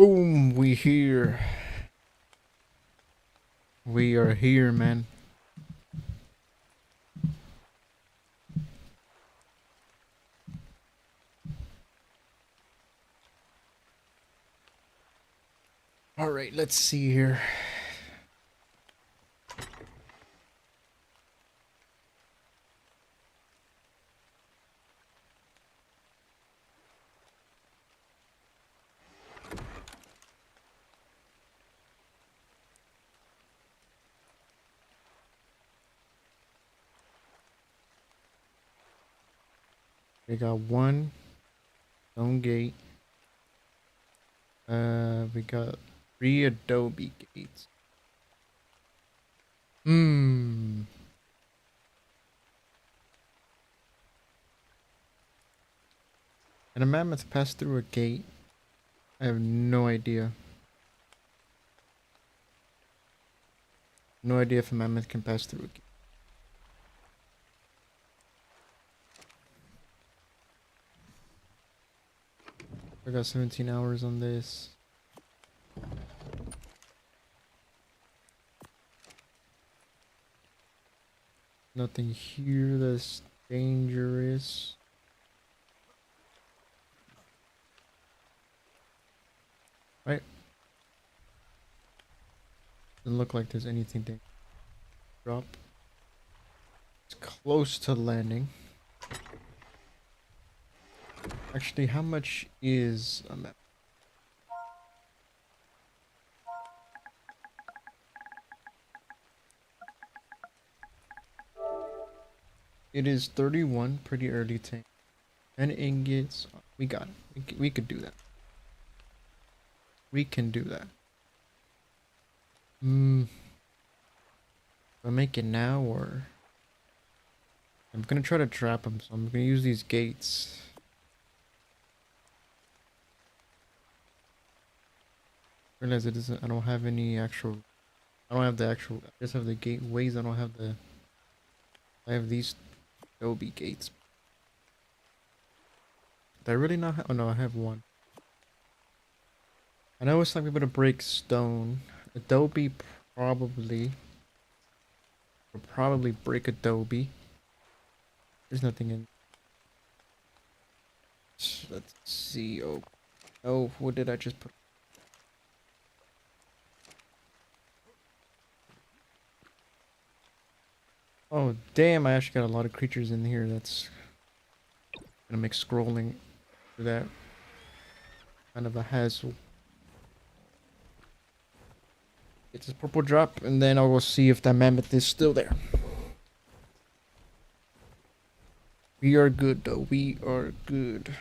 Boom, we here. We are here, man. All right, let's see here. We got one stone gate. We got three adobe gates. Hmm. Can a mammoth pass through a gate? I have no idea. No idea if a mammoth can pass through a gate. I got 17 hours on this. Nothing here that's dangerous. Right? Doesn't look like there's anything to drop. It's close to landing. Actually, how much is a map? It is 31, pretty early tank. 10 ingots. We got it. We could do that. We can do that. Do I make it now or? I'm gonna try to trap him, so I'm gonna use these gates. Realize it isn't. I don't have any actual. I don't have the actual. I just have the gateways. I don't have the. I have these Adobe gates. Did I really not have? Oh no, I have one. I know it's not able to break stone. Adobe probably. Will probably break Adobe. There's nothing in. Let's see. Oh, oh, what did I just put? Oh, damn, I actually got a lot of creatures in here. That's gonna make scrolling through that kind of a hassle. It's a purple drop, and then I'll go see if that mammoth is still there. We are good, though. We are good.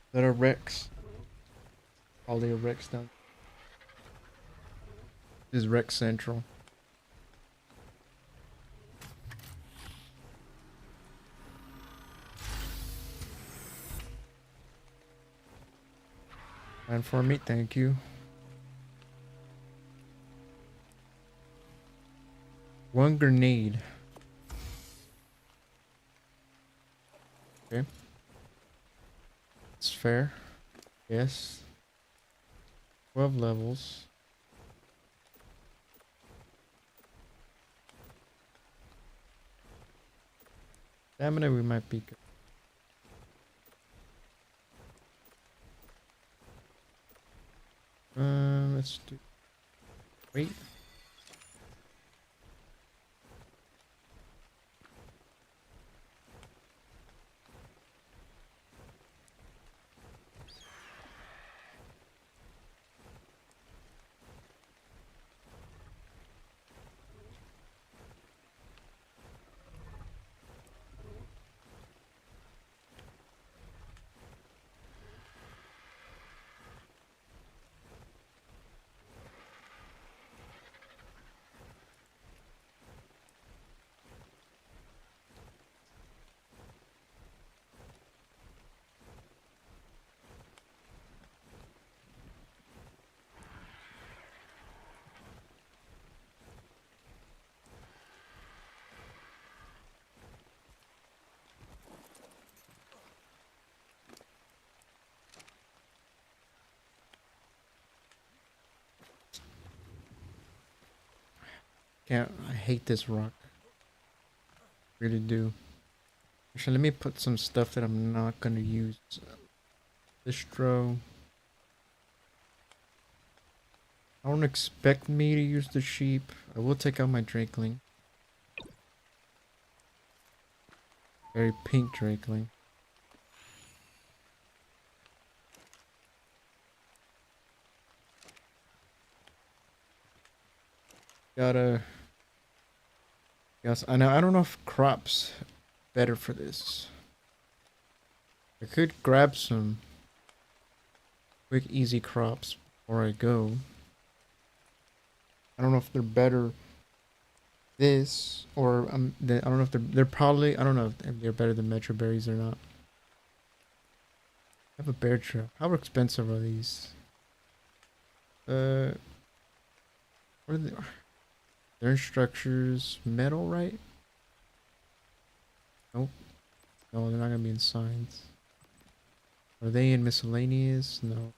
Is that a Rex? Probably a Rex down. This is Rex Central. And for me, thank you. One grenade. Okay. It's fair. Yes. 12 levels. Stamina, we might be good. Let's do. Wait. Can't. I hate this rock. Really do. Actually, let me put some stuff that I'm not gonna use. Distro. I don't expect me to use the sheep. I will take out my drakeling. Very pink drakeling. Gotta. Yes, I know. I don't know if crops better for this. I could grab some quick, easy crops before I go. I don't know if they're better this or I don't know if they're probably I don't know if they're better than metro berries or not. I have a bear trap. How expensive are these? What are they? Their structures metal, right? Nope. No, they're not gonna be in signs. Are they in miscellaneous? No.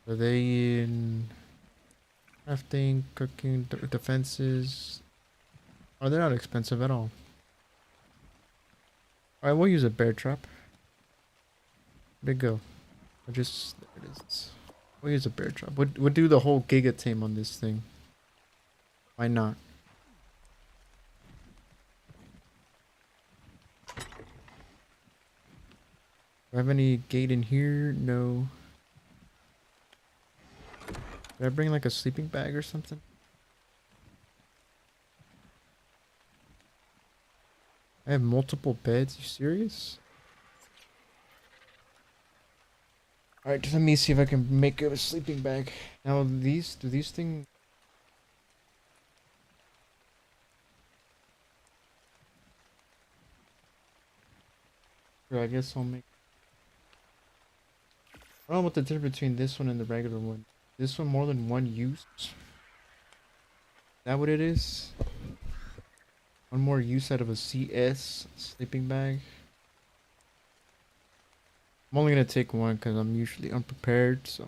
Are they in crafting, cooking, defenses? Oh, they're not expensive at all. Alright, we'll use a bear trap. Where'd it go? I'll just... There it is. We'll use a bear trap. We'll do the whole giga tame on this thing. Why not? Do I have any gate in here? No. Did I bring like a sleeping bag or something? I have multiple beds. You serious? Alright, just let me see if I can make a sleeping bag. Now do these things... Sure, I guess I'll make... I don't know what the difference between this one and the regular one. This one more than one use? Is that what it is? One more use out of a CS sleeping bag? I'm only gonna take one because I'm usually unprepared, so...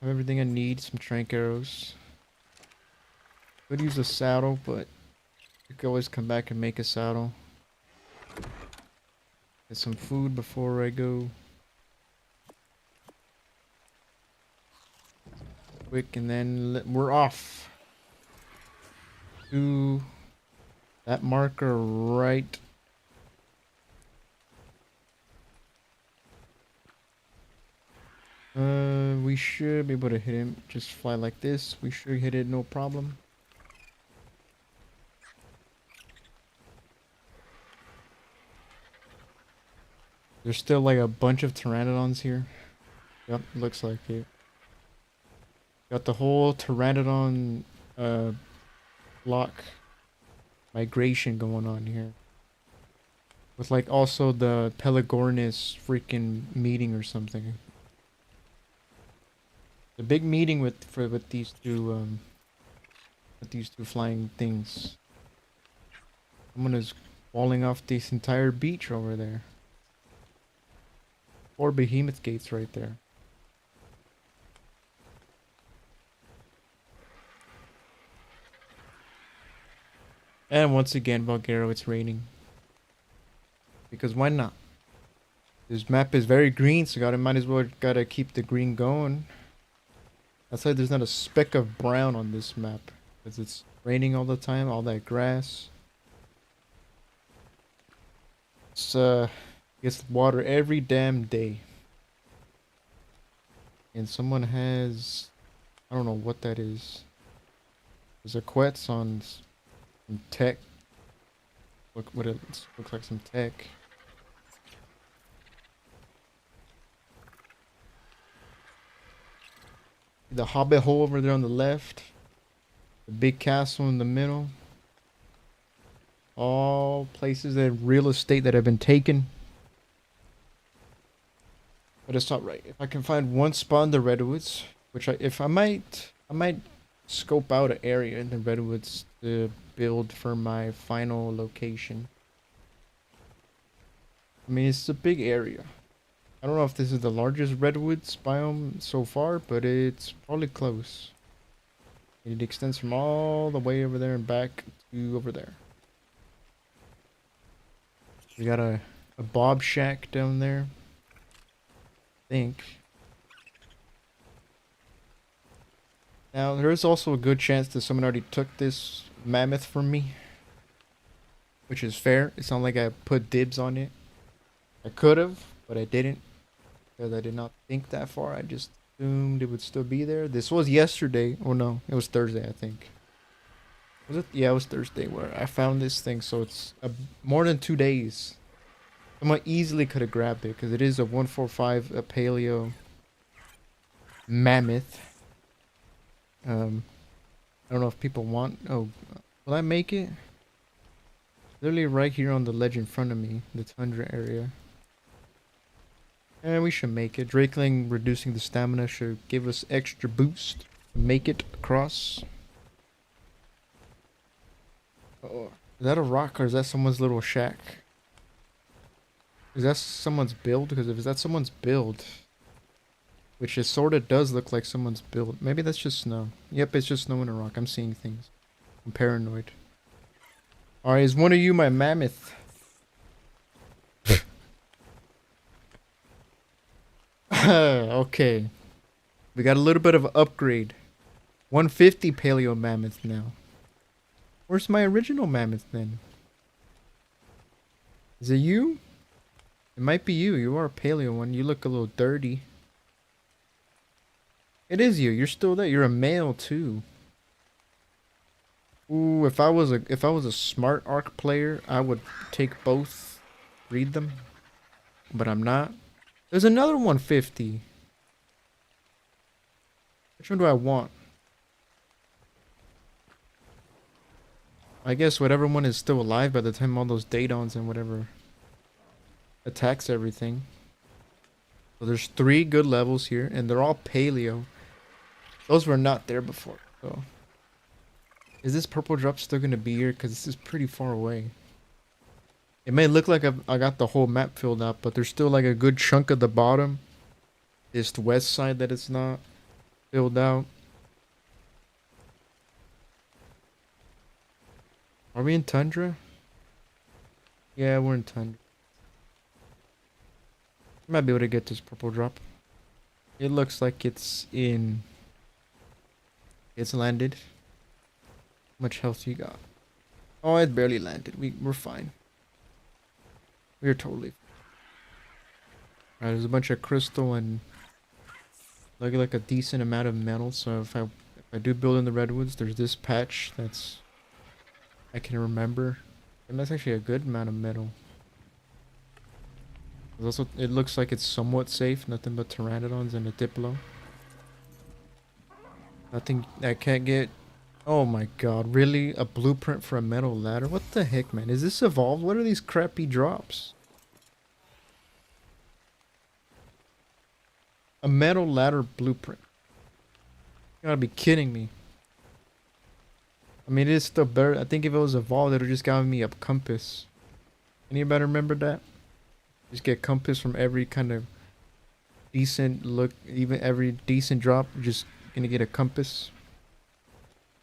I have everything I need, some trank arrows. Could use a saddle, but you can always come back and make a saddle. Get some food before I go. Quick, and then we're off to that marker right. We should be able to hit him. Just fly like this. We should hit it, no problem. There's still like a bunch of pteranodons here. Yep, looks like it. Got the whole pteranodon block migration going on here. With like also the Pelagornis freaking meeting or something. The big meeting with these two flying things. Someone is falling off this entire beach over there. 4 behemoth gates right there. And once again, Valguero, it's raining. Because why not? This map is very green, so might as well gotta keep the green going. That's why there's not a speck of brown on this map. Because it's raining all the time, all that grass. It's gets water every damn day. And someone has... I don't know what that is. There's a quetz on some tech. Look what it looks like, some tech. The hobbit hole over there on the left. The big castle in the middle. All places that real estate that have been taken. But it's not right. If I can find one spot in the redwoods, which I might scope out an area in the redwoods to build for my final location. I mean, it's a big area. I don't know if this is the largest redwoods biome so far, but it's probably close. It extends from all the way over there and back to over there. We got a Bob shack down there. I think. Now, there is also a good chance that someone already took this mammoth from me, which is fair. It's not like I put dibs on it. I could have, but I didn't because I did not think that far. I just assumed it would still be there. This was yesterday. Oh no, it was Thursday, I think. Was it? Yeah, it was Thursday where I found this thing. So it's more than 2 days. Someone easily could have grabbed it because it is a 145 a paleo mammoth. I don't know if people want. Oh, will I make it? Literally right here on the ledge in front of me, the tundra area. And we should make it. Drakeling reducing the stamina should give us extra boost. Make it across. Oh, is that a rock or is that someone's little shack? Is that someone's build? Because if that's someone's build, which it sort of does look like someone's build. Maybe that's just snow. Yep, it's just snow in a rock. I'm seeing things. I'm paranoid. Alright, is one of you my mammoth? Okay. We got a little bit of an upgrade. 150 paleo mammoth now. Where's my original mammoth then? Is it you? It might be you. You are a paleo one. You look a little dirty. It is you. You're still there. You're a male too. Ooh, if I was a smart arc player, I would take both, read them, but I'm not. There's another 150. Which one do I want? I guess whatever one is still alive by the time all those Datons and whatever attacks everything. So there's 3 good levels here, and they're all paleo. Those were not there before, so. Is this purple drop still gonna be here? Because this is pretty far away. It may look like I got the whole map filled out, but there's still like a good chunk of the bottom. This west side that it's not filled out. Are we in tundra? Yeah, we're in tundra. Might be able to get this purple drop. It looks like it's in. It's landed. How much health you got? Oh, it barely landed. We're fine. We're totally. Alright, there's a bunch of crystal and like a decent amount of metal. So if I do build in the redwoods, there's this patch that's I can remember, and that's actually a good amount of metal. There's also, it looks like it's somewhat safe. Nothing but pteranodons and a diplo. Nothing I can't get. Oh my god, really? A blueprint for a metal ladder? What the heck, man? Is this evolved? What are these crappy drops? A metal ladder blueprint. You gotta be kidding me. I mean, it is still better. I think if it was evolved, it would just give me a compass. Anybody remember that? Just get compass from every kind of decent look, even every decent drop. You're just gonna get a compass.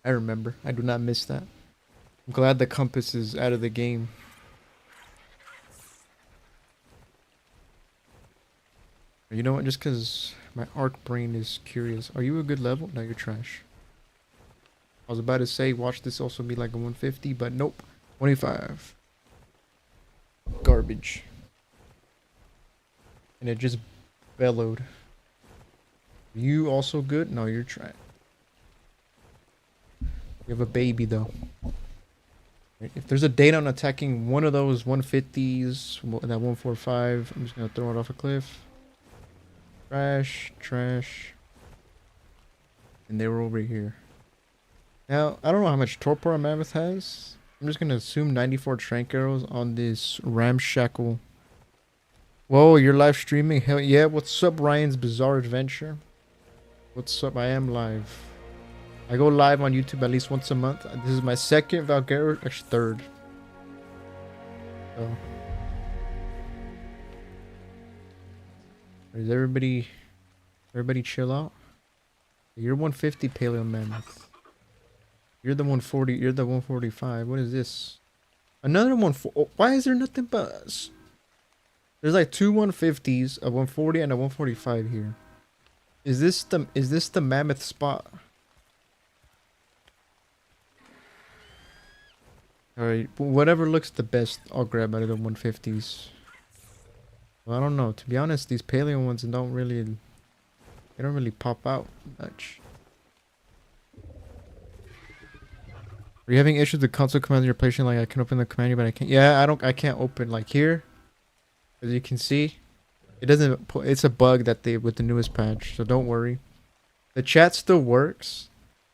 I remember. I do not miss that. I'm glad the compass is out of the game. You know what? Just because my arc brain is curious. Are you a good level? No, you're trash. I was about to say, watch this also be like a 150, but nope. 25. Garbage. And it just bellowed. You also good? No, you're trash. You have a baby though. If there's a date on attacking one of those 150s, that 145, I'm just gonna throw it off a cliff. Trash, trash. And they were over here. Now, I don't know how much torpor a mammoth has. I'm just gonna assume 94 trank arrows on this ramshackle. Whoa, you're live streaming? Hell yeah. What's up, Ryan's Bizarre Adventure? What's up? I am live. I go live on YouTube at least once a month. This is my second Valguero, actually third. So. Is everybody chill out? You're 150 paleo mammoth. You're the 140. You're the 145. What is this? Another one. Oh, why is there nothing but? There's like two 150s, a 140 and a 145 here. Is this the mammoth spot? All right, whatever looks the best, I'll grab out of the 150s. Well, I don't know. To be honest, these paleo ones they don't really pop out much. Are you having issues with console commands you're placing? Like I can open the command, but I can't. Yeah, I can't open like here, as you can see. It doesn't. It's a bug that they with the newest patch, so don't worry. The chat still works.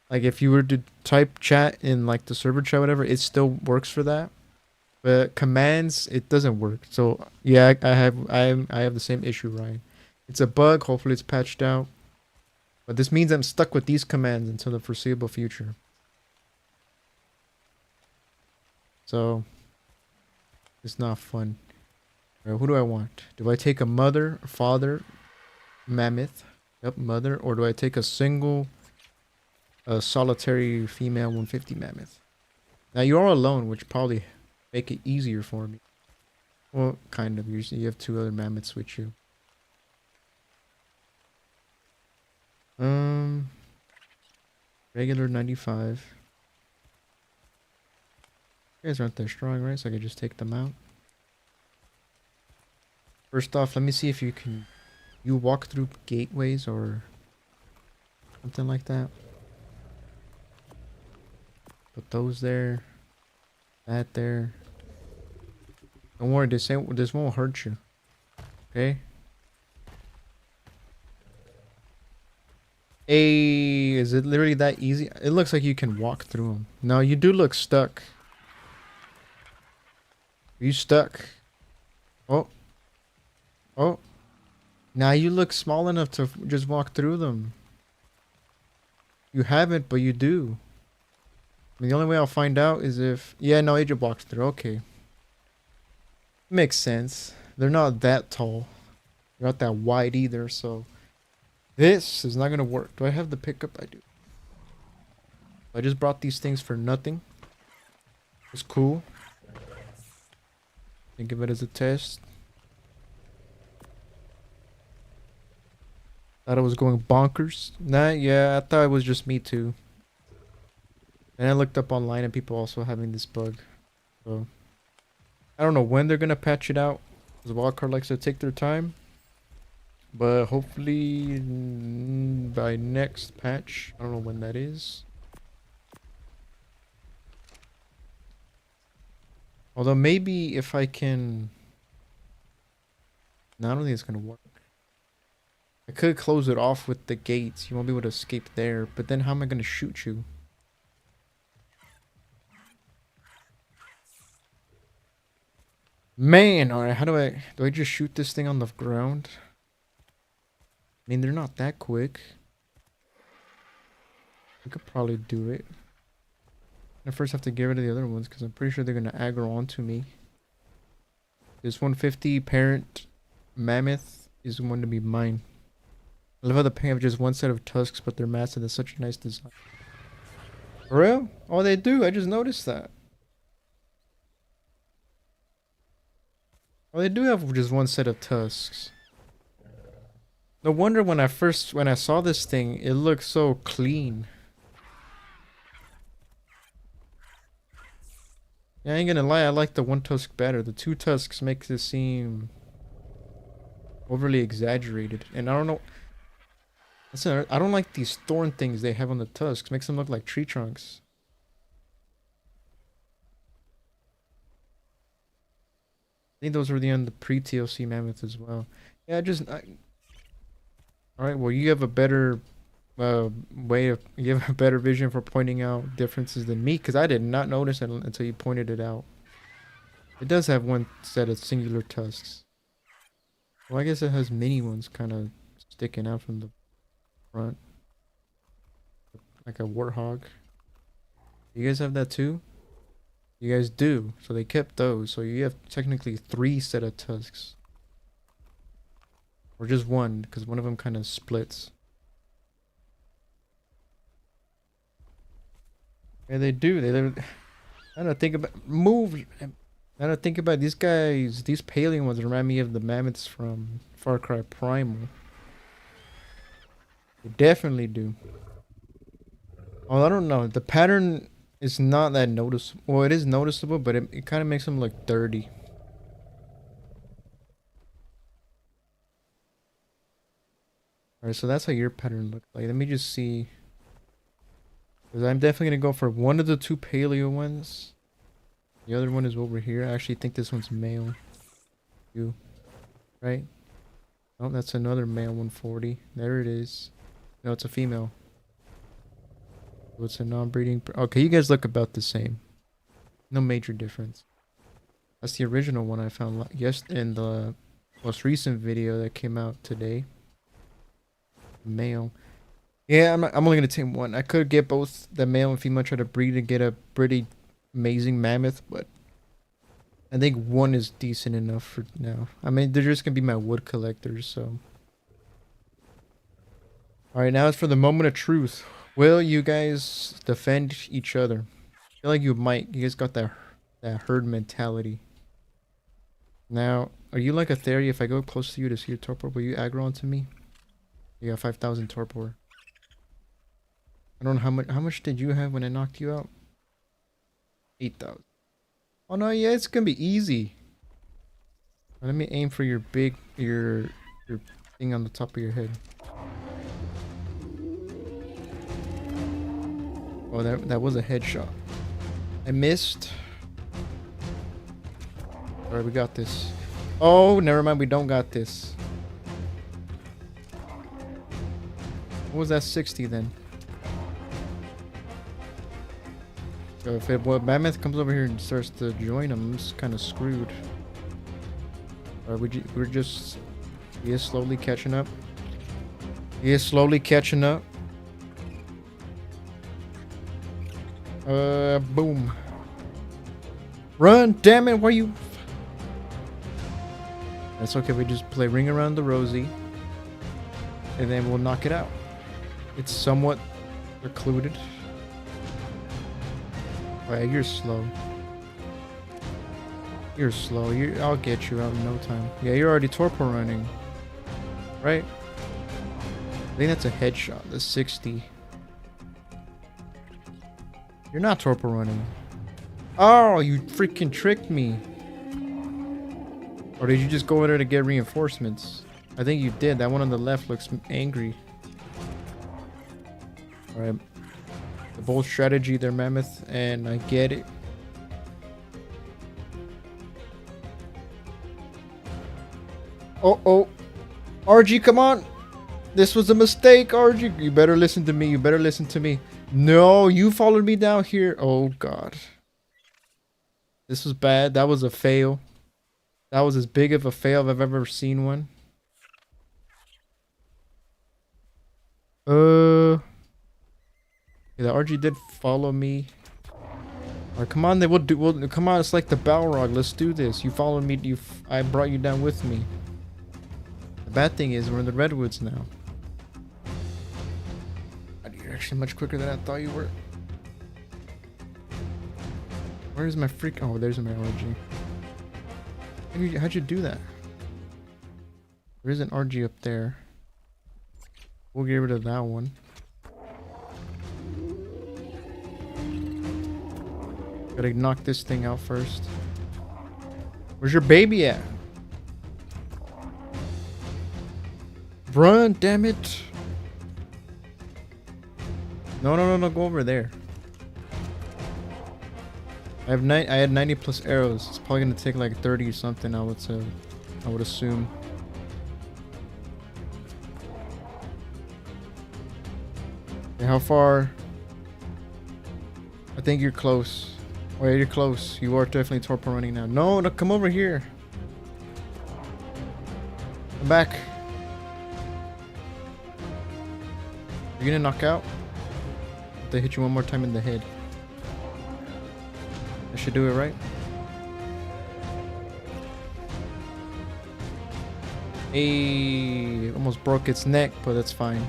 Like if you were to type chat in like the server chat, whatever, it still works for that. But commands, it doesn't work. So yeah, I have the same issue, Ryan. It's a bug. Hopefully it's patched out. But this means I'm stuck with these commands until the foreseeable future. So it's not fun. Alright, who do I want? Do I take a mother, father, mammoth? Yep, mother. Or do I take a single, solitary female 150 mammoth? Now you are alone, which probably make it easier for me. Well, kind of. You have two other mammoths with you. Regular 95. You guys aren't that strong, right? So I could just take them out. First off, let me see if you walk through gateways or something like that. Put those there. That there. Don't worry, this won't hurt you. Okay? Hey, is it literally that easy? It looks like you can walk through them. No, you do look stuck. Are you stuck? Oh. Oh. Now you look small enough to just walk through them. You haven't, but you do. I mean, the only way I'll find out is if... Yeah, no, Agent walks through. Okay. Makes sense. They're not that tall. They're not that wide either, so... This is not going to work. Do I have the pickup? I do. I just brought these things for nothing. It's cool. Think of it as a test. Thought I was going bonkers. Nah, yeah, I thought it was just me too. And I looked up online and people also having this bug. So I don't know when they're gonna patch it out. Because Wildcard likes to take their time. But hopefully by next patch. I don't know when that is. Although maybe if I can... No, I don't think it's gonna work. I could close it off with the gates. You won't be able to escape there. But then how am I gonna shoot you? Man, alright, how do I just shoot this thing on the ground? I mean, they're not that quick. I could probably do it. I first have to get rid of the other ones because I'm pretty sure they're going to aggro onto me. This 150 parent mammoth is going to be mine. I love how the paint have just one set of tusks, but they're massive. That's such a nice design. For real? Oh, they do. I just noticed that. Oh, they do have just one set of tusks. No wonder when I saw this thing, it looked so clean. Yeah, I ain't gonna lie, I like the one tusk better. The two tusks makes it seem overly exaggerated. And I don't know. I don't like these thorn things they have on the tusks. Makes them look like tree trunks. I think those were the pre-TLC mammoths as well. Yeah, alright, well you have a better you have a better vision for pointing out differences than me, because I did not notice it until you pointed it out. It does have one set of singular tusks. Well, I guess it has mini ones kind of sticking out from the front. Like a warthog. You guys have that too? You guys do. So they kept those. So you have technically 3 set of tusks. Or just one, because one of them kind of splits. Yeah, they do. I don't think about move. I don't think about these guys. These Paleo ones remind me of the mammoths from Far Cry Primal. They definitely do. Oh, I don't know. The pattern is not that noticeable. Well, it is noticeable, but it kind of makes them look dirty. Alright, so that's how your pattern looks like. Let me just see. Because I'm definitely going to go for one of the two paleo ones. The other one is over here. I actually think this one's male. You. Right? Oh, that's another male 140. There it is. No, it's a female. So it's a non-breeding. Okay, you guys look about the same. No major difference. That's the original one I found yes in the most recent video that came out today. Male. Yeah, I'm only gonna take one. I could get both the male and female, try to breed and get a pretty amazing mammoth, but I think one is decent enough for now. I mean, they're just gonna be my wood collectors, so. Alright, now it's for the moment of truth. Will you guys defend each other? I feel like you might. You guys got that herd mentality. Now, are you like a theory? If I go close to you to see your torpor, will you aggro onto me? You got 5,000 torpor. I don't know how much did you have when I knocked you out? 8,000. Oh no, yeah, it's gonna be easy. Let me aim for your your thing on the top of your head. Oh, that was a headshot. I missed. Alright, we got this. Oh, never mind, we don't got this. What was that 60 then? So if Mammoth comes over here and starts to join him, I'm just kind of screwed. Alright, we're just... He is slowly catching up. He is slowly catching up. Boom. Run, damn it, why you... That's okay, we just play Ring Around the Rosie. And then we'll knock it out. It's somewhat occluded. Oh yeah, you're slow. You're slow. I'll get you out in no time. Yeah, you're already torpor running. Right? I think that's a headshot. That's 60. You're not torpor running. Oh, you freaking tricked me. Or did you just go over there to get reinforcements? I think you did. That one on the left looks angry. Alright. The bold strategy there, Mammoth, and I get it. Oh. RG, come on. This was a mistake, RG. You better listen to me. You better listen to me. No, you followed me down here. Oh, God. This was bad. That was a fail. That was as big of a fail as I've ever seen one. Yeah, the RG did follow me. Alright, come on, come on, it's like the Balrog. Let's do this. You followed me, I brought you down with me. The bad thing is we're in the redwoods now. You're actually much quicker than I thought you were. Where's my freak? Oh, there's my RG. How'd you do that? There is an RG up there. We'll get rid of that one. Gotta knock this thing out first. Where's your baby at? Run, damn it. No, go over there. I had 90 plus arrows. It's probably gonna take like 30 or something, I would say. I would assume. Okay, how far? I think you're close. Oh yeah, you're close. You are definitely torpor running now. No, come over here. Come back. You're gonna knock out? They hit you one more time in the head. I should do it right. Hey, almost broke its neck, but that's fine.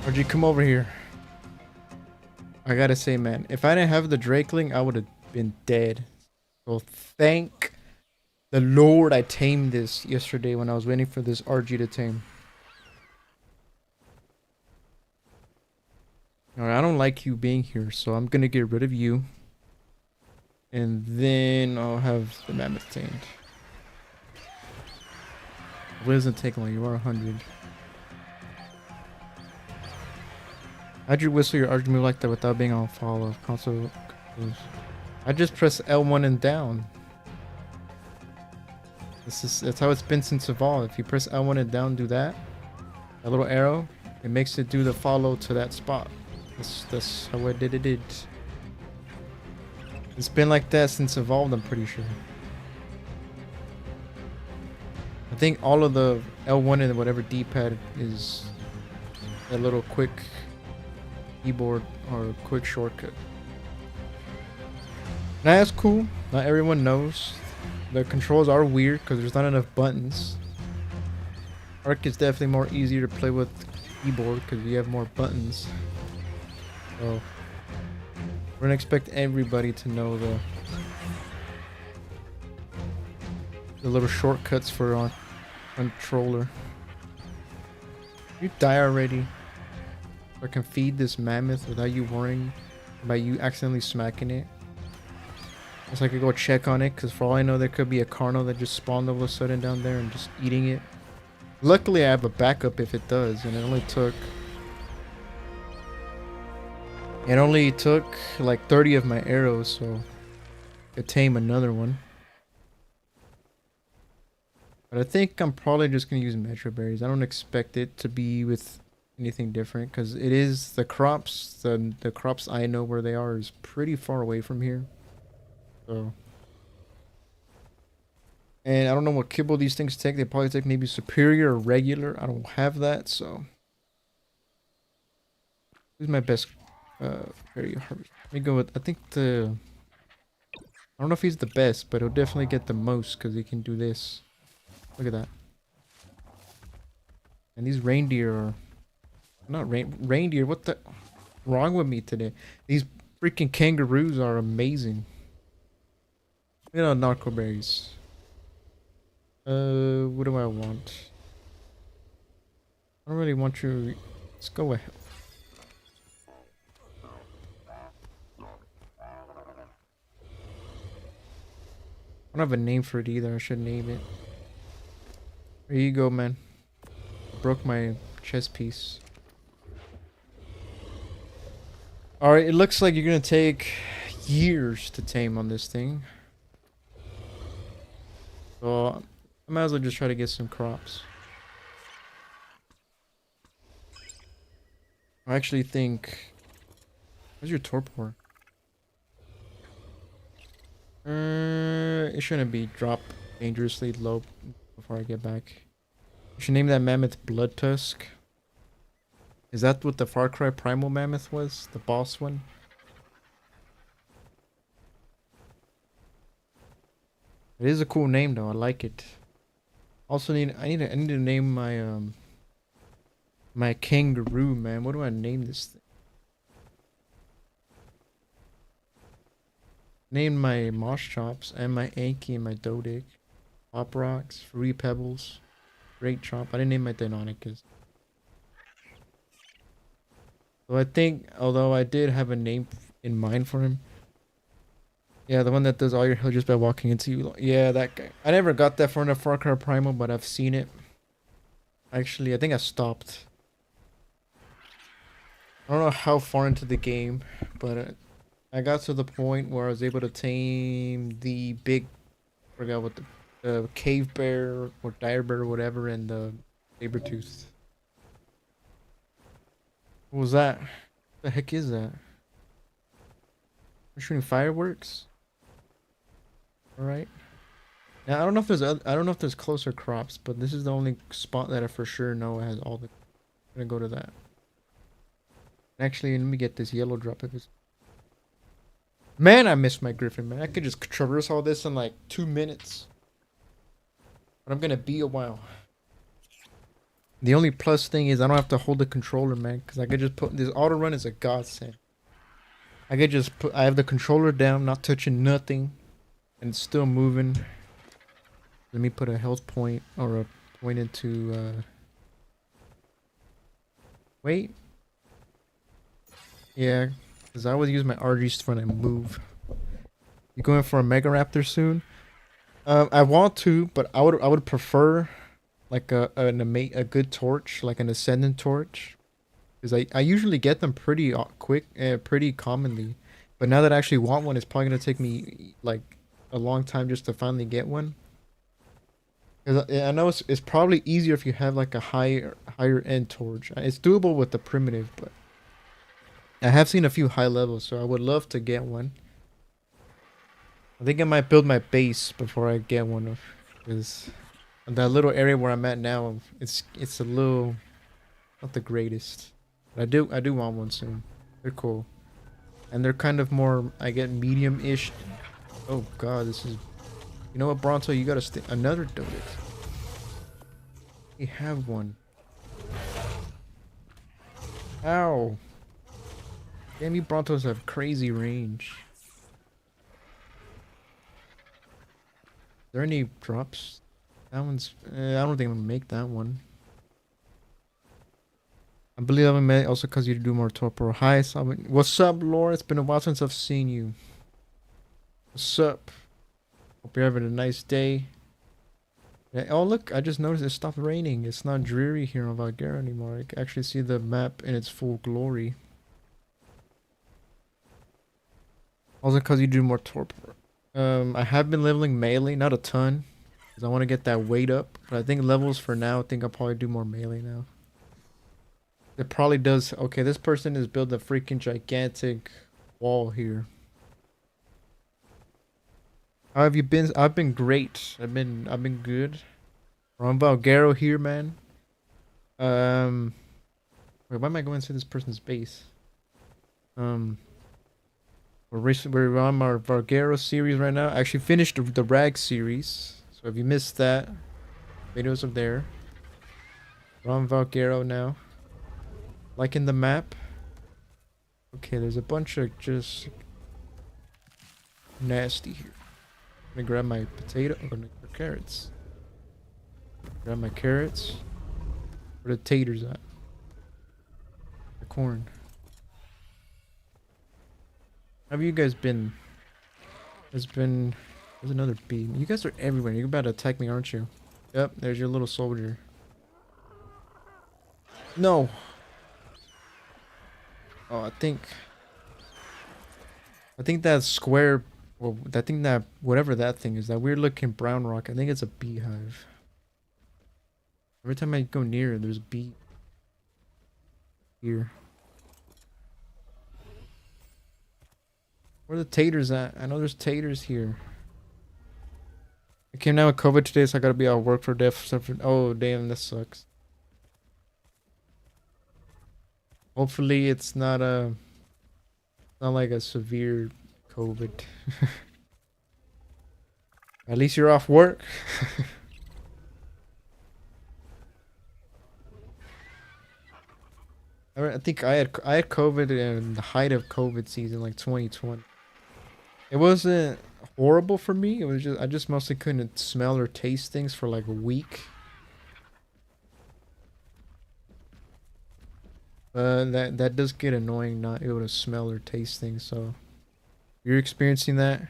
RG, come over here. I gotta say, man, if I didn't have the Drakeling, I would have been dead. So thank the Lord I tamed this yesterday when I was waiting for this RG to tame. Alright, I don't like you being here, so I'm gonna get rid of you. And then I'll have the mammoth tamed. It doesn't take long, you are 100. How'd you whistle your RG move like that without being on follow? Console. I just press L1 and down. That's how it's been since Evolve. If you press L1 and down, do that. That little arrow, it makes it do the follow to that spot. That's how I did it. It's been like that since Evolved, I'm pretty sure. I think all of the L1 and whatever D-pad is a little quick keyboard or quick shortcut. Now that's cool. Not everyone knows. The controls are weird because there's not enough buttons. Arc is definitely more easier to play with keyboard because we have more buttons. So we're gonna expect everybody to know the little shortcuts for our controller. You die already. I can feed this mammoth without you worrying about you accidentally smacking it. So I could go check on it, because for all I know there could be a Carno that just spawned all of a sudden down there and just eating it. Luckily I have a backup if it does, and it only took like 30 of my arrows, so I could tame another one. But I think I'm probably just gonna use Metro Berries. I don't expect it to be with anything different, because it is the crops. The crops I know where they are is pretty far away from here. So, and I don't know what kibble these things take. They probably take maybe superior or regular. I don't have that, so who's my best berry harvest? Let me go with, I think I don't know if he's the best, but he'll definitely get the most because he can do this. Look at that. And these reindeer are not reindeer. What the wrong with me today? These freaking kangaroos are amazing. You know, narco berries. What do I want? I don't really want you. Let's go ahead. I don't have a name for it either. I should name it. There you go, man. Broke my chess piece. Alright, it looks like you're gonna take years to tame on this thing. So I might as well just try to get some crops. I actually think... Where's your torpor? It shouldn't be dropped dangerously low before I get back. You should name that mammoth Blood Tusk. Is that what the Far Cry Primal Mammoth was? The boss one? It is a cool name though, I like it. Also I need to name my my kangaroo, man. What do I name this thing? Name my moss chops and my Anki and my Dodic. Pop rocks, fruity pebbles, great chop. I didn't name my Deinonychus. So I think, although I did have a name in mind for him. Yeah, the one that does all your heal just by walking into you. Yeah, that guy. I never got that for the Far Cry Primal, but I've seen it. Actually, I think I stopped. I don't know how far into the game, but I got to the point where I was able to tame the big, I forgot what the cave bear or dire bear or whatever, and the saber tooth. What was that? What the heck is that? We're shooting fireworks. All right. Now I don't know if there's closer crops, but this is the only spot that I for sure know has all the. I'm gonna go to that. Actually, let me get this yellow drop if it's. Man, I missed my griffin, man. I could just traverse all this in like 2 minutes. But I'm gonna be a while. The only plus thing is I don't have to hold the controller, man, because I could just put this auto run is a godsend. I could just put. I have the controller down, not touching nothing, and it's still moving. Let me put a health point or a point into. Wait. Yeah, because I always use my RGs when I move. You going for a Mega Raptor soon? I want to, but I would prefer like a good torch, like an ascendant torch, because I usually get them pretty quick, pretty commonly. But now that I actually want one, it's probably gonna take me like a long time just to finally get one. Because I know it's probably easier if you have like a higher end torch. It's doable with the primitive, but I have seen a few high levels, so I would love to get one. I think I might build my base before I get one, because that little area where I'm at now, it's a little not the greatest. But I do want one soon. They're cool, and they're kind of more I get medium-ish. Oh God, this is. You know what, Bronto? You gotta stay. Another donut. We have one. Ow! Damn, you Brontos have crazy range. Is there any drops? That one's. I don't think I'm gonna make that one. I believe I met also because you do more torpor. Hi, Simon. What's up, Laura? It's been a while since I've seen you. What's up? Hope you're having a nice day. Yeah, oh, look, I just noticed it stopped raining. It's not dreary here on Valguero anymore. I can actually see the map in its full glory. Also because you do more torpor. I have been leveling melee, not a ton. Because I want to get that weight up. But I think levels for now, I think I'll probably do more melee now. It probably does. Okay, this person has built a freaking gigantic wall here. How have you been? I've been great. I've been good. We're on Valguero here, man. Wait, why am I going to this person's base? Um, we're on our Valguero series right now. I actually finished the Rag series. So if you missed that, videos up there. We're on Valguero now. Liking the map. Okay, there's a bunch of just nasty here. I'm gonna grab my potato. I'm gonna grab carrots. Grab my carrots. Where the taters at? The corn. How have you guys been? There's another bee. You guys are everywhere. You're about to attack me, aren't you? Yep, there's your little soldier. No. Oh, I think that square, well, I think that whatever that thing is, that weird looking brown rock, I think it's a beehive. Every time I go near it, there's a bee here. Where are the taters at? I know there's taters here. I came down with COVID today, so I gotta be out of work for death. Oh, damn, that sucks. Hopefully it's not like a severe COVID. At least you're off work. I think I had COVID in the height of COVID season, like 2020. It wasn't horrible for me. It was just I just mostly couldn't smell or taste things for like a week. That does get annoying not able to smell or taste things. So you're experiencing that,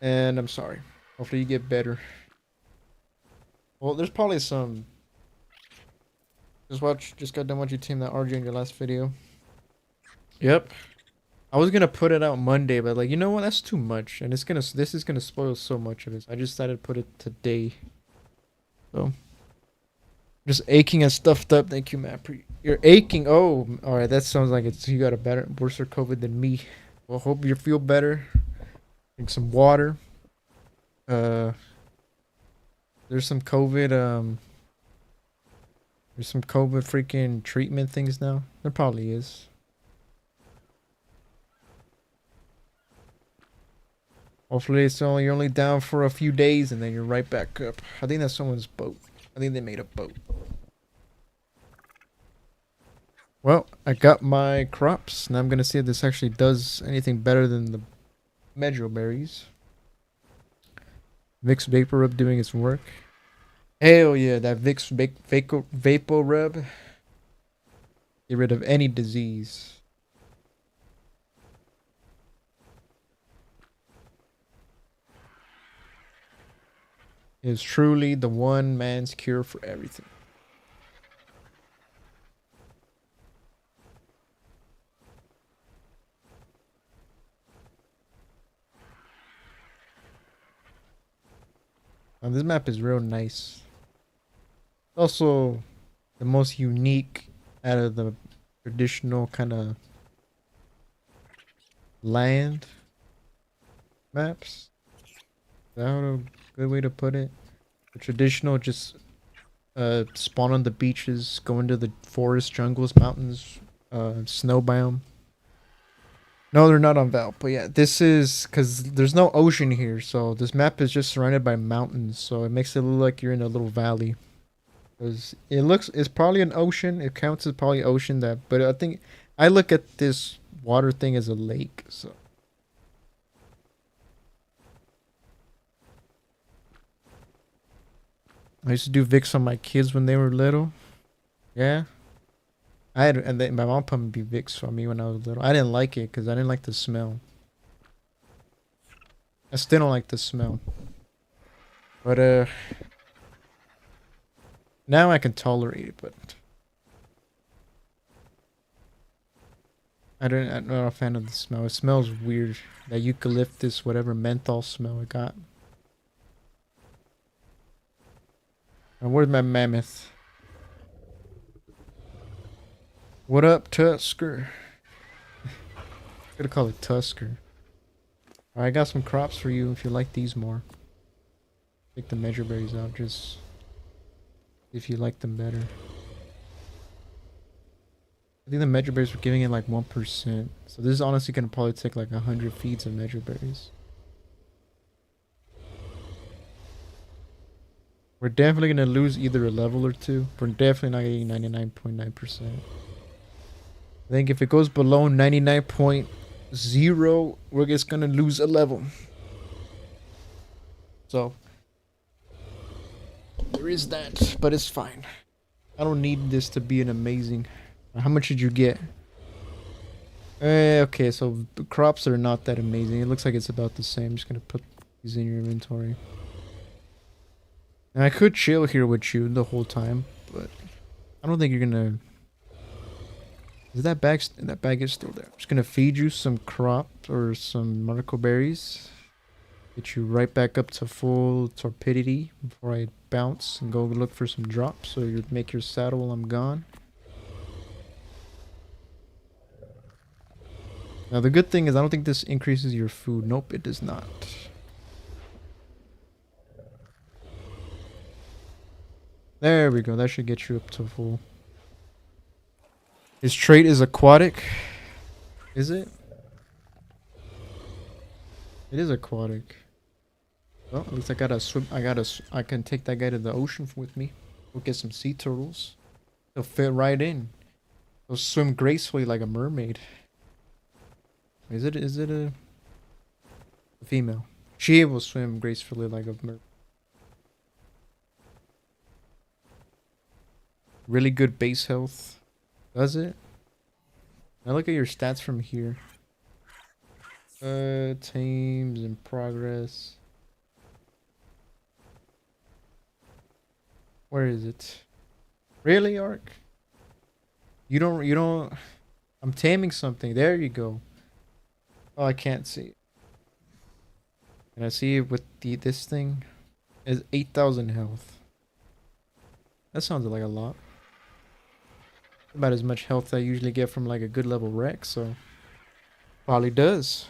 and I'm sorry. Hopefully you get better. Well, there's probably some. Just got done watching Team that RG in your last video. Yep. I was gonna put it out Monday, but like, you know what? That's too much, and this is gonna spoil so much of it. I just decided to put it today. So, just aching and stuffed up. Thank you, Matt. You're aching. Oh, all right. That sounds like you got a worse COVID than me. Well, hope you feel better. Drink some water. Uh, there's some COVID. There's some COVID freaking treatment things now. There probably is. Hopefully you're only down for a few days and then you're right back up. I think that's someone's boat. I think they made a boat. Well, I got my crops. Now I'm gonna see if this actually does anything better than the medjool berries. Vicks Vapor Rub doing its work. Hell yeah, that Vapor Rub. Get rid of any disease. It is truly the one man's cure for everything. Now, this map is real nice. Also, the most unique out of the traditional kind of land maps. Is that a good way to put it? The traditional just spawn on the beaches, go into the forest, jungles, mountains, snow biome. No, they're not on Val, but yeah, this is because there's no ocean here, so this map is just surrounded by mountains, so it makes it look like you're in a little valley. Because it's probably an ocean. It counts as probably ocean that, but I think I look at this water thing as a lake. So I used to do Vicks on my kids when they were little. Yeah, my mom put me Vicks on me when I was little. I didn't like it because I didn't like the smell. I still don't like the smell. But now I can tolerate it. But I'm not a fan of the smell. It smells weird. That eucalyptus, whatever menthol smell it got. And where's my mammoth? What up, Tusker? Gotta call it Tusker. Alright, I got some crops for you if you like these more. Take the measure berries out, just if you like them better. I think the measure berries were giving it like 1%. So this is honestly gonna probably take like 100 feeds of measure berries. We're definitely gonna lose either a level or two. We're definitely not getting 99.9%. I think if it goes below 99.0, we're just gonna lose a level. So there is that, but it's fine. I don't need this to be an amazing. How much did you get? Okay, so the crops are not that amazing. It looks like it's about the same. I'm just gonna put these in your inventory. And I could chill here with you the whole time, but I don't think you're gonna. Is that bag? That bag is still there. I'm just gonna feed you some crop or some Marco berries. Get you right back up to full torpidity before I bounce and go look for some drops. So you make your saddle while I'm gone. Now the good thing is I don't think this increases your food. Nope, it does not. There we go. That should get you up to full. His trait is aquatic. Is it? It is aquatic. Well, at least I gotta swim. I can take that guy to the ocean with me. We'll get some sea turtles. They'll fit right in. They'll swim gracefully like a mermaid. Is it a female? She will swim gracefully like a mermaid. Really good base health. Does it? Now look at your stats from here. Tames in progress. Where is it? Really, Ark? You don't I'm taming something. There you go. Oh, I can't see. Can I see it with this thing? Is 8,000 health. That sounds like a lot. About as much health I usually get from like a good level wreck, so probably does.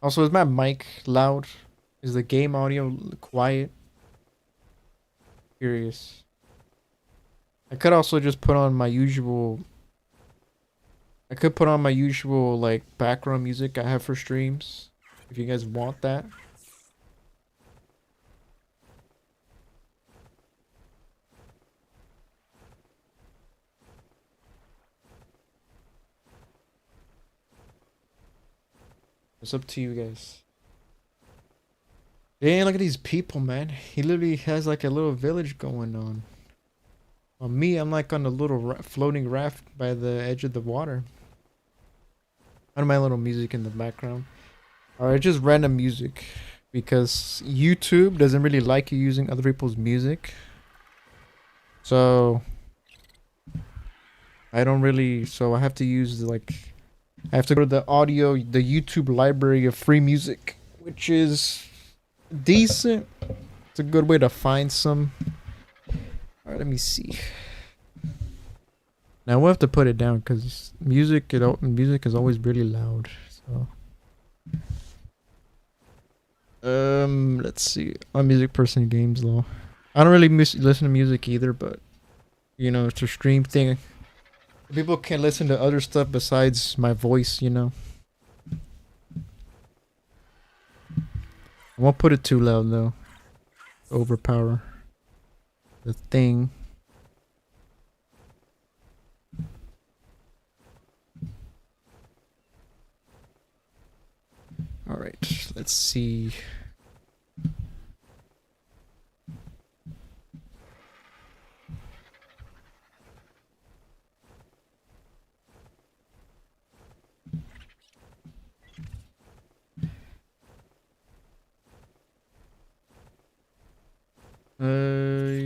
Also, is my mic loud? Is the game audio quiet? Curious. I could also just put on my usual. I could put on my usual like background music I have for streams, if you guys want that. It's up to you guys. Dang, look at these people, man. He literally has like a little village going on. On me, I'm like on a little floating raft by the edge of the water. And my little music in the background. Alright, just random music. Because YouTube doesn't really like you using other people's music. So I don't really, so I have to use like, I have to go to the audio, the YouTube library of free music, which is decent. It's a good way to find some. Alright, let me see. Now we'll have to put it down because music is always really loud. So let's see. I'm a music person in games though. I don't really listen to music either, but you know, it's a stream thing. People can listen to other stuff besides my voice, you know. I won't put it too loud though. Overpower the thing. All right, let's see.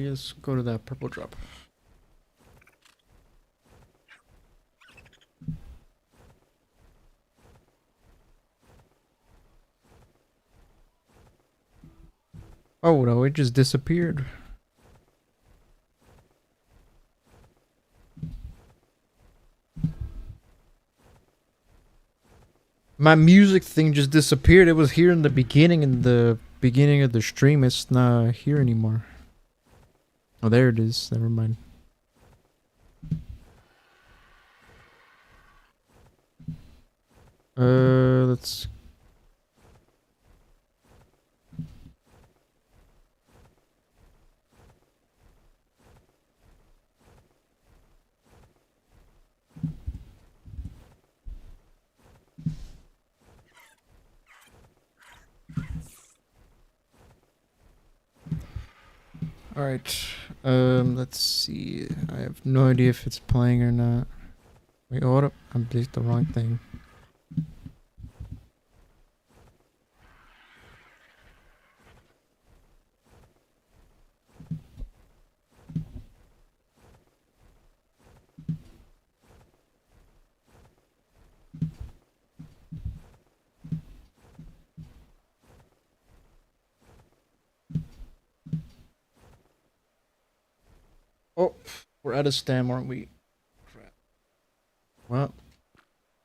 Let's go to that purple drop. Oh no, it just disappeared. My music thing just disappeared. It was here in the beginning of the stream. It's not here anymore. Oh, there it is. Never mind. Let's. All right. Let's see. I have no idea if it's playing or not. Wait, hold up. I did the wrong thing. Oh, we're out of stem, aren't we? Crap. Well,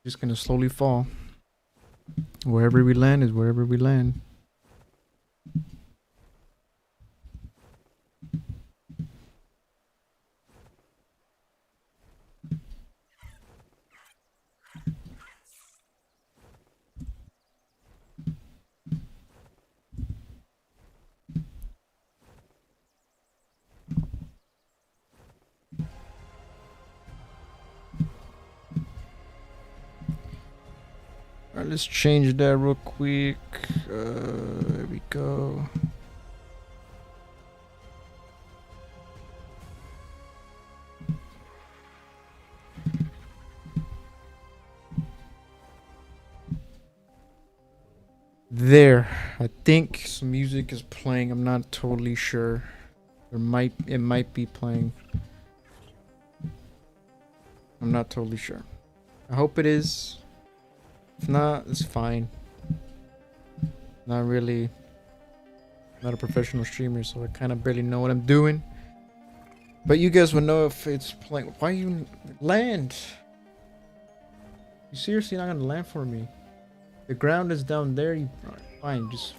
just gonna slowly fall. Wherever we land is wherever we land. Alright, let's change that real quick. There we go. There. I think some music is playing. I'm not totally sure. It might be playing. I'm not totally sure. I hope it is. If not, it's fine. Not really. Not a professional streamer, so I kind of barely know what I'm doing. But you guys will know if it's playing. Why you land? You seriously not gonna land for me? The ground is down there. You fine? Just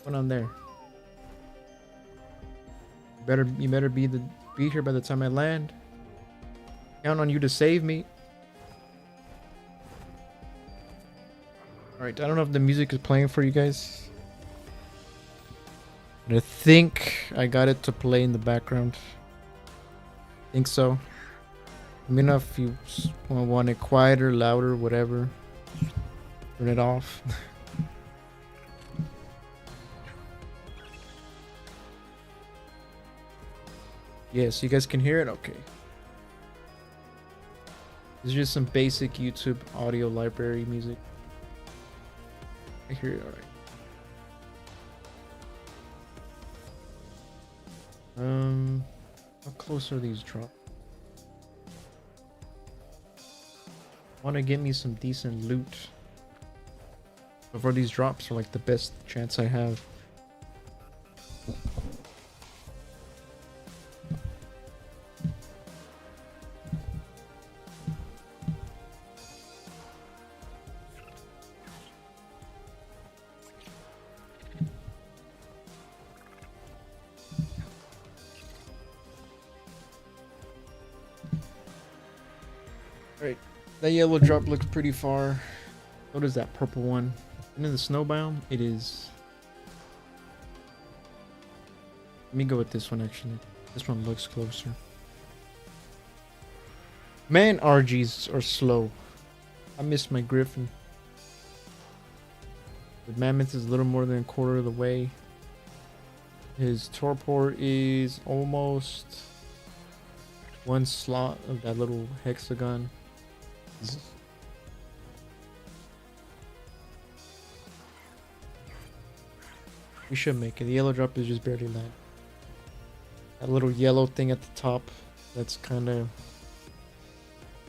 put on there. You better be here by the time I land. Count on you to save me. Alright, I don't know if the music is playing for you guys. But I think I got it to play in the background. I think so. Let me know if you want it quieter, louder, whatever. Turn it off. Yeah, so you guys can hear it? Okay. This is just some basic YouTube audio library music. I hear it alright. How close are these drops? Want to get me some decent loot before these drops are like the best chance I have. Alright, that yellow drop looks pretty far. What is that purple one? And in the snow biome, it is. Let me go with this one actually. This one looks closer. Man, RGs are slow. I missed my griffin. The mammoth is a little more than a quarter of the way. His torpor is almost one slot of that little hexagon. We should make it. The yellow drop is just barely land. That little yellow thing at the top, that's kind of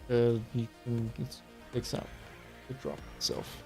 you can it sticks out the drop itself.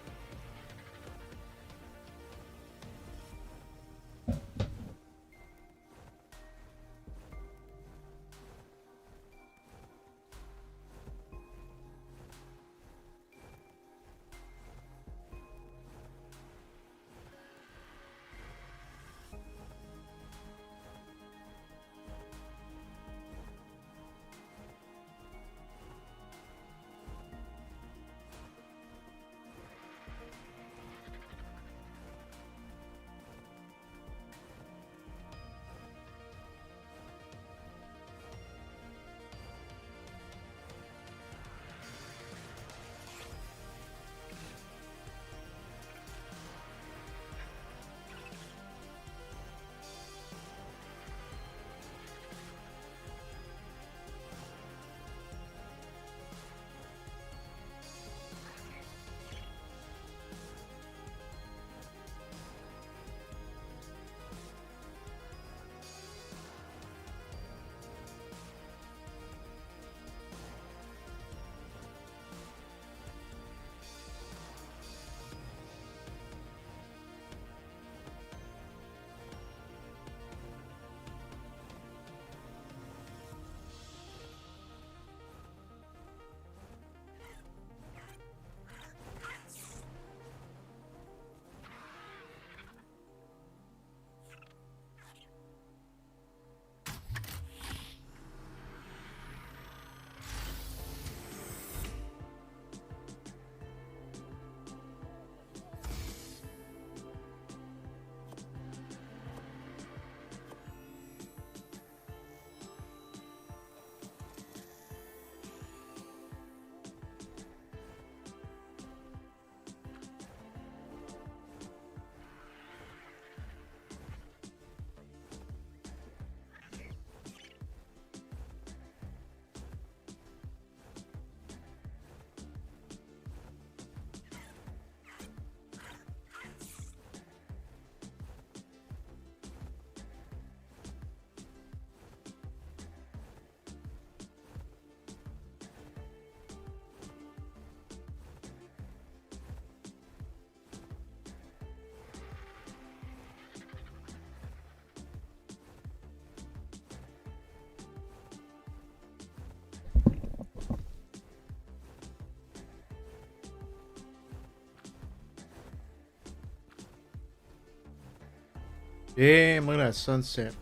Damn, look at that sunset.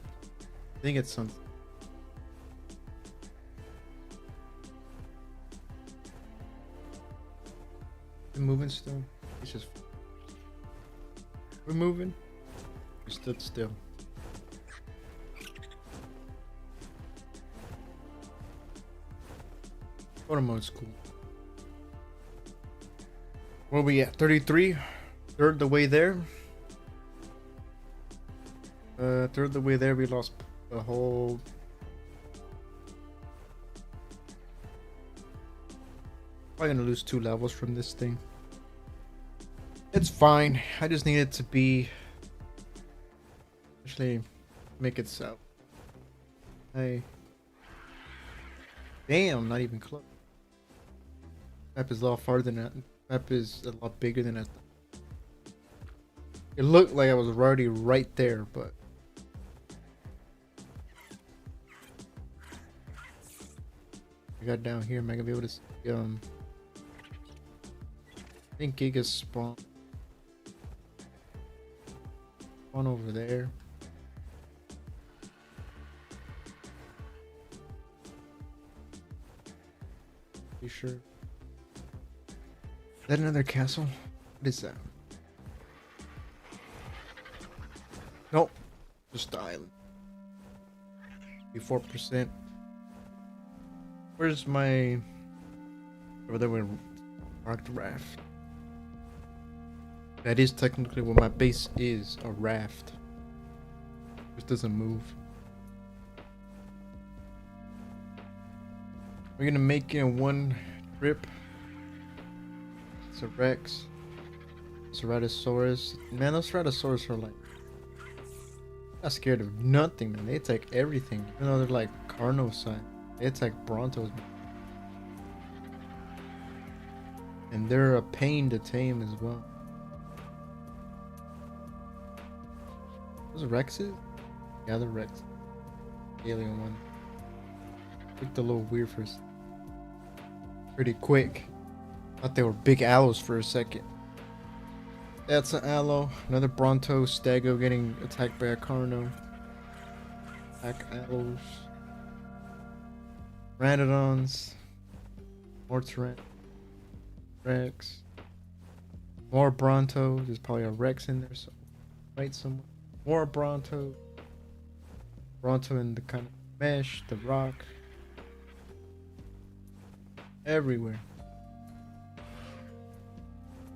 I think it's sunset. We're moving still. It's just. We're moving. We stood still. Photo mode's cool. Where are we at? 33? Third the way there. Third the way there, we lost a whole Probably gonna lose 2 levels from this thing. It's fine. I just need it to be. Actually, make it so. Hey. Damn, not even close. Map is a lot farther than that. Map is a lot bigger than that. It looked like I was already right there, but. I got down here. Am I gonna be able to see, I think Giga spawn over there. You sure? Is that another castle? What is that? Nope. Just the island. 4%. Where's my... Over there we marked raft. That is technically what my base is, a raft. Just doesn't move. We're gonna make it in one trip. It's a Rex. Ceratosaurus. Man, those Ceratosaurus are like... Not scared of nothing, man. They attack everything. Even though they're like carnivore. They attack Brontos. And they're a pain to tame as well. Those are Rexes? Yeah, they're Rex. Alien one. Looked a little weird for us. Pretty quick. Thought they were big aloes for a second. That's an aloe. Another Bronto Stego getting attacked by a Carno. Attack aloes. Pteranodons. More Tyrann. Rex. More Bronto. There's probably a Rex in there, so right somewhere. More Bronto. Bronto in the kind of mesh, the rock. Everywhere.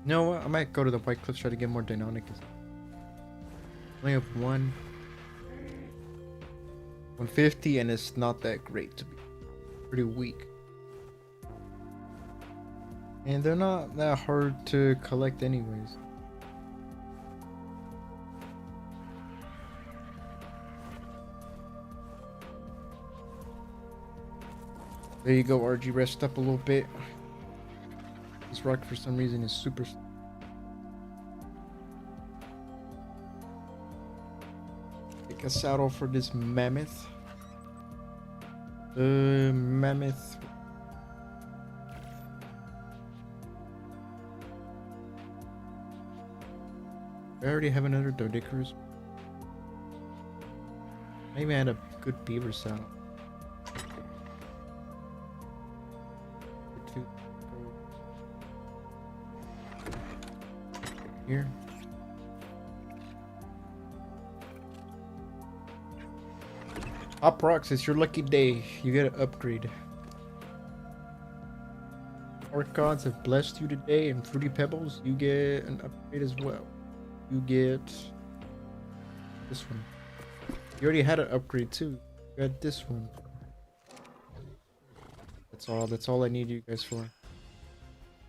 You know what? I might go to the White Cliffs, try to get more Deinonychus. Only have 150, and it's not that great to be. Pretty weak. And they're not that hard to collect anyways. There you go, RG. Rest up a little bit. This rock for some reason is super... Take a saddle for this mammoth. Mammoth. I already have another Doedicurus. Maybe I had a good beaver saddle. Here. Hop rocks, it's your lucky day. You get an upgrade. Orc gods have blessed you today, and Fruity Pebbles, you get an upgrade as well. You get this one. You already had an upgrade too. You got this one. That's all I need you guys for.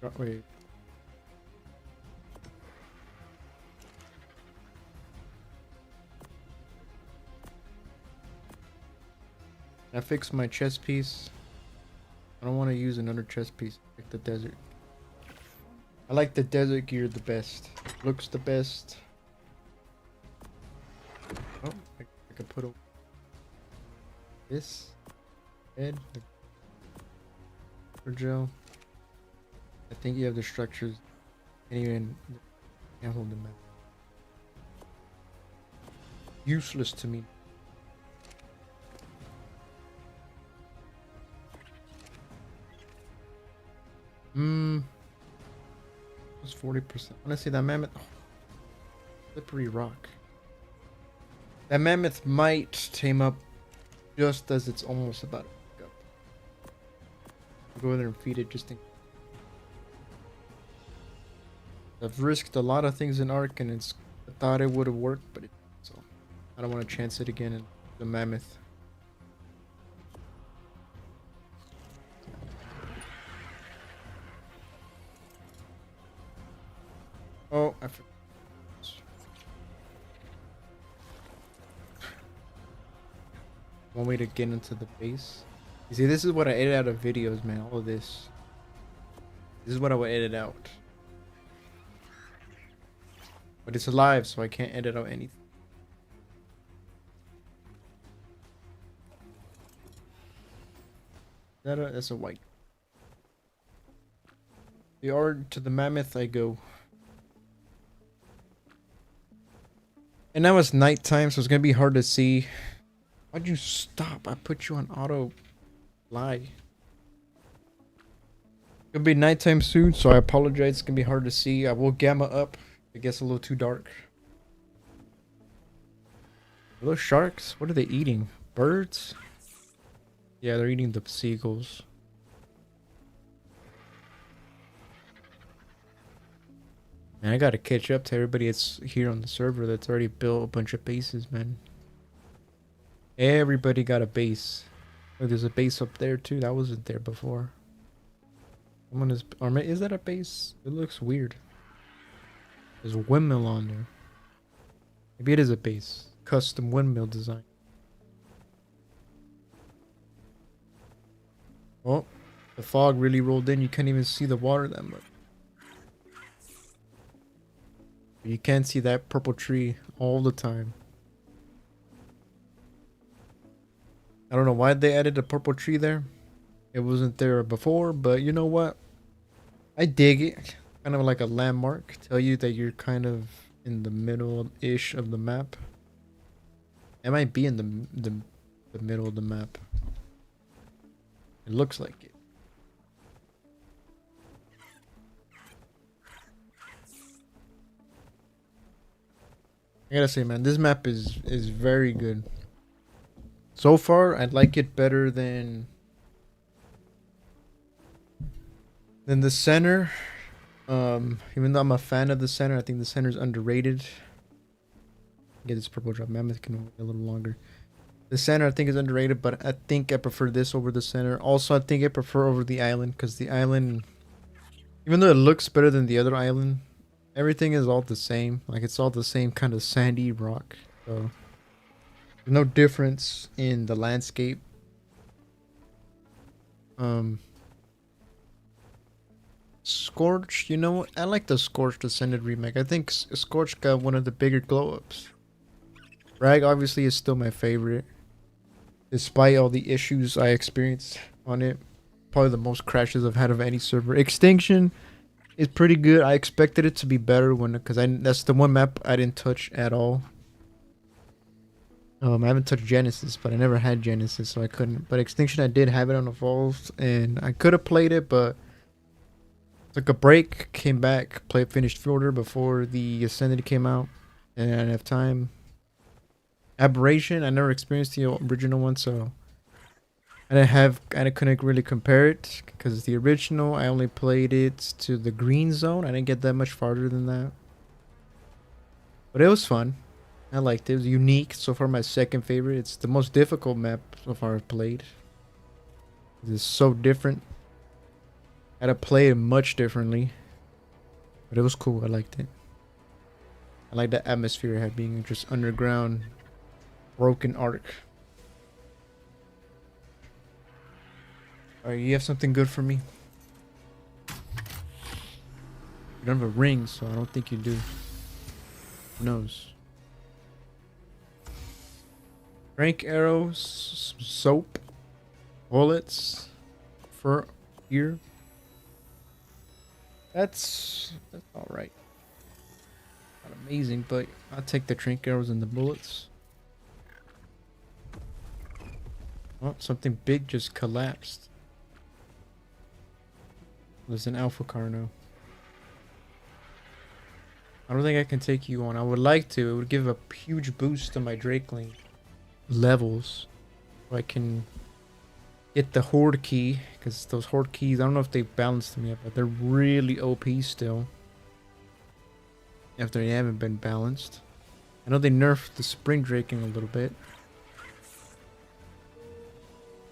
Oh, wait. I fixed my chest piece. I don't want to use another chest piece like the desert. I like the desert gear the best. Looks the best. Oh, I could put this head for Joe. I think you have the structures. Can't even hold them out. Useless to me. It's 40%. Honestly, that mammoth. Oh, slippery rock. That mammoth might tame up just as it's almost about to pick up. I'll go there and feed it just in. I've risked a lot of things in Ark, and I thought it would have worked, but it didn't, so I don't want to chance it again in the mammoth. Oh, I forgot. One way to get into the base. You see, this is what I edit out of videos, man. All of this. This is what I would edit out. But it's live, so I can't edit out anything. That's a white. The art to the mammoth I go. And now it's nighttime, so it's gonna be hard to see. Why'd you stop? I put you on auto fly. It'll be nighttime soon, so I apologize. It's gonna be hard to see. I will gamma up. It gets a little too dark. Are those sharks? What are they eating? Birds? Yeah, they're eating the seagulls. Man, I gotta catch up to everybody that's here on the server that's already built a bunch of bases, man. Everybody got a base. Oh, there's a base up there too. That wasn't there before. Someone is, or is that a base? It looks weird. There's a windmill on there. Maybe it is a base. Custom windmill design. Oh, the fog really rolled in. You can't even see the water that much. You can't see that purple tree all the time. I don't know why they added a purple tree there. It wasn't there before, but you know what? I dig it. Kind of like a landmark. Tell you that you're kind of in the middle-ish of the map. It might be in the middle of the map. It looks like it. I gotta say, man, this map is very good. So far, I like it better than the center. Even though I'm a fan of the center, I think the center is underrated. Get this purple drop. Mammoth can wait a little longer. The center I think is underrated, but I think I prefer this over the center. Also, I think I prefer over the island because the island, even though it looks better than the other island, everything is all the same. Like it's all the same kind of sandy rock. So there's no difference in the landscape. Scorch, you know, I like the Scorch Descended remake. I think Scorch got one of the bigger glow ups. Rag obviously is still my favorite, despite all the issues I experienced on it. Probably the most crashes I've had of any server. Extinction is pretty good. I expected it to be better because that's the one map I didn't touch at all. I haven't touched Genesis, but I never had Genesis, so I couldn't. But Extinction, I did have it on Evolved, and I could have played it, but took a break, came back, finished Fielder before the Ascended came out, and I didn't have time. Aberration, I never experienced the original one, so I couldn't really compare it because the original I only played it to the green zone. I didn't get that much farther than that, but it was fun. I liked it. It was unique. So far, my second favorite. It's the most difficult map so far I've played. It's so different. I had to play it much differently, but it was cool. I liked it. I like the atmosphere it had being just underground, broken arc. Alright, you have something good for me? You don't have a ring, so I don't think you do. Who knows? Crank arrows, soap, bullets, fur ear. That's all right. Not amazing, but I'll take the trank arrows and the bullets. Oh, something big just collapsed. There's an alpha car now. I don't think I can take you on. I would like to. It would give a huge boost to my Drakeling levels. So I can get the Horde key. Because those Horde keys, I don't know if they balanced them yet, but they're really OP still. After they haven't been balanced. I know they nerfed the Spring Draking a little bit.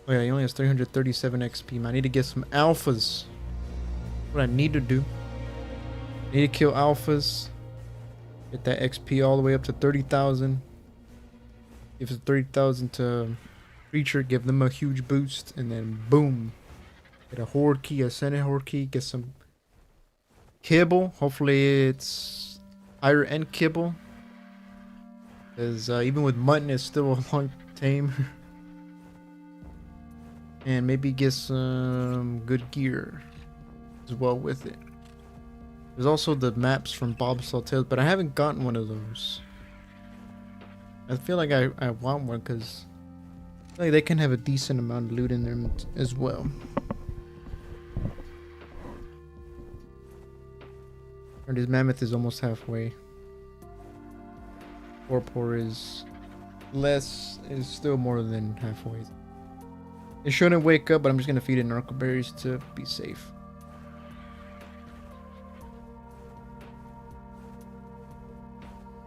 Oh yeah, he only has 337 XP. Man, I need to get some alphas. What I need to do. Need to kill alphas. Get that XP all the way up to 30,000. Give it 30,000 to creature. Give them a huge boost. And then boom. Get a horde key, a senate horde key. Get some kibble. Hopefully it's higher end kibble. Because even with mutton, it's still a long tame. And maybe get some good gear as well with it. There's also the maps from Bob's Tall Tales, but I haven't gotten one of those. I feel like I want one because like they can have a decent amount of loot in there as well. Or this mammoth is almost halfway. Torpor is still more than halfway. It shouldn't wake up, but I'm just gonna feed it narco berries to be safe.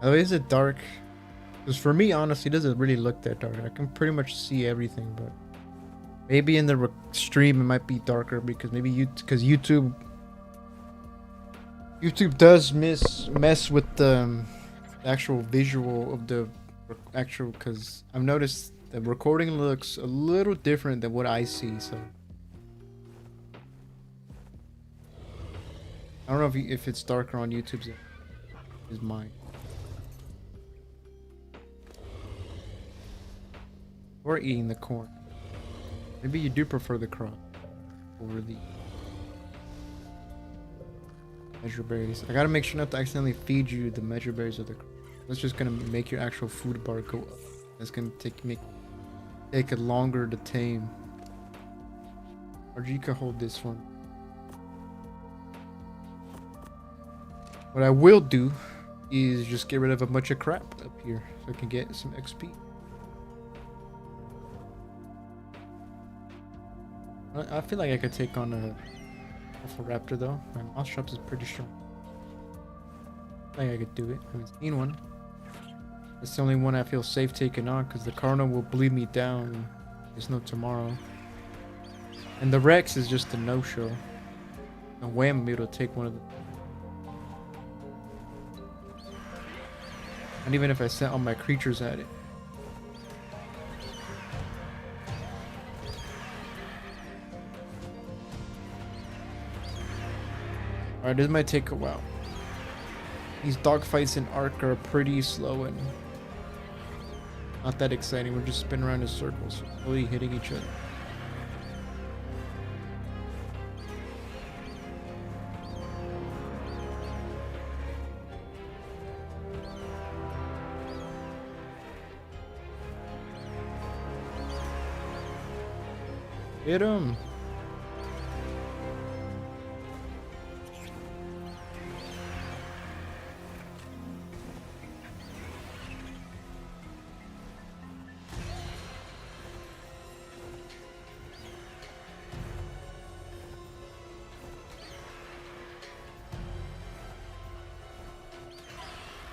Oh, is it dark? Because for me, honestly, it doesn't really look that dark. I can pretty much see everything, but maybe in the stream it might be darker because maybe YouTube does mess with the actual visual of the actual. Because I've noticed the recording looks a little different than what I see. So I don't know if it's darker on YouTube's is mine. Or eating the corn. Maybe you do prefer the crop over the measure berries. I gotta make sure not to accidentally feed you the measure berries of the crop. That's just gonna make your actual food bar go up. That's gonna take it longer to tame. Or you can hold this one. What I will do is just get rid of a bunch of crap up here so I can get some XP. I feel like I could take on a Alpha Raptor though. My mouse traps is pretty strong. I think I could do it. I haven't seen one. That's the only one I feel safe taking on because the Cardinal will bleed me down. There's no tomorrow. And the Rex is just a no-show. No way I'm able to take one of them. Not even if I sent all my creatures at it. Alright, this might take a while. These dogfights in Ark are pretty slow and not that exciting. We're just spinning around in circles, slowly hitting each other. Hit him!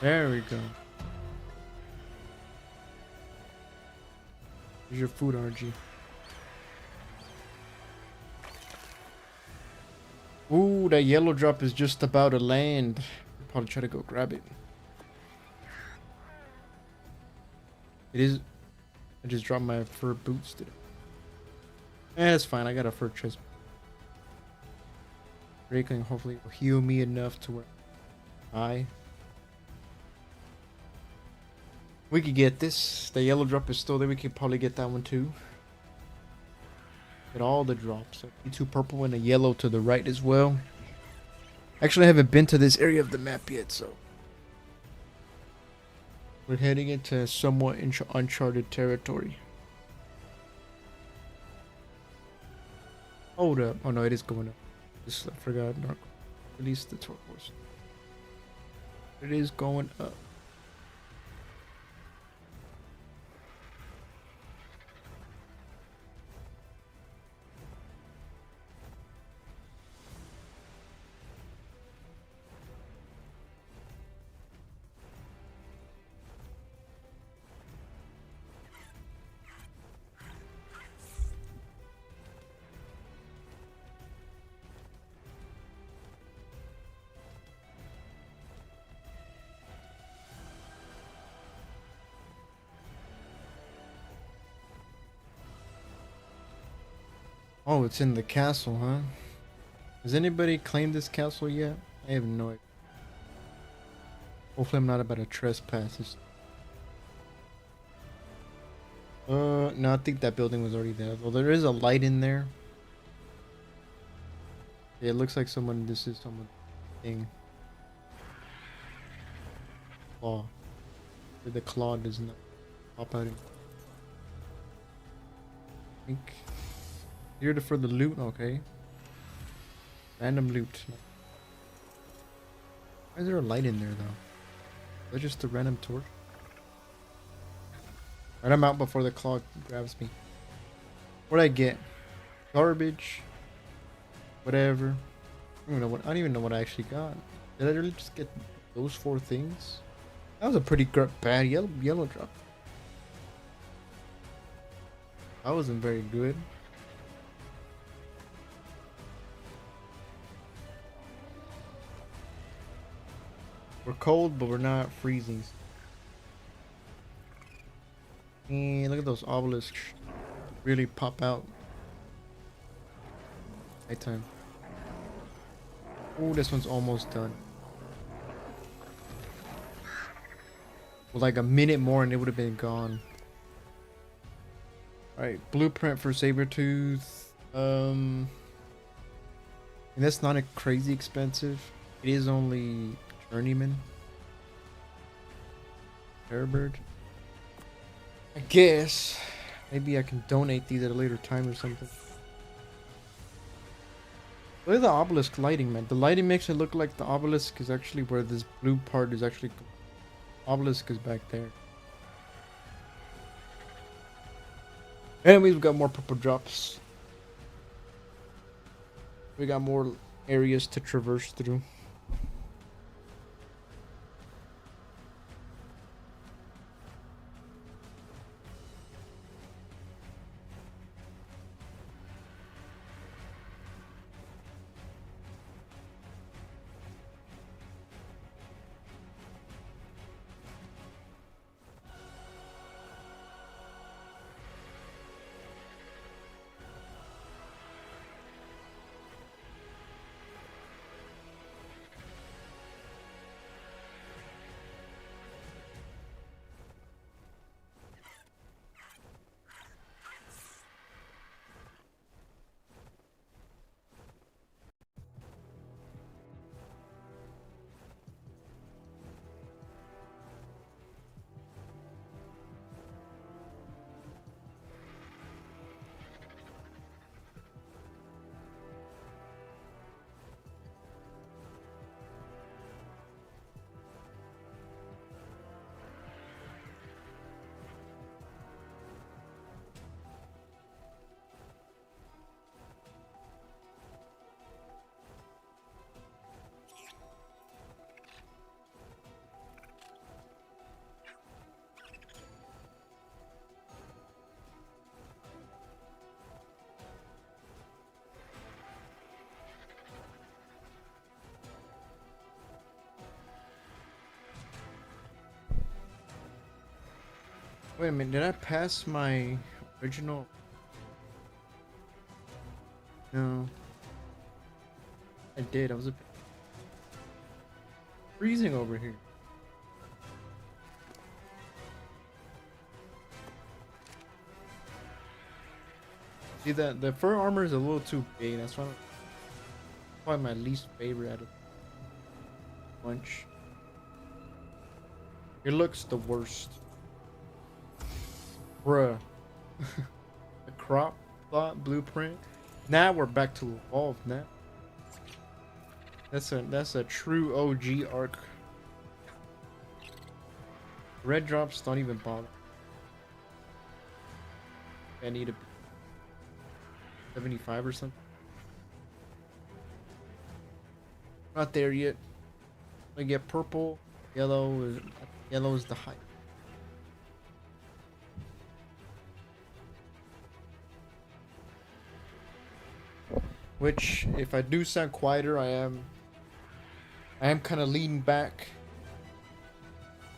There we go. Here's your food, RG. Ooh, that yellow drop is just about to land. I'll probably try to go grab it. It is. I just dropped my fur boots today. That's fine. I got a fur chest. Breaking hopefully will heal me enough to where we could get this. The yellow drop is still there. We could probably get that one too. Get all the drops. Two purple and a yellow to the right as well. Actually, I haven't been to this area of the map yet, so we're heading into somewhat uncharted territory. Hold up. Oh no, it is going up. Just I forgot. Release the turquoise. It is going up. Oh, it's in the castle, huh? Has anybody claimed this castle yet? I have no idea. Hopefully I'm not about to trespass this. No, I think that building was already there. Well, there is a light in there. Yeah, it looks like someone, this is someone thing. Claw. The claw does not pop out. I think. Here for the loot, okay. Random loot. Why is there a light in there though? Is that just a random torch? Right, I'm out before the claw grabs me. What'd I get? Garbage. Whatever. I don't even know what I actually got. Did I really just get those 4 things? That was a pretty bad yellow drop. That wasn't very good. We're cold, but we're not freezing. And look at those obelisks. Really pop out. Nighttime. Oh, this one's almost done. With like a minute more and it would have been gone. Alright, blueprint for Sabertooth. And that's not a crazy expensive. It is only journeyman. Airbird. I guess maybe I can donate these at a later time or something. Look at the obelisk lighting, man. The lighting makes it look like the obelisk is actually where this blue part is actually. Obelisk is back there. Anyways, we got more purple drops. We got more areas to traverse through. Wait a minute, did I pass my original? No. I did, I was a bit freezing over here. See that the fur armor is a little too big, that's why probably my least favorite out of the bunch. It looks the worst. Bruh. The crop plot blueprint. Now we're back to evolve now. That's a true OG arc. Red drops don't even bother. I need a 75 or something. Not there yet. I get purple, yellow is the height. Which, if I do sound quieter, I am kind of leaning back.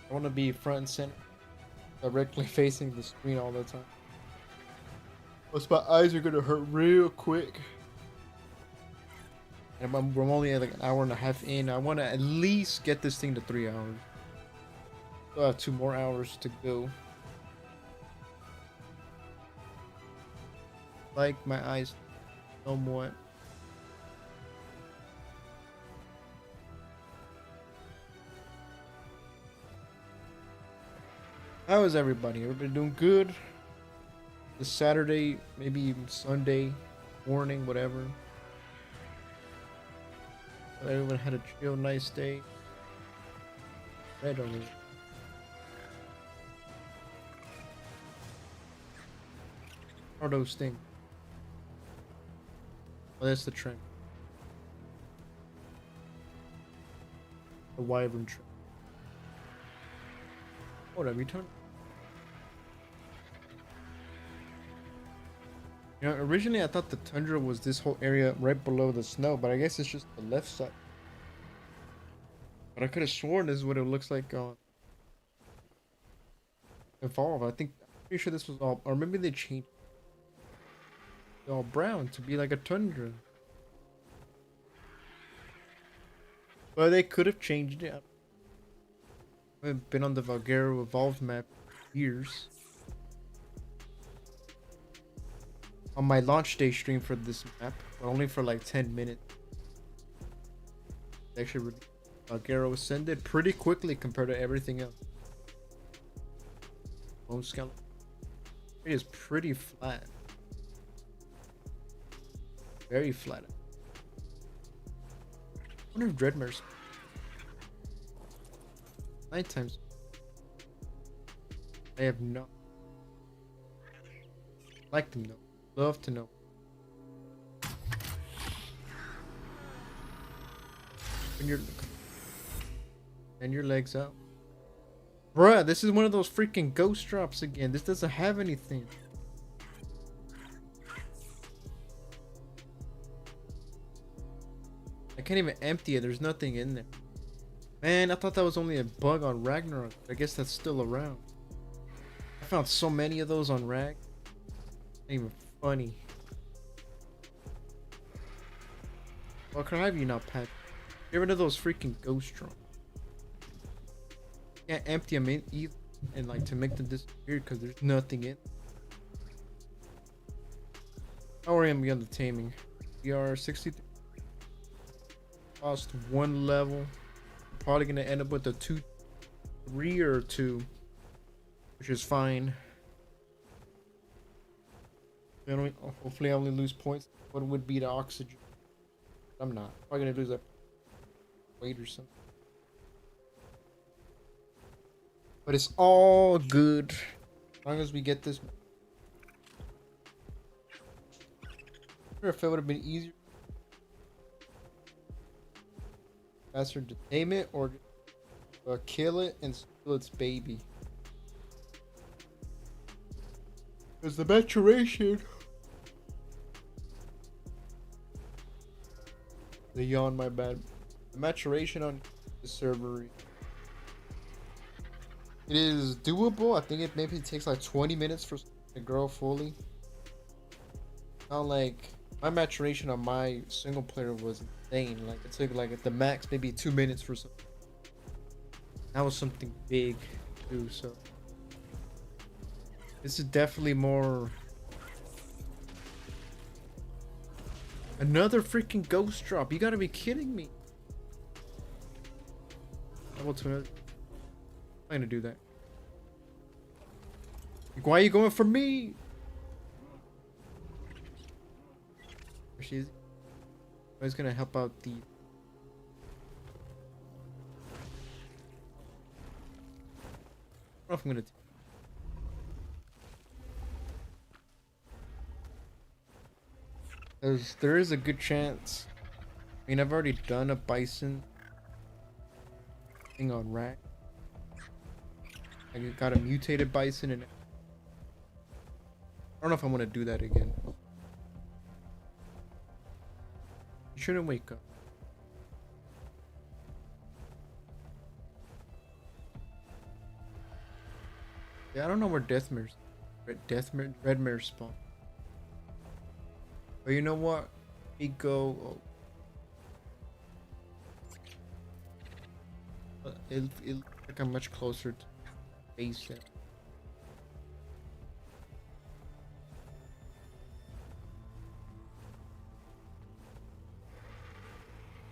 I want to be front and center, directly facing the screen all the time. Plus, my eyes are gonna hurt real quick. And we're only like an hour and a half in. I want to at least get this thing to 3 hours. Still have 2 more hours to go. Like my eyes somewhat. How is everybody? Everybody doing good? This Saturday, maybe even Sunday morning, whatever. Everyone had a chill, nice day. Red alert. How are those things? Oh, that's the trend. The wyvern trend. Whatever, you turn. You know, originally I thought the tundra was this whole area right below the snow, but I guess it's just the left side. But I could have sworn this is what it looks like on Evolve. I'm pretty sure this was all, or maybe they changed it all brown to be like a tundra. But they could have changed it. I haven't been on the Valguero Evolved map in years. On my launch day stream for this map, but only for like 10 minutes. Actually, Valguero ascended pretty quickly compared to everything else. Bone skeleton. It is pretty flat. Very flat. I wonder if Dreadmare's nighttime. I have no. Like to know. Love to know. And your legs out. Bruh, this is one of those freaking ghost drops again. This doesn't have anything. I can't even empty it. There's nothing in there. Man, I thought that was only a bug on Ragnarok. I guess that's still around. I found so many of those on Rag. Not even funny. Well, can I have you not pack? Get rid of those freaking ghost drops. Can't empty them in either, and like to make them disappear because there's nothing in. How are we on the taming? We are 63. Lost one level. Probably gonna end up with a 2, 3 or 2, which is fine. Hopefully I only lose points. What would be the oxygen? I'm not. Probably gonna lose that weight or something. But it's all good as long as we get this. I wonder if it would have been easier, faster to tame it or kill it and steal its baby. Because the maturation. The yawn, my bad. The maturation on the server. It is doable. I think it maybe takes like 20 minutes for to grow fully. Not like my maturation on my single player was insane. Like it took like at the max maybe 2 minutes for something. That was something big too. So this is definitely more. Another freaking ghost drop. You gotta be kidding me. Level 2. I'm gonna do that. Like, why are you going for me? She's always gonna help out the. I don't know if I'm gonna. There is a good chance. I mean, I've already done a bison thing on rack. I got a mutated bison and I don't know if I want to do that again. You shouldn't wake up. Yeah, I don't know where Redmare spawn. But you know what? We go. It looks like I'm much closer to base now. Are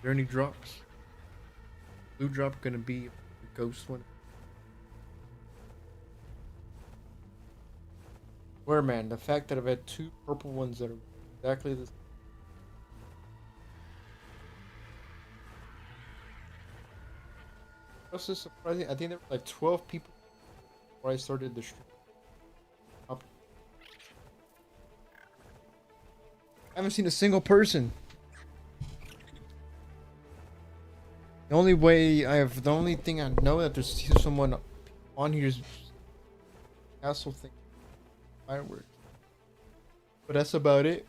there any drops? Blue drop gonna be the ghost one. Where, man, the fact that I've had two purple ones that are exactly the same. Also surprising. I think there were like 12 people before I started the stream. Up. I haven't seen a single person. The only thing I know that there's someone on here's castle thing, fireworks. But that's about it.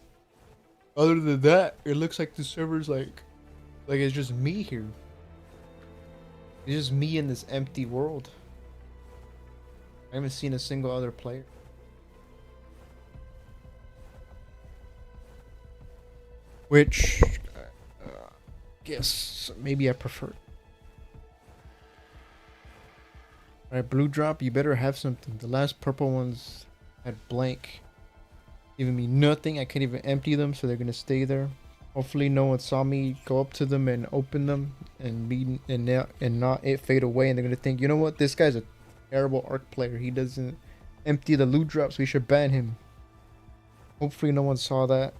Other than that, it looks like the server's like it's just me here. It's just me in this empty world. I haven't seen a single other player. Which, guess maybe I prefer. Alright, blue drop, you better have something. The last purple ones had blank. Giving me nothing. I can't even empty them, so they're gonna stay there. Hopefully no one saw me go up to them and open them and not it fade away, and they're gonna think, you know what, this guy's a terrible arc player. He doesn't empty the loot drops. We should ban him. Hopefully no one saw that.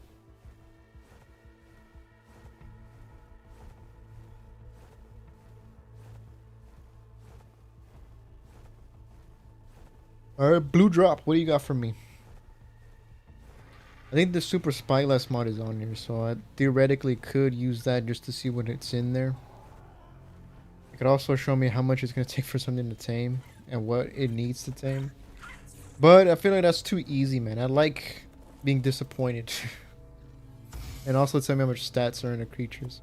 Alright, blue drop. What do you got for me? I think the super spyglass mod is on here, so I theoretically could use that just to see what it's in there. It could also show me how much it's going to take for something to tame and what it needs to tame. But I feel like that's too easy, man. I like being disappointed. And also tell me how much stats are in the creatures.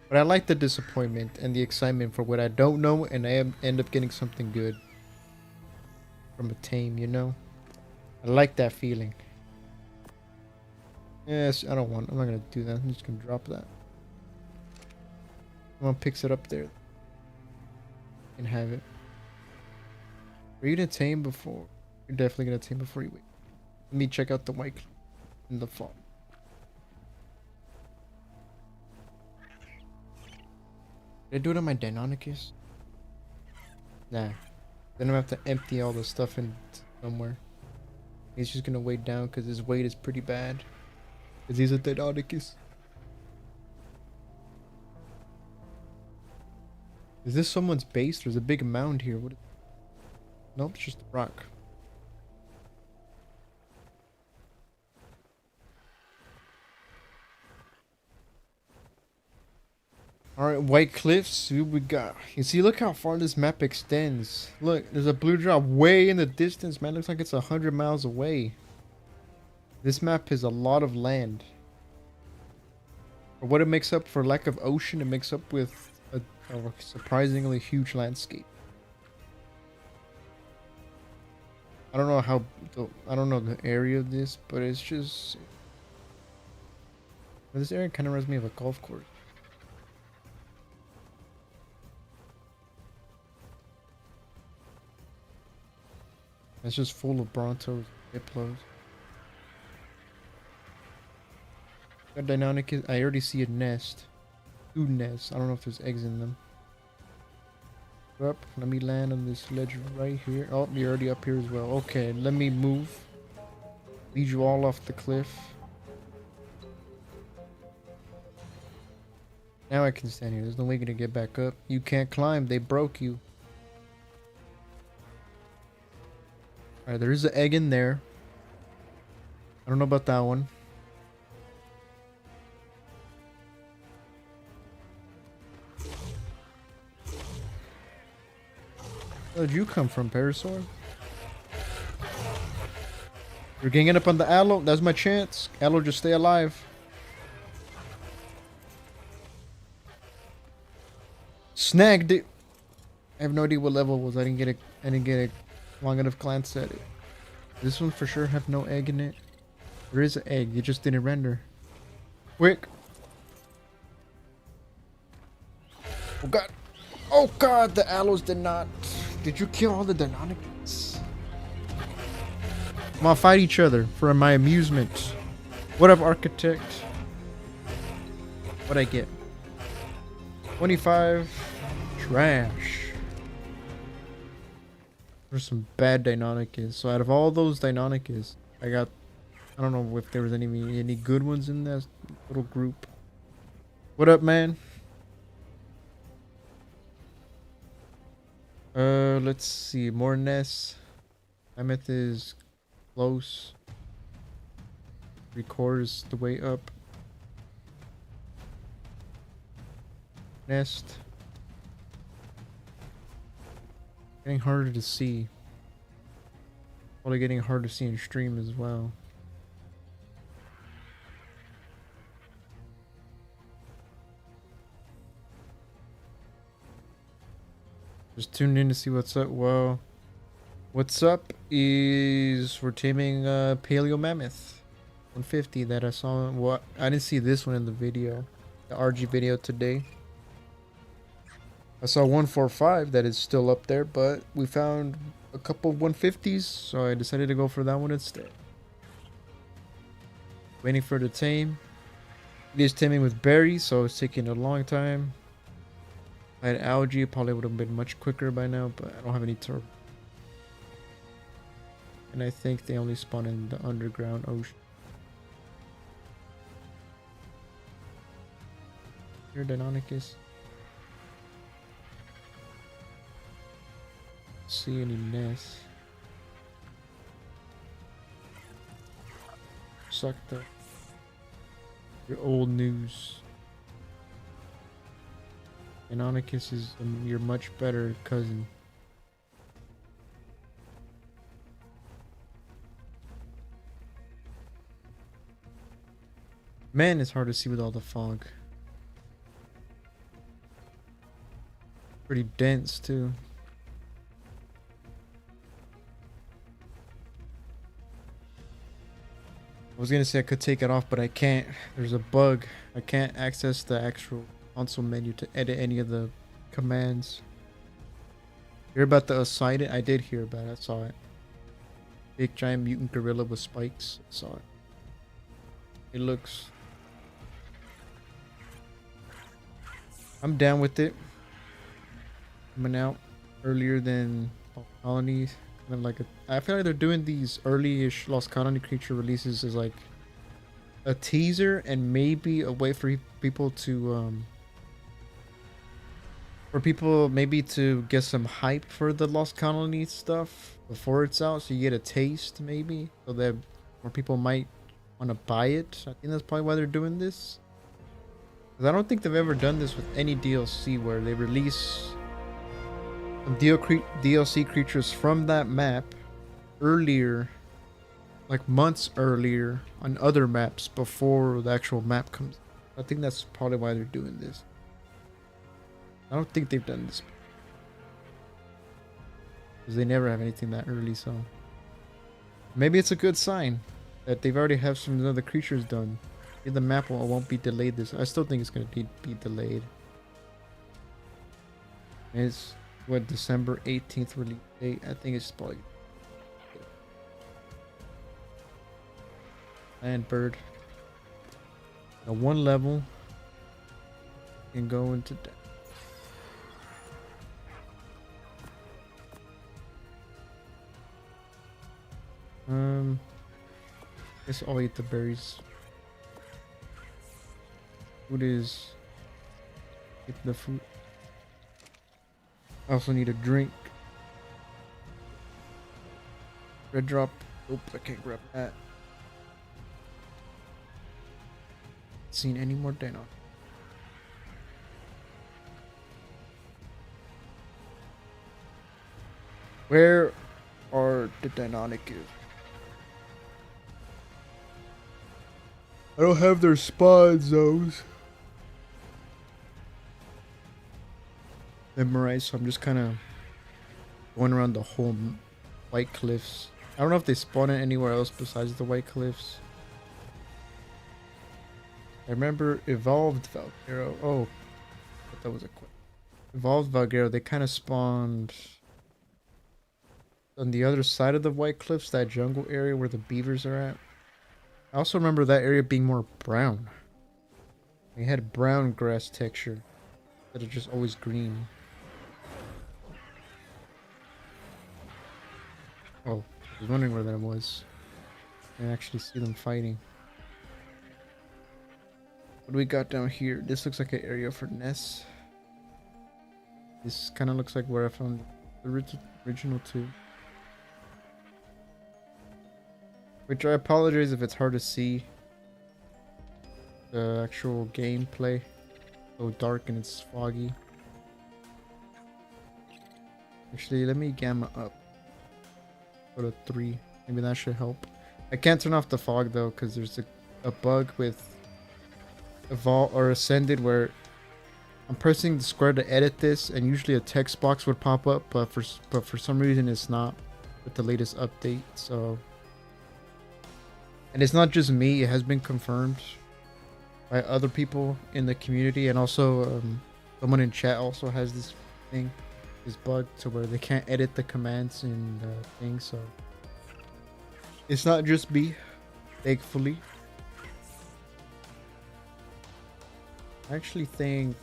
But I like the disappointment and the excitement for what I don't know, and I end up getting something good from a tame, you know? I like that feeling. Yes, I'm not gonna do that. I'm just gonna drop that. Someone picks it up there. You can have it. Are you gonna tame before? You're definitely gonna tame before you wait. Let me check out the white in the fall. Did I do it on my Deinonychus? Nah. Then I have to empty all the stuff in somewhere. He's just gonna weigh down because his weight is pretty bad. Because he's a Deinonychus. Is this someone's base? There's a big mound here. What? Nope, it's just a rock. Alright, White Cliffs. Who we got? You see, look how far this map extends. Look, there's a blue drop way in the distance, man. Looks like it's 100 miles away. This map is a lot of land. For what it makes up for lack of ocean, it makes up with a surprisingly huge landscape. I don't know I don't know the area of this, but it's just... This area kind of reminds me of a golf course. It's just full of Brontos, Diplos. Got Deinonychus. I already see a nest. 2 nests. I don't know if there's eggs in them. Up. Let me land on this ledge right here. Oh, you're already up here as well. Okay, let me move. Lead you all off the cliff. Now I can stand here. There's no way to get back up. You can't climb. They broke you. Alright, there is an egg in there. I don't know about that one. Where did you come from, Parasaur? You're ganging up on the Aloe. That's my chance. Aloe, just stay alive. Snagged it. I have no idea what level it was. I didn't get a long enough glance at it. This one for sure have no egg in it. There is an egg. It just didn't render. Quick. Oh god. Oh god, the aloes did not. Did you kill all the Deinonychus? Come on, fight each other for my amusement. What up, architect? What'd I get? 25. Trash. There's some bad Deinonychus. So out of all those Deinonychus, I don't know if there was any good ones in that little group. What up, man? Let's see. More nests. Mammoth is close. Records the way up. Nest. Getting harder to see. Probably getting hard to see in stream as well. Just tuned in to see what's up. Well, what's up is we're taming Paleo Mammoth 150 that I saw. Well, I didn't see this one in the video, the RG video today. I saw 145 that is still up there, but we found a couple 150s, so I decided to go for that one instead. Waiting for the tame. It is taming with berries, so it's taking a long time. If I had algae, it probably would have been much quicker by now, but I don't have any turbo. And I think they only spawn in the underground ocean. Here, Deinonychus. See any nests. Sucked up. Your old news. Deinonychus is your much better cousin. Man, it's hard to see with all the fog. Pretty dense too. I was gonna say I could take it off, but I can't. There's a bug. I can't access the actual console menu to edit any of the commands. Hear about the assign it? I did hear about it. I saw it. Big giant mutant gorilla with spikes. I saw it. It looks... I'm down with it. Coming out earlier than Colonies. I feel like they're doing these early-ish Lost Colony creature releases as like a teaser and maybe a way for people to maybe to get some hype for the Lost Colony stuff before it's out, so you get a taste maybe, so that more people might want to buy it. I think that's probably why they're doing this. 'Cause I don't think they've ever done this with any DLC where they release some DLC creatures from that map earlier, like months earlier on other maps before the actual map comes. I think that's probably why they're doing this. I don't think they've done this because they never have anything that early, so maybe it's a good sign that they've already have some other creatures done. Maybe the map won't be delayed this. I still think it's going to be delayed. It's what, December 18th release date? I think it's probably land bird. Now one level can go into death. Guess I'll eat the berries. Food is eat the food. I also need a drink. Red drop. Nope, I can't grab that. Seen any more dino? Where are the Deinonychus? I don't have their spawns, those. Memorized, so I'm just kind of going around the whole White Cliffs. I don't know if they spawn it anywhere else besides the White Cliffs. I remember evolved Valguero. Oh, I thought that was a quick. Evolved Valguero. They kind of spawned on the other side of the White Cliffs, that jungle area where the beavers are at. I also remember that area being more brown. It had brown grass texture instead of just always green. Oh, I was wondering where that was. I actually see them fighting. What do we got down here? This looks like an area for nests. This kind of looks like where I found the original two. Which I apologize if it's hard to see the actual gameplay. So dark and it's foggy. Actually, let me gamma up. Go to 3. Maybe that should help. I can't turn off the fog though, because there's a bug with Evolve or Ascended where I'm pressing the square to edit this, and usually a text box would pop up, but for some reason it's not with the latest update. So, and it's not just me; it has been confirmed by other people in the community, and also someone in chat also has this thing, this bug, to where they can't edit the commands in the thing. So it's not just me, thankfully. I actually think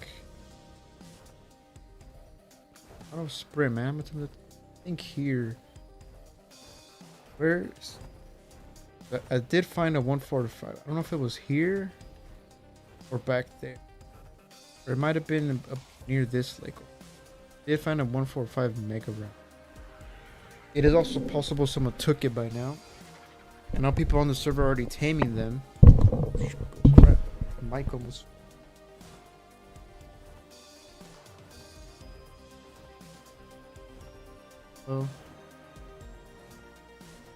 I don't sprint, man. I think here. Where's I did find a 145. I don't know if it was here or back there. Or it might have been up near this lake. I did find a 145 mega round. It is also possible someone took it by now. And now people on the server are already taming them. Crap. Mic almost. Oh.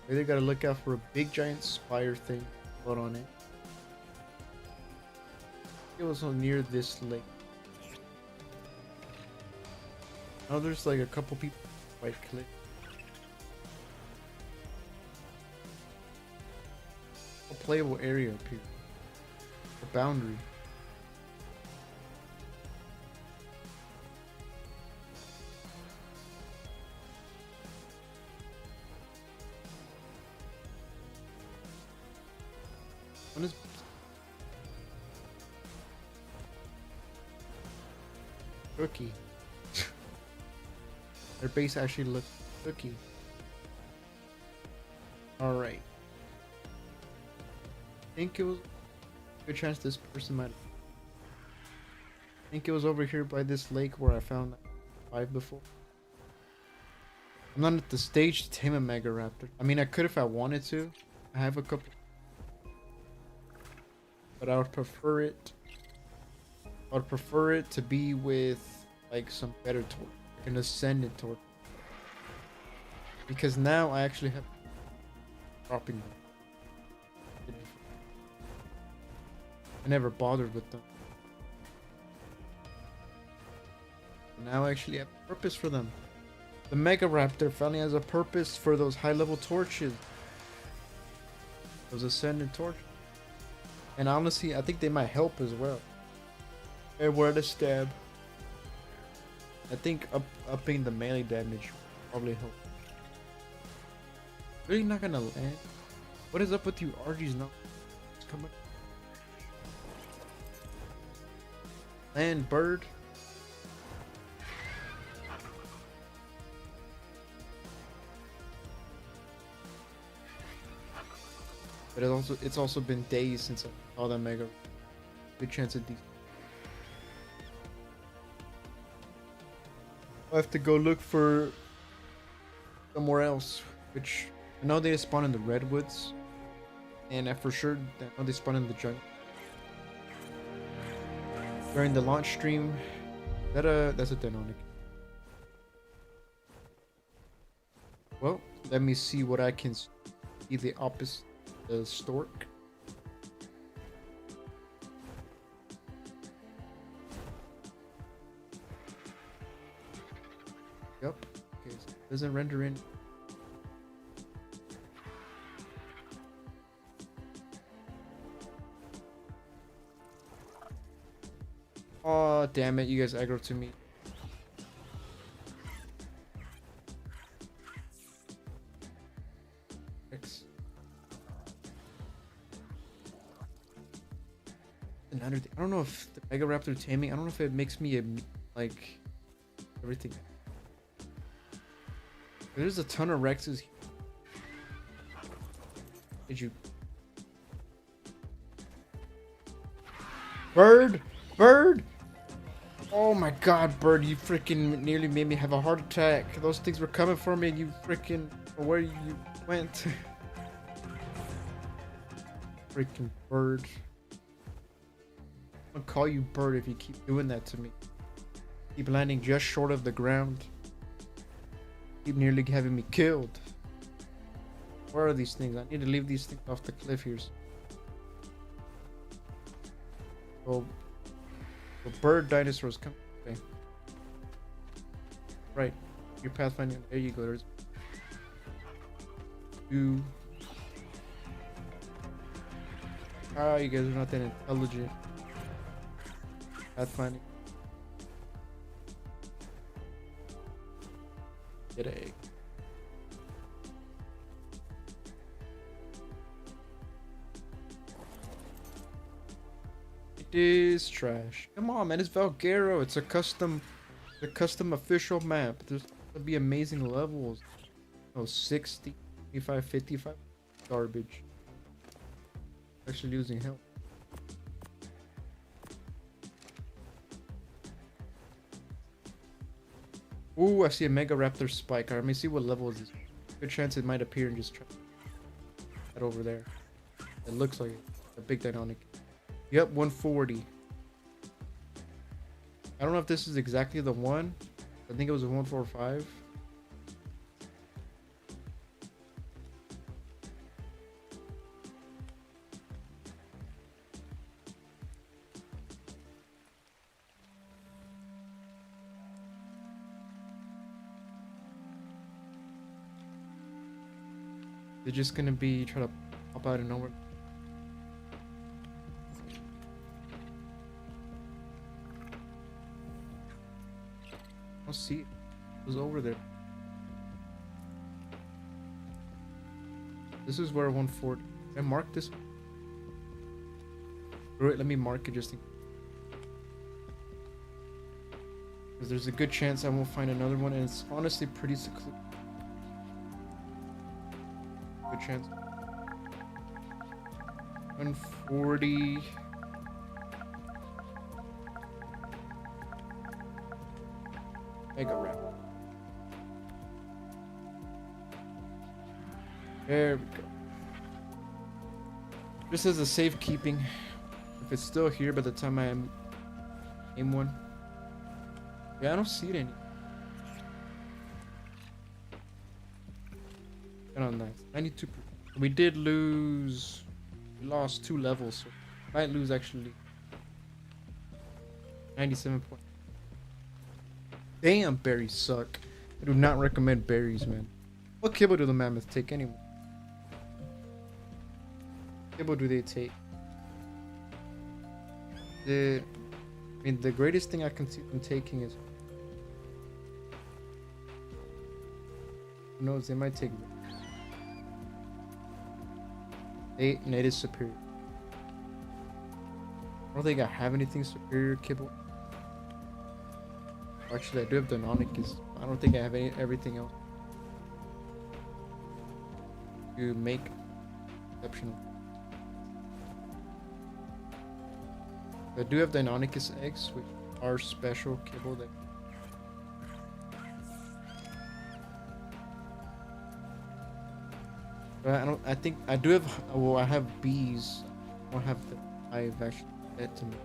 Maybe they gotta look out for a big giant spire thing. Put on it. It was near this lake. Now there's like a couple people White Cliff. A playable area up here. A boundary. What is Cookie? Their base actually looks cookie. Alright. I think it was a good chance this person might. I think it was over here by this lake where I found 5 before. I'm not at the stage to tame a Mega Raptor. I mean, I could if I wanted to. I have a couple. But I would prefer it. I would prefer it to be with like some better torch, like an ascendant torch. Because now I actually have dropping them. I never bothered with them. Now I actually have a purpose for them. The Mega Raptor finally has a purpose for those high level torches. Those ascendant torches. And honestly, I think they might help as well. And where to stab. I think upping the melee damage will probably help. Really not gonna land? What is up with you RGs now? Come on. Land, bird. But it's also been days since I saw that Mega. Good chance of these. I have to go look for somewhere else, which I know they spawn in the redwoods, and I for sure know they spawn in the jungle. During the launch stream, that's a Denonic. Well, let me see what I can see the opposite. The stork. Yep. Okay, so it doesn't render in. Oh, damn it. You guys aggro to me. X. Another thing. I don't know if the Mega Raptor taming, I don't know if it makes me like everything. There's a ton of Rexes. Did you? Bird! Bird! Oh my god, Bird, you freaking nearly made me have a heart attack. Those things were coming for me and you freaking... Where you went. Freaking Bird. I'm gonna call you Bird if you keep doing that to me. Keep landing just short of the ground. Keep nearly having me killed. Where are these things? I need to leave these things off the cliff here. Well, the bird dinosaurs come. Okay. Right. Your pathfinding. There you go. There's two. Ah, you guys are not that intelligent. Pathfinding. Get an egg. It is trash. Come on, man. It's Valguero. It's a custom official map. There's gonna be amazing levels. Oh, 60, 55, 55. Garbage. Actually losing health. Ooh, I see a Mega Raptor spike. Alright, let me see what level is this. Good chance it might appear and just try that over there. It looks like a big dynamic. Yep, 140. I don't know if this is exactly the one. I think it was a 145. They're just gonna be trying to pop out of nowhere. I'll see. It was over there. This is where 140. I marked this. Wait, let me mark it just in case. Because there's a good chance I won't find another one, and it's honestly pretty secluded. Good chance. 140. Mega wrap. There we go. This is a safekeeping. If it's still here by the time I aim one. Yeah, I don't see it any. Get on that. 92%. We did lose. We lost 2 levels, so might lose actually. 97 points. Damn, berries suck. I do not recommend berries, man. What kibble do the mammoths take anyway? Kibble do they take? I mean, the greatest thing I can see them taking is... Who knows, they might take... Nate is superior. I don't think I have anything superior kibble. Actually, I do have Deinonychus. I don't think I have everything else. To make exceptional. I do have Deinonychus eggs, which are special kibble that. But I don't. I think I do have. Well, I have bees. I don't have the hive actually fed to me.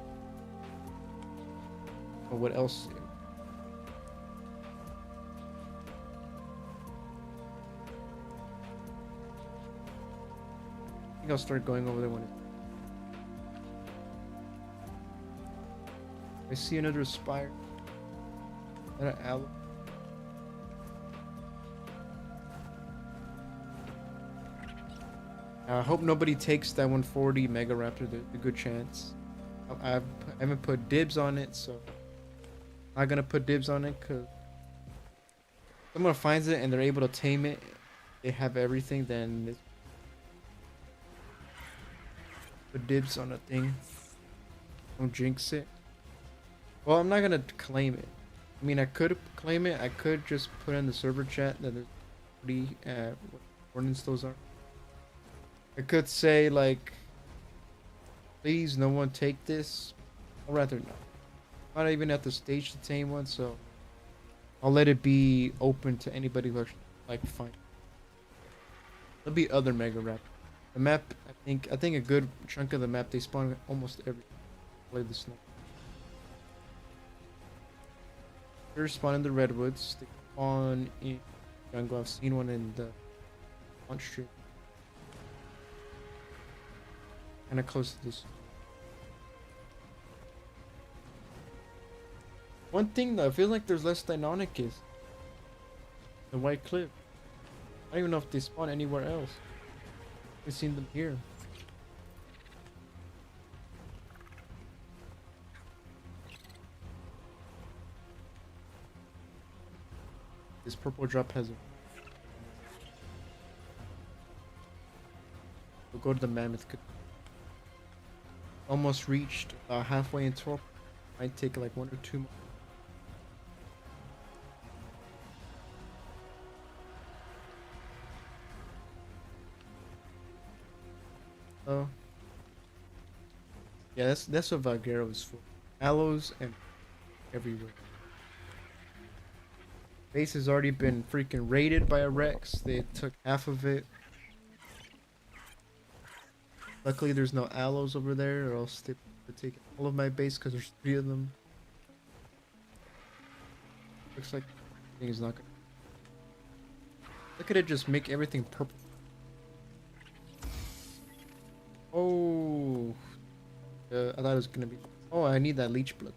But what else? I think I'll start going over there when I see another spire. And an owl. I hope nobody takes that 140 Mega Raptor. There's a good chance. I haven't put dibs on it, so I'm not gonna put dibs on it because someone finds it and they're able to tame it. They have everything. Then it's put dibs on a thing. Don't jinx it. Well, I'm not gonna claim it. I mean, I could claim it. I could just put in the server chat that there's 40 what ordinance those are. I could say like, please, no one take this. I'd rather not. I'm not even at the stage to tame one, so I'll let it be open to anybody who actually like find. There'll be other mega rap. The map, I think a good chunk of the map they spawn almost every play the snow. They're spawn in the redwoods. They spawn in jungle. I've seen one in the launch tree. Kinda close to this. One thing though, I feel like there's less Deinonychus. The White Cliff. I don't even know if they spawn anywhere else. I've seen them here. This purple drop has a... We'll go to the mammoth. Almost reached halfway into it. Might take like 1 or 2 more. Oh. Yeah, that's what Valguero is for. Aloes and everywhere. Base has already been freaking raided by a Rex. They took half of it. Luckily there's no aloes over there, or else they would take all of my base because there's 3 of them. Looks like everything is not gonna... Look at it just make everything purple. Oh, I thought it was gonna be... Oh, I need that leech blood.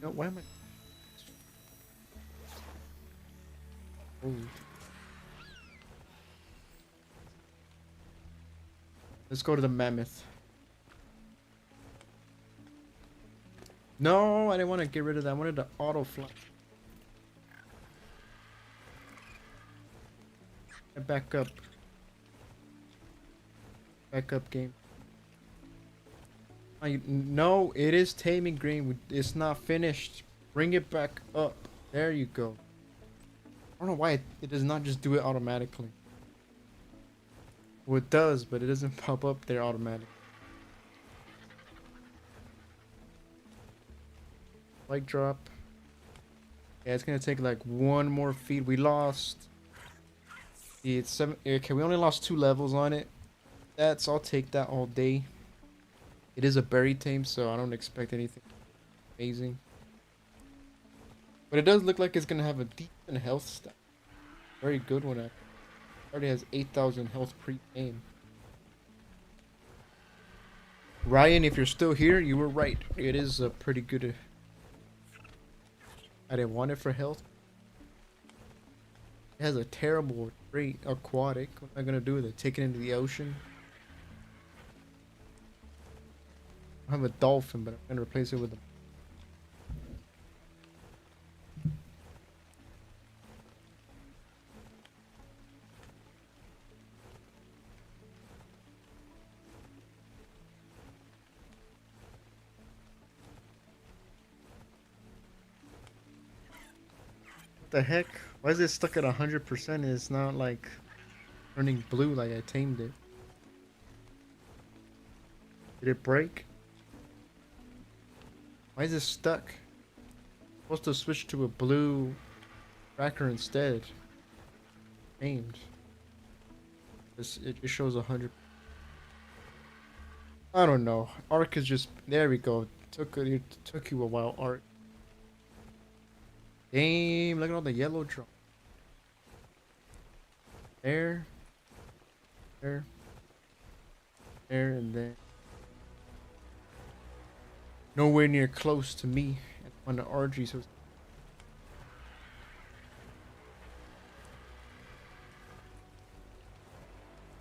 No, why am I... Oh. Let's go to the mammoth. No, I didn't want to get rid of that. I wanted to auto fly. Back up. Back up, game. No, it is taming green. It's not finished. Bring it back up. There you go. I don't know why it does not just do it automatically. Well, it does, but it doesn't pop up there automatically. Light drop. Yeah, it's gonna take like 1 more feed. We lost. It's 7. Okay, we only lost 2 levels on it. I'll take that all day. It is a berry tame, so I don't expect anything amazing. But it does look like it's gonna have a decent health stat. Very good one. It already has 8,000 health pre-game. Ryan, if you're still here, you were right. It is a pretty good. I didn't want it for health. It has a terrible rate aquatic. What am I gonna do with it? Take it into the ocean? I have a dolphin, but I'm gonna replace it with a... What the heck? Why is it stuck at 100%? It's not like turning blue like I tamed it. Did it break? Why is it stuck? I'm supposed to switch to a blue tracker instead. Tamed. It just shows 100. I don't know. Arc is just... There we go. It took you a while, Arc. Damn, look at all the yellow drop. There. There. There and there. Nowhere near close to me on the RG, so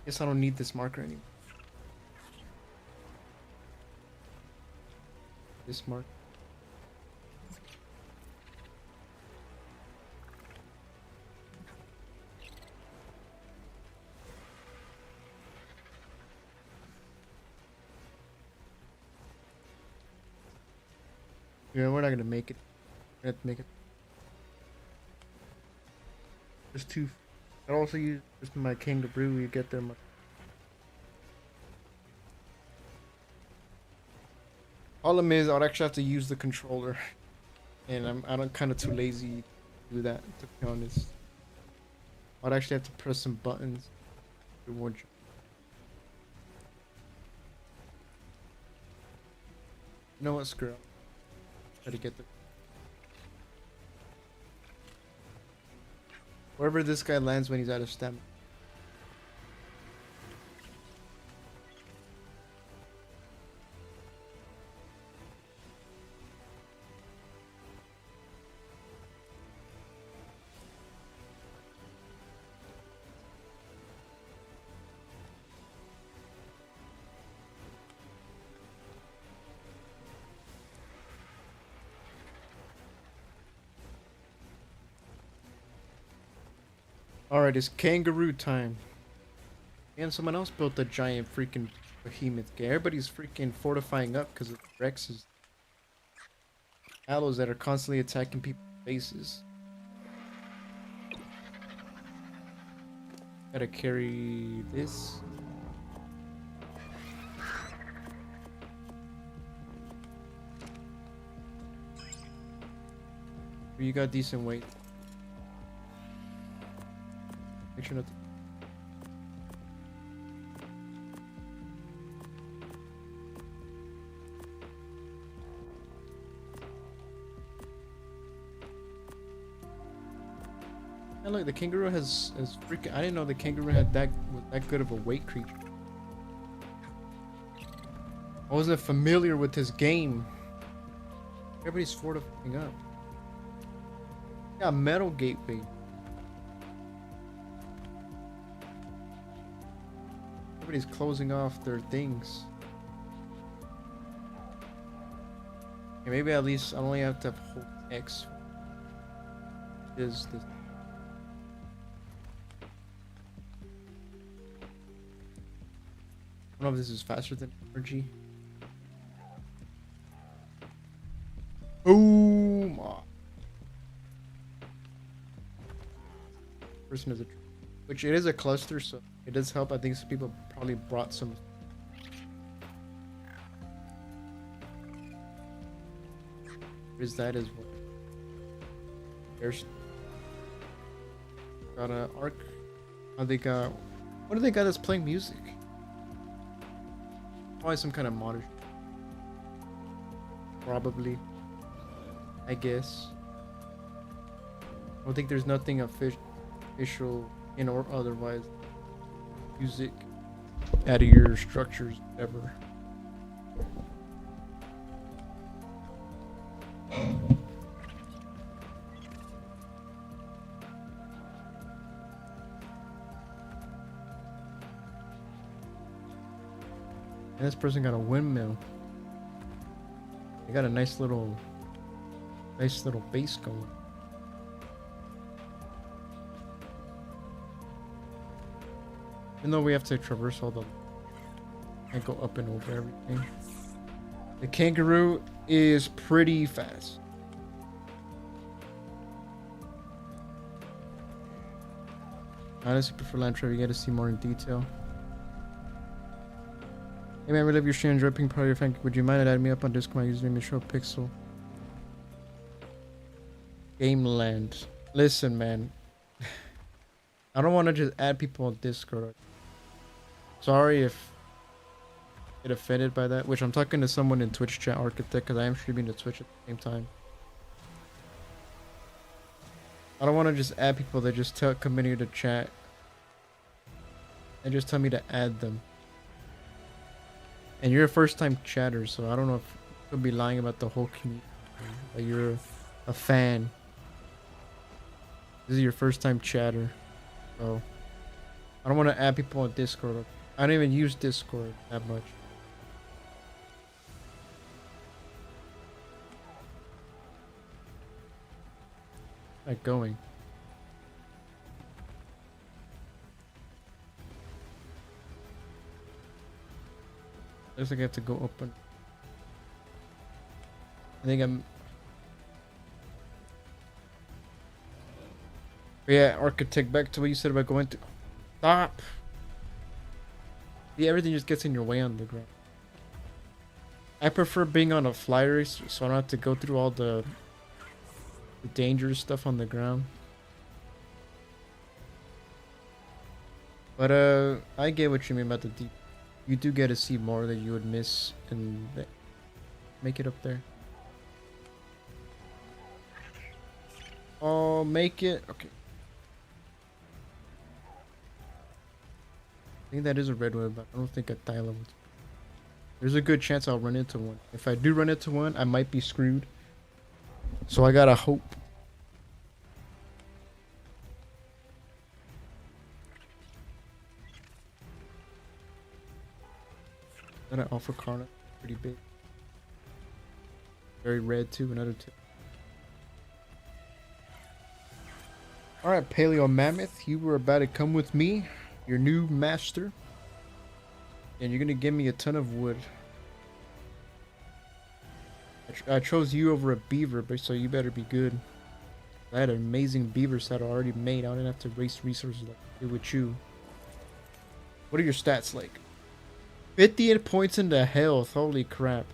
Guess I don't need this marker anymore. This mark. Yeah, we're not gonna make it. We have to make it. There's two. I also use just my kangaroo. You get them. Problem is, I'd actually have to use the controller, and I'm kind of too lazy to do that. To be honest, I'd actually have to press some buttons. You know what? Screw it. Try to get the. Wherever this guy lands when he's out of stamina. Alright, it's kangaroo time. And someone else built a giant freaking behemoth. Everybody's freaking fortifying up because of Rex's aloes that are constantly attacking people's faces. Gotta carry this. You got decent weight. Make sure not to. And look, the kangaroo has freaking. I didn't know the kangaroo was that good of a weight creature. I wasn't familiar with this game. Everybody's fortifying up. Yeah, metal gateway. Everybody's closing off their things. Okay, maybe at least I only have to hold X. Is this? I don't know if this is faster than energy. Boom! Person is a, which it is a cluster, so it does help. I think some people probably brought some. What is that? Is what? There's got an arc. Oh, they got. What do they got that's playing music? Probably some kind of modder. Probably. I guess. I don't think there's nothing official in or otherwise. Music out of your structures ever. And this person got a windmill. They got a nice little base going. Even though we have to traverse all the and go up and over everything. The kangaroo is pretty fast. I honestly prefer land travel. You get to see more in detail. Hey man, we love your stream. Enjoy being part of your fan. Would you mind adding me up on Discord? My username is ShowPixel. Gameland. Listen, man. I don't want to just add people on Discord. Sorry if get offended by that. Which I'm talking to someone in Twitch chat, Architect, because I am streaming to Twitch at the same time. I don't want to just add people that just come in here to chat and just tell me to add them. And you're a first-time chatter, so I don't know if you'll be lying about the whole community. That you're a fan. This is your first-time chatter, so I don't want to add people on Discord. I don't even use Discord that much. Like going. Looks like I have to go open. I think I'm. Yeah, architect. Back to what you said about going to. Stop. Yeah, everything just gets in your way on the ground. I prefer being on a flyer so I don't have to go through all the dangerous stuff on the ground. But I get what you mean about the deep. You do get to see more that you would miss and make it up there. Oh, make it okay. I think that is a redwood, but I don't think a Thyla would. There's a good chance I'll run into one. If I do run into one, I might be screwed. So I gotta hope. That an alpha carna, pretty big. Very red too, another two. Alright, Paleo Mammoth, you were about to come with me, your new master. And you're gonna give me a ton of wood. I chose you over a beaver, but so you better be good. I had an amazing beaver set already made. I didn't have to waste resources like I did with you. What are your stats like? 58 points into health. Holy crap.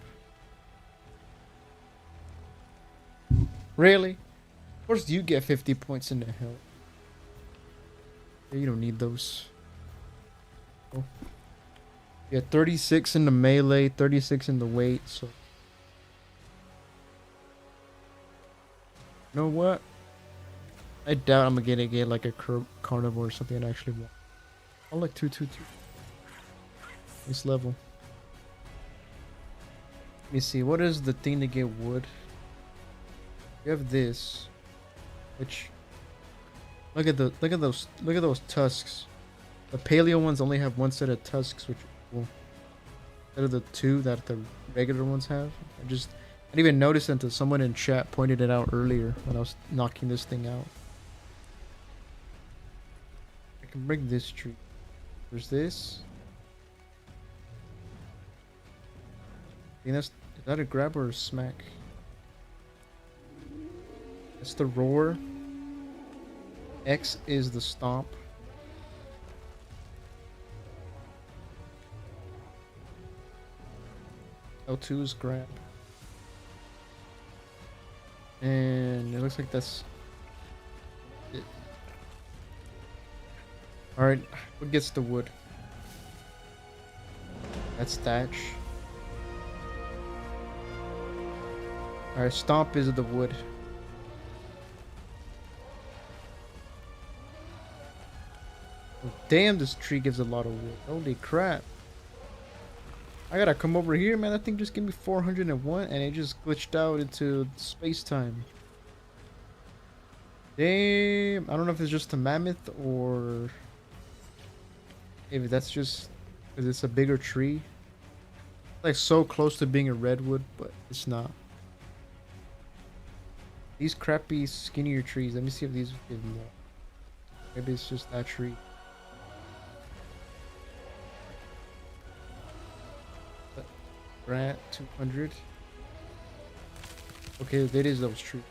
Really? Of course you get 50 points into health. Yeah, you don't need those. Oh. Yeah, 36 in the melee, 36 in the weight, so. You know what? I doubt I'm gonna get like a carnivore or something I actually want. I like 222. This level. Let me see. What is the thing to get wood? You have this, which look at those tusks. The paleo ones only have one set of tusks, which is cool. Instead of the two that the regular ones have. I didn't even notice until someone in chat pointed it out earlier when I was knocking this thing out. I can break this tree. There's this. I think is that a grab or a smack? That's the roar. X is the stomp. L2 is grab. And it looks like that's it. Alright, what gets the wood? That's thatch. Alright, stomp is the wood. Oh, damn, this tree gives a lot of wood. Holy crap. I gotta come over here, man. That thing just gave me 401 and it just glitched out into space-time. Damn. I don't know if it's just a mammoth or if that's just because it's a bigger tree. It's like so close to being a redwood, but it's not. These crappy, skinnier trees. Let me see if these give more. Maybe it's just that tree. Grant 200. Okay, that is those trees.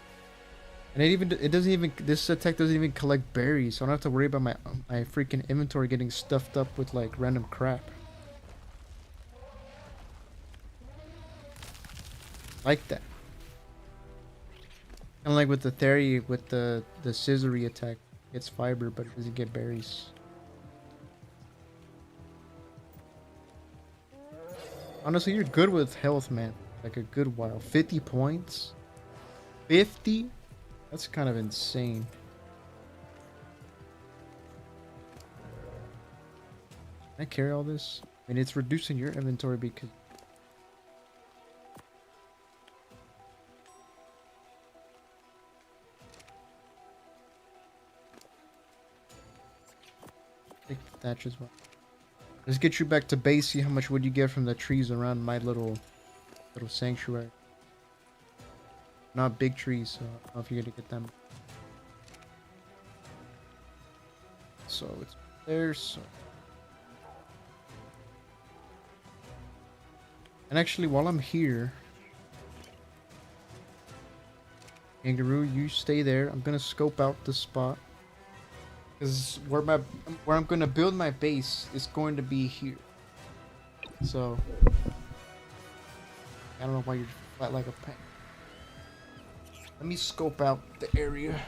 And it doesn't even, this attack doesn't even collect berries, so I don't have to worry about my freaking inventory getting stuffed up with like random crap. Like that. Kind of like with the theory with the scissory attack, gets fiber but it doesn't get berries. Honestly, you're good with health, man. Like a good while. 50 points? 50? That's kind of insane. Can I carry all this? I mean, it's reducing your inventory because... Take the thatch as well. Let's get you back to base. See how much wood you get from the trees around my little sanctuary. Not big trees, so I don't know if you're gonna get them. So it's there. So, and actually, while I'm here, Kangaroo, you stay there. I'm gonna scope out the spot. Because where I'm gonna build my base is going to be here. So I don't know why you're flat like a pen. Let me scope out the area,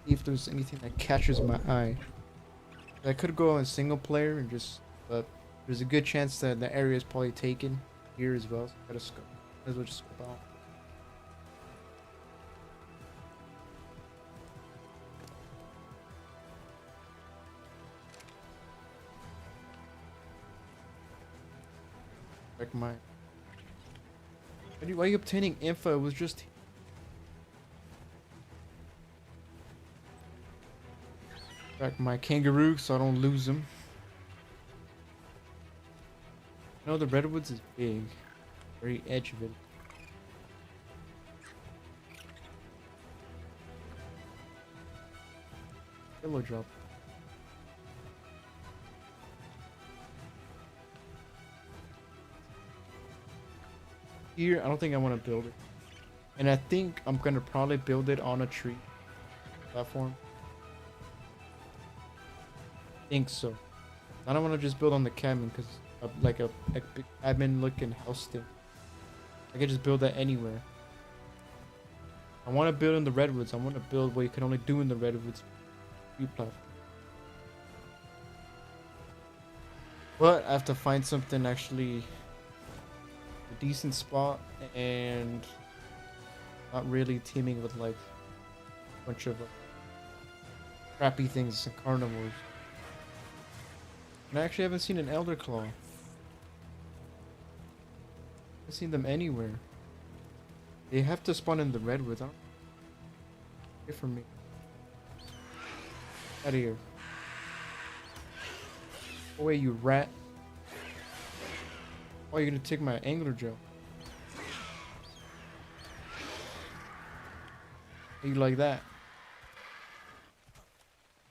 see if there's anything that catches my eye. I could go in single player and just, but there's a good chance that the area is probably taken here as well. So I gotta scope. Might as well just scope out. Check my. Why are you obtaining info? It was just. Back my kangaroo so I don't lose them. No, the redwoods is big. Very edge of it. Pillow drop. Here, I don't think I want to build it. And I think I'm going to probably build it on a tree platform. I think so. I don't want to just build on the cabin because like a big cabin looking house thing. I could just build that anywhere. I want to build in the redwoods. I want to build what you can only do in the redwoods. Tree platform. But I have to find something actually a decent spot and not really teaming with like a bunch of crappy things and carnivores. And I actually haven't seen an elder claw. I haven't seen them anywhere. They have to spawn in the redwoods. Here for me. Out of here. Go away, you rat. Oh, you're gonna take my angler gel. You like that?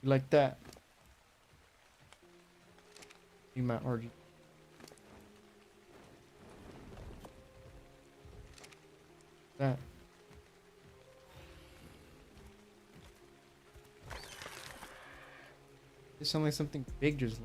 You like that? You might argue. That. It sounds like something big just.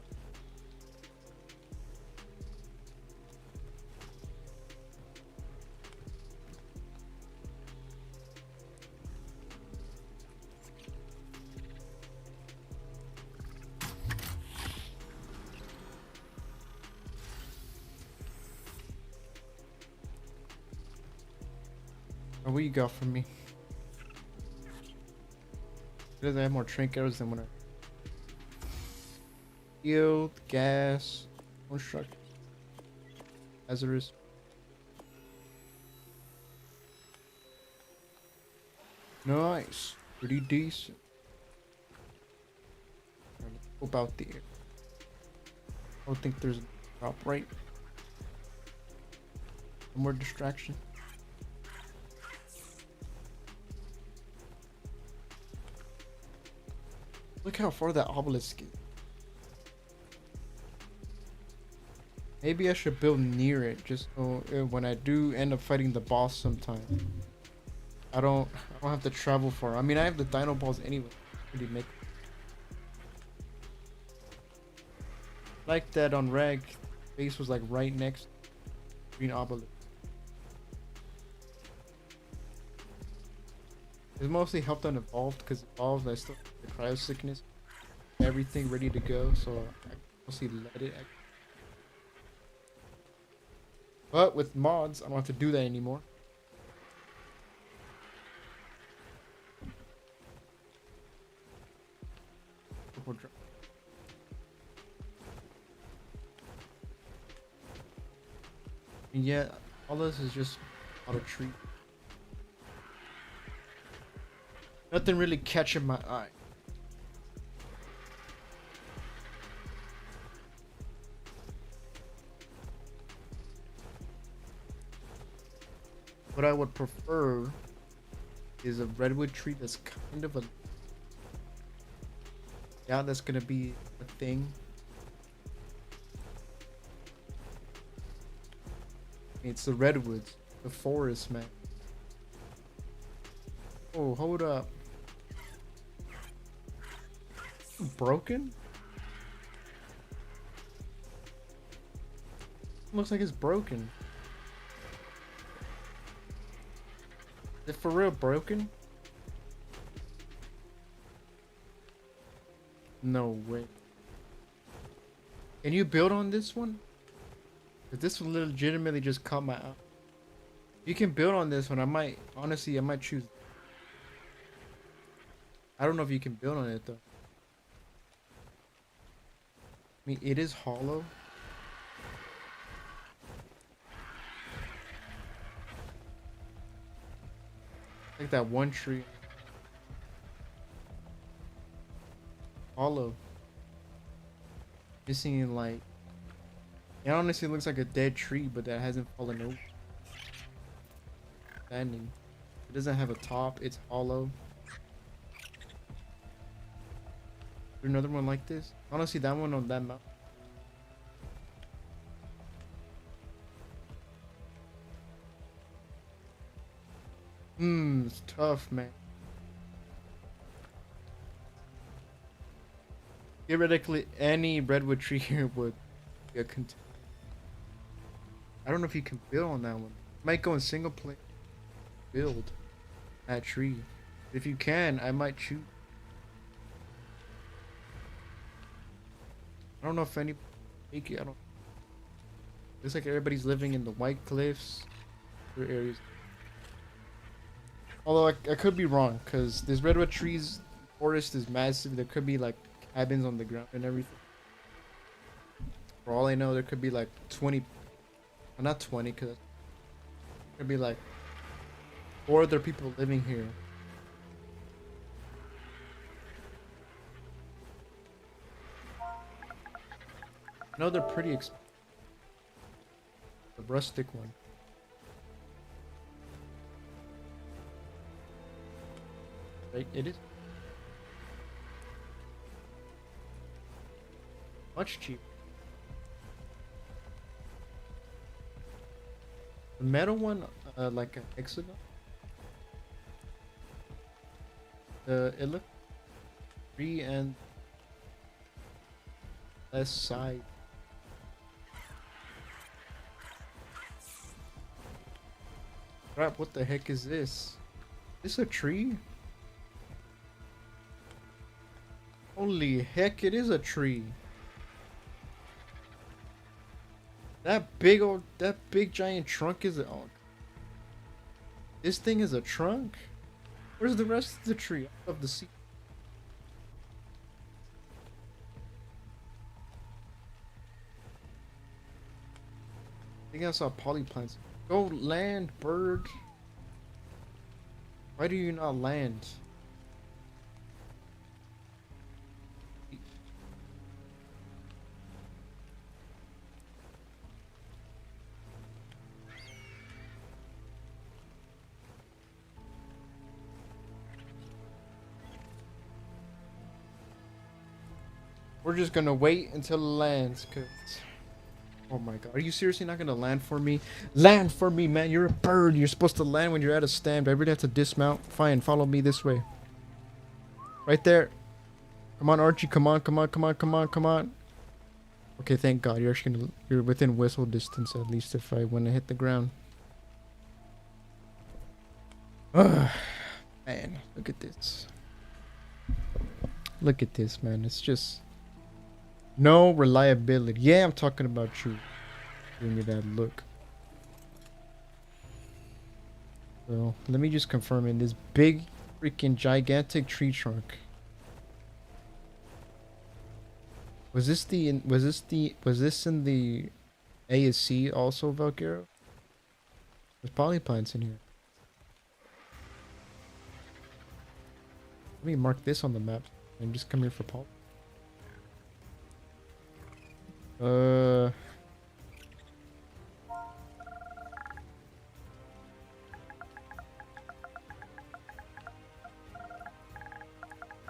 Oh, what you got for me? Does I have more trinket arrows than when I yield, gas, construct, hazardous. Nice, pretty decent. About the air. I don't think there's a drop right. No more distraction. Look how far that obelisk is. Maybe I should build near it, just so when I do end up fighting the boss sometime, I don't have to travel far. I mean, I have the dino balls anyway. Really make. Like that on Reg, base was like right next to green obelisk. It's mostly helped on evolved because evolved I still have the cryo sickness, everything ready to go, so I mostly let it. But with mods, I don't have to do that anymore. And yeah, all this is just auto treat. Nothing really catching my eye. What I would prefer is a redwood tree that's kind of a, yeah, that's gonna be a thing. It's the redwoods, the forest, man. Oh, hold up. Broken? Looks like it's broken. Is it for real broken? No way. Can you build on this one? 'Cause this one legitimately just caught my eye. If you can build on this one, I might, honestly, I might choose. I don't know if you can build on it though. I mean, it is hollow. Like that one tree. Hollow. Missing in like. It honestly looks like a dead tree, but that hasn't fallen over. Standing. It doesn't have a top. It's hollow. Another one like this. Honestly, that one on that map. It's tough, man. Theoretically, any redwood tree here would be a contender. I don't know if you can build on that one. Might go in single player. Build that tree. If you can, I might choose. I don't know if any take it. I don't. Looks like everybody's living in the White Cliffs, other areas. Although I could be wrong, cause this redwood trees forest is massive. There could be like cabins on the ground and everything. For all I know, there could be like 20, well, not 20, cause there could be like 4 other people living here. No, they're pretty expensive. The rustic one. Right, it is much cheaper. The metal one, like a hexagon. It looks free and less side. Crap, what the heck is this? Is this a tree? Holy heck, it is a tree. That big giant trunk is a, oh, this thing is a trunk? Where's the rest of the tree? I love the sea. I think I saw polyplants. Go land, bird. Why do you not land? We're just gonna wait until it lands, cause oh my god, are you seriously not gonna land for me? Land for me, man! You're a bird. You're supposed to land when you're at a stand. I really have to dismount. Fine, follow me this way. Right there. Come on, Archie. Come on, come on, come on, come on, come on. Okay, thank God. You're actually gonna, you're within whistle distance at least if I want to hit the ground. Ugh, man, look at this. Look at this, man. It's just no reliability. Yeah, I'm talking about you. Giving me that look. So let me just confirm in this big freaking gigantic tree trunk. Was this in the ASC also, Valguero? There's polyplants in here. Let me mark this on the map and just come here for poly.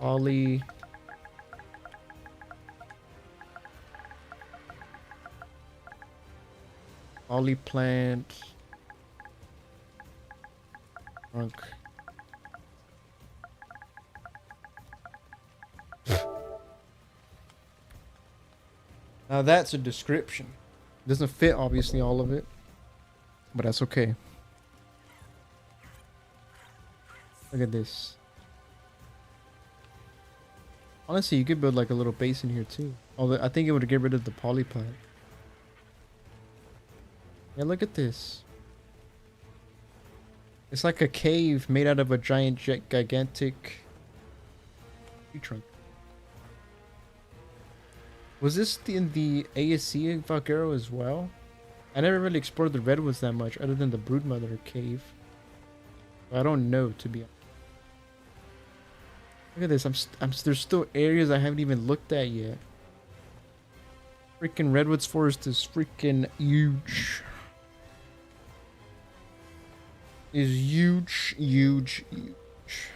Poly. Poly plant. Trunk. Now that's a description. Doesn't fit obviously all of it, but that's okay. Look at this. Honestly, you could build like a little base in here too. Although I think it would get rid of the poly plant. Yeah, look at this. It's like a cave made out of a gigantic tree trunk. Was this in the ASC in Valguero as well? I never really explored the redwoods that much other than the Broodmother cave. I don't know, to be honest. Look at this. There's still areas I haven't even looked at yet. Freaking Redwoods Forest is freaking huge. Is huge, huge, huge.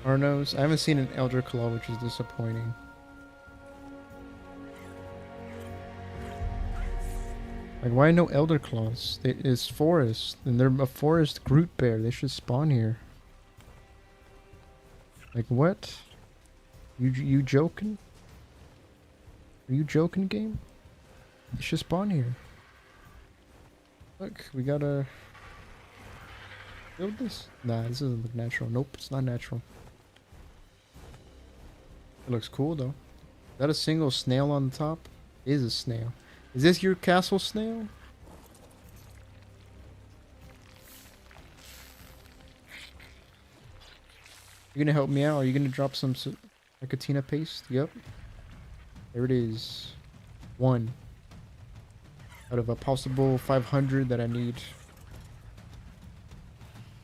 Arnos. I haven't seen an Elder Claw, which is disappointing. Like, why no Elder Claws? It's forest, and they're a forest Groot bear. They should spawn here. Like, what? You joking? Are you joking, game? They should spawn here. Look, we gotta build this. Nah, this doesn't look natural. Nope, it's not natural. It looks cool though. Is that a single snail on the top? It is a snail. Is this your castle snail? You gonna help me out? Are you gonna drop some Nicotina paste? Yep. There it is. 1 out of a possible 500 that I need.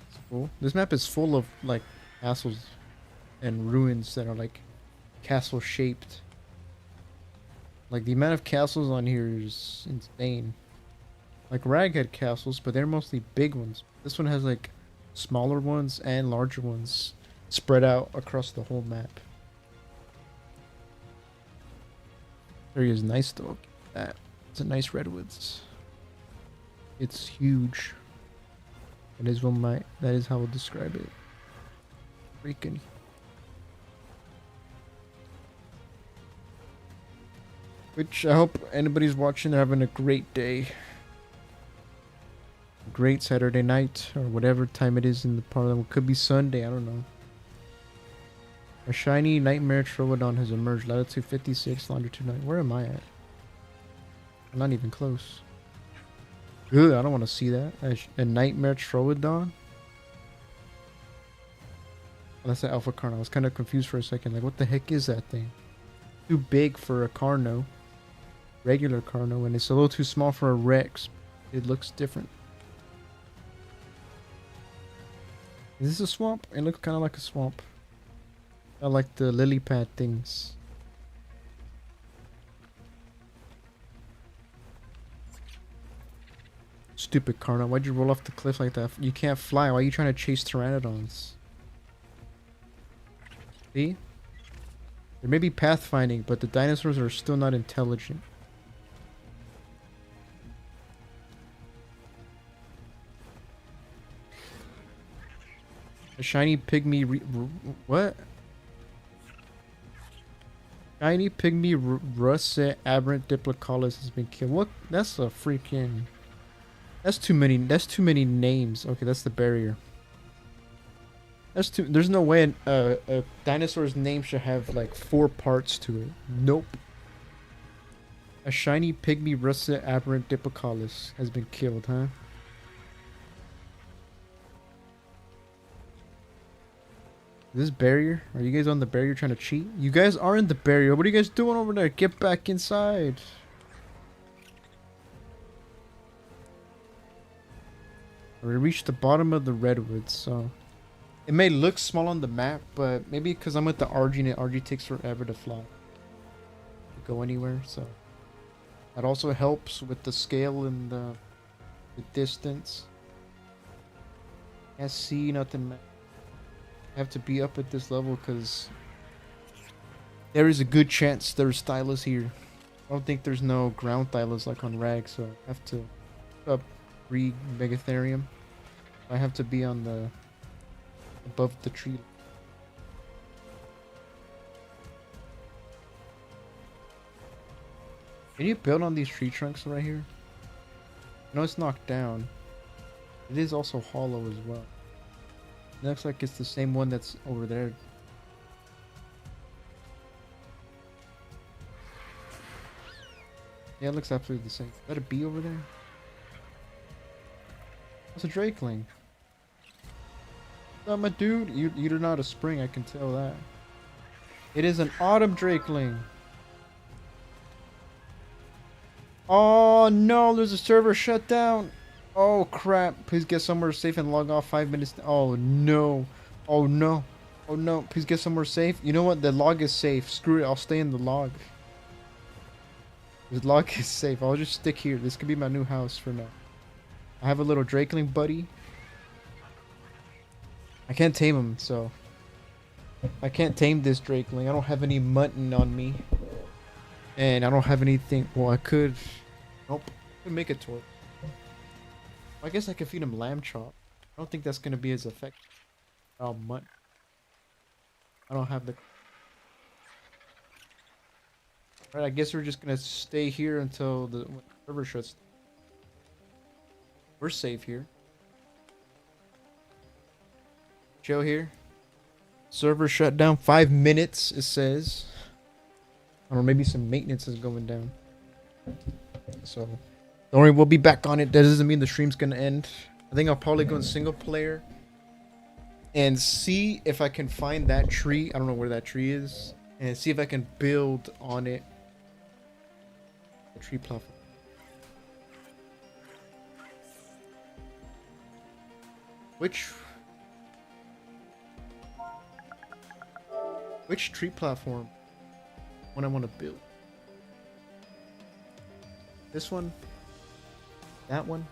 It's cool. This map is full of like castles and ruins that are like castle shaped. Like the amount of castles on here is insane. Like Rag had castles, but they're mostly big ones. This one has like smaller ones and larger ones spread out across the whole map. Area is nice though. That it's a nice redwoods. It's huge. That is how I'll describe it. Freaking. Which I hope anybody's watching, they're having a great day. Great Saturday night, or whatever time it is in the part of it. Could be Sunday, I don't know. A shiny Nightmare Troodon has emerged. Latitude 56, longitude 9. Where am I at? I'm not even close. Ugh, I don't want to see that. A Nightmare Troodon? Oh, that's an Alpha Carno. I was kind of confused for a second. Like, what the heck is that thing? Too big for a Carno. Regular Carno. And it's a little too small for a Rex. It looks different. Is this a swamp? It looks kind of like a swamp. I like the lily pad things. Stupid Carno. Why'd you roll off the cliff like that? You can't fly. Why are you trying to chase pteranodons? See? There may be pathfinding, but the dinosaurs are still not intelligent. A shiny pygmy what? Shiny pygmy russet aberrant diplocolus has been killed. What? That's a freaking. That's too many. That's too many names. Okay, that's the barrier. That's too. There's no way a dinosaur's name should have like 4 parts to it. Nope. A shiny pygmy russet aberrant diplocolus has been killed, huh? This barrier? Are you guys on the barrier trying to cheat? You guys are in the barrier. What are you guys doing over there? Get back inside. We reached the bottom of the redwoods, so it may look small on the map, but maybe because I'm with the RG and RG takes forever to fly, to go anywhere. So that also helps with the scale and the distance. Can't see nothing. I have to be up at this level because there is a good chance there's Thylas here. I don't think there's no ground Thylas like on Rag, so I have to up 3 Megatherium. I have to be on the above the tree. Can you build on these tree trunks right here? No, it's knocked down. It is also hollow as well. It looks like it's the same one that's over there. Yeah, it looks absolutely the same. Is that a bee over there? That's a drakeling. My dude, you're not a spring, I can tell that. It is an autumn drakeling. Oh no, there's a server shut down. Oh crap, please get somewhere safe and log off 5 minutes. Oh no. Oh no. Oh no, please get somewhere safe. You know what? The log is safe. Screw it, I'll stay in the log. The log is safe. I'll just stick here. This could be my new house for now. I have a little drakeling buddy. I can't tame him, so I can't tame this drakeling. I don't have any mutton on me. And I don't have anything. Well, I could. Nope. I could make a torch. I guess I could feed him lamb chop. I don't think that's gonna be as effective. Oh, mutton. I don't have the. Alright, I guess we're just gonna stay here until the server shuts. We're safe here. Chill here. Server shut down 5 minutes, it says. Or maybe some maintenance is going down. So, don't worry, we'll be back on it. That doesn't mean the stream's gonna end. I think I'll probably go in single player and see if I can find that tree. I don't know where that tree is. And see if I can build on it. The tree platform. Which tree platform when I want to build? This one? That one?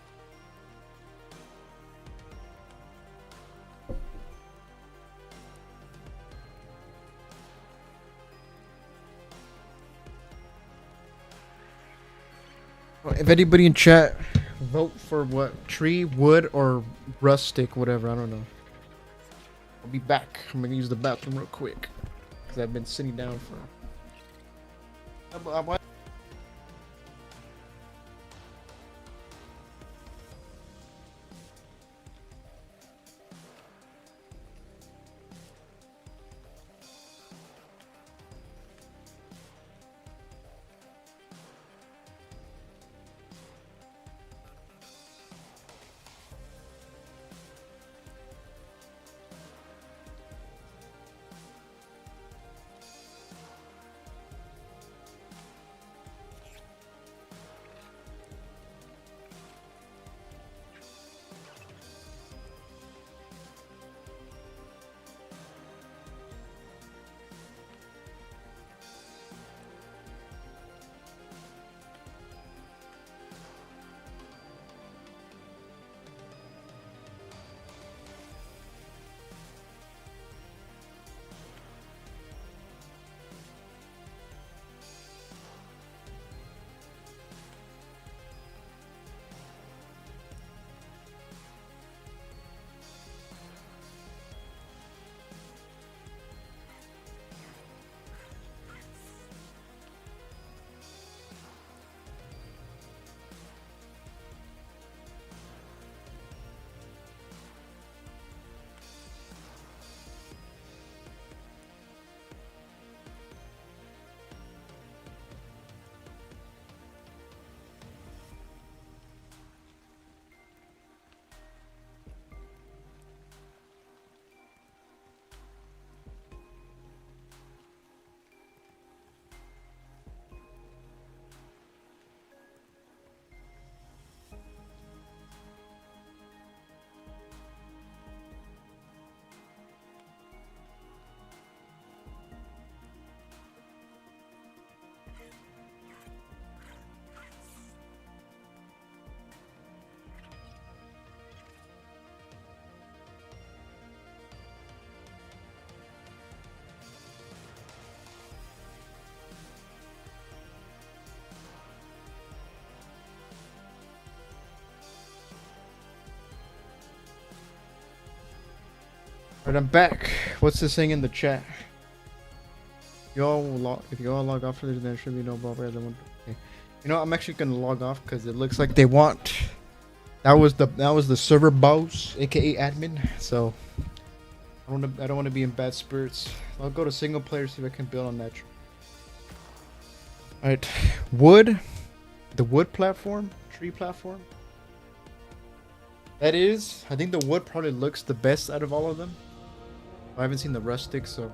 If anybody in chat vote for what tree, wood, or rustic, whatever, I don't know. I'll be back. I'm gonna use the bathroom real quick because I've been sitting down for. Alright, I'm back. What's this thing in the chat? If you all log off for this, there should be no bubble. Okay. You know, I'm actually gonna log off because it looks like they want. That was the server boss, aka admin. So I don't want to be in bad spirits. I'll go to single player, see if I can build on that. All right, the wood platform, tree platform. That is, I think the wood probably looks the best out of all of them. I haven't seen the rustic, so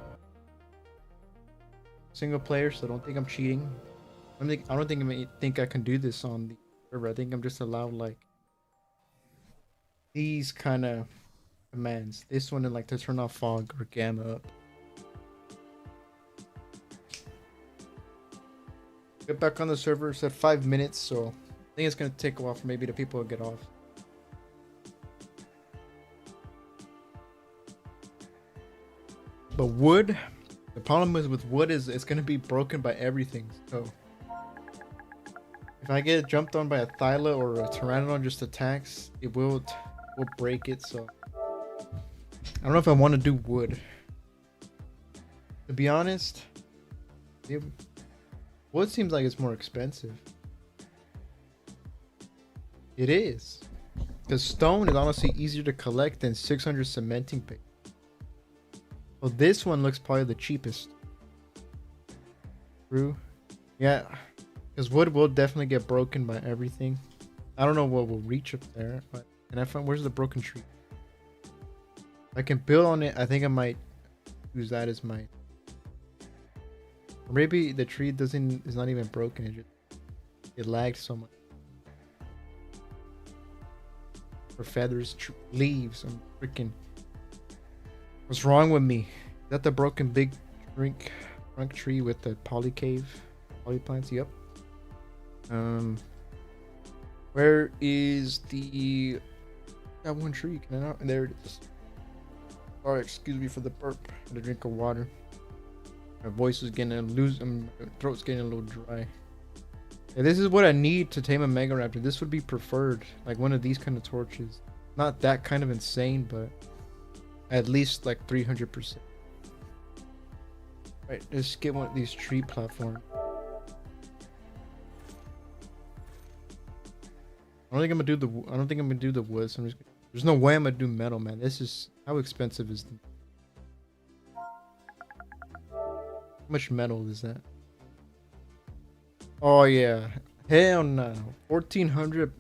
single player. So don't think I'm cheating. I don't think I can do this on the server. I think I'm just allowed like these kind of commands. This one and like to turn off fog or gamma up. Get back on the server. It's at 5 minutes, so I think it's gonna take a while for maybe the people to get off. But wood, the problem is with wood is it's gonna be broken by everything. So if I get jumped on by a Thyla or a Pteranodon just attacks, it will break it. So I don't know if I want to do wood. To be honest, wood seems like it's more expensive. It is. Because stone is honestly easier to collect than 600 cementing paper. Well, this one looks probably the cheapest. True. Yeah. Because wood will definitely get broken by everything. I don't know what will reach up there. But can I find where's the broken tree? If I can build on it, I think I might use that as my. Or maybe the tree is not even broken. It lagged so much. Or feathers, leaves. I'm freaking. What's wrong with me? Is that the broken big trunk tree with the poly plants? Yep. Where is the that one tree? Can I not? There it is. Sorry, excuse me for the burp. I had a drink of water. My voice is getting loose. My throat's getting a little dry. Yeah, this is what I need to tame a Mega Raptor. This would be preferred, like one of these kind of torches. Not that kind of insane, but at least like 300%. Right, let's get one of these tree platforms. I don't think I'm gonna do the wood. So there's no way I'm gonna do metal, man. This is how expensive is the. How much metal is that? Oh yeah, hell no. 1400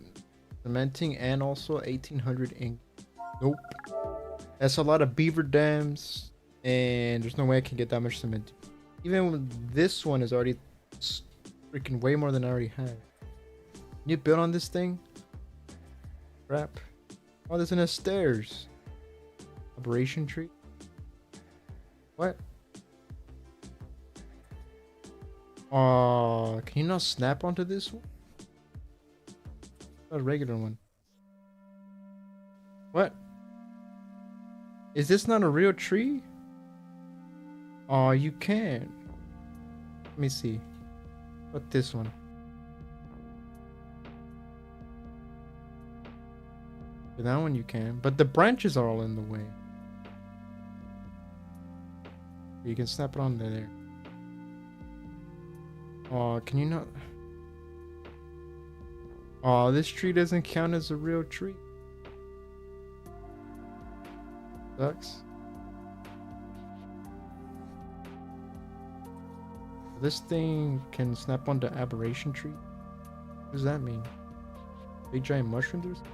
cementing and also 1800 ink. Nope. That's a lot of beaver dams, and there's no way I can get that much cement. Even with this one is already freaking way more than I already have. Can you build on this thing? Crap. Oh, there's a stairs. Operation tree. What? Oh, can you not snap onto this one? A regular one. What? Is this not a real tree? Oh, you can. Let me see. What this one? For that one you can, but the branches are all in the way. You can snap it on there. Oh, can you not? Oh, this tree doesn't count as a real tree. Sucks. This thing can snap onto aberration tree. What does that mean? Big giant mushrooms or something?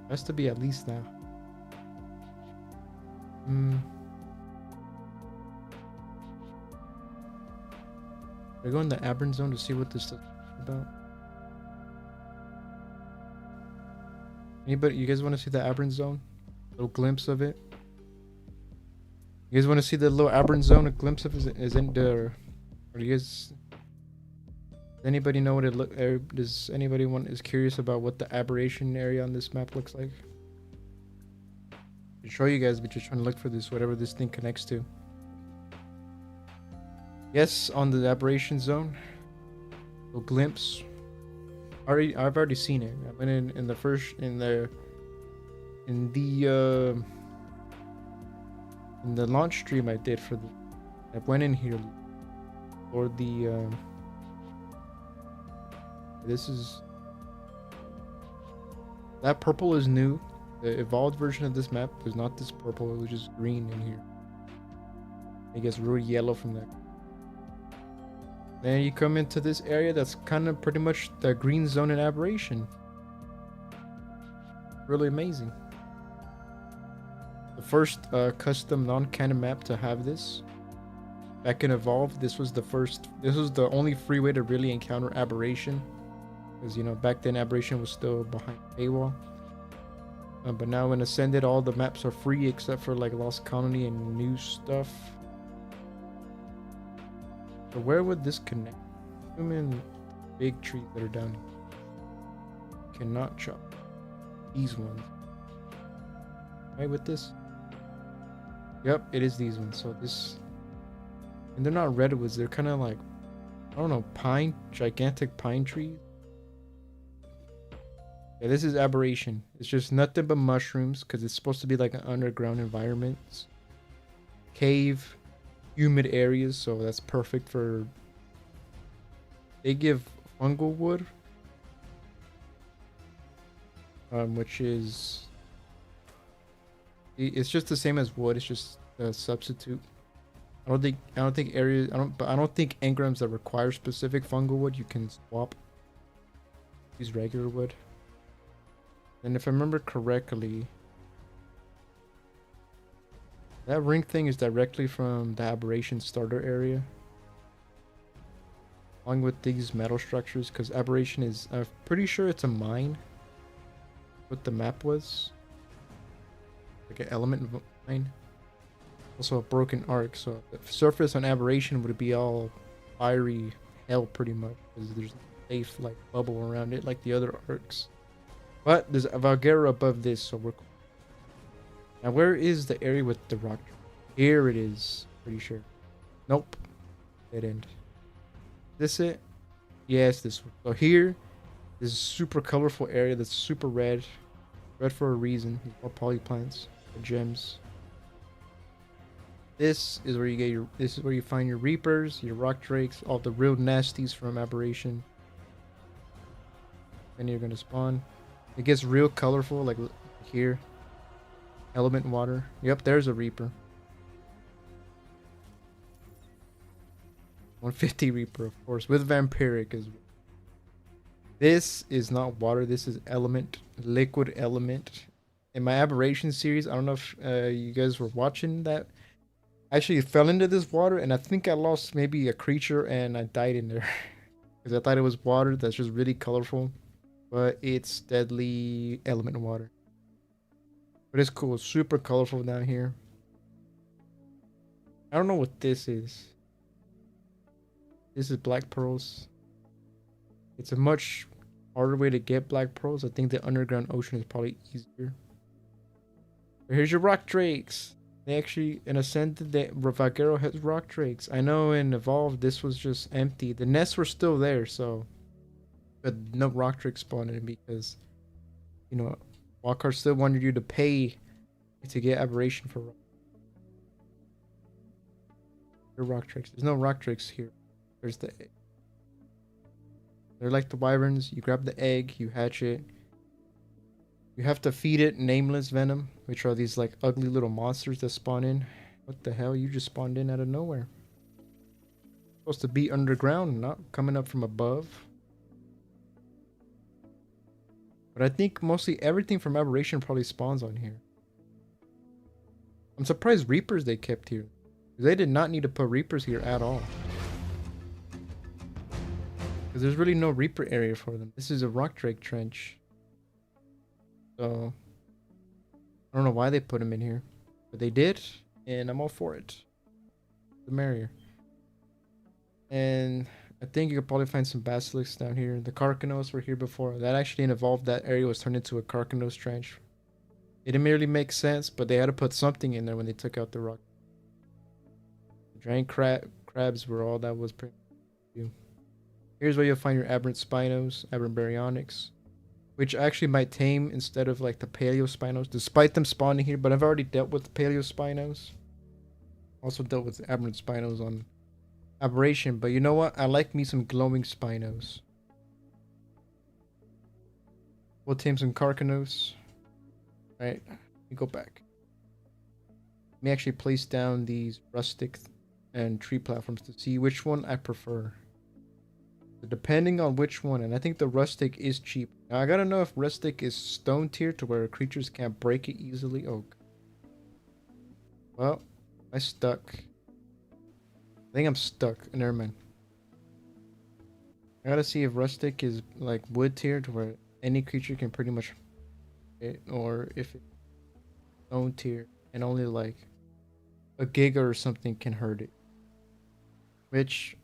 Has to be at least that. I go in the aberrant zone to see what this is about. Anybody? You guys want to see the aberrant zone? A little glimpse of it. You guys want to see the little aberrant zone? A glimpse of it is in there. Or do you guys? Does anybody know what it look? Does anybody is curious about what the aberration area on this map looks like? I'll show you guys, but just trying to look for this, whatever this thing connects to. Yes, on the aberration zone. A glimpse. I've already seen it. I went in the in the launch stream I did for the, I went in here for the this is, that purple is new. The evolved version of this map was not this purple, it was just green in here. It gets real yellow from that. Then you come into this area that's kind of pretty much the green zone in Aberration. Really amazing. The first custom non-canon map to have this. Back in Evolve, this was the only free way to really encounter Aberration. Because, you know, back then Aberration was still behind paywall. But now in Ascended, all the maps are free except for like Lost Colony and new stuff. So where would this connect? I'm in big trees that are down here. Cannot chop these ones. Right with this? Yep, it is these ones. So this, and they're not redwoods. They're kind of like, I don't know, gigantic pine trees. Yeah, this is Aberration. It's just nothing but mushrooms because it's supposed to be like an underground environment. Cave, humid areas, so that's perfect for. They give fungal wood, which is, it's just the same as wood. It's just a substitute. I don't think areas. I don't think engrams that require specific fungal wood you can swap. Use regular wood. And if I remember correctly, that ring thing is directly from the Aberration starter area. Along with these metal structures, because Aberration is, I'm pretty sure it's a mine. What the map was. Like an element mine. Also a broken arc, so the surface on Aberration would be all fiery hell pretty much. Because there's a safe like bubble around it like the other arcs. But there's a Valguero above this, so we're cool. Now where is the area with the rock? Here it is, pretty sure. Nope. Dead end. This it? Yes, this one. So here, this is super colorful area that's super red. Red for a reason. More polyplants, gems. This is where you get your. This is where you find your reapers, your rock drakes, all the real nasties from Aberration. Then you're gonna spawn. It gets real colorful, like here. Element water. Yep, there's a reaper. 150 reaper, of course, with vampiric as well. This is not water. This is element, liquid element. In my Aberration series, I don't know if you guys were watching that. I actually fell into this water, and I think I lost maybe a creature, and I died in there because I thought it was water that's just really colorful. But it's deadly element water. But it's cool. It's super colorful down here. I don't know what this is. This is black pearls. It's a much harder way to get black pearls. I think the underground ocean is probably easier. But here's your rock drakes. They actually, in Ascended, Valguero has rock drakes. I know in Evolved, this was just empty. The nests were still there, so. But no rock drake spawned in because, you know, Walker still wanted you to pay to get Aberration for rock drakes. There's no rock drakes here. There's the egg. They're like the wyverns. You grab the egg, you hatch it. You have to feed it nameless venom, which are these like ugly little monsters that spawn in. What the hell? You just spawned in out of nowhere. Supposed to be underground, not coming up from above. But I think mostly everything from Aberration probably spawns on here. I'm surprised Reapers they kept here. They did not need to put Reapers here at all. Because there's really no Reaper area for them. This is a Rock Drake trench. So, I don't know why they put them in here. But they did, and I'm all for it. The merrier. And I think you could probably find some basilisks down here. The Carcanos were here before. That actually evolved. That area was turned into a Carcanos trench. It didn't really make sense, but they had to put something in there when they took out the rock. The giant crabs were all that was pretty. Here's where you'll find your aberrant spinos, aberrant baryonyx. which I actually might tame instead of like the Paleospinos, despite them spawning here. But I've already dealt with Paleospinos. Also dealt with Aberrant Spinos on Aberration. But you know what? I like me some glowing Spinos. We'll tame some Carcanos. Right, let me go back. Let me actually place down these rustic and tree platforms to see which one I prefer. Depending on which one, and I think the rustic is cheap. Now I gotta know if rustic is stone tier to where creatures can't break it easily. Oh, well, I stuck. I think I'm stuck. Never mind. I gotta see if rustic is like wood tier to where any creature can pretty much it, or if it's stone tier and only like a giga or something can hurt it. Which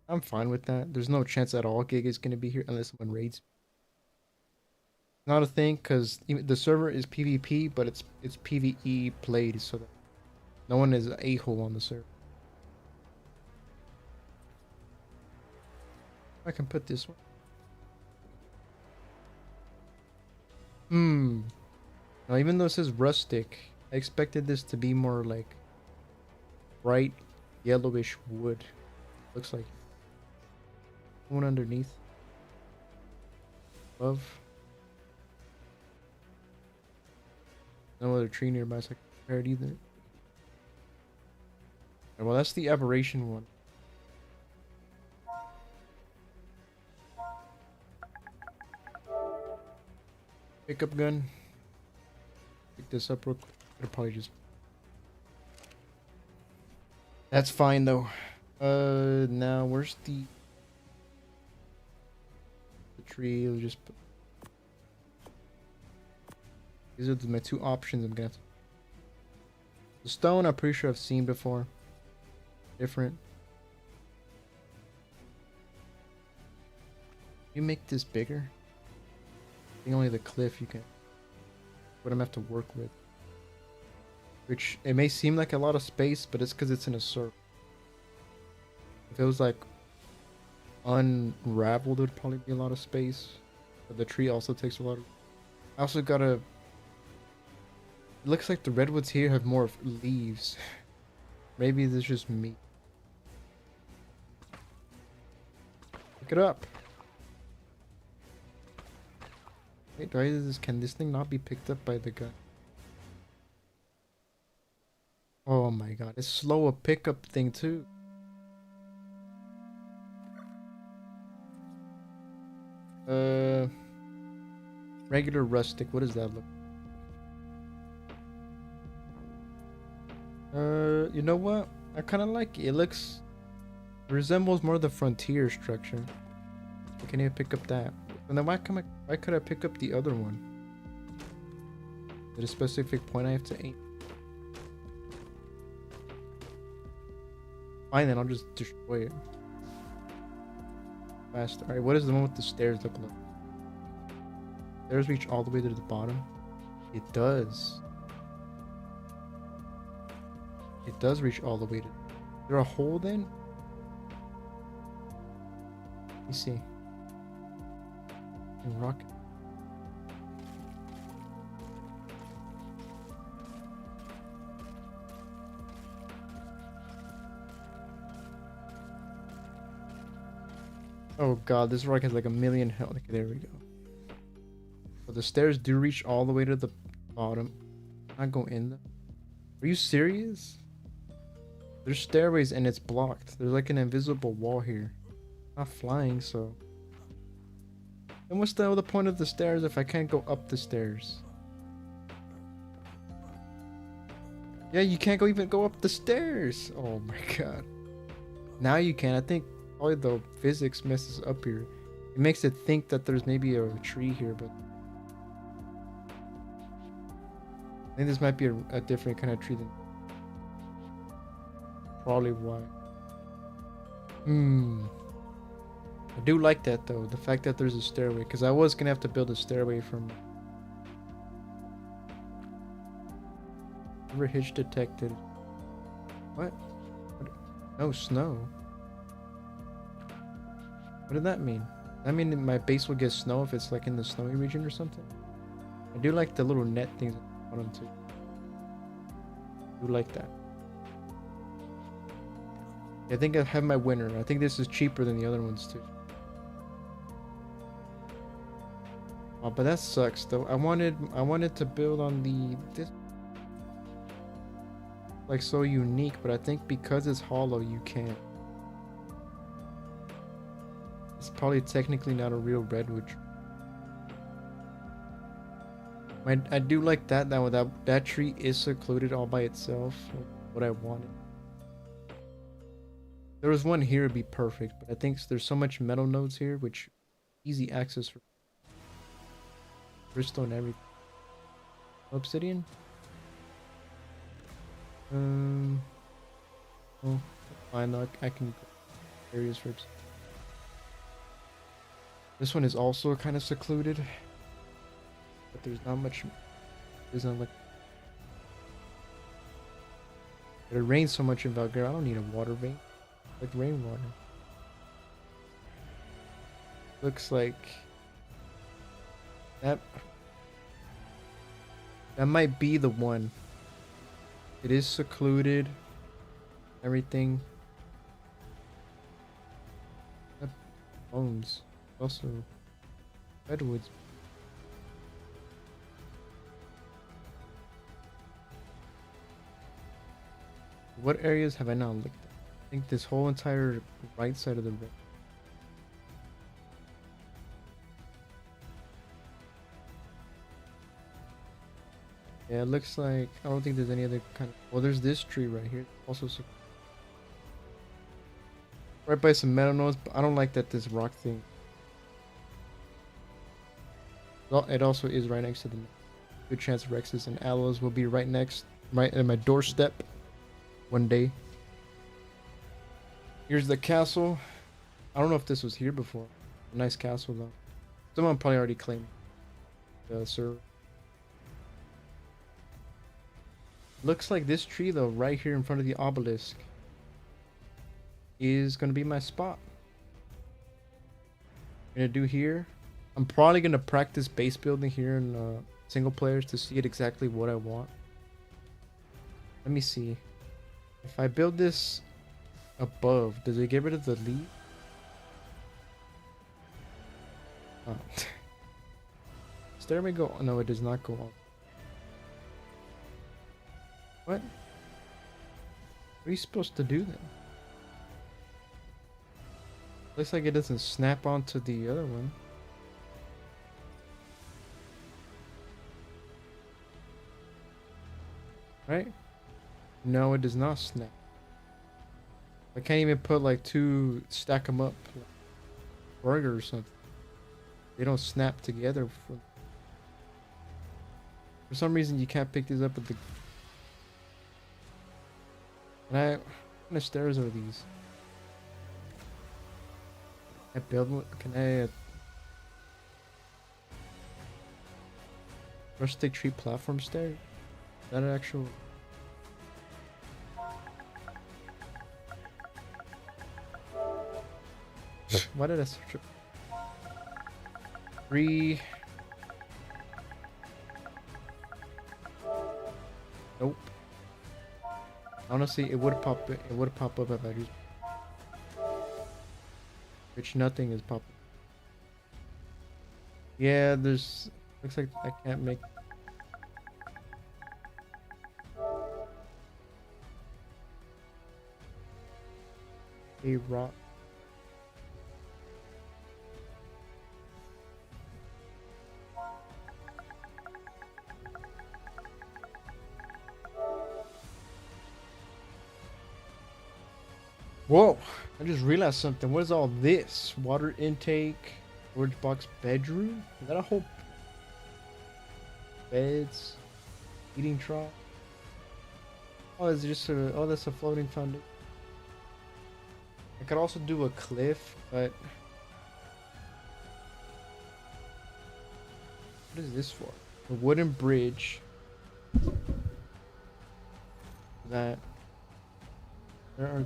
I'm fine with that. There's no chance at all giga is gonna be here unless someone raids. Not a thing because the server is PvP, but it's PvE played, so that no one is a hole on the server. I can put this one. Now, even though it says rustic, I expected this to be more like bright yellowish wood. Looks like one underneath, above. No other tree nearby, so I can compare it either. Well, that's the aberration one. Pickup gun. Pick this up real quick. It'll probably just. That's fine though. Now where's the tree? We'll just put... These are my two options. I'm gonna have to... The stone, I'm pretty sure I've seen before. Different. You make this bigger? I think only the cliff you can. What I'm gonna have to work with. Which it may seem like a lot of space, but it's because it's in a circle. If it was like unraveled, it would probably be a lot of space. But the tree also takes a lot of. I also gotta. It looks like the redwoods here have more leaves. Maybe this is just me. Pick it up. Wait, can this thing not be picked up by the guy? Oh my god, it's slow a pickup thing too. Regular rustic, what does that look? You know what? I kind of like it. It looks resembles more the frontier structure. I can even pick up that. And then why could I pick up the other one? At a specific point I have to aim. Fine, then I'll just destroy it. Fast. Alright, what does the one with the stairs look like? Stairs reach all the way to the bottom? It does. It does reach all the way to... Is there a hole then? Let me see. Rock. Oh god, this rock has like a million health. Okay, there we go. So the stairs do reach all the way to the bottom. I go in them. Are you serious? There's stairways and it's blocked. There's like an invisible wall here. Not flying, so. And what's the other point of the stairs if I can't go up the stairs? Yeah, you can't even go up the stairs. Oh my god. Now you can. I think probably the physics messes up here. It makes it think that there's maybe a tree here, but I think this might be a different kind of tree than probably why. I do like that though, the fact that there's a stairway, because I was gonna have to build a stairway from. Never hitch detected. What? No snow. What did that mean? I mean, my base will get snow if it's like in the snowy region or something. I do like the little net things on them too. I do like that. I think I have my winner. I think this is cheaper than the other ones too. Oh, but that sucks though. I wanted to build on this like so unique, but I think because it's hollow, you can't. It's probably technically not a real redwood tree. I do like that that tree is secluded all by itself. Like what I wanted. There was one here, it'd be perfect, but I think there's so much metal nodes here, which easy access for crystal and everything. Obsidian? Oh, fine. I can go areas for obsidian. This one is also kind of secluded, but there's not much. There's not like. But it rains so much in Valguero. I don't need a water vein, like rainwater. Looks like that. That might be the one. It is secluded. Everything. Bones. Also, redwoods. What areas have I not looked at? I think this whole entire right side of the red. Yeah, it looks like I don't think there's any other kind of. Well, there's this tree right here. Also, right by some metal nodes, but I don't like that this rock thing. Well, it also is right next to the. Good chance Rexes and Aloes will be right at my doorstep one day. Here's the castle. I don't know if this was here before. A nice castle though. Someone probably already claimed the server. Looks like this tree though, right here in front of the obelisk, is gonna be my spot. Gonna do here. I'm probably gonna practice base building here in single players to see it exactly what I want. Let me see. If I build this above, does it get rid of the leaf? Oh. Stairway go? No, it does not go on. What? What are you supposed to do then? Looks like it doesn't snap onto the other one. Right? No, it does not snap. I can't even put like stack them up. Like burger or something. They don't snap together. For some reason, you can't pick these up with the. What kind of stairs are these? Can I build one? Can I? Rustic tree platform stair? Is that an actual? Why did I search it? 3. Nope. Honestly, it would pop. It would pop up if I used. Which nothing is popping. Yeah, there's. Looks like I can't make. A rock. Whoa! I just realized something. What is all this? Water intake, storage box, bedroom? Is that a whole beds, eating trough? Oh, it's just a. Oh, that's a floating foundation. I could also do a cliff, but what is this for? A wooden bridge. That there are.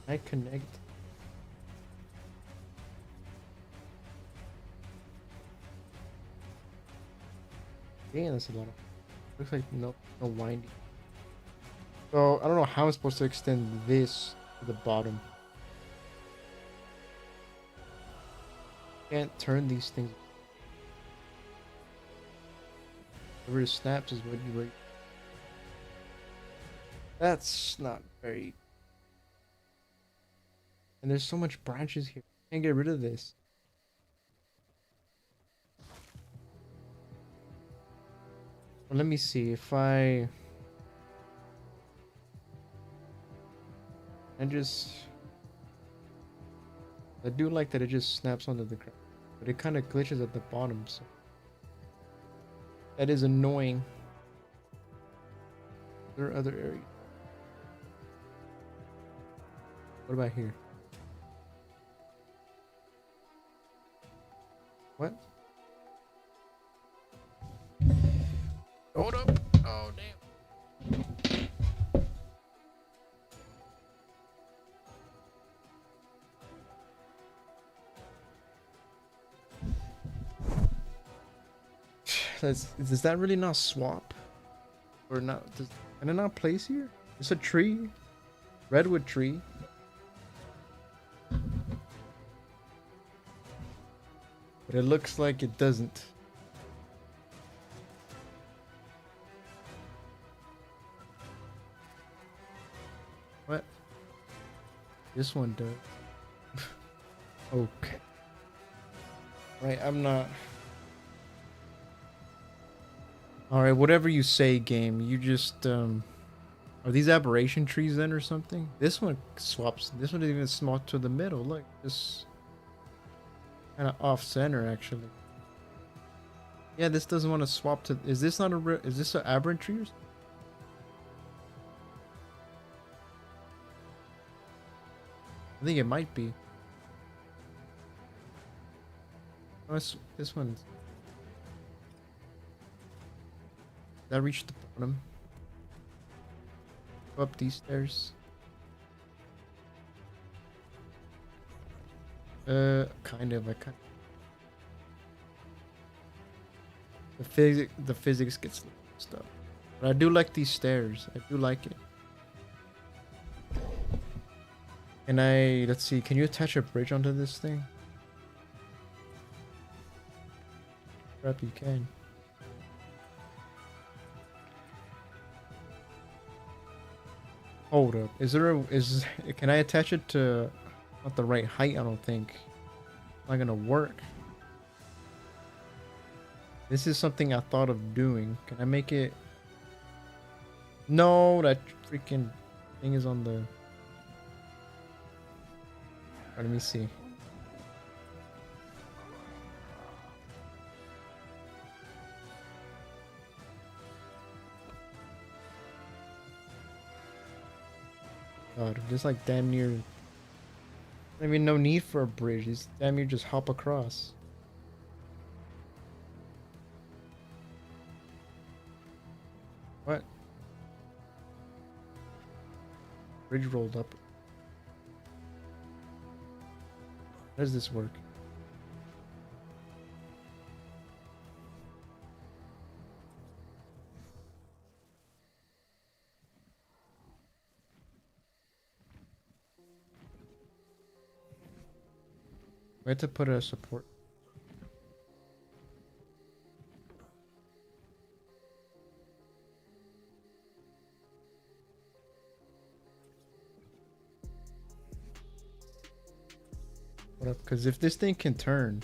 I connect. Damn, that's a lot of. Looks like no winding. So I don't know how I'm supposed to extend this to the bottom. Can't turn these things. Whatever snaps is what you were. That's not very. And there's so much branches here. Can't get rid of this. Well, let me see if I just. I do like that it just snaps onto the ground, but it kind of glitches at the bottom, so that is annoying. There are other areas. What about here? What? Hold up! Oh damn! Does that really not swap? Or not? Can it not place here? It's a tree. Redwood tree. But it looks like it doesn't. What? This one does. Okay. Right, I'm not. Alright, whatever you say, game. You just, Are these aberration trees then or something? This one swaps. This one isn't even small to the middle. Look, this kind of off center actually. Yeah, this doesn't want to swap to. Is this not a? Is this an aberrant tree? Or something? I think it might be. Oh, this one's. That reached the bottom. Go up these stairs. Kind of. I kind. The physics gets stuff. But I do like these stairs. I do like it. Can I, let's see, can you attach a bridge onto this thing? Crap, you can. Hold up. Can I attach it to not the right height? I don't think. It's not gonna work. This is something I thought of doing. Can I make it? No, that freaking thing is on the. Let me see. God, there's like damn near. I mean, no need for a bridge. These damn near just hop across. What? Bridge rolled up. How does this work? We had to put a support. What up? Because if this thing can turn.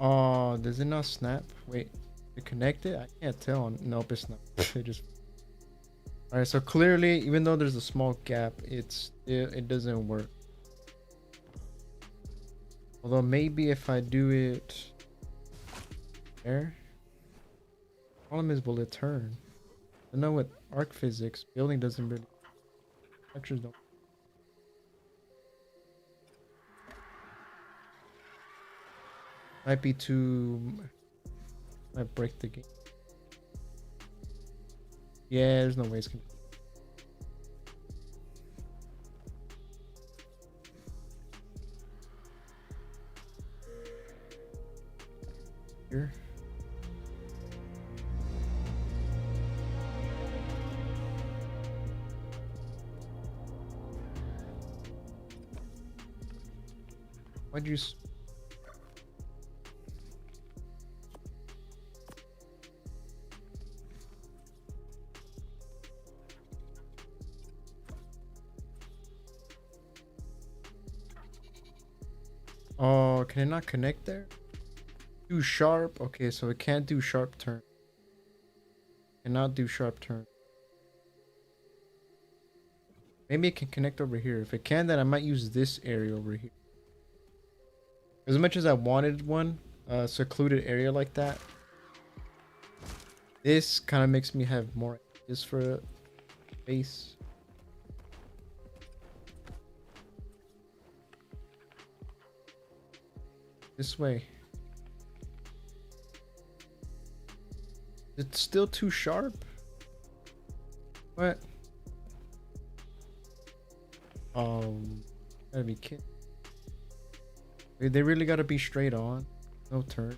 Oh, does it not snap? Wait, to connect it? I can't tell. Nope, it's not. It just. Alright, so clearly, even though there's a small gap, it doesn't work. Although maybe if I do it there, problem is, will it turn? I know with arc physics, building doesn't really. Structures don't. Might be too. Might break the game. Yeah, there's no way it's gonna be here. Why'd you Oh, can it not connect there? Do sharp. Okay, so it can't do sharp turn. Cannot do sharp turn. Maybe it can connect over here. If it can, then I might use this area over here. As much as I wanted one, secluded area like that, this kind of makes me have more ideas for a base. This way. It's still too sharp? What? Gotta be kidding. Wait, they really gotta be straight on. No turn.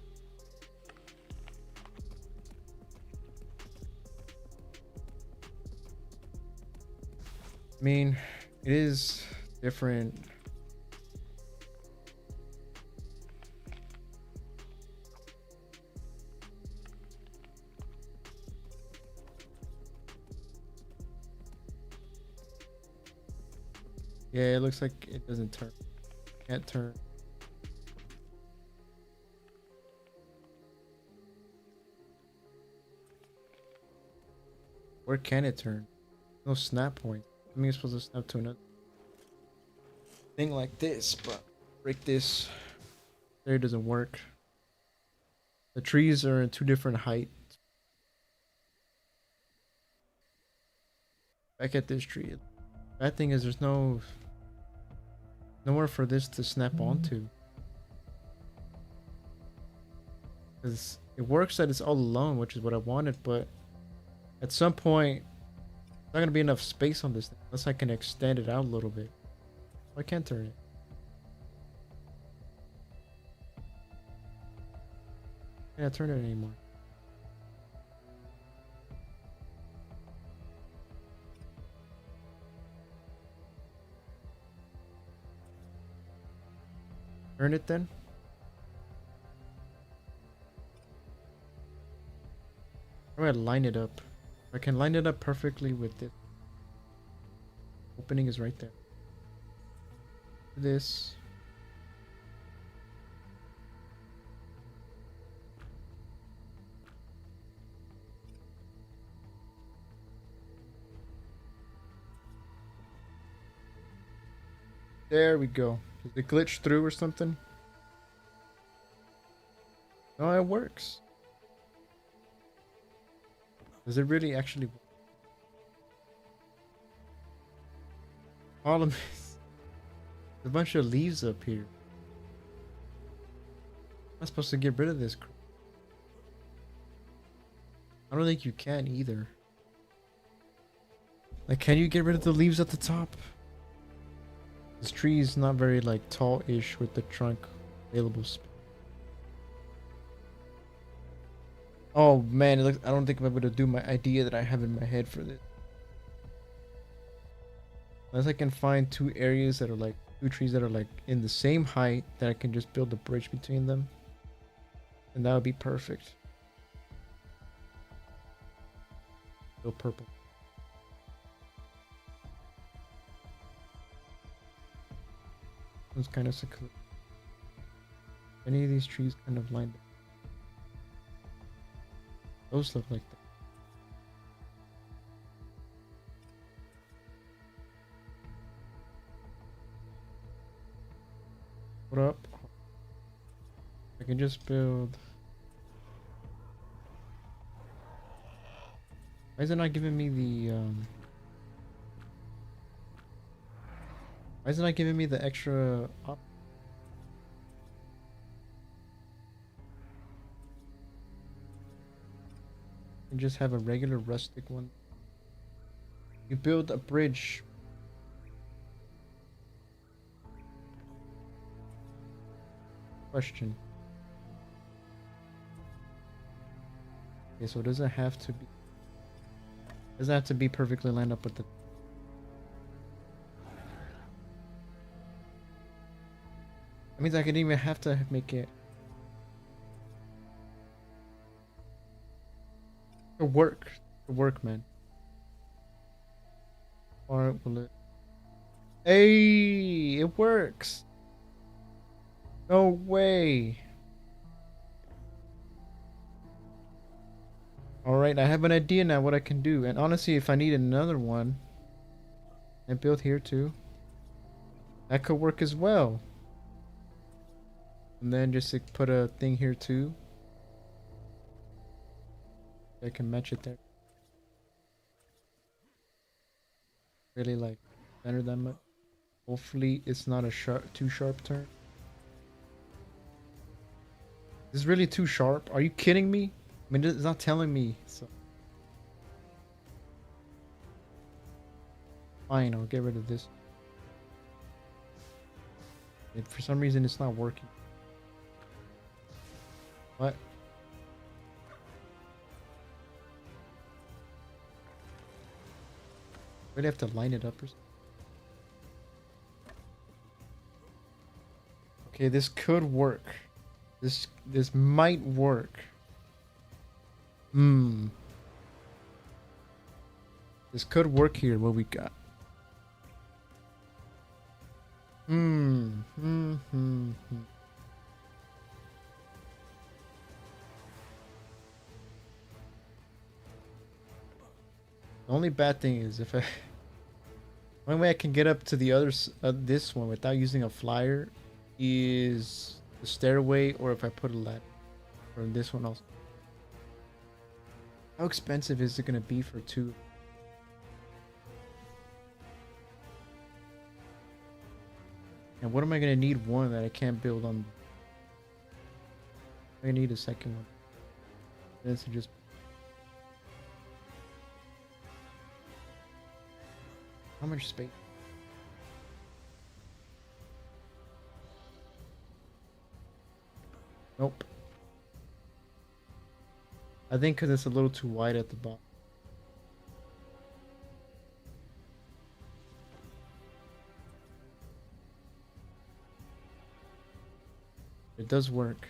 I mean, it is different. Yeah, it looks like it doesn't turn. Can't turn. Where can it turn? No snap point. I mean, it's supposed to snap to another thing like this, but break this. There, it doesn't work. The trees are in two different heights. Back at this tree. Bad thing is there's nowhere for this to snap onto. Because it works that it's all alone, which is what I wanted, but at some point, there's not gonna be enough space on this thing unless I can extend it out a little bit. I can't turn it. I can't turn it anymore. Turn it then. I'm gonna line it up. I can line it up perfectly with it. Opening is right there. This. There we go. Did it glitch through or something? No, it works. Does it really actually work? Problem is, there's a bunch of leaves up here. I'm not supposed to get rid of this crap. I don't think you can either. Like, can you get rid of the leaves at the top? This tree is not very, like, tall-ish with the trunk available space. Oh man, it looks, I don't think I'm able to do my idea that I have in my head for this. Unless I can find two areas that are like, two trees that are like in the same height that I can just build a bridge between them. And that would be perfect. Still purple. It's kind of secluded. Any of these trees kind of lined up. Those look like that. What up? I can just build. Why is it not giving me the why is it not giving me the extra op? And just have a regular rustic one. You build a bridge. Question. Okay, so it doesn't have to be. Doesn't have to be perfectly lined up with the. That means I could even have to make it to work. To work, man. Or will it? Hey, it works. No way. Alright, I have an idea now what I can do. And honestly, if I need another one, I built here too. That could work as well. And then just like, put a thing here too. I can match it there. Really like center that much. Hopefully it's not a too sharp turn. This is really too sharp. Are you kidding me? I mean, it's not telling me. So fine, I'll get rid of this. For some reason, it's not working. What? Really have to line it up or something? Okay, this could work. This might work. Hmm. This could work here. What we got? Hmm. Hmm. Hmm. Hmm. The only bad thing is if I, only way I can get up to the other this one without using a flyer is the stairway, or if I put a ladder, or this one also. How expensive is it gonna be for two? And what am I gonna need one that I can't build on? I need a second one. This is just. How much space? Nope. I think because it's a little too wide at the bottom. It does work.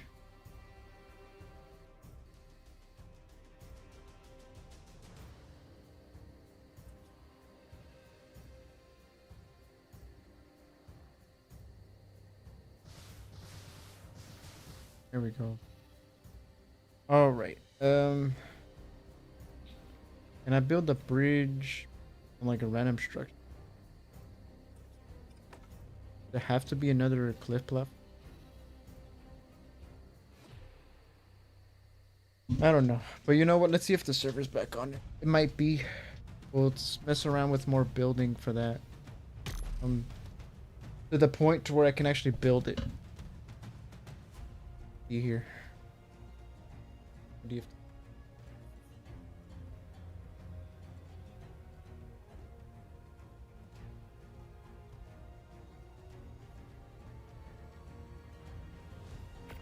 There we go. All right. Can I build a bridge on like a random structure? There have to be another cliff platform. I don't know, but you know what? Let's see if the server's back on. It might be. We'll mess around with more building for that. To the point to where I can actually build it. See here. What do you have to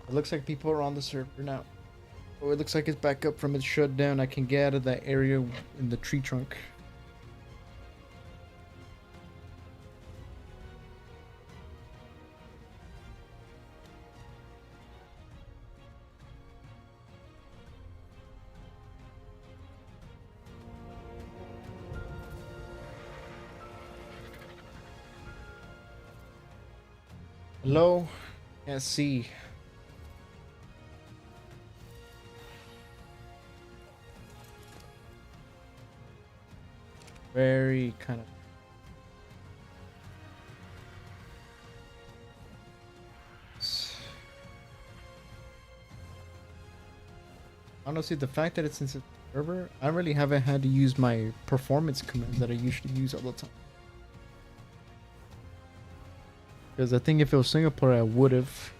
It looks like people are on the server now. Oh, it looks like it's back up from its shutdown. I can get out of that area in the tree trunk. Hello? Can't see. Very kind of. Honestly, the fact that it's in a server, I really haven't had to use my performance commands that I usually use all the time. Because I think if it was Singapore, I would have.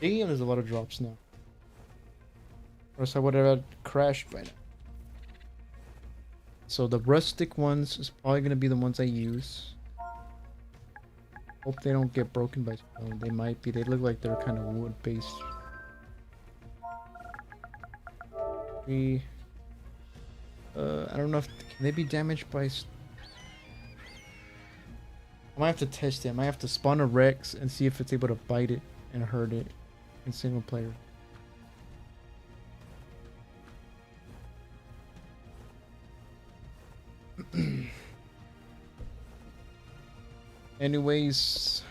Damn, there's a lot of drops now. Or else I would have crashed by now. So the rustic ones is probably gonna be the ones I use. Hope they don't get broken by stone. They might be. They look like they're kind of wood based. I don't know if can they be damaged by. I might have to test it. I might have to spawn a Rex and see if it's able to bite it and hurt it in single player. Anyways,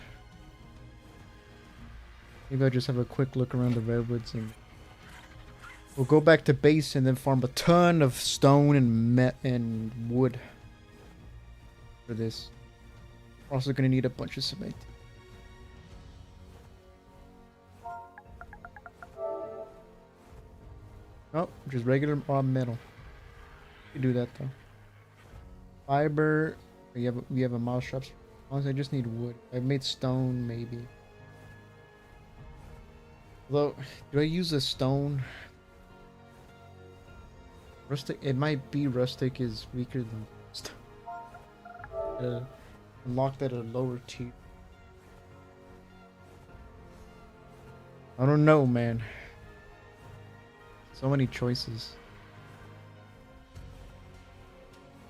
maybe I'll just have a quick look around the redwoods and we'll go back to base and then farm a ton of stone and wood for this. We're also gonna need a bunch of cement. Oh, just regular raw metal. You do that though. Fiber. We have a mouse shop. Honestly, I just need wood. I've made stone maybe. Although, do I use a stone? Rustic. It might be rustic is weaker than stone. Unlocked at a lower tier. I don't know, man. So many choices.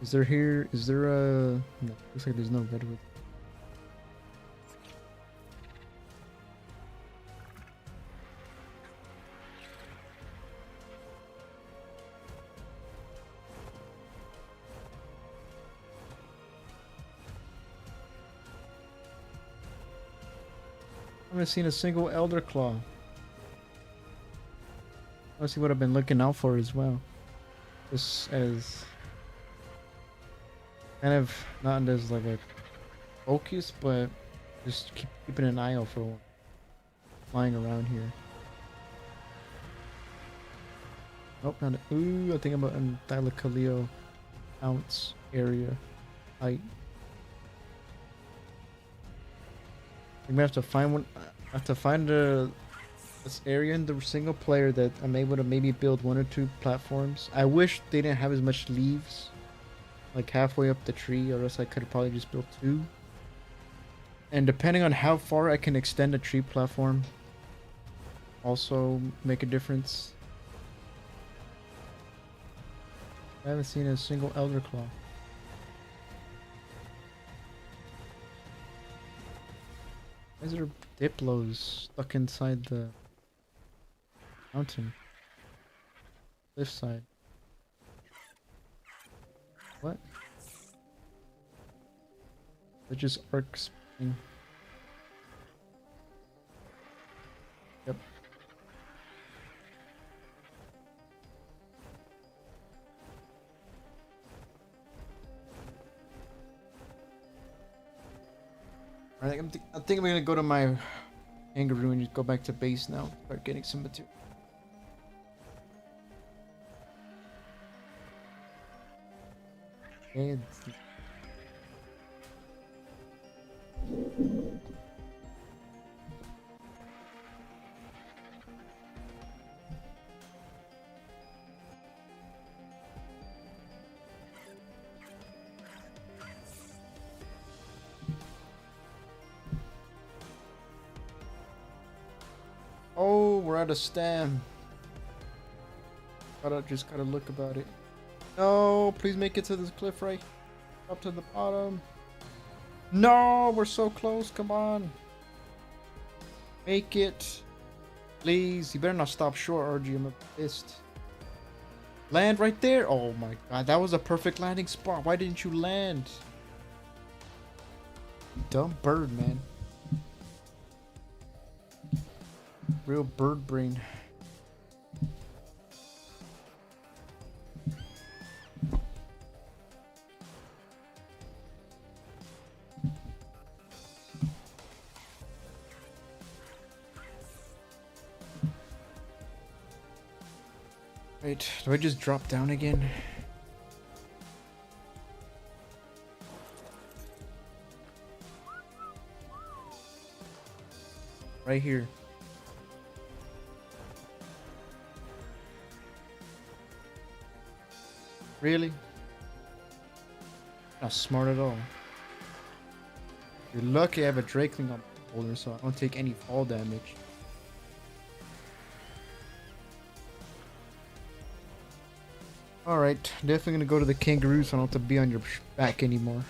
Is there here? Is there a? No, looks like there's no redwood. I haven't seen a single elder claw. Let's see what I've been looking out for as well. Just as kind of not as like a focus, but just keeping an eye out for one flying around here. Nope, not a, ooh, I think I'm in Thylacoleo ounce area height. I'm gonna have to find one. I have to find this area in the single player that I'm able to maybe build 1 or 2 platforms. I wish they didn't have as much leaves, like halfway up the tree, or else I could have probably just built 2. And depending on how far I can extend a tree platform, also make a difference. I haven't seen a single elder claw. Why is there diplos stuck inside the mountain? Cliff side. What? They're just arcs. Yep. Alright, I think I'm gonna go to my kangaroo and just go back to base now. Start getting some material. Okay. Oh, we're out of stem. Just gotta look about it. No, please make it to this cliff right. Up to the bottom. No, we're so close. Come on. Make it. Please. You better not stop short, RG. I'm pissed. Land right there. Oh my god. That was a perfect landing spot. Why didn't you land? Dumb bird, man. Real bird brain. Wait, do I just drop down again? Right here. Really? Not smart at all. You're lucky I have a Drakeling on my shoulder, so I don't take any fall damage. Alright, definitely gonna go to the kangaroo so I don't have to be on your back anymore.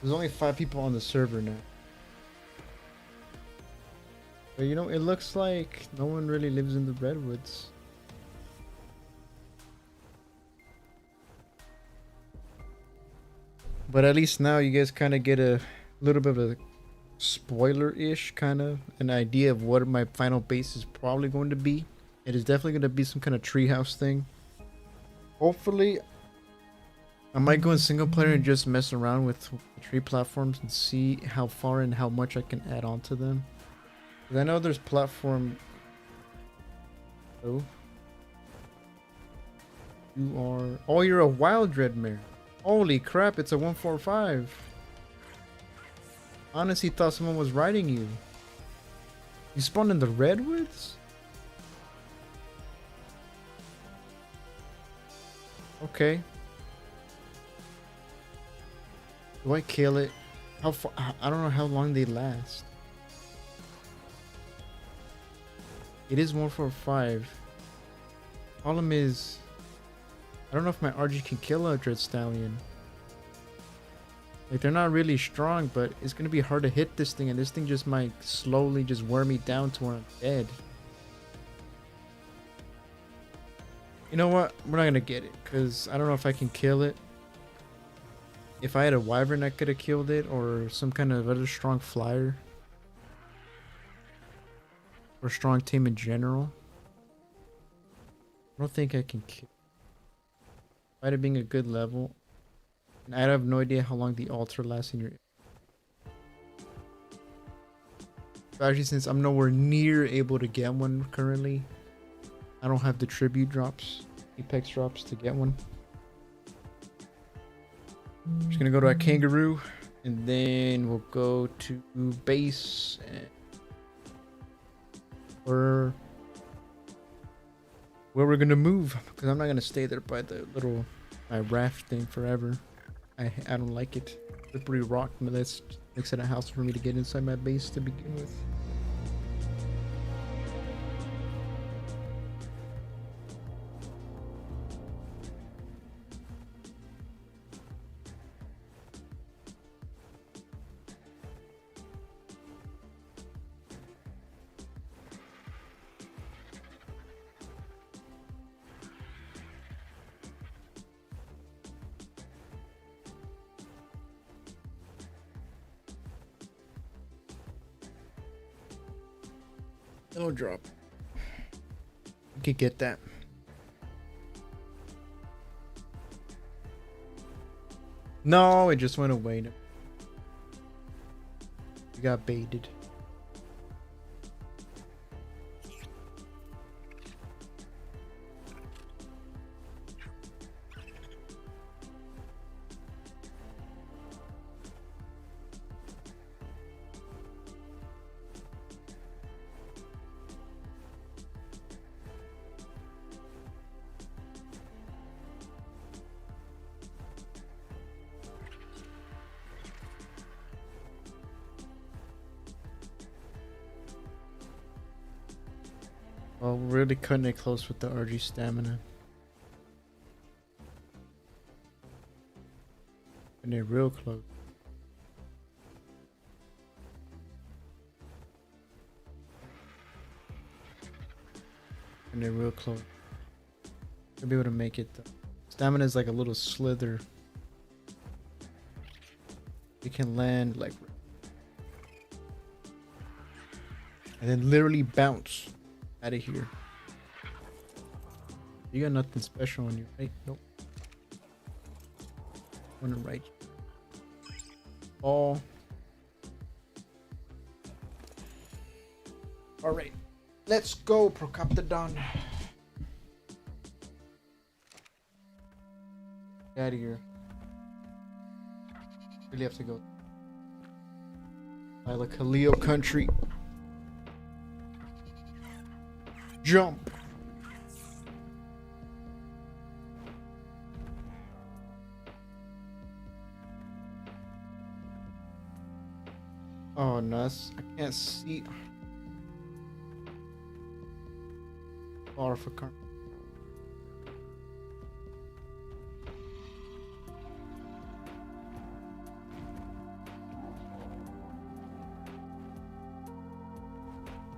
There's only 5 people on the server now. But you know, it looks like no one really lives in the redwoods. But at least now you guys kind of get a little bit of a spoiler-ish kind of an idea of what my final base is probably going to be. It is definitely going to be some kind of treehouse thing. Hopefully, I might go in single player and just mess around with tree platforms and see how far and how much I can add on to them. Because I know there's platform... Oh. You are... Oh, you're a wild dreadmare. Holy crap, it's a 145. Honestly thought someone was riding you. You spawned in the redwoods? Okay. Do I kill it? How far? I don't know how long they last. It is 145. Problem is, I don't know if my RG can kill a Dread Stallion. Like, they're not really strong, but it's gonna be hard to hit this thing, and this thing just might slowly just wear me down to where I'm dead. You know what? We're not gonna get it, because I don't know if I can kill it. If I had a Wyvern, I could have killed it, or some kind of other strong flyer. Or strong team in general. I don't think I can kill it. Despite it being a good level. And I have no idea how long the altar lasts in your... Especially since I'm nowhere near able to get one currently. I don't have the tribute drops, apex drops to get one. I'm just gonna go to our kangaroo, and then we'll go to base, and where we're gonna move, because I'm not gonna stay there by the little raft thing forever. I don't like it. Slippery rock, but that's makes it a house for me to get inside my base to begin with. It'll drop. You could get that. No, it just went away. You got baited. Well, we're really cutting it close with the RG stamina. And they're real close. And they're real close. I'll be able to make it though. Stamina is like a little slither. You can land like... and then literally bounce out of here. You got nothing special on you, right? Nope. On the right. All right. Let's go, Procoptodon. Get out of here. Really have to go. I like Haleo country. Jump. Oh no, I can't see. Far for car.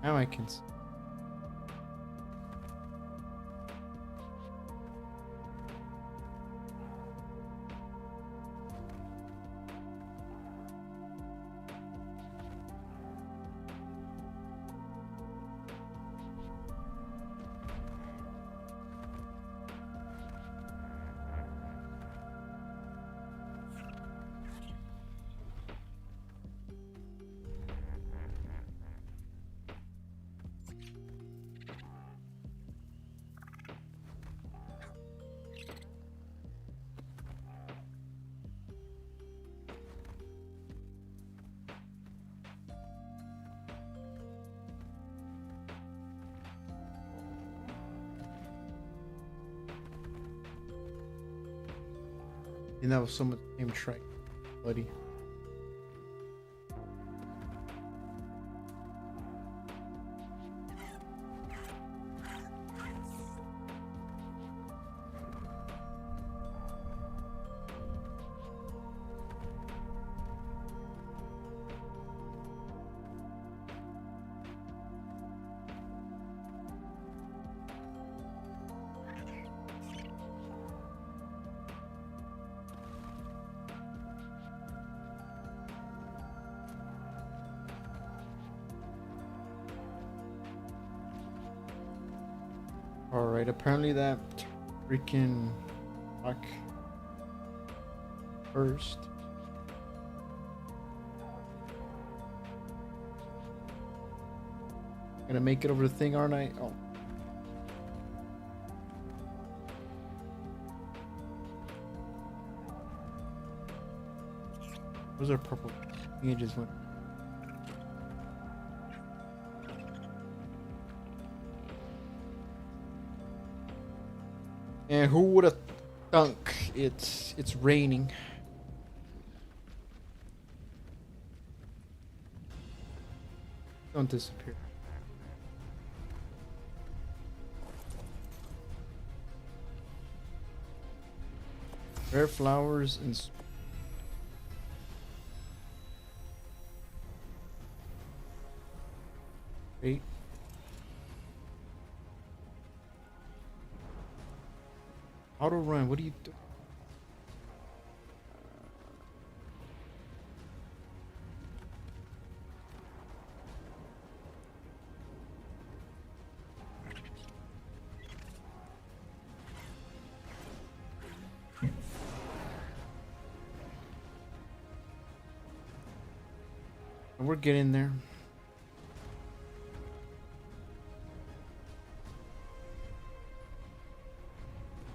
Now I can see. And that was someone named Trike, buddy. Alright, apparently that freaking rock first. Gonna make it over the thing, aren't I? Oh. Those are purple. I think it just went. And who would have thunk it's raining? Don't disappear. Rare flowers and wait. Auto run, what do you do? We're getting there.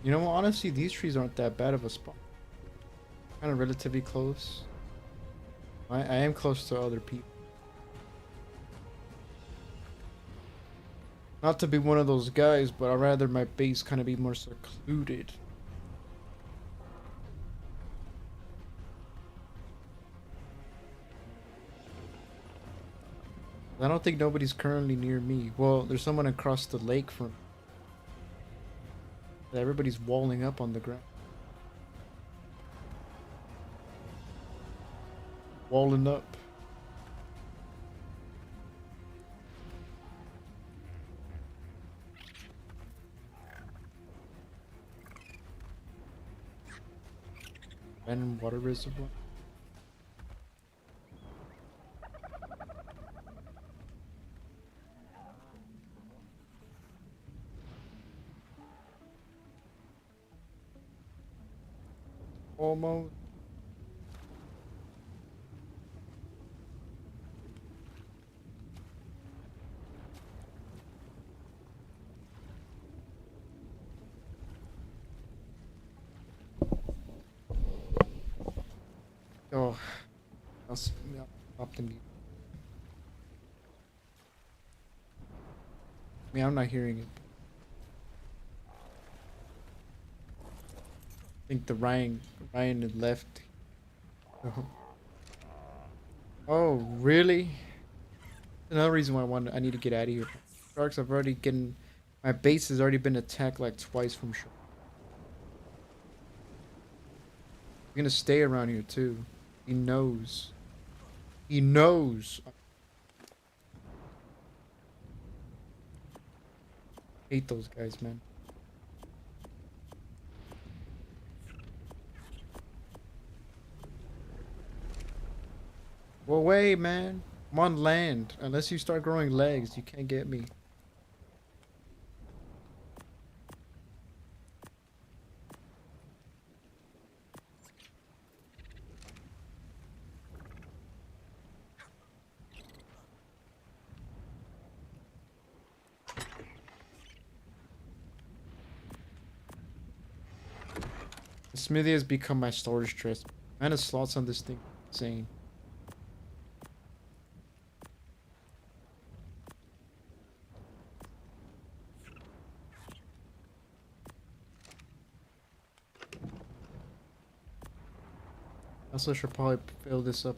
You know, honestly, these trees aren't that bad of a spot. Kind of relatively close. I am close to other people. Not to be one of those guys, but I'd rather my base kind of be more secluded. I don't think nobody's currently near me. Well, there's someone across the lake from. Everybody's walling up on the ground. Walling up. Random water reservoir. Almost. Oh, I'll stop the mute. I mean, I'm not hearing it. I think the Ryan had left. Oh, oh, really? Another reason why I need to get out of here. Sharks, I've already getting my base has already been attacked like twice from sharks. I'm gonna stay around here too. He knows. He knows. I hate those guys, man. Go away, man. I'm on land. Unless you start growing legs, you can't get me. The smithy has become my storage chest. Man, the slots on this thing insane. Also, should probably fill this up.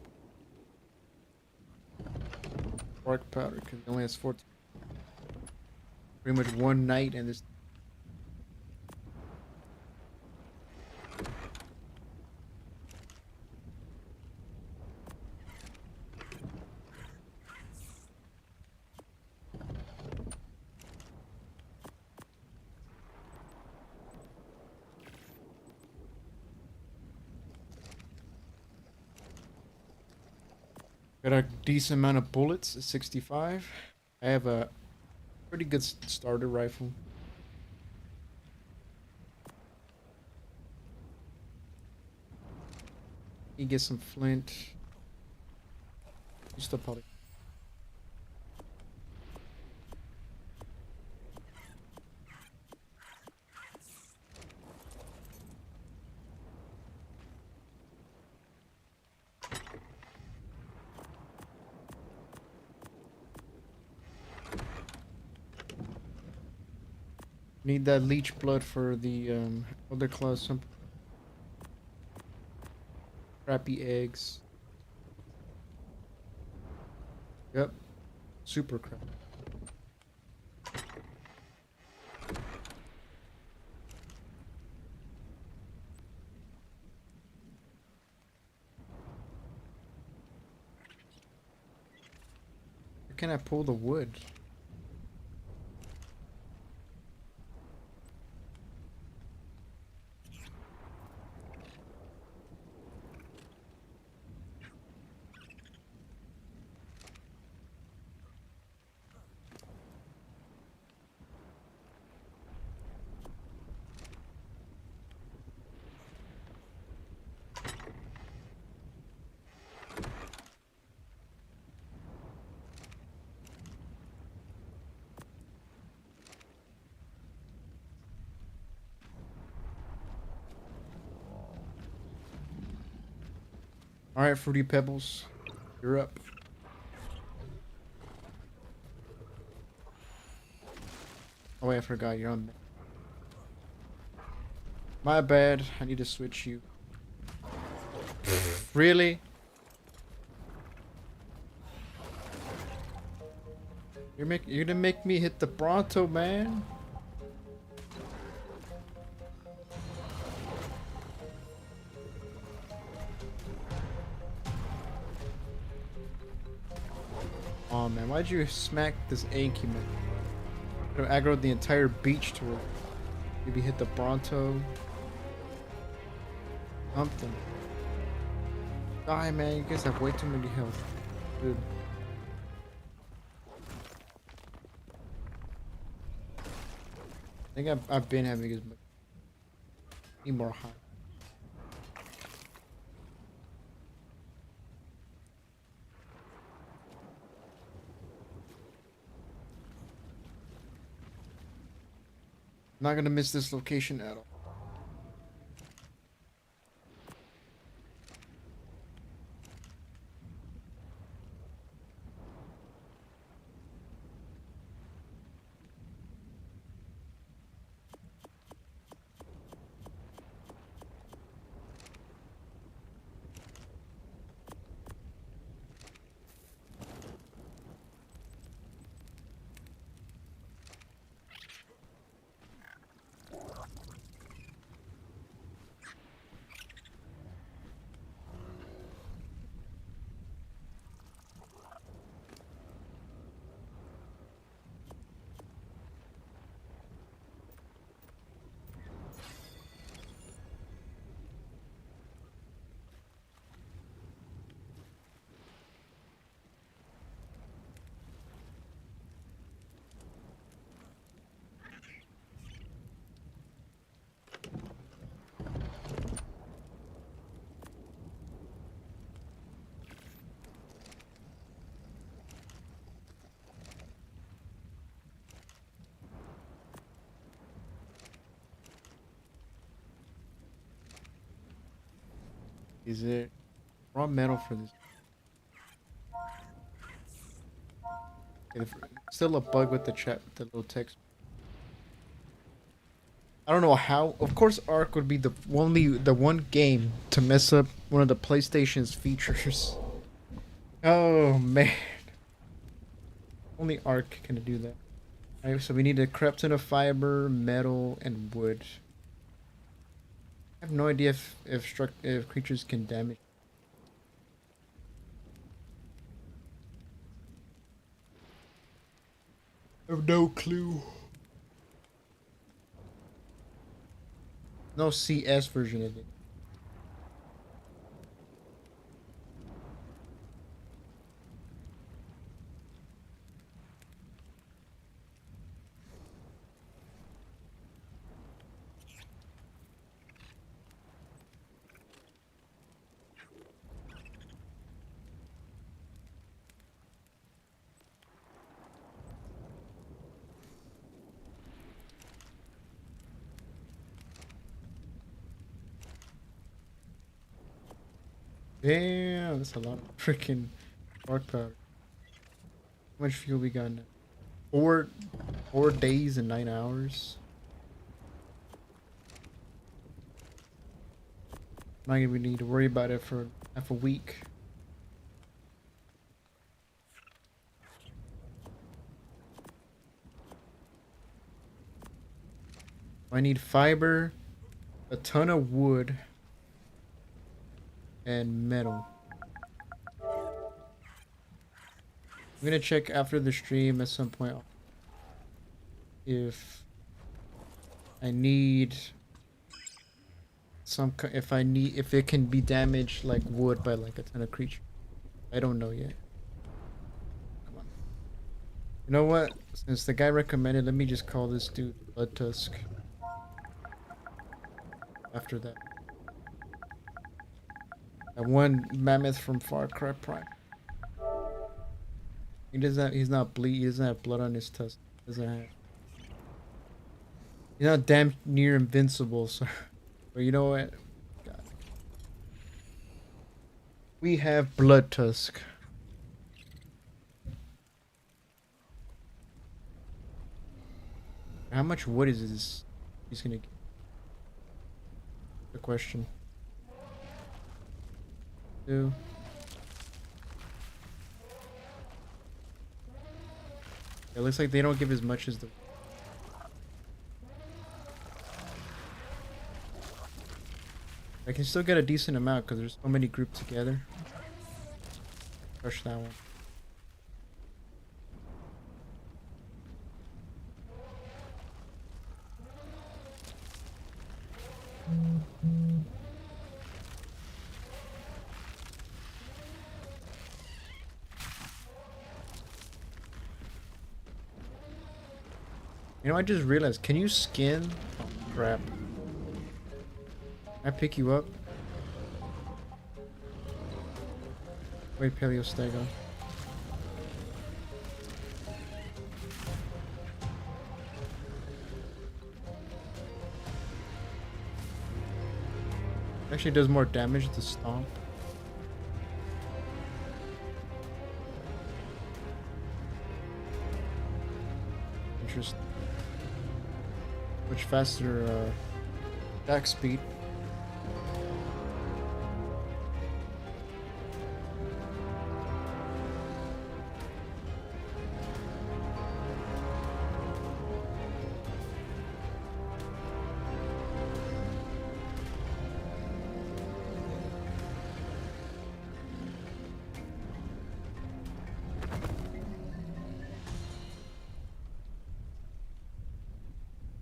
Bark powder, because it only has 14. Pretty much one night and this. Got a decent amount of bullets, 65. I have a pretty good starter rifle. You get some flint. You still probably. Need that leech blood for the other class. Some crappy eggs. Yep. Super crap. Where can I pull the wood? Alright, Fruity Pebbles. You're up. Oh wait, I forgot you're on. My bad. I need to switch you. Really? You're gonna make me hit the Bronto, man. Oh man, why'd you smack this Anky man? Could have aggroed the entire beach to it. Maybe hit the Bronto. Something. Die, man. You guys have way too many health. Dude. I think I've been having as much. Need more hot. Not gonna miss this location at all. Is it raw metal for this? Still a bug with the chat, with the little text. I don't know how. Of course, Ark would be the one game to mess up one of the PlayStation's features. Oh man, only Ark can do that. Alright, so we need a crap ton of fiber, metal, and wood. I have no idea if creatures can damage. I have no clue. No CS version of it. Damn, that's a lot of freaking spark powder. How much fuel we got now? Four, 4 days and 9 hours. Not gonna need to worry about it for half a week. I need fiber, a ton of wood, and metal. I'm gonna check after the stream at some point if I need if it can be damaged like wood by like a ton of creatures. I don't know yet. Come on. You know what? Since the guy recommended, let me just call this dude Blood Tusk. After that. That one mammoth from Far Cry Prime. He's not bleed, he doesn't have blood on his tusk. He's not damn near invincible, so but you know what? God. We have Blood Tusk. How much wood is this? He's gonna get? The question. Two. It looks like they don't give as much as the. I can still get a decent amount because there's so many grouped together. Crush that one. You know, I just realized, can you skin? Oh, crap. Can I pick you up? Wait, Paleo Stego. Actually does more damage to stomp. Interesting. Much faster attack speed.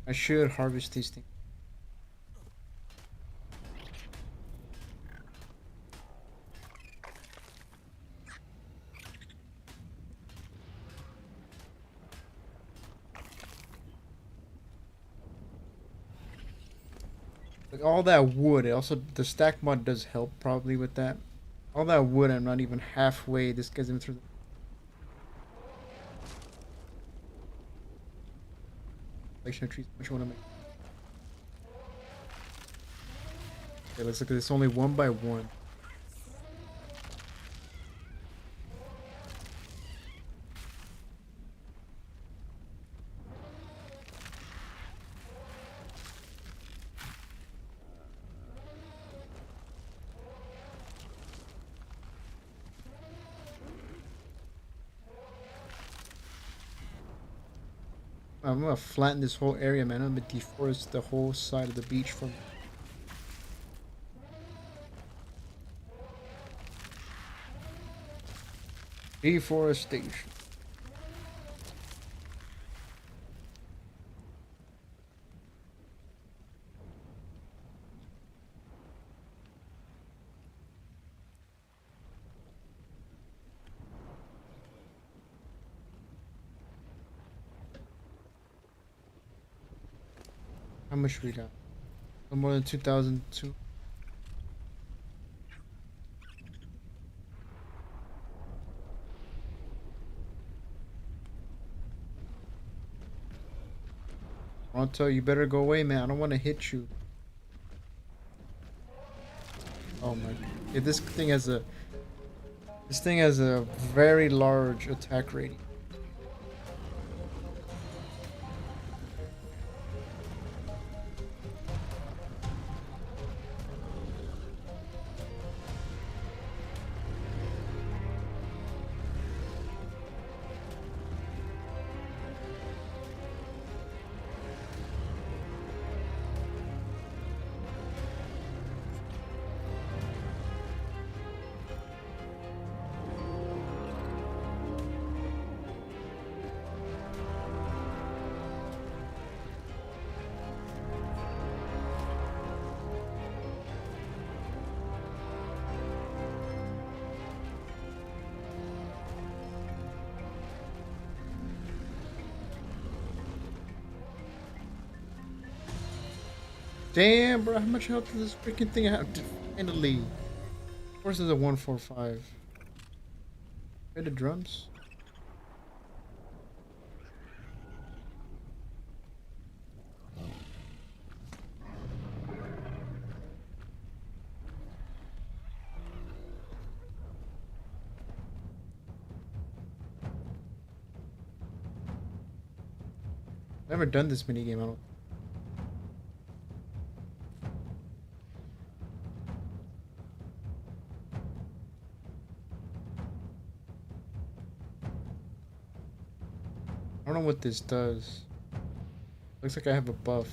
I should harvest these things. Like all that wood, the stack mod does help probably with that. All that wood, I'm not even halfway. This guy's in through the collection of trees. Which one am I? Okay, let's look at this. Only one by one. I'm gonna flatten this whole area, man. I'm gonna deforest the whole side of the beach from deforestation. How much we got? No more than 2,002. I'll tell you, better go away, man. I don't want to hit you. Oh my god. Yeah, this thing has a very large attack rating. Damn, bro, how much health does this freaking thing have to finally? Of course, it's a 145. Ready the drums? Never done this mini game. I don't. I don't know what this does. Looks like I have a buff.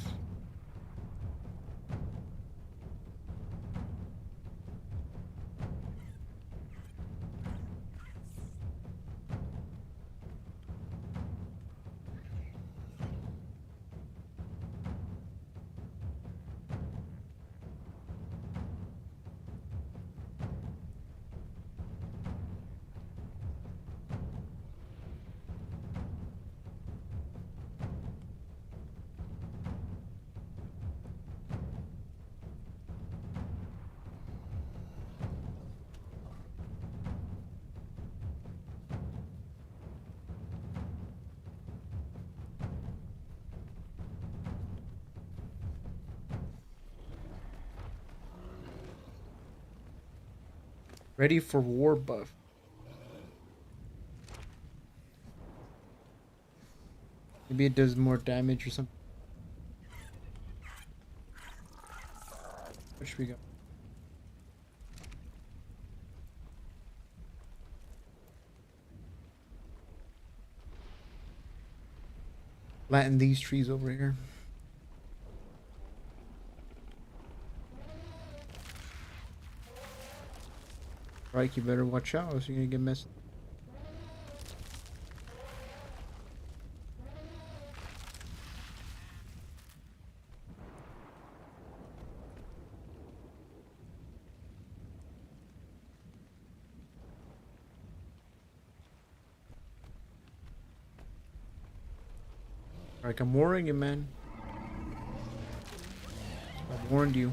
Ready for war buff. Maybe it does more damage or something. What should we got? Flatten these trees over here. Right, you better watch out, or else you're gonna get messed. Like, I'm warning you, man. I warned you.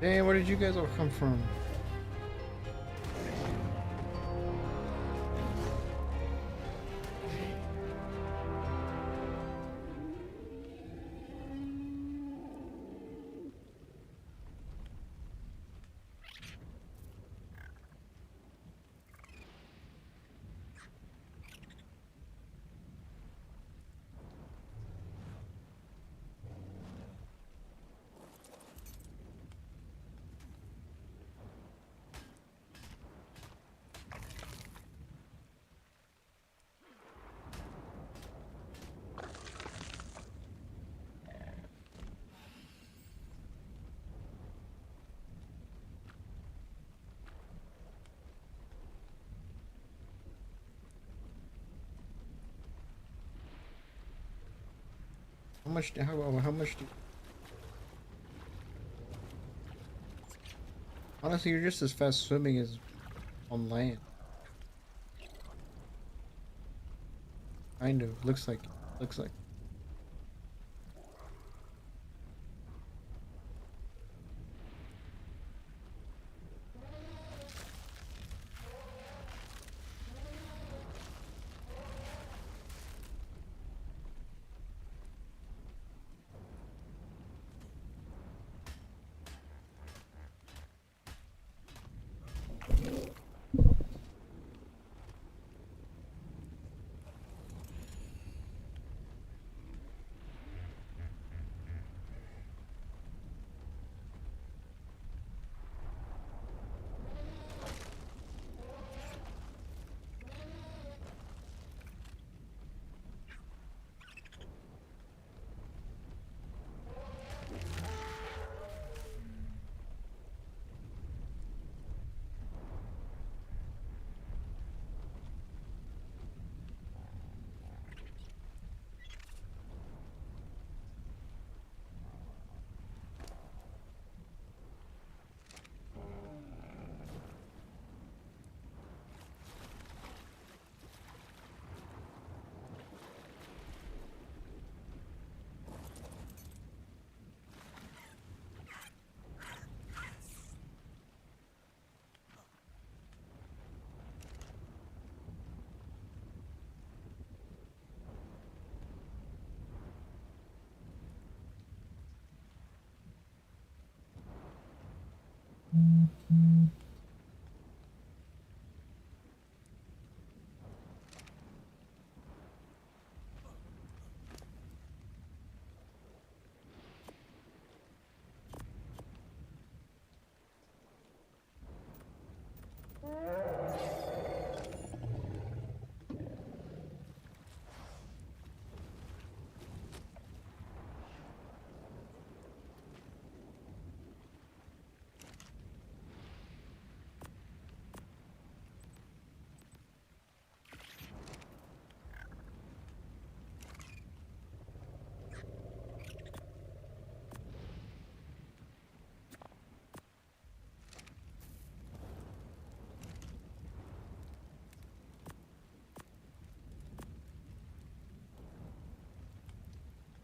Damn, where did you guys all come from? how much do honestly you're just as fast swimming as on land. Kind of. Looks like. Looks like.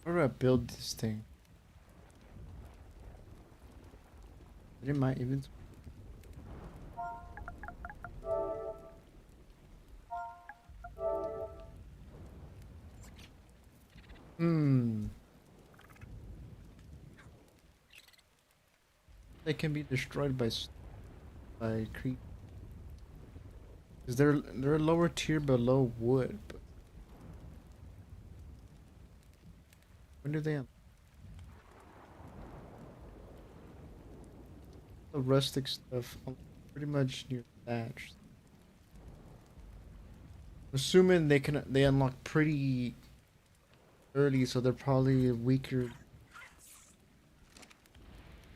How do I build this thing? Did my even? Hmm. They can be destroyed by creep. Cause they're a lower tier below wood. But when do they have the rustic stuff? Pretty much near thatch. Assuming they unlock pretty early, so they're probably weaker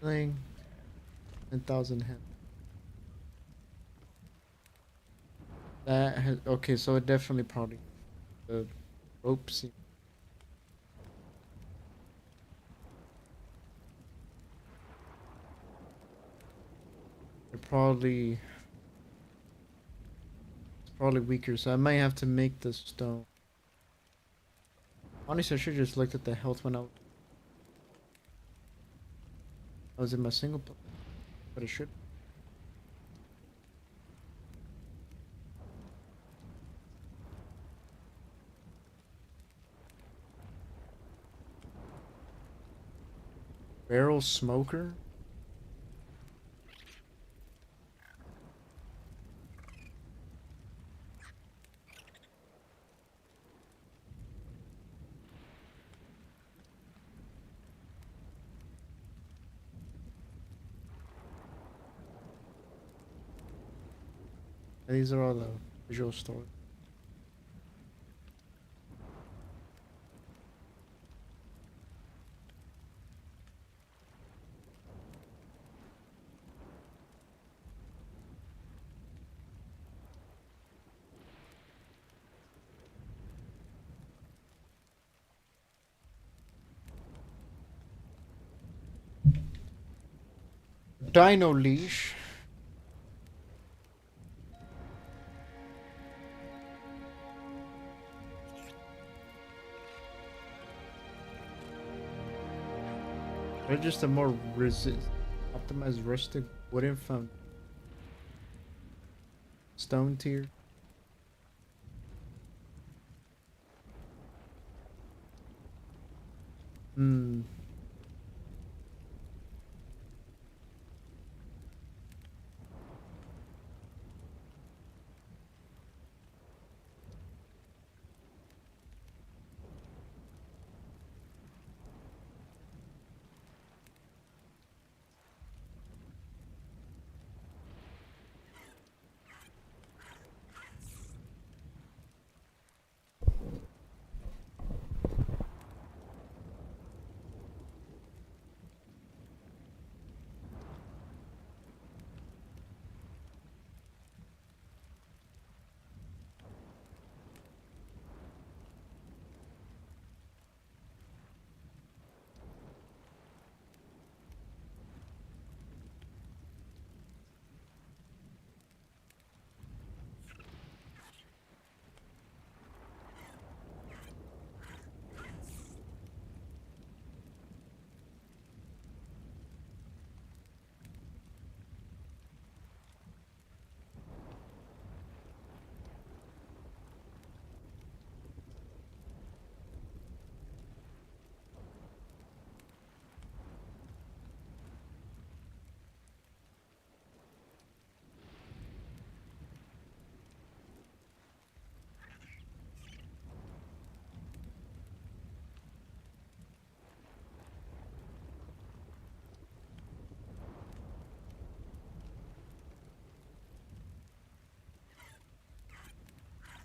thing. 10,000 head. That has okay, so it definitely probably the ropes. They're probably it's probably weaker, so I might have to make the stone. Honestly, I should just looked at the health when I was in my single player, but I should. Barrel smoker? These are all the visual story. Dino leash. They're just a more optimized rustic wooden found stone tier. Hmm.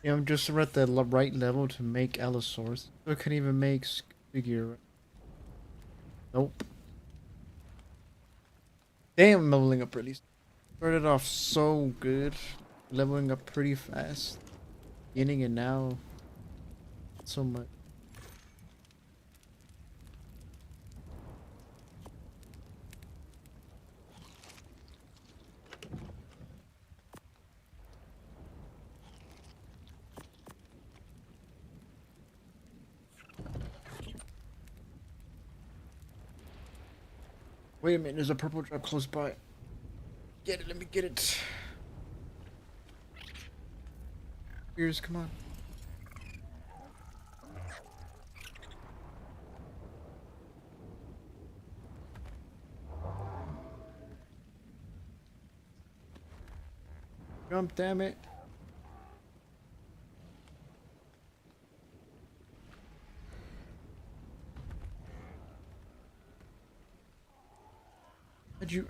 Yeah, I'm just at the right level to make Allosaurus. I couldn't even make figure. Nope. Damn, I'm leveling up really. Started off so good, leveling up pretty fast. Beginning and now, not so much. Wait a minute, there's a purple drop close by. Get it, let me get it. Here's, come on. Jump, damn it. How'd you...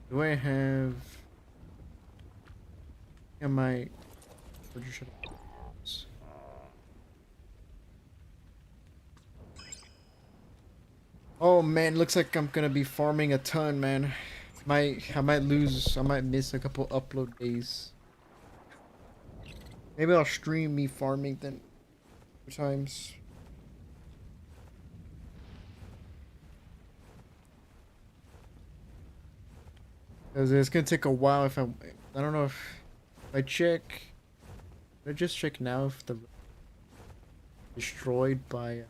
Do I have... Am I... Where'd you shut up? Oh man, looks like I'm gonna be farming a ton, man. I might lose, I might miss a couple upload days. Maybe I'll stream me farming then times. Cause it's gonna take a while if I don't know if I check. I just check now if the destroyed by.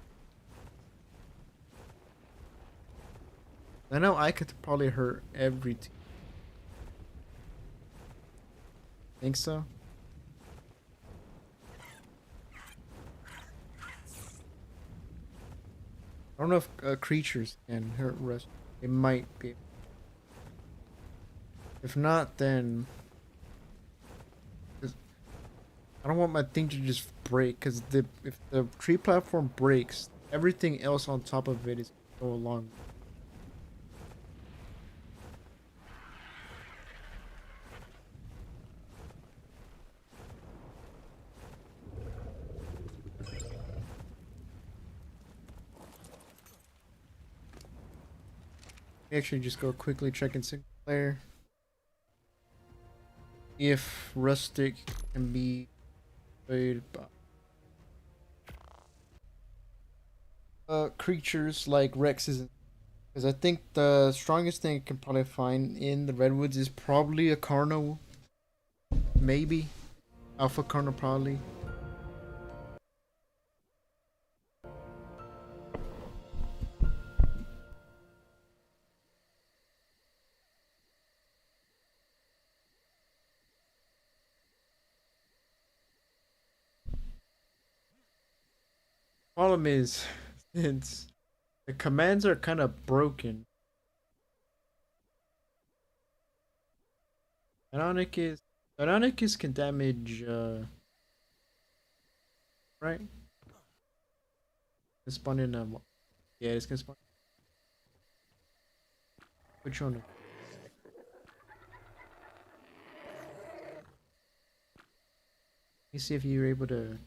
I know I could probably hurt every team. Think so? I don't know if creatures can hurt rest. It might be. If not, then 'cause I don't want my thing to just break, because if the tree platform breaks, everything else on top of it is go along. Actually, just go quickly check in single player if rustic can be played by creatures like Rexes, because I think the strongest thing I can probably find in the redwoods is probably a Carno, maybe Alpha Carno, probably. Problem is, since the commands are kind of broken, Deinonychus, Deinonychus can damage, right? Can spawn in, yeah, it's gonna spawn. Which one? Let me see if you're able to.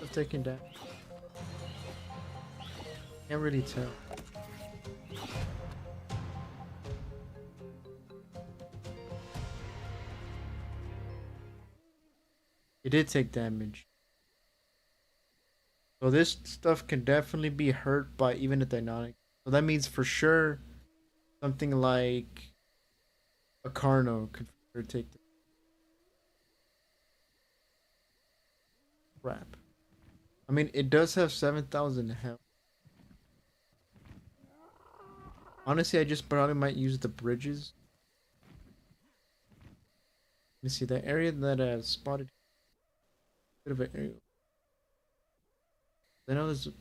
I've taken that. Can't really tell. He did take damage. So this stuff can definitely be hurt by even a Deinonychus. So that means for sure something like a Carno could for sure take the crap. I mean, it does have 7,000 health. Honestly, I just probably might use the bridges. Let me see, the area that I spotted, bit of an area. I know there's a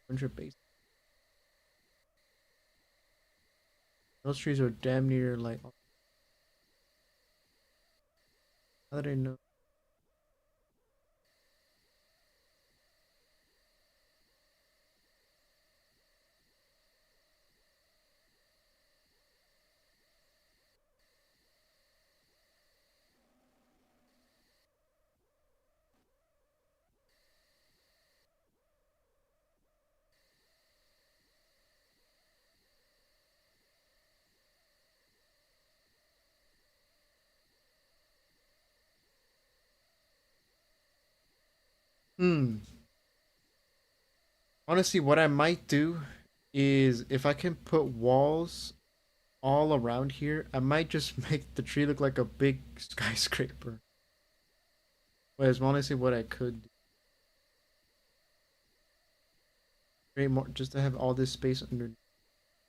bunch of base. Those trees are damn near like. How did I know? Hmm. Honestly, what I might do is if I can put walls all around here, I might just make the tree look like a big skyscraper. But it's honestly what I could do. Create more just to have all this space under.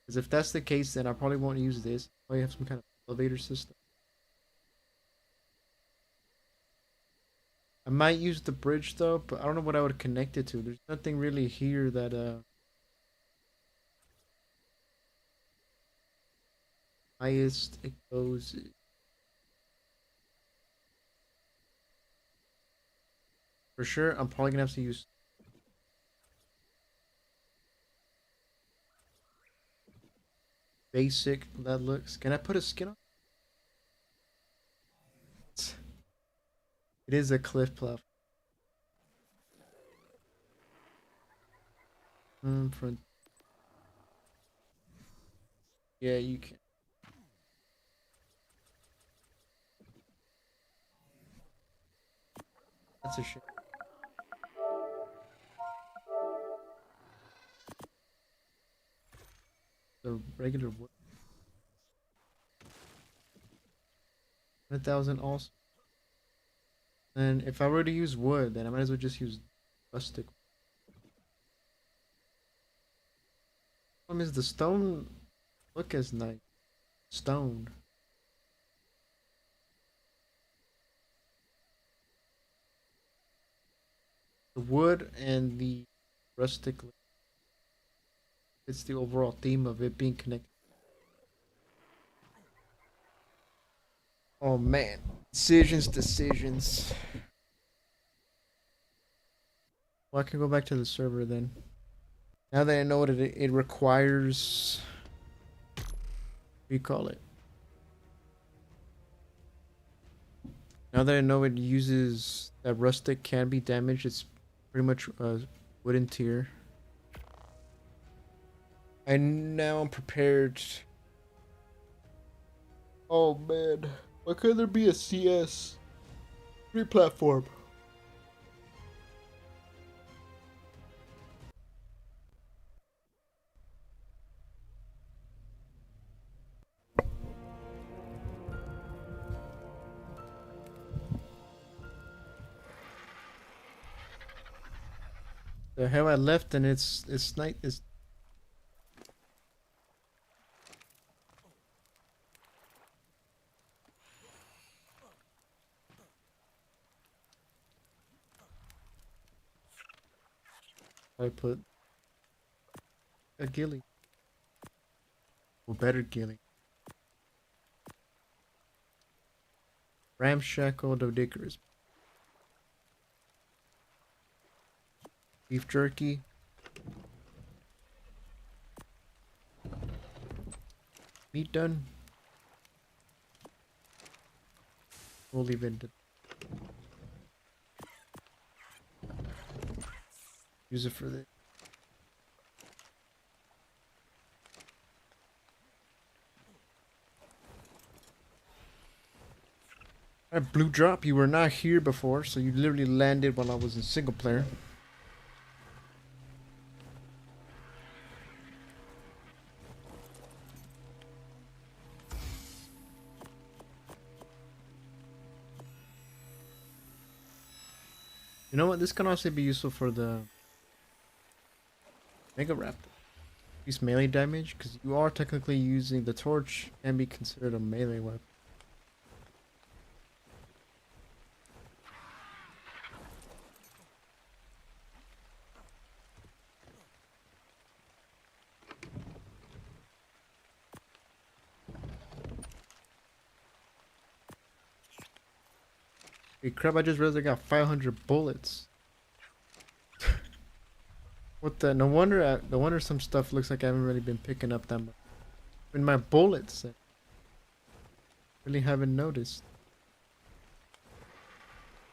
Because if that's the case, then I probably won't use this. I probably have some kind of elevator system. I might use the bridge though, but I don't know what I would connect it to. There's nothing really here that highest it goes. For sure, I'm probably gonna have to use basic that looks. Can I put a skin on? It is a cliff platform. For yeah, you can. That's a shame. The regular wood. 1,000 also. And if I were to use wood, then I might as well just use rustic. Problem is the stone look as nice. Stone. The wood and the rustic. It's the overall theme of it being connected. Oh man, decisions. Well, I can go back to the server then. Now that I know what it requires, what do you call it? Now that I know it uses that rustic can be damaged, it's pretty much a wooden tier. And now I'm prepared. Oh man, why couldn't there be a CS platform? The hell I left and it's night. It's I put a ghillie or better ghillie. Ramshackle Dodicarus. Beef jerky. Meat done. We'll leave it. Use it for the. Alright, Blue Drop, you were not here before, so you literally landed while I was in single player. You know what? This can also be useful for the Mega Raptor. Use melee damage, because you are technically using the torch and be considered a melee weapon. Hey crap, I just realized I got 500 bullets. What the? No wonder some stuff looks like I haven't really been picking up that much. In my bullets, I really haven't noticed.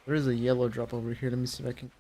There is a yellow drop over here. Let me see if I can.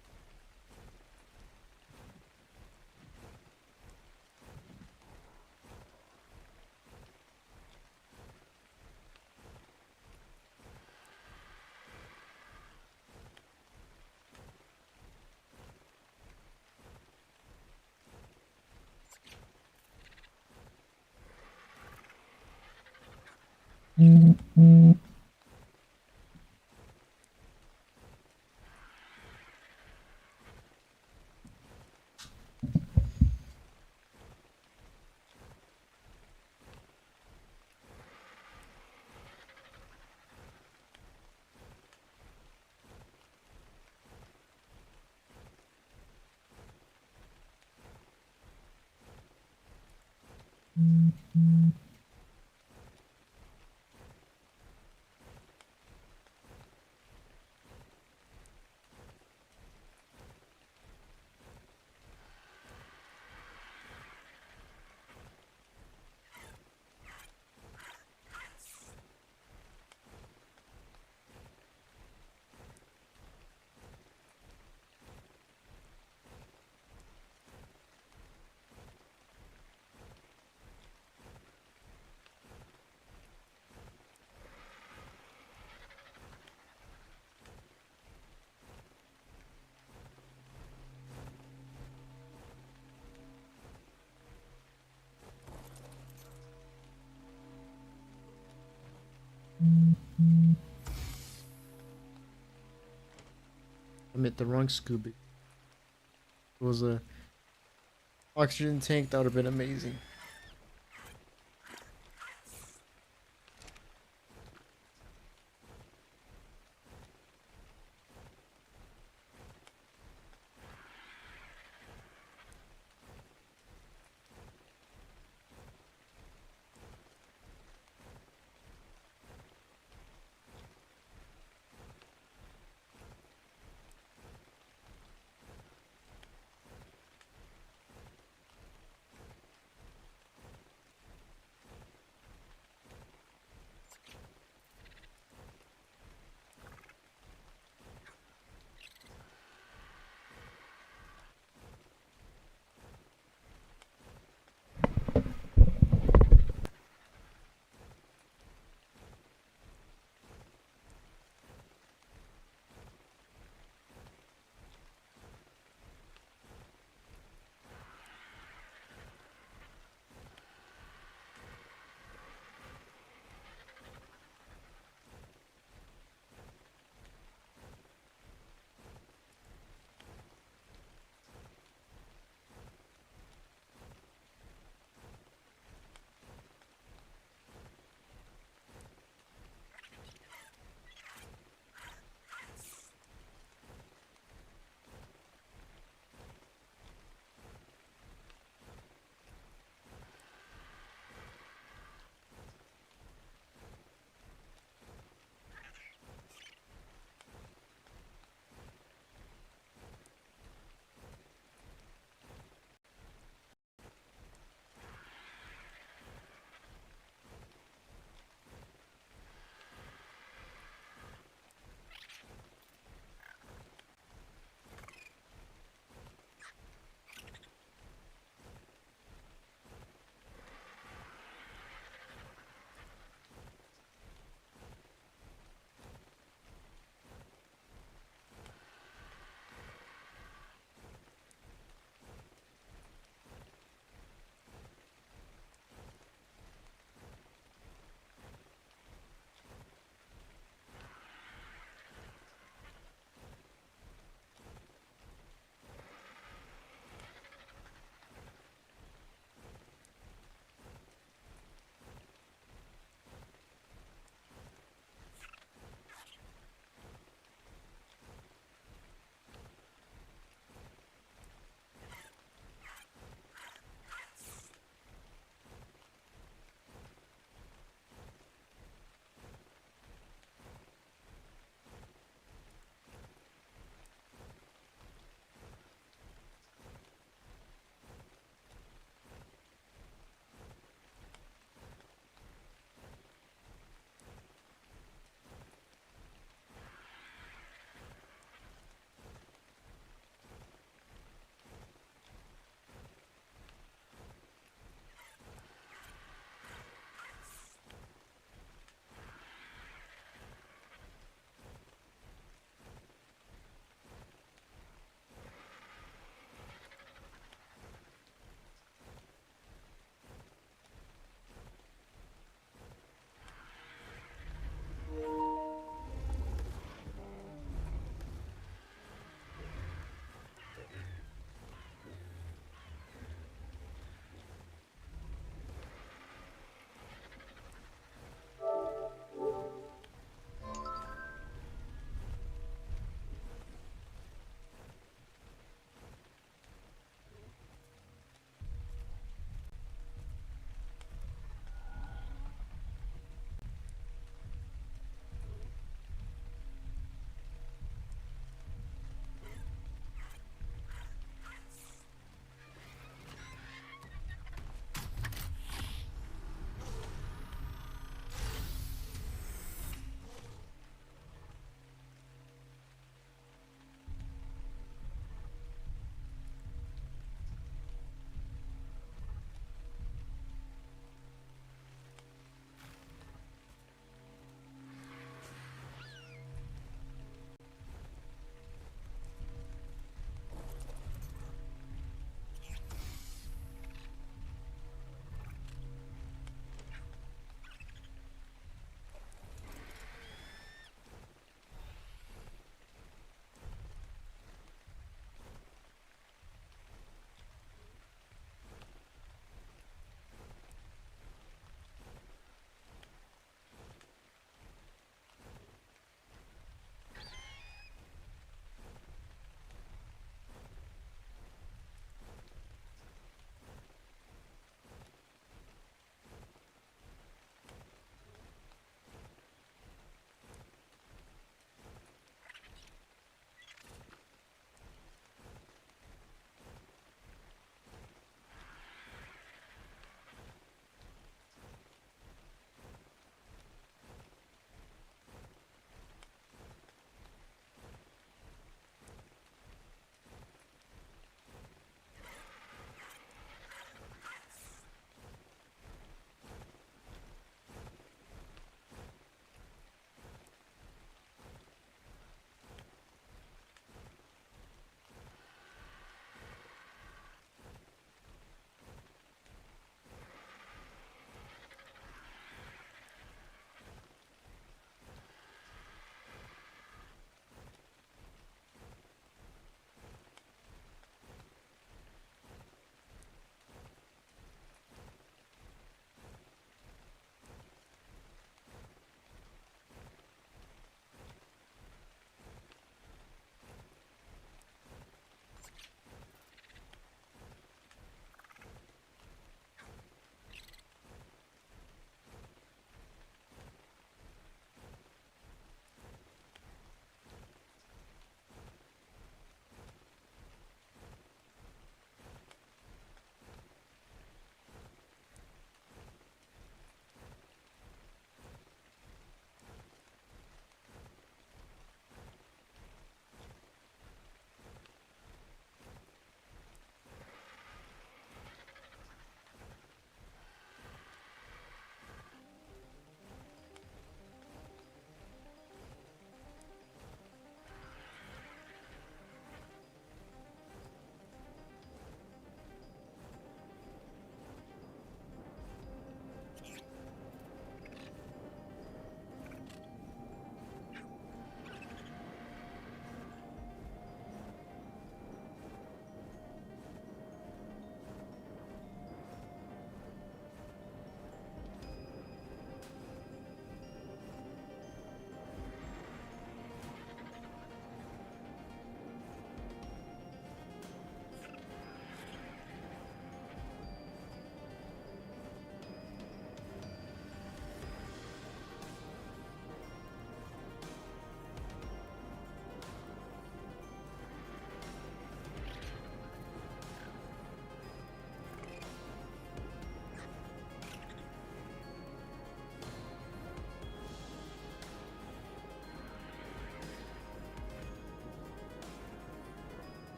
I meant the wrong Scooby. It was a oxygen tank. That would have been amazing.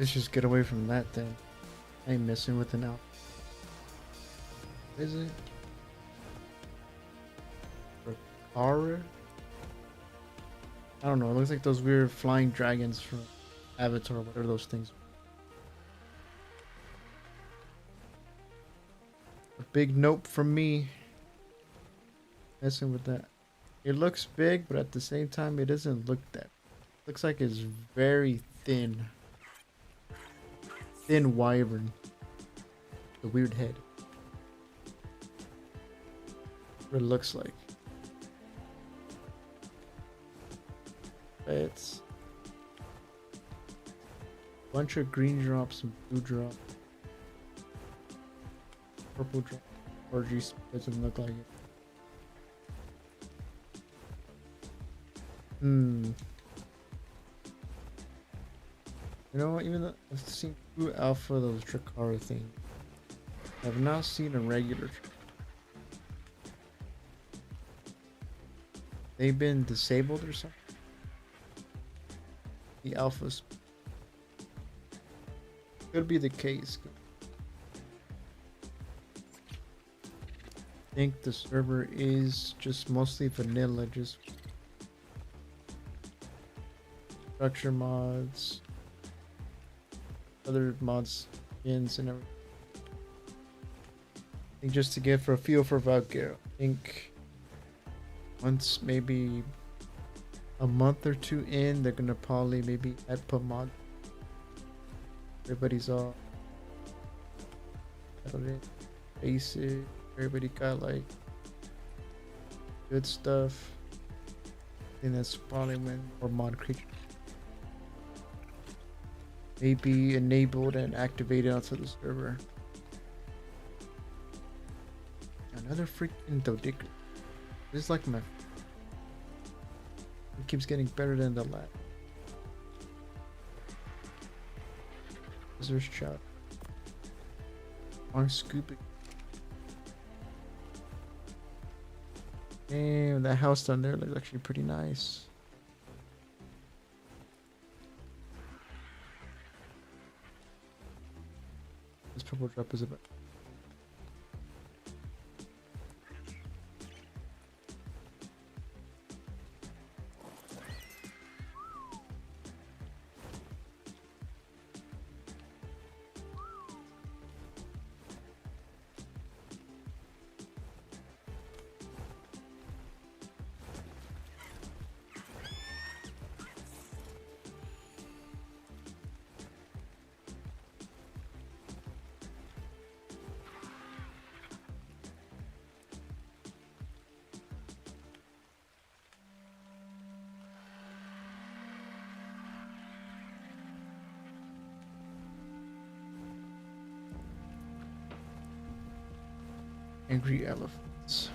Let's just get away from that then. I ain't messing with an alpha. Is it? Horror? I don't know. It looks like those weird flying dragons from Avatar, whatever those things. A big nope from me. Messing with that. It looks big, but at the same time, it doesn't look that. Looks like it's very thin. Thin wyvern. The weird head. What it looks like. It's a bunch of green drops and blue drops. Purple drop. Orgy doesn't look like it. You know what? Even though I've seen two alpha, those Tricara things, I've not seen a regular. They've been disabled or something. The alphas could be the case. I think the server is just mostly vanilla, just structure mods, other mods, skins, and everything. I think just to get for a feel for Valguero. I think once maybe a month or two in, they're gonna probably maybe add put mod. Everybody's all settled in, basic. Everybody got like good stuff. I think that's probably when more mod creatures may be enabled and activated onto the server. Another freaking Dodicker. This is like my. It keeps getting better than the last. There's shot. On scooping. Damn, that house down there looks actually pretty nice. This purple drop is about. Angry elephants.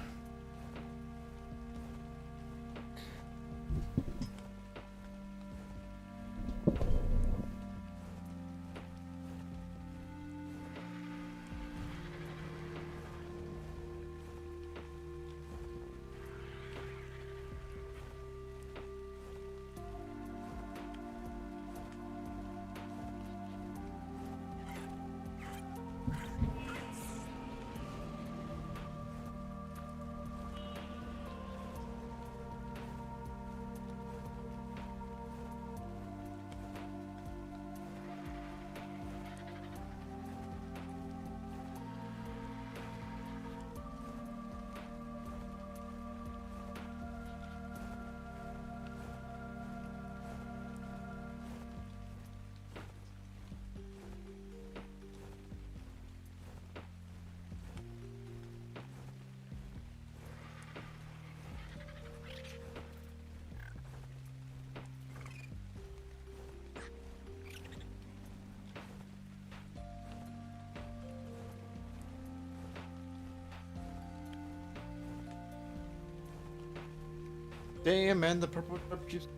Damn, man, the purple drop just.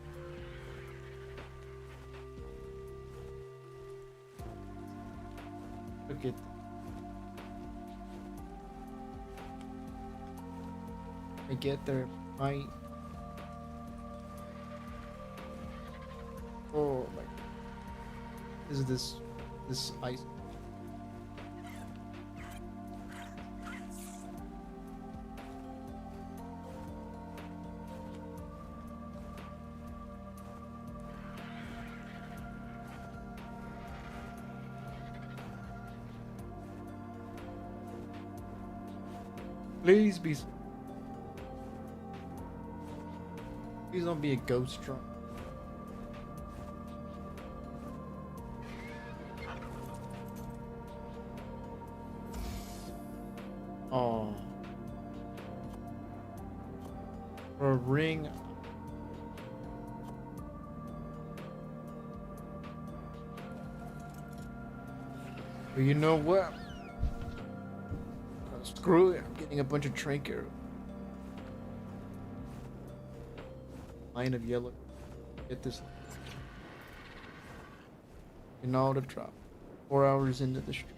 Look at. I get there, fight. Oh my. is this ice. Please be. Please don't be a ghost drunk. Oh. For a ring. But you know what? Screw it. I'm getting a bunch of trinket. Line of yellow. Get this. And all the drop. 4 hours into the stream.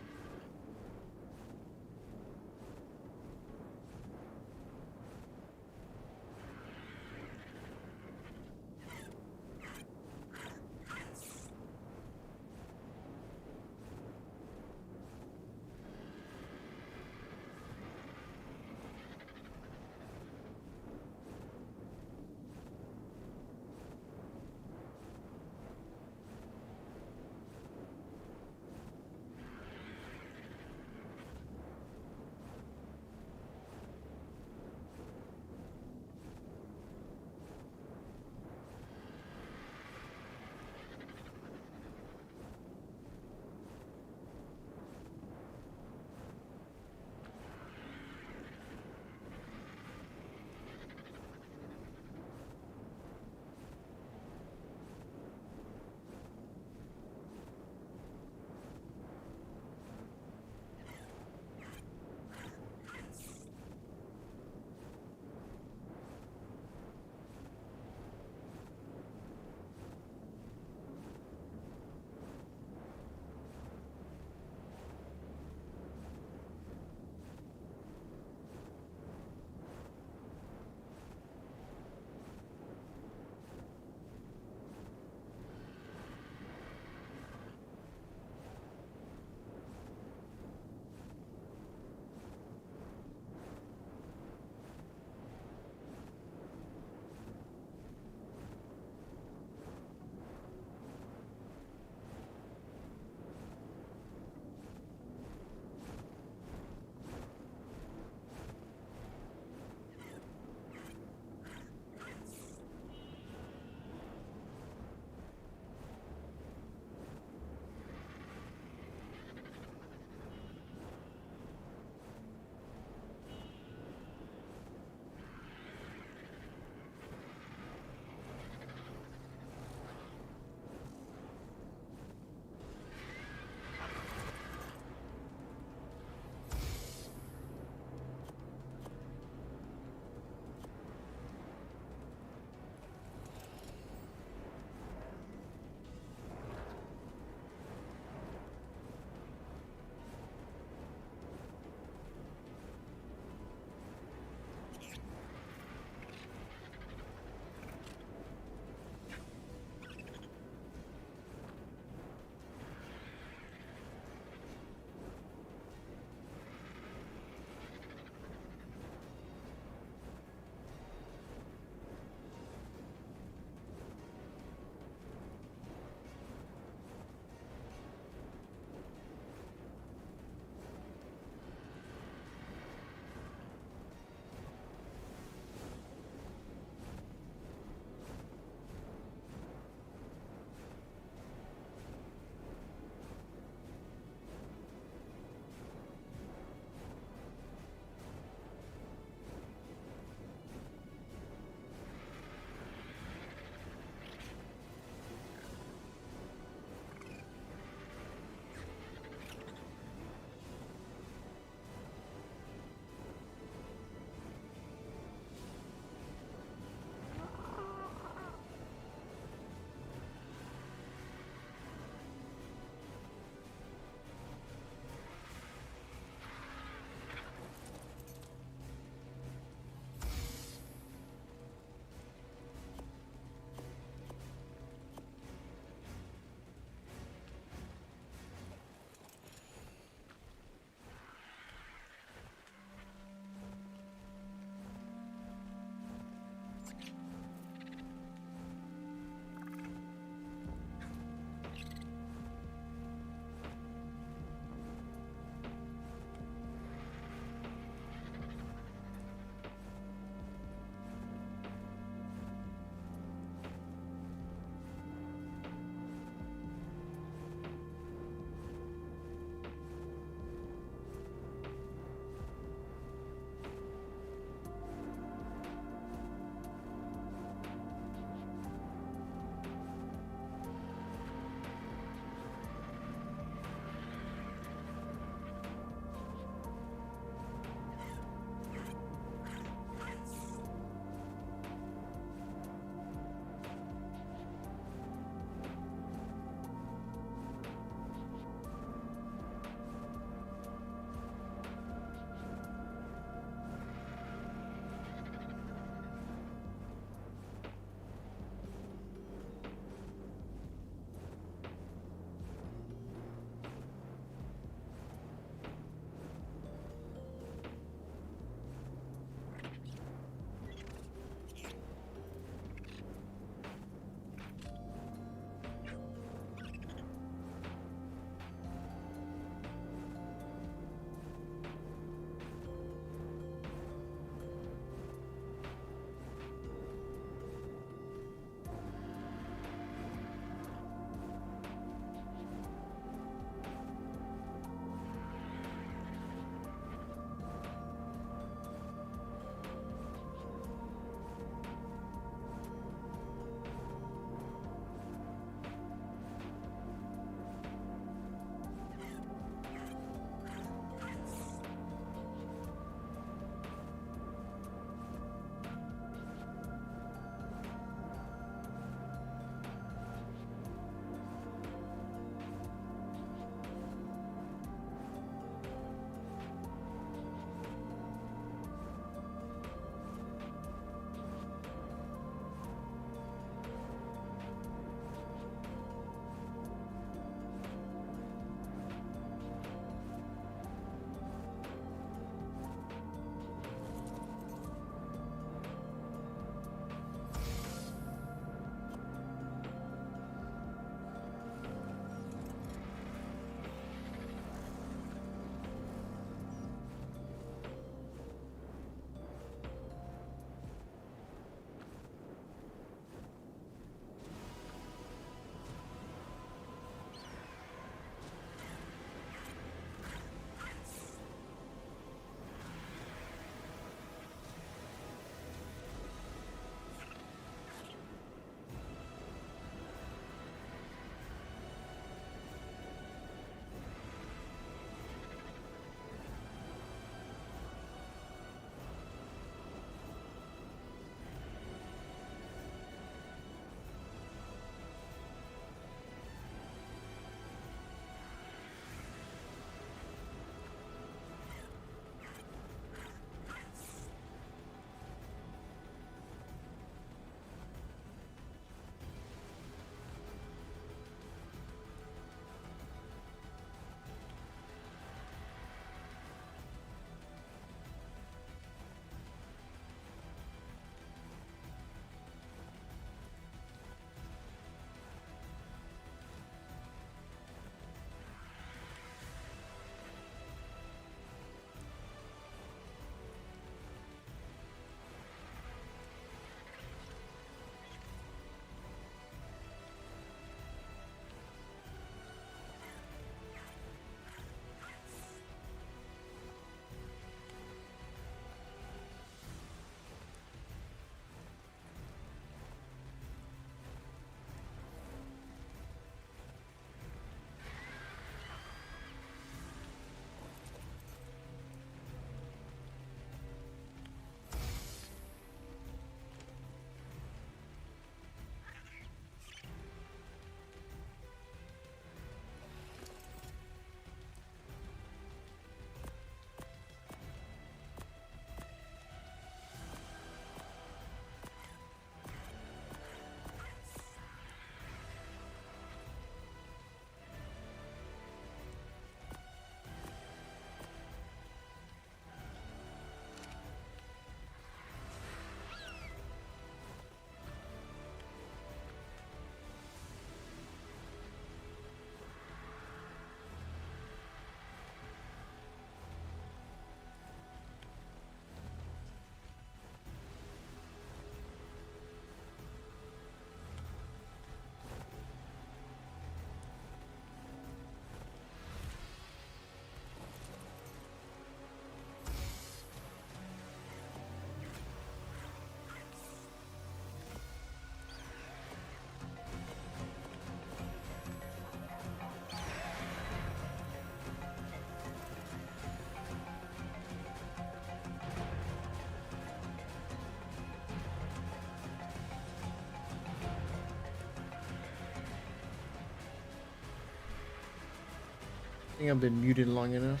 think I've been muted long enough.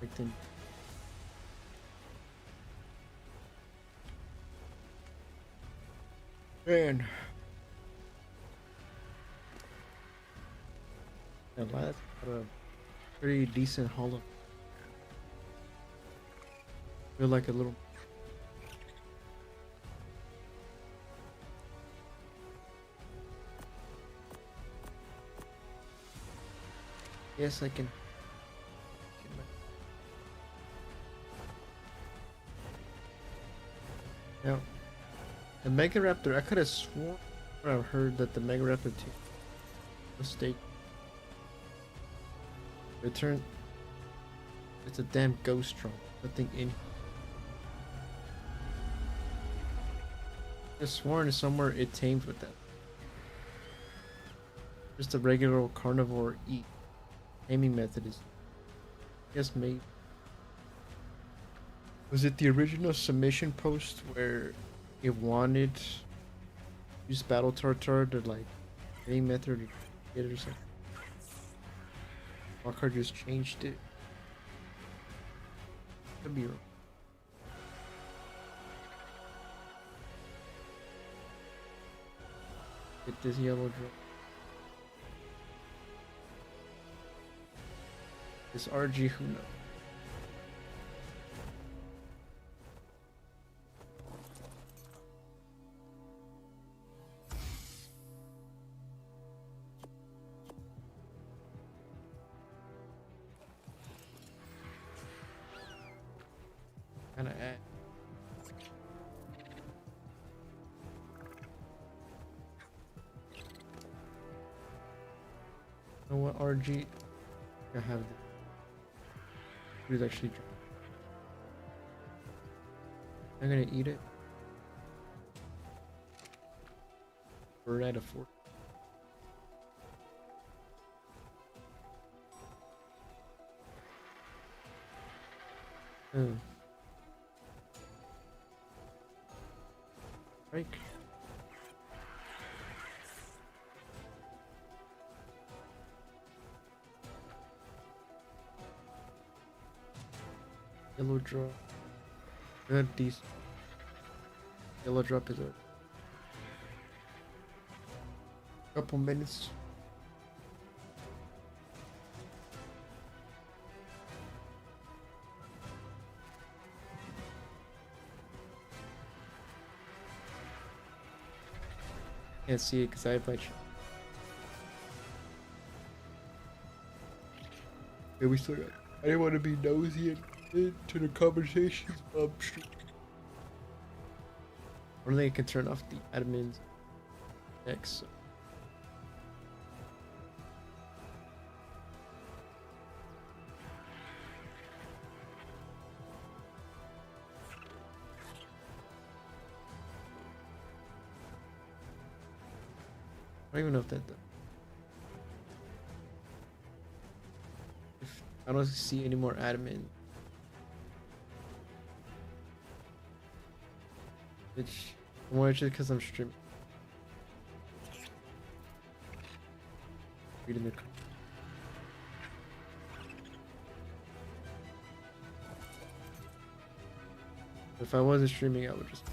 Like the man. Yeah, that's got a pretty decent hollow. Feel like a little. Yes, I can. Now, the Mega Raptor. I could have sworn I've heard that the Mega Raptor 2 mistake. Return. It's a damn ghost drone. Nothing in. I sworn somewhere it tames with that. Just a regular carnivore eat. Taming method is. Yes, maybe. Was it the original submission post where it wanted use battle tartar to like any method to get it or something? Lockhart just changed it. Could be wrong. Get this yellow drop. This RG, who knows? Kinda add. You know what, RG? I have this. It's actually dry. I'm gonna eat it. We're at a 4. Oh. Break. Yellow drop. Good, decent. Yellow drop is a couple minutes. Can't see it because I have my. Yeah, we still got. I didn't want to be nosy into the conversations. Only I can turn off the admin's X. So. I don't even know if that. If I don't see any more admin. Which, more just because I'm streaming. Reading the. If I wasn't streaming, I would just.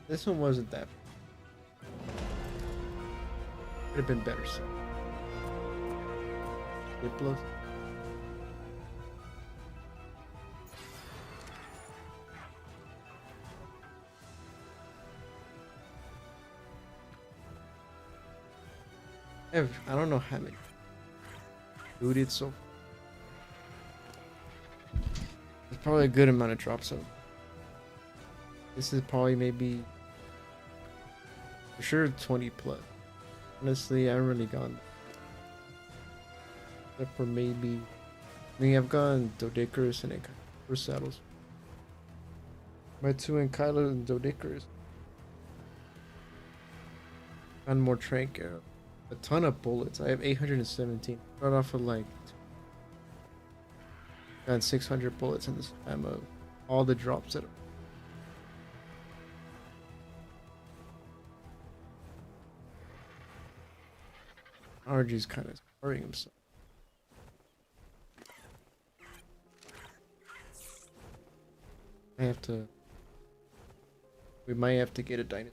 This one wasn't that. Could have been better. So. It blows. I don't know how many. Dude, it's so. It's probably a good amount of drops. So this is probably maybe for sure 20 plus. Honestly, I haven't really gone. Except for maybe. I mean, I've gone Dodecarus and for saddles. My 2 in Kylo and Dodecarus. And more trank arrow. A ton of bullets. I have 817. Start off with like. Got 600 bullets in this ammo. All the drops that. RG's kind of hurting himself. I have to. We might have to get a dinosaur.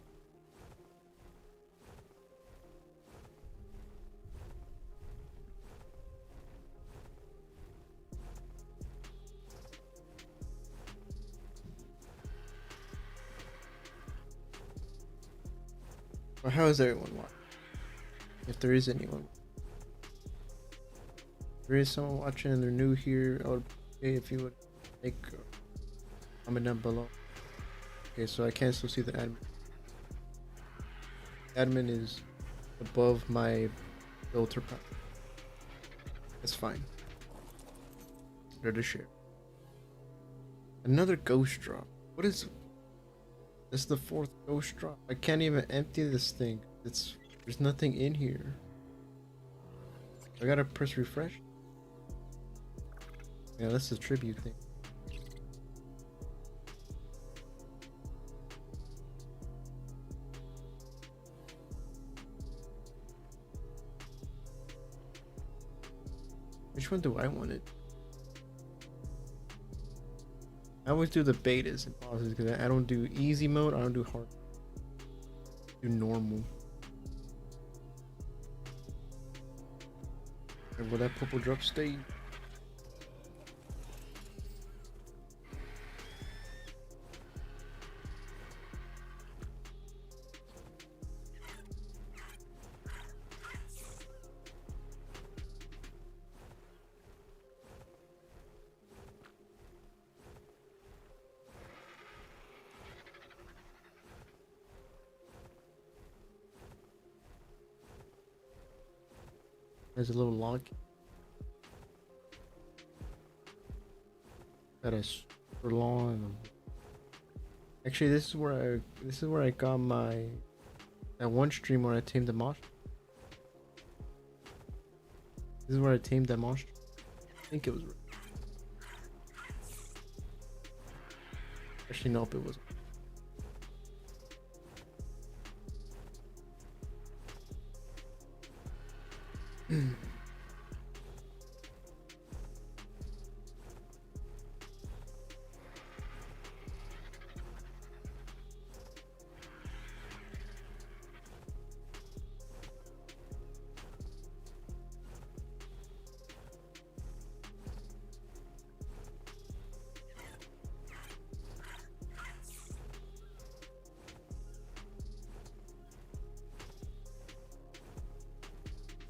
Or how is everyone watching? If there is anyone. If there is someone watching and they're new here, I would appreciate if you would make a comment down below. Okay, so I can still see the admin. Admin is above my filter path. That's fine. Better to share. Another ghost drop. What is... This is the 4th ghost drop. I can't even empty this thing. There's nothing in here. I gotta press refresh. Yeah, that's the tribute thing. Which one do I want it? I always do the betas and pauses because I don't do easy mode. I don't do hard. I do normal. And will that purple drop stay? There's a little log. That is super long. Actually, this is where I got my that one stream where I tamed the monster. This is where I tamed that monster. I think it was. Actually, nope, it wasn't.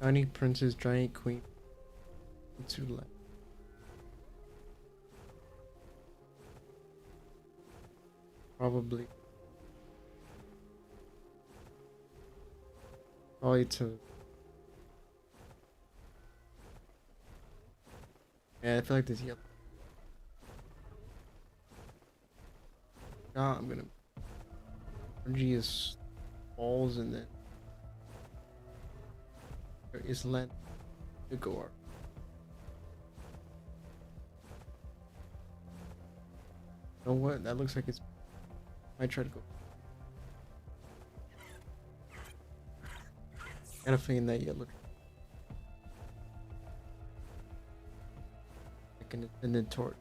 Tiny Princess, Giant Queen. Too late. Probably to. Yeah, I feel like this yellow. Nah, I'm gonna. Energy is balls and then there is land to go up. You know what? That looks like it's. I try to go. Gotta find that yellow. And then toward.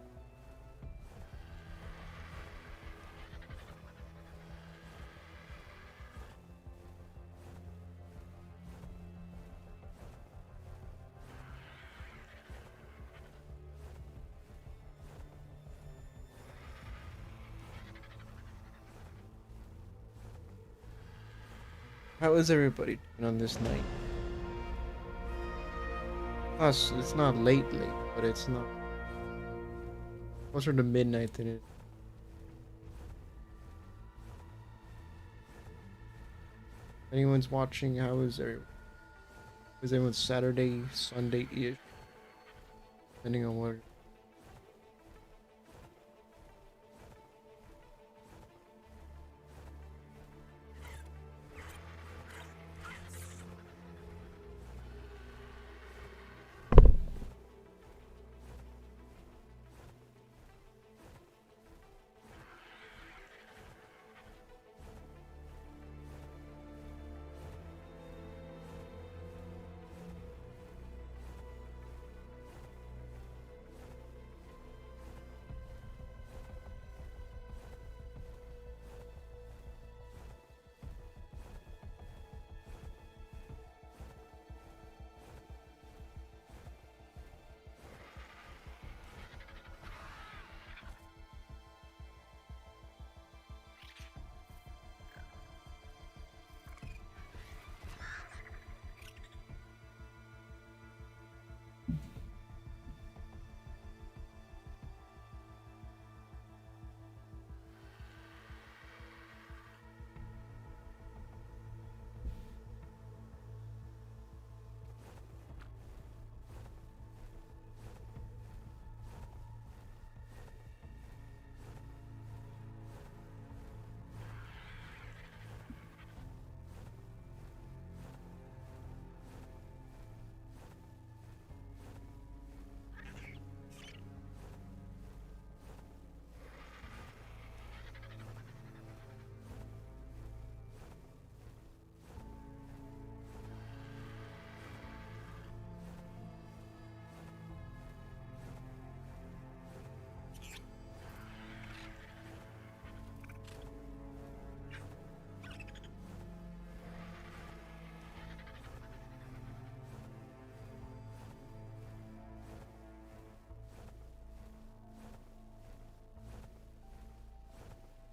How is everybody doing on this night? Plus, it's not late, but it's not closer to midnight than it. If anyone's watching, how is everyone? Is everyone Saturday, Sunday-ish? Depending on what.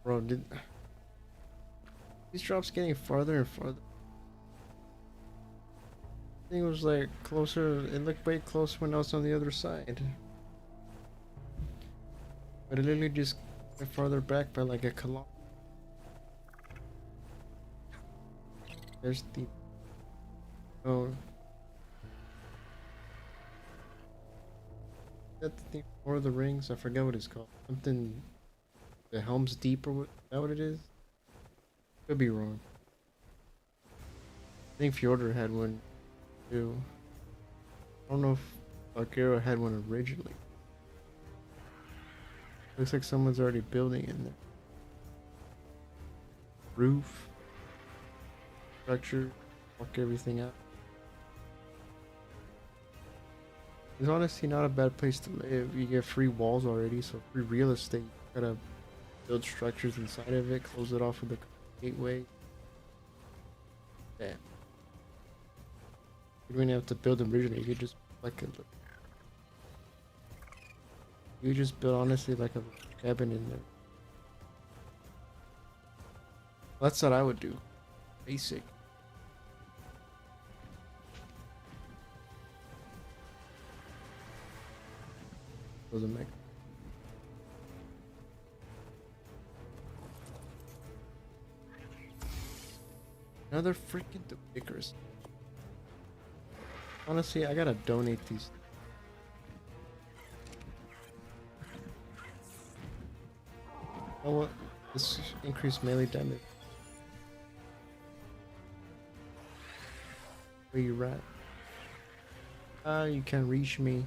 Bro, did these drops getting farther and farther? I think it was like closer. It looked way closer when I was on the other side. But it literally just went farther back by like a kilometer. There's the. Oh. That the thing Lord of the Rings? I forget what it's called. Something. The Helm's Deep or what? Is that what it is? Could be wrong. I think Fjordur had one too. I don't know if Valguero had one originally. Looks like someone's already building in there. Roof, structure, walk everything out. It's honestly not a bad place to live. You get free walls already, so free real estate. You gotta build structures inside of it, close it off with a gateway. Damn. You don't even have to build them originally. You could just like a. You just build honestly like a cabin in there. That's what I would do. Basic. Doesn't make. Another freaking Icarus. Honestly, I gotta donate these. Oh, what? This increased melee damage. Where you at? Ah, you can't reach me.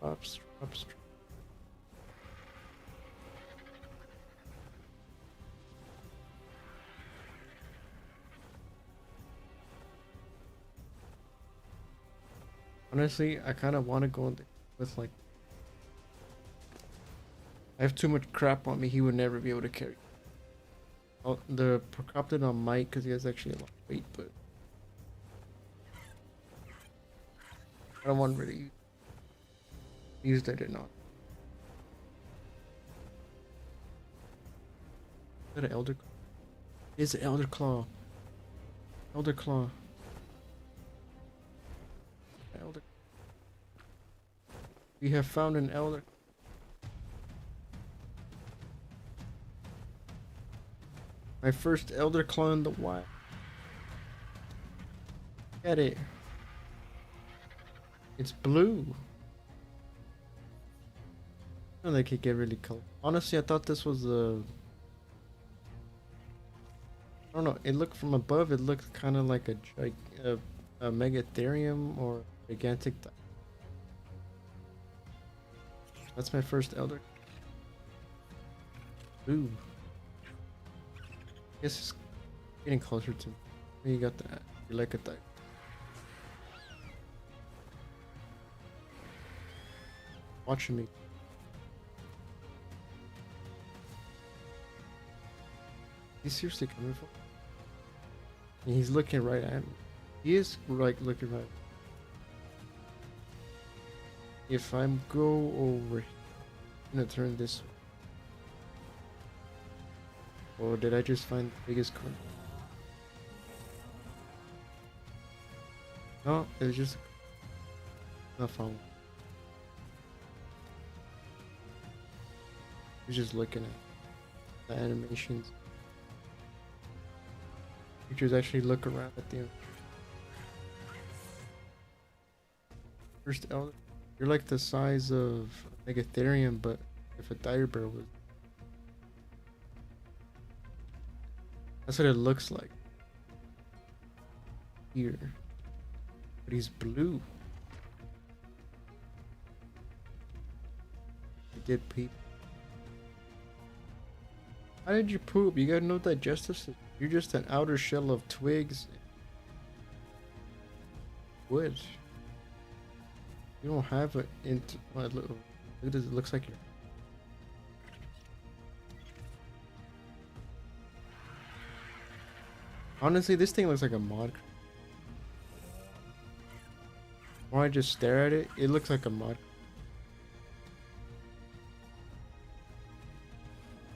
Ups, ups. Honestly, I kind of want to go in with like. I have too much crap on me. He would never be able to carry. Oh, the Procopted on Mike because he has actually a lot of weight, but I don't want to really use that or not. Is that an Elder? It's an Elder Claw. Elder Claw. Elder. We have found an Elder. My first Elder Claw in the wild. Get it. It's blue. And they could get really cold. Honestly, I thought this was a. I don't know. It looked from above. It looked kind of like a Megatherium or gigantic. That's my first Elder. Ooh. I guess it's getting closer to me. You got that. You like it that. Watching me. He's seriously coming for me? And he's looking right at me. He is like looking right. If I go over, I'm gonna turn this way. Or did I just find the biggest corner? No, it was just not found. He's just looking at the animations. Creatures actually look around at the first Elder. You're like the size of Megatherium, but if a dire bear was. That's what it looks like. Here. But he's blue. He did peep. How did you poop? You got no digestive system. You're just an outer shell of twigs. Wood. You don't have it. Look, it looks like you're. Honestly, this thing looks like a mod. When I just stare at it, it looks like a mod.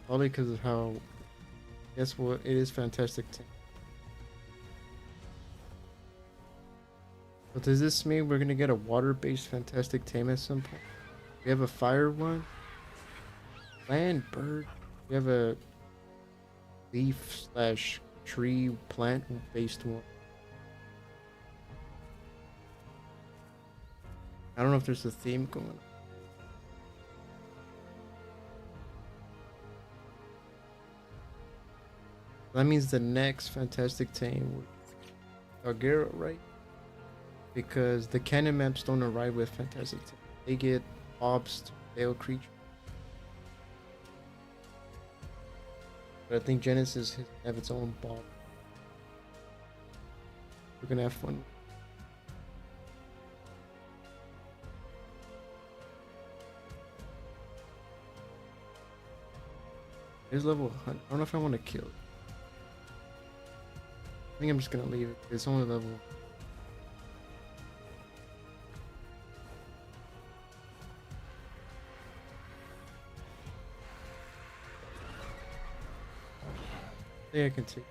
Probably because of how. Guess what? It is fantastic. But does this mean we're gonna get a water-based fantastic tame at some point? We have a fire one, land bird. We have a leaf slash tree plant based one. I don't know if there's a theme going on. That means the next fantastic tame would be Valguero, right? Because the canon maps don't arrive with fantastic tame. They get mobs to fail creatures. But I think Genesis have its own bob. We're gonna have fun. Here's level 100. I don't know if I want to kill it. I think I'm just gonna leave it. It's only level. I think I can take.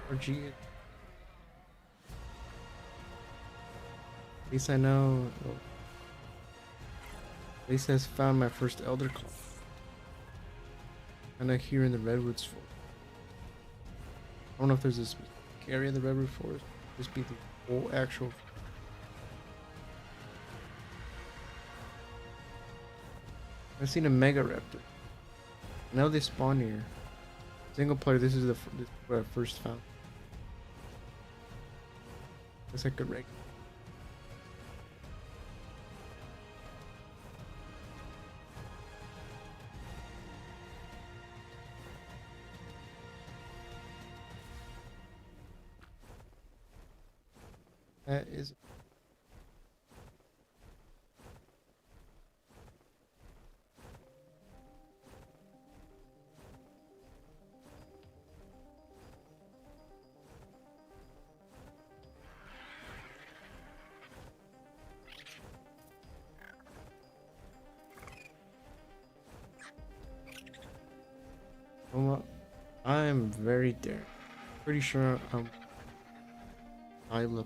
Or G. At least I know. Well, at least I found my first Elder Claw. And I here in the Redwoods Forest. I don't know if there's a specific area in the Redwood Forest. Just be the whole actual. I've seen a Mega Raptor. Now they spawn here. Single player. This is what I first found. It's like a regular. That is. Well, I'm very daring. Pretty sure I'm Isla.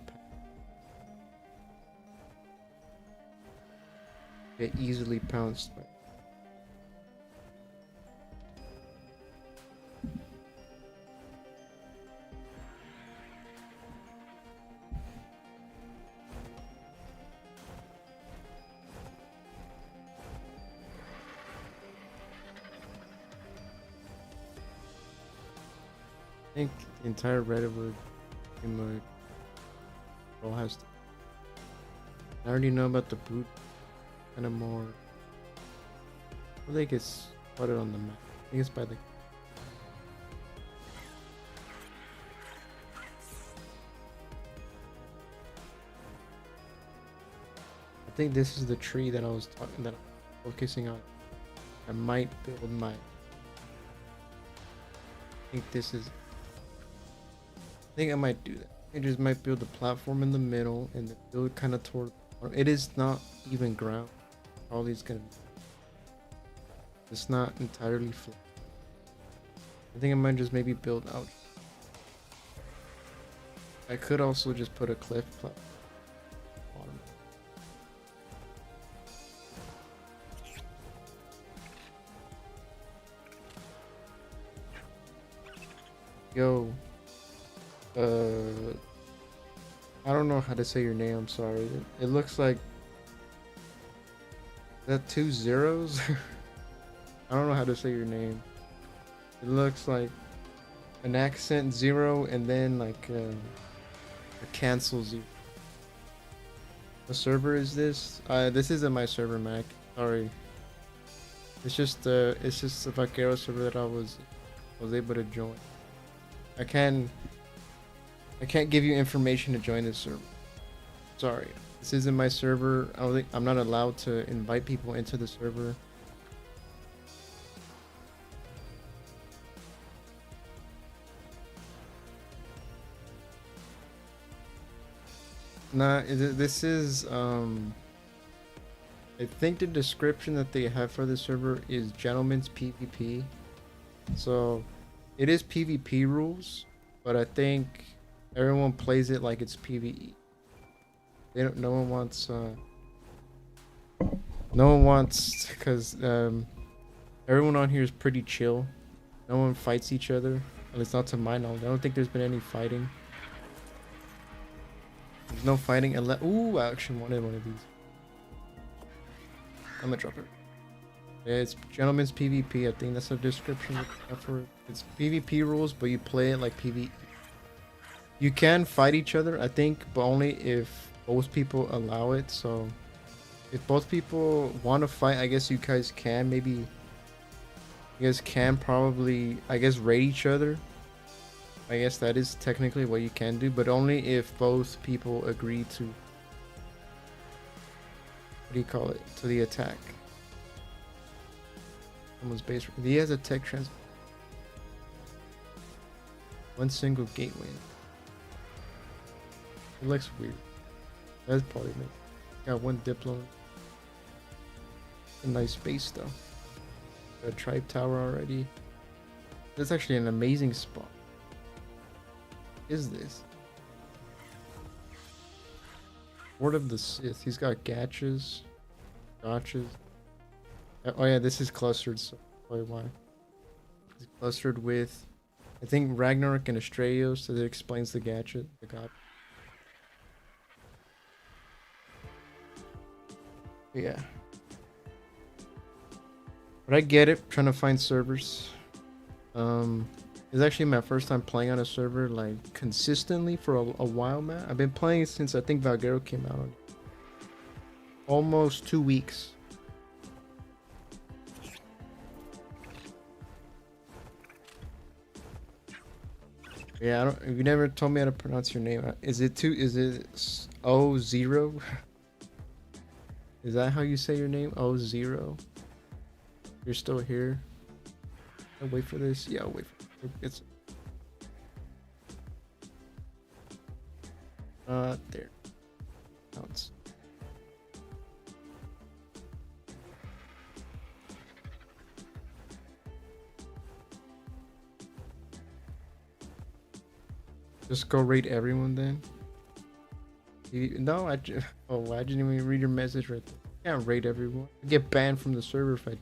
Get easily pounced by. I think the entire Redwood pretty much all has to. I already know about the brute kind of more. I think it's spotted on the map. I think it's by the. I think this is the tree that I was talking that I'm focusing on. I might build my. I think this is. I think I might do that. I just might build a platform in the middle and then build kind of toward. It is not even ground. All these gonna. It's not entirely flat. I think I might just maybe build out. I could also just put a cliff platform. Yo, I don't know how to say your name. I'm sorry. It looks like that 2 zeros. I don't know how to say your name. It looks like an accent 0 and then like a cancel 0. What server is this? This isn't my server, Mac. Sorry. It's just a Valguero server that I was able to join. I can't give you information to join this server. Sorry. This isn't my server. I'm not allowed to invite people into the server. Nah, this is I think the description that they have for the server is gentleman's PvP. So it is PvP rules, but I think everyone plays it like it's PvE. They don't. No one wants. No one wants because everyone on here is pretty chill. No one fights each other. At least not to my knowledge. I don't think there's been any fighting. There's no fighting unless. Ooh, I actually wanted one of these. I'm gonna drop it. Yeah, it's gentleman's PvP. I think that's the description for it. It's PvP rules, but you play it like PvE. You can fight each other, I think, but only if both people allow it. So if both people want to fight, I guess you guys can. Maybe you guys can probably, I guess, raid each other. I guess that is technically what you can do, but only if both people agree to, what do you call it, to the attack. Someone's base. He has a tech trans. One single gateway. It looks weird. That's probably me. Got one diplo. A nice base though. Got a tribe tower already. That's actually an amazing spot. What is this? Lord of the Sith. He's got gotchas. Gotchas. Oh yeah, this is clustered, so why? It's clustered with, I think, Ragnarok and Astraeos, so that explains the gadget. The god. Yeah. But I get it, trying to find servers. It's actually my first time playing on a server like consistently for a while, man. I've been playing since I think Valguero came out. Almost 2 weeks. Yeah, I don't. You never told me how to pronounce your name. Is it O0? Is that how you say your name? O0. You're still here. I'll wait for this. Yeah, I'll wait for it. It's there. Bounce. Just go raid everyone then. No, oh, I didn't even read your message right there. I can't raid everyone. I get banned from the server if I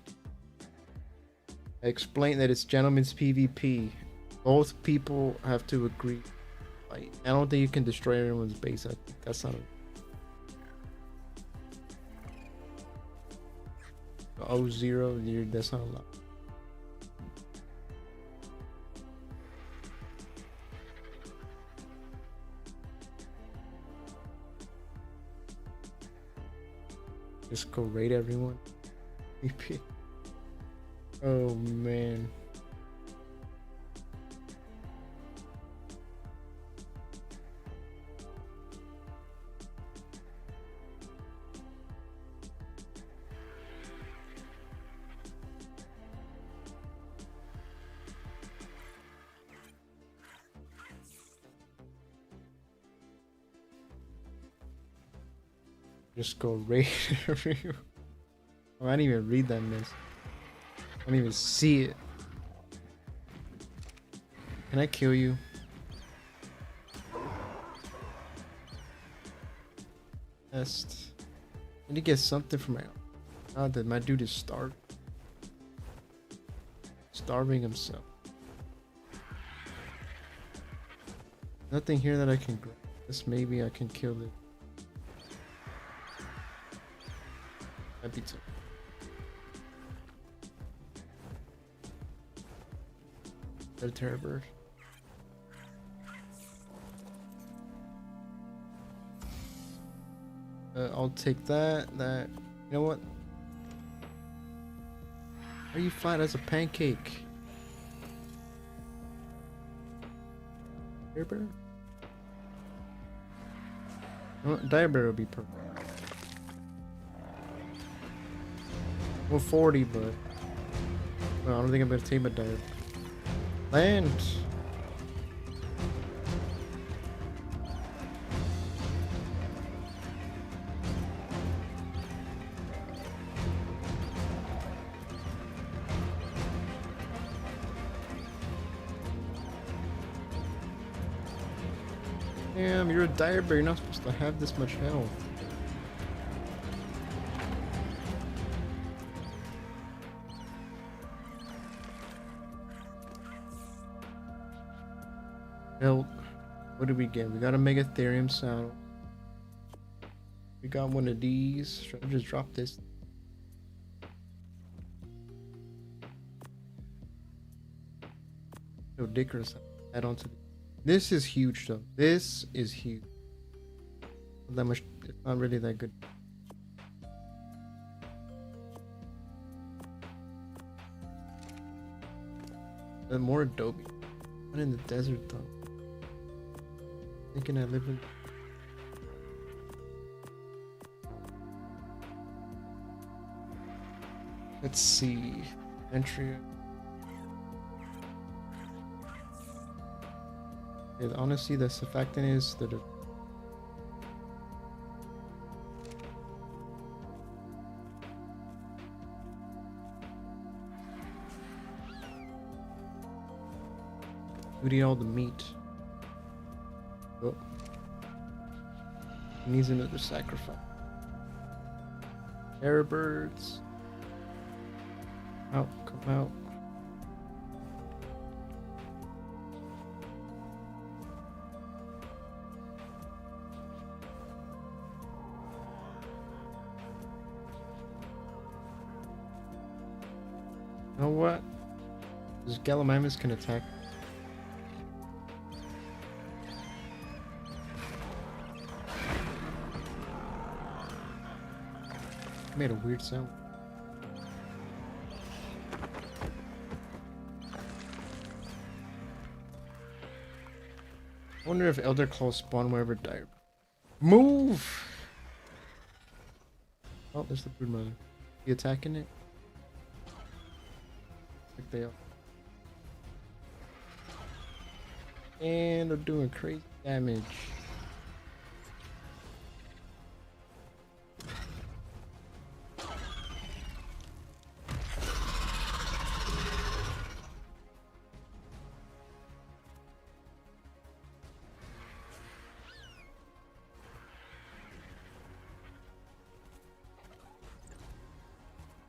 explain that it's gentleman's PvP. Both people have to agree. Like, I don't think you can destroy everyone's base. I think that's not a O0. That's not allowed. Just go raid everyone. Oh man. Just go raid everyone. Oh, I didn't even read that mess. I didn't even see it. Can I kill you? Test. I need to get something from my. God, that my dude is starving. Starving himself. Nothing here that I can grab. This maybe I can kill it. That'd be tough. The terror bird. I'll take that. You know what? Are you flat as a pancake? Dire bear? Oh, dire bear would be perfect. 140, but well, I don't think I'm gonna tame a dire. Land. Damn, you're a dire bear. You're not supposed to have this much health. Hell, what did we get? We got a Megatherium saddle. We got one of these. Should I just drop this? No, Dickers. Add on to this is huge though. This is huge. Not that much. It's not really that good. And more Adobe. Not in the desert though. Thinking I live in. Let's see. Entry. Yeah, honestly, the surfactant is that. Eating all the meat. Oh. Needs another sacrifice. Airbirds. Out, come out. You know what? This Gallimimus can attack. Made a weird sound. I wonder if Elder Claws spawn wherever dire. Move! Oh, there's the brood mother. You attacking it? Like they are. And they're doing crazy damage.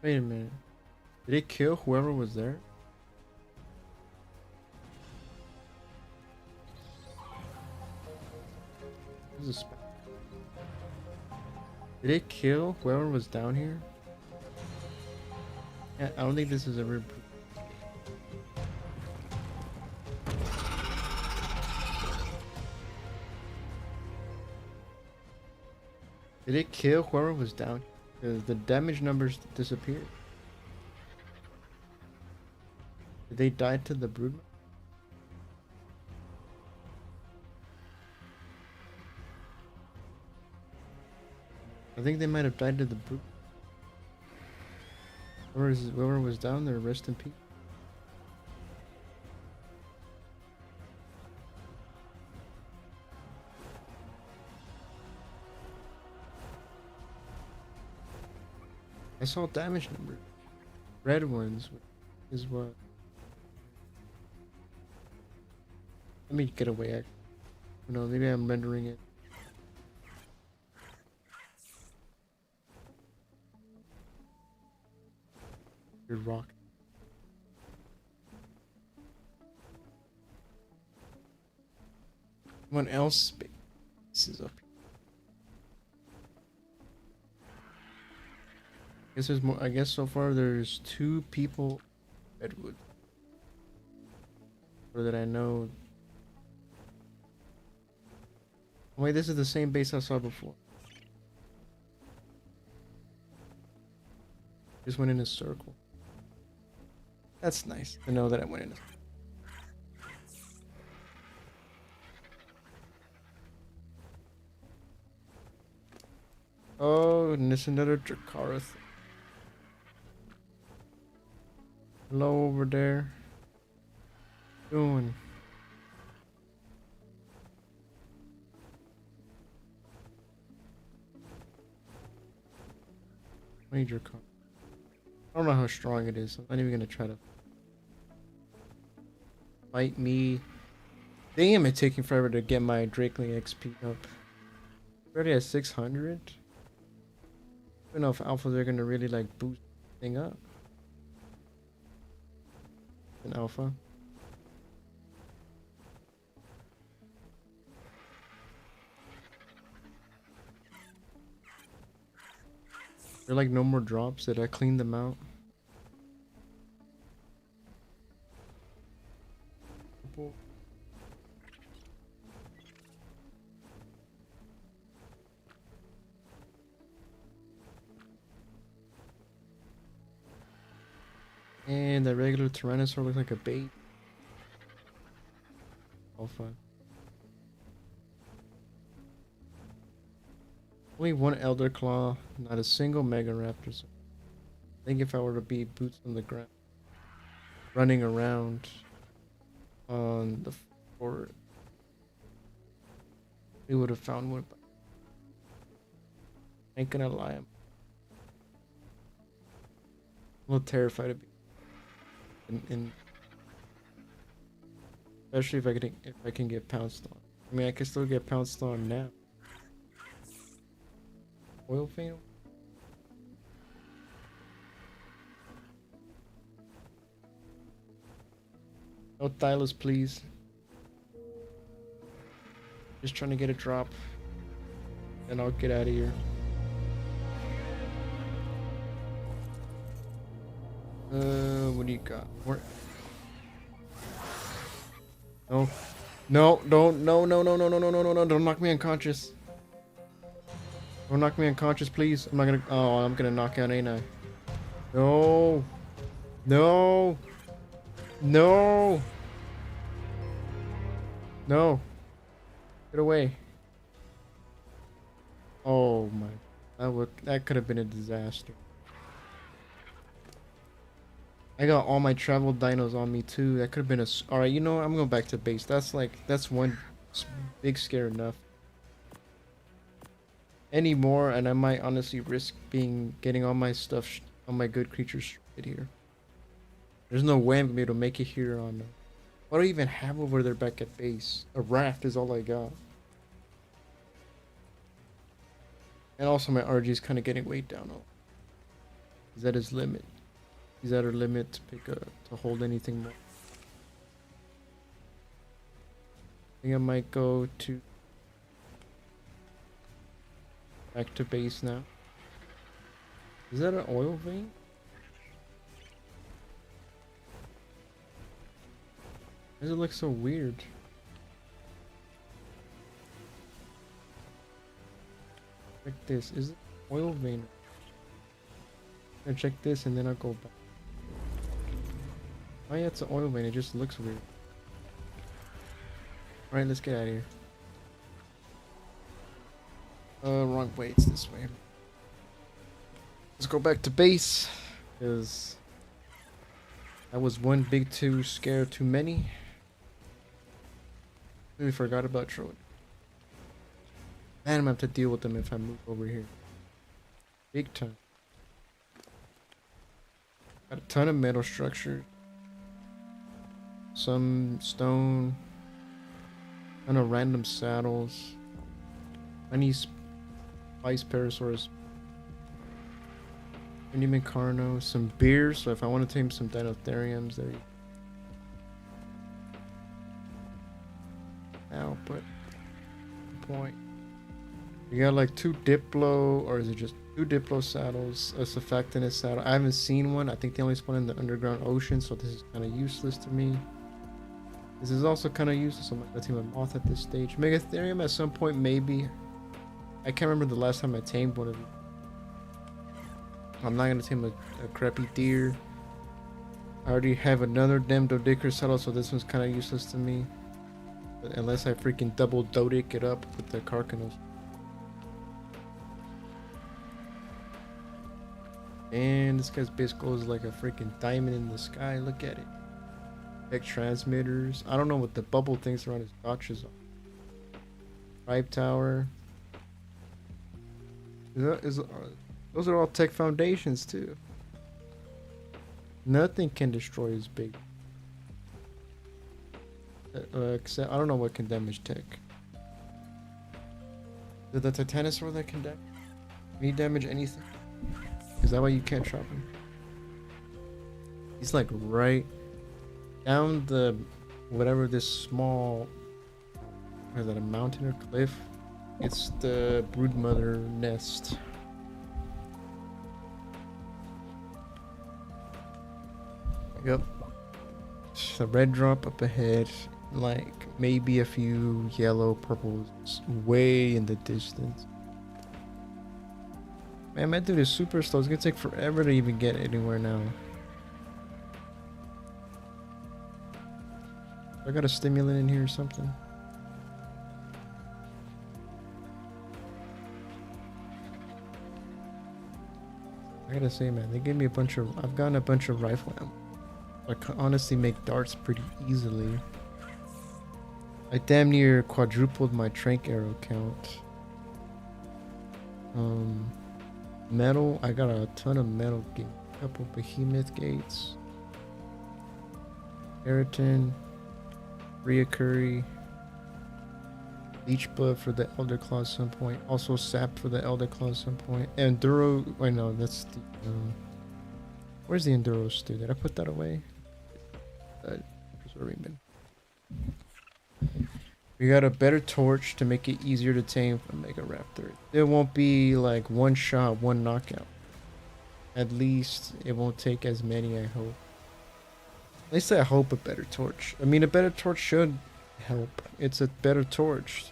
Wait a minute. Did it kill whoever was there? This is Did it kill whoever was down here? Yeah, I don't think this is a real. Did it kill whoever was down here? The damage numbers disappeared. Did they die to the brood? I think they might have died to the brood. Whoever was down there, rest in peace. I saw damage numbers. Red ones is what. Let me get away. No, maybe I'm rendering it. Your rock. Someone else spaces up here. I guess there's more. I guess so far there's 2 people. Redwood. Or that I know. Wait, this is the same base I saw before. Just went in a circle. That's nice to know that I went in a circle. Oh, and there's another Dracarys. Hello over there. Doing. Major car. I don't know how strong it is. I'm not even gonna try to fight me. Damn, it's taking forever to get my Drakeling XP up. Already at 600. I don't know if alphas are gonna really like boost the thing up. An alpha. There are like no more drops. Did I clean them out? And the regular Tyrannosaur looks like a bait. Alpha. Only one Elder Claw, not a single Mega Raptor. So I think if I were to be boots on the ground, running around on the floor, we would have found one. But I ain't gonna lie, I'm a little terrified of being in especially if I can get pounced on. I mean, I can still get pounced on now. Oil vein? No Thylas, please. Just trying to get a drop. And I'll get out of here. What do you got? Where? No. No, don't, no, no, no, no, no, no, no, no, no, don't knock me unconscious. Don't knock me unconscious, please. I'm not gonna, oh, I'm gonna knock out, ain't I? No. No. No. No. Get away. Oh my, that could have been a disaster. I got all my travel dinos on me too. That could have been a. All right, you know what? I'm going back to base. That's one big scare enough. Any more, and I might honestly risk getting all my stuff, all my good creatures right here. There's no way I'm gonna be able to make it here on. What do I even have over there back at base? A raft is all I got. And also my RG is kind of getting weighed down. Is that his limit? He's at her limit to hold anything more. I think I might go to back to base now. Is that an oil vein? Why does it look so weird? Check this. Is it oil vein? I'll check this and then I'll go back. Oh yeah, it's an oil vein. It just looks weird. Alright, let's get out of here. Wrong way. It's this way. Let's go back to base. Because that was one big scare too many. Really forgot about Troy. Man, I'm gonna have to deal with them if I move over here. Big time. Got a ton of metal structure. Some stone. Ton of random saddles. I need Spice Parasaurus. Uniman Carno. Some beers, so if I want to tame some Dinotheriums, there you go. Ow, but point. We got like 2 Diplo, or is it just 2 Diplo saddles, a Surfactanus saddle. I haven't seen one. I think they only spawn in the underground ocean, so this is kind of useless to me. This is also kind of useless. I'm not gonna tame a moth at this stage. Megatherium at some point, maybe. I can't remember the last time I tamed one of them. I'm not gonna tame a crappy deer. I already have another damn Dodicra saddle, so this one's kind of useless to me. But unless I freaking double Dodic it up with the Carcanos. And this guy's base goes like a freaking diamond in the sky. Look at it. Tech transmitters. I don't know what the bubble things around his gotchas are. Tribe tower. Those are all tech foundations too. Nothing can destroy his big. Except I don't know what can damage tech. Is it the Titanosaur that can damage? Can he damage anything? Is that why you can't chop him? He's like right down the whatever this small, what is that, a mountain or cliff? It's the broodmother nest. Yep. The red drop up ahead, like maybe a few yellow purples way in the distance. Man, that dude is super slow. It's gonna take forever to even get anywhere now. I got a stimulant in here or something. I gotta say, man, they gave me a bunch of. I've gotten a bunch of rifle ammo. I can honestly make darts pretty easily. I damn near quadrupled my trank arrow count. Metal. I got a ton of metal. A couple behemoth gates. Keratin. Reoccurry. Leech blood for the Elder Claw at some point. Also sap for the Elder Claw at some point. Enduro. Wait, no, that's the. Where's the Enduro stew? Did I put that away? We got a better torch to make it easier to tame for Mega Raptor. It won't be like one shot, one knockout. At least it won't take as many, I hope. At least I hope a better torch. I mean, a better torch should help. It's a better torch.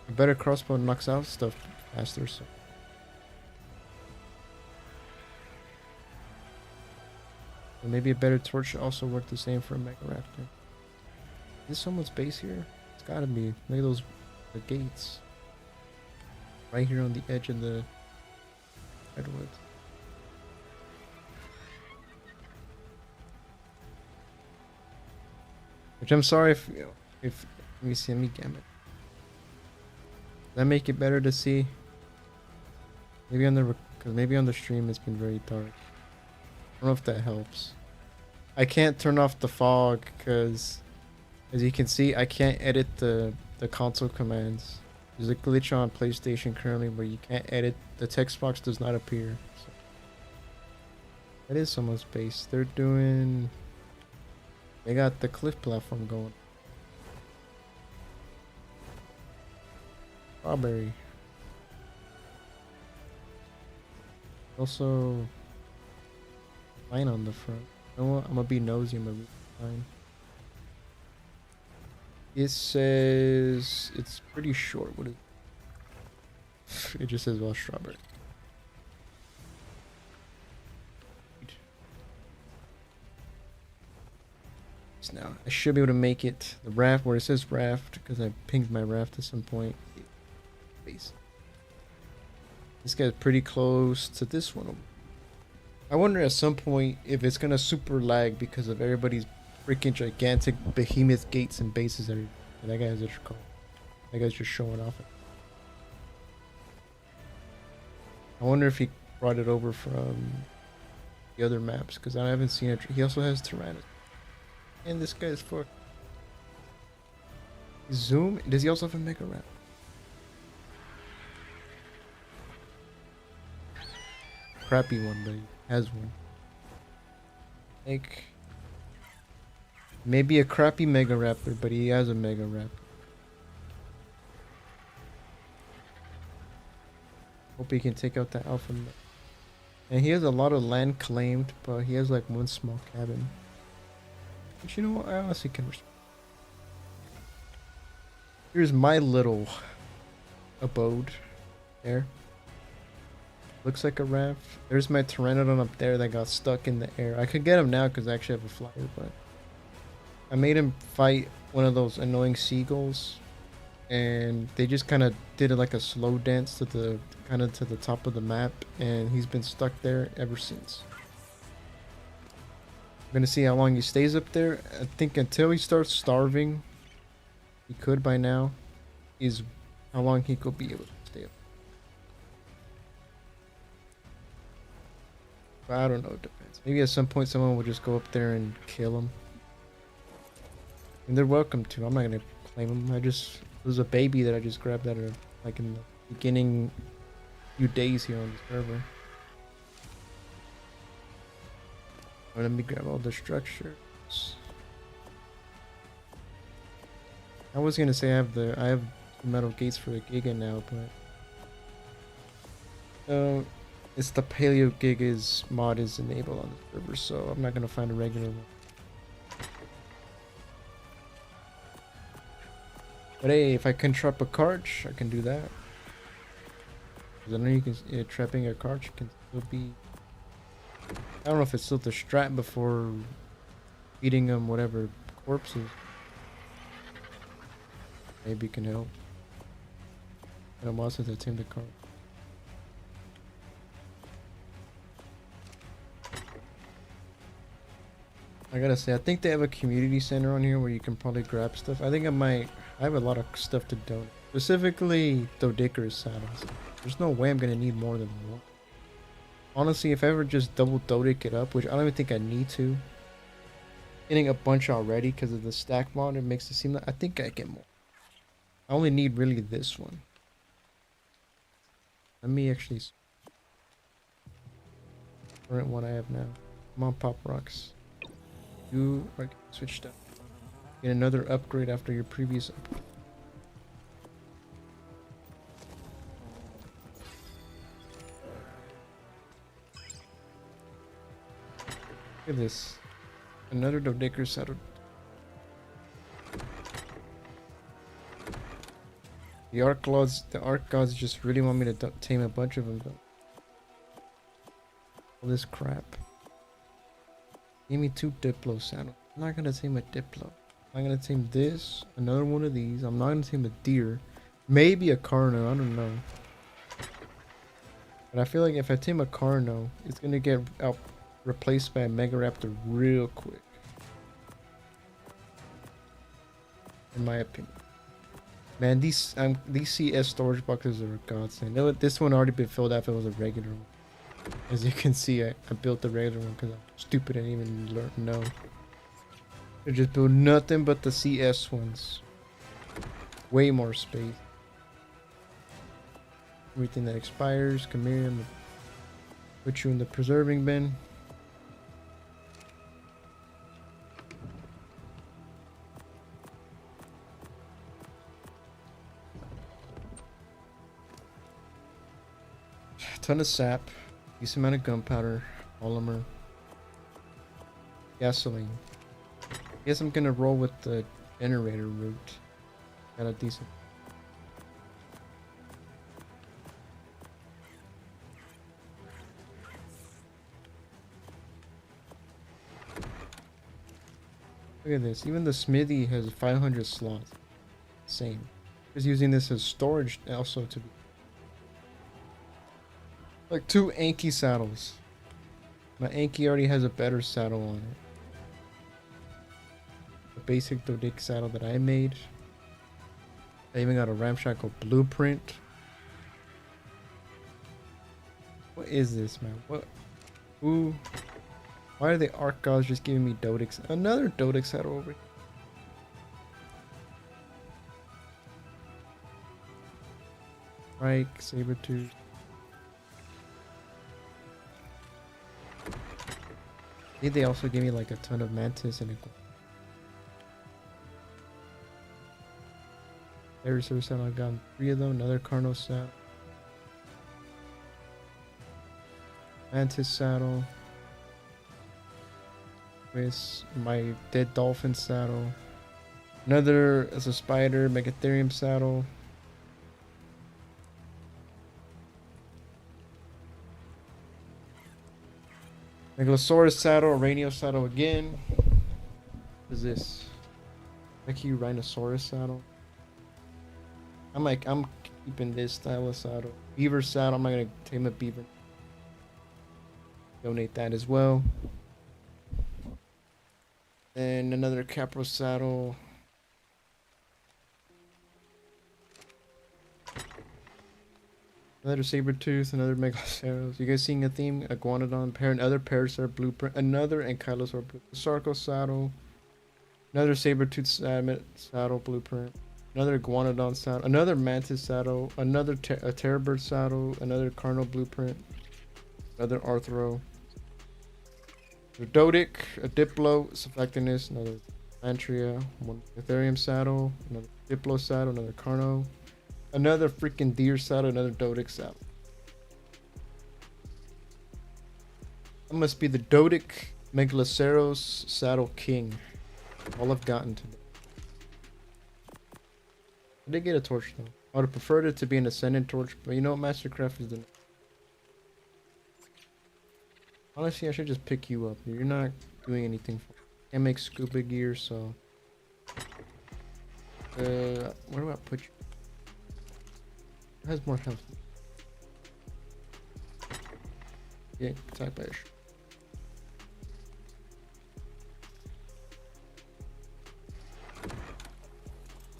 A better crossbow knocks out stuff faster, so. Maybe a better torch should also work the same for a Mega Raptor. Is someone's base here? It's gotta be. Look at those the gates. Right here on the edge of the redwoods. Which I'm sorry if let me see, let me gamut. Does that make it better to see? Maybe on the because maybe on the stream it's been very dark. I don't know if that helps. I can't turn off the fog because, as you can see, I can't edit the console commands. There's a glitch on PlayStation currently where you can't edit. The text box does not appear. So. That is someone's base. They're doing. They got the cliff platform going. Strawberry. Also. Line on the front. You know what? I'm gonna be nosy. I'm gonna read the line. It says it's pretty short. What is it? It just says well strawberry. So now I should be able to make it the raft where it says raft because I pinged my raft at some point. Base. This guy's pretty close to this one. I wonder at some point if it's gonna super lag because of everybody's freaking gigantic behemoth gates and bases. That guy has just called. That guy's just showing off. I wonder if he brought it over from the other maps because I haven't seen it. He also has Tyrannus. And this guy is fucked. Zoom. Does he also have a Mega Ramp? Crappy one, but he has one. Like maybe a crappy Mega Raptor, but he has a Mega Raptor. Hope he can take out the alpha. And he has a lot of land claimed, but he has like one small cabin. But you know what? I honestly can respect. Here's my little abode. There. Looks like a raft. There's my Pteranodon up there that got stuck in the air. I could get him now because I actually have a flyer, but I made him fight one of those annoying seagulls, and they just kind of did it like a slow dance to the to the top of the map, and he's been stuck there ever since. I'm gonna see how long he stays up there. I think until he starts starving, he could by now, is how long he could be able to stay up. I don't know, it depends. Maybe at some point someone will just go up there and kill him. And they're welcome to. I'm not gonna claim them. It was a baby that I just grabbed out of, like, in the beginning few days here on the server. Let me grab all the structures. I was gonna say I have metal gates for the Giga now, but it's the Paleo Giga's mod is enabled on the server, so I'm not gonna find a regular one. But hey, if I can trap a carch, I can do that. 'Cause I know you can trapping a carch can still be. I don't know if it's still the strat before feeding them whatever corpses. Maybe it can help. And I'm also to tame the carch. I gotta say, I think they have a community center on here where you can probably grab stuff. I think I have a lot of stuff to donate. Specifically, Doediker's saddles. There's no way I'm gonna need more than one. Honestly, if I ever just double Doedic it up, which I don't even think I need to. Getting a bunch already because of the stack mod, it makes it seem like I think I get more. I only need really this one. Let me actually... Current one I have now. Come on, Pop Rocks. You are switched up. Get another upgrade after your previous upgrade. Look at this. Another Doediker saddle. The Arc Gods just really want me to tame a bunch of them though. All this crap. Give me 2 Diplo saddles. I'm not gonna tame a Diplo. I'm gonna tame this, another one of these. I'm not gonna tame a deer. Maybe a Carno, I don't know. But I feel like if I tame a Carno, it's gonna get replaced by a Mega Raptor real quick. In my opinion. Man, these CS storage boxes are a godsend. You know what? This one already been filled out if it was a regular one. As you can see, I built the regular one because I'm stupid and even know. I just built nothing but the CS ones. Way more space. Everything that expires, come here, I'm gonna put you in the preserving bin. Ton of sap, decent amount of gunpowder, polymer, gasoline. Guess I'm gonna roll with the generator route. Got a decent. Look at this. Even the smithy has 500 slots. Same. Just using this as storage also to be. Like 2 Anki saddles. My Anki already has a better saddle on it. The basic Doedic saddle that I made. I even got a ramshackle blueprint. What is this, man? What? Who? Why are the Arc Gods just giving me Doedics? Another Doedic saddle over here. Strike, Sabertooth. They also gave me like a ton of Mantis and a Every service saddle, I've gotten 3 of them. Another Carno saddle. Mantis saddle. With my Dead Dolphin saddle. Another as a Spider Megatherium saddle. Megalosaurus saddle, Ranio saddle again. What is this? Mechi Rhinoceros saddle. I'm keeping this style of saddle. Beaver saddle, I'm not gonna tame a beaver. Donate that as well. And another Capro saddle. Another Sabertooth, another Megalosaurus. You guys seeing a theme? Iguanodon, another Parasaur blueprint, another Ankylosaur Sarco saddle. Another saber-tooth saddle blueprint. Another iguanodon saddle. Another mantis saddle. Another a terrorbird saddle. Another cardinal blueprint. Another arthro. A Dodic, a Diplo, Cephectinus, another Antria, one Ethereum saddle, another Diplo saddle, another Carno, another freaking deer saddle, another Dodic saddle. That must be the Dodic Megaloceros Saddle King. All I've gotten today. I did get a torch though. I would have preferred it to be an ascendant torch, but you know what, Mastercraft is doing. Honestly, I should just pick you up. You're not doing anything for me. Can't make scuba gear, so... where do I put you? It has more health. Yeah, attack by a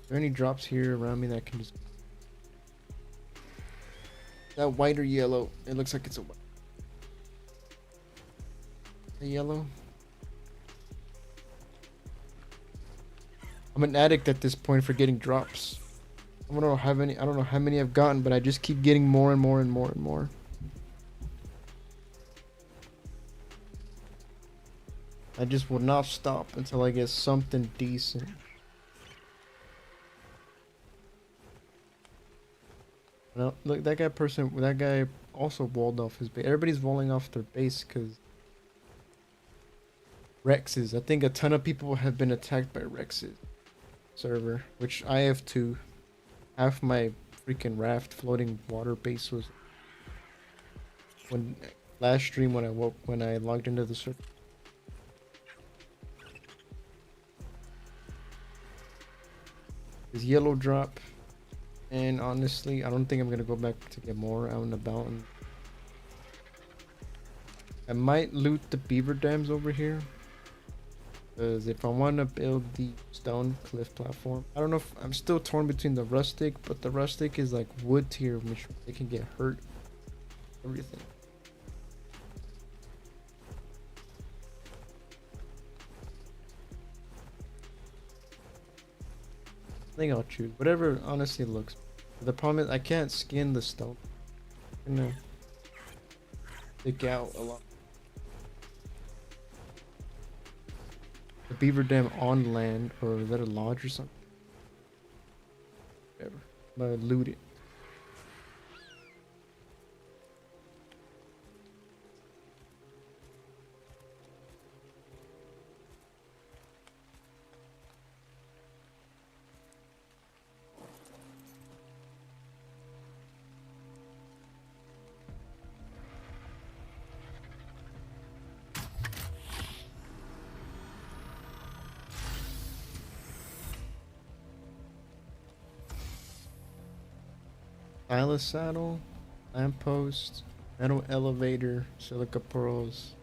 Is there any drops here around me that I can just... That white or yellow? It looks like it's a white. The yellow. I'm an addict at this point for getting drops. I don't have any. I don't know how many I've gotten, but I just keep getting more and more and more and more. I just will not stop until I get something decent. No, look, that guy also walled off his base. Everybody's walling off their base because Rexes. I think a ton of people have been attacked by Rexes server, which I have too. Half my freaking raft floating water base was when last stream when I logged into the server. This yellow drop, and honestly, I don't think I'm gonna go back to get more out and about. And I might loot the beaver dams over here. Because if I want to build the stone cliff platform, I don't know if I'm still torn between the rustic, but the rustic is like wood tier, which it can get hurt. Everything. I think I'll choose whatever honestly looks. The problem is I can't skin the stone. I'm gonna stick out a lot. The beaver dam on land, or is that a lodge or something? Whatever. I'm gonna loot it. Stylus saddle, lamppost, metal elevator, silica pearls,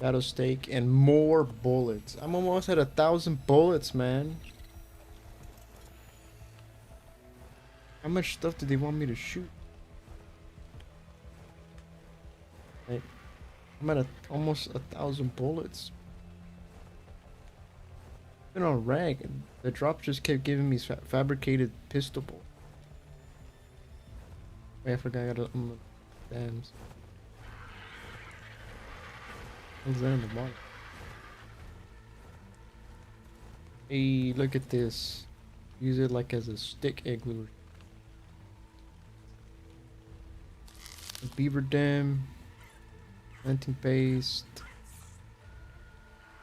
shadow stake, and more bullets. I'm almost at 1,000 bullets, man. How much stuff do they want me to shoot? Like, I'm at almost 1,000 bullets. Been on rag, and the drop just kept giving me fabricated pistol bullets. Wait, I forgot I got dams. What's that in the bottom? Hey, look at this. Use it like as a stick egg lure. A beaver dam. Planting paste.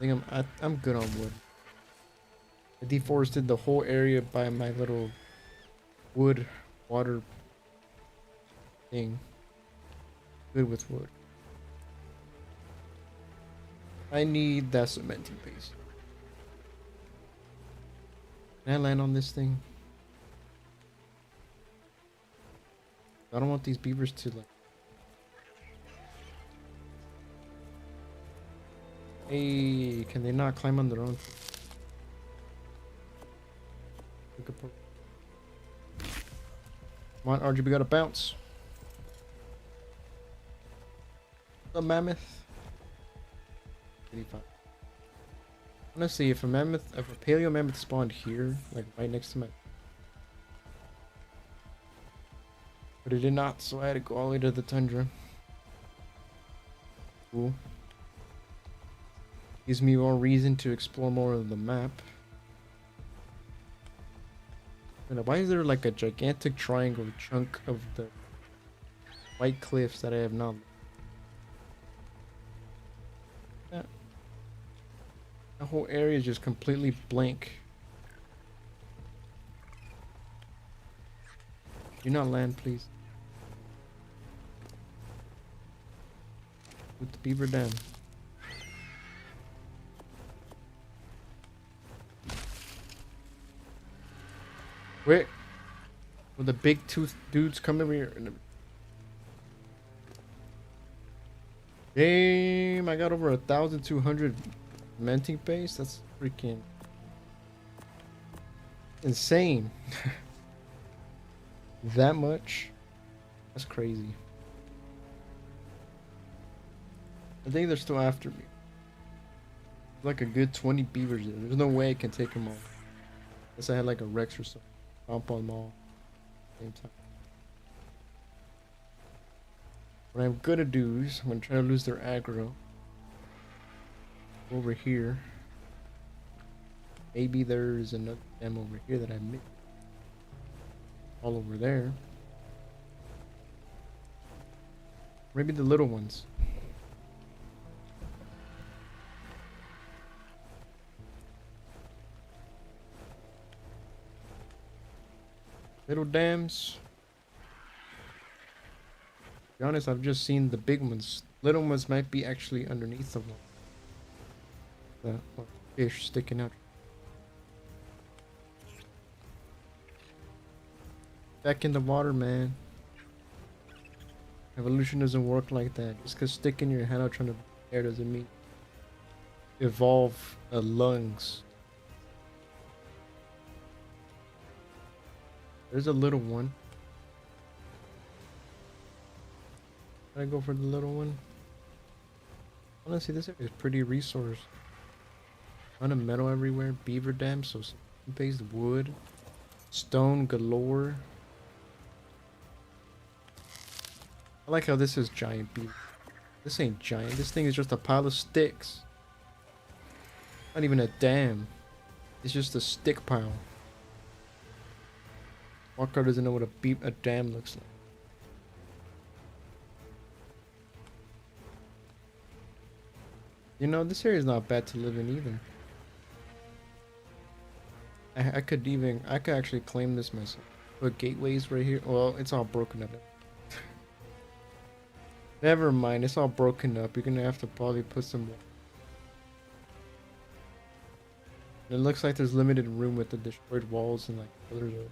I think I'm good on wood. I deforested the whole area by my little wood water thing. Good with wood. I need that cementing paste. Can I land on this thing? I don't want these beavers to like... Hey, can they not climb on their own? Come on, RGB gotta bounce. The mammoth. 85. Honestly, if a paleo mammoth spawned here, like right next to my, but it did not, so I had to go all the way to the tundra. Cool. Gives me more reason to explore more of the map. And why is there like a gigantic triangle chunk of the white cliffs that I have not? That the whole area is just completely blank. Do not land, please. With the beaver dam. Wait. Will the big tooth dudes come over here? Damn, I got over 1,200 menting base. That's freaking insane. That much? That's crazy. I think they're still after me. Like a good 20 beavers there. There's no way I can take them all. Unless I had like a Rex or something. Stomp on them all at the same time. What I'm gonna do is I'm gonna try to lose their aggro. Over here. Maybe there's another dam over here that I missed. All over there. Maybe the little ones. Little dams. To be honest, I've just seen the big ones. Little ones might be actually underneath the wall. The fish sticking out. Back in the water, man. Evolution doesn't work like that. Just because sticking your hand out trying to air doesn't mean evolve lungs. There's a little one. Should I go for the little one? Honestly, this area is pretty resource. Ton of metal everywhere. Beaver dam, so based wood. Stone galore. I like how this is giant beaver. This ain't giant. This thing is just a pile of sticks. Not even a dam. It's just a stick pile. Walker doesn't know what a dam looks like. You know, this area is not bad to live in either. I could actually claim this myself. Put gateways right here. Well, it's all broken up. Never mind, it's all broken up. You're gonna have to probably put some more. It looks like there's limited room with the destroyed walls and like others are.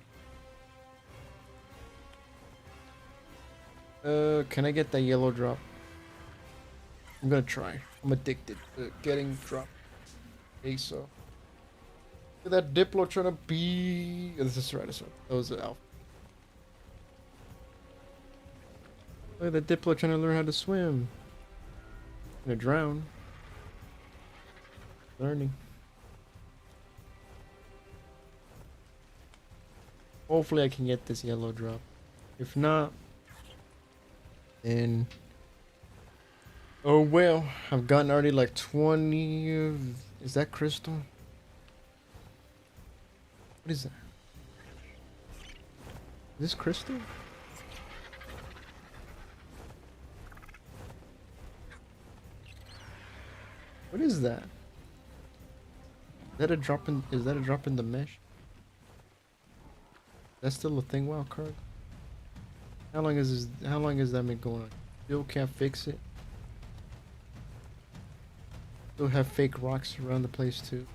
Can I get that yellow drop? I'm gonna try. I'm addicted to getting drop. Okay, so. Look at that Diplo trying to be. Oh, this is Ceratosaurus. That was an alpha. Look at that Diplo trying to learn how to swim. Gonna drown. Learning. Hopefully I can get this yellow drop. If not, then oh well. I've gotten already like 20 of... Is that crystal? What is that? Is this crystal? What is that? Is that a drop in the mesh? That's still a thing, wild card. How long is that been going on? Still can't fix it. Still have fake rocks around the place too.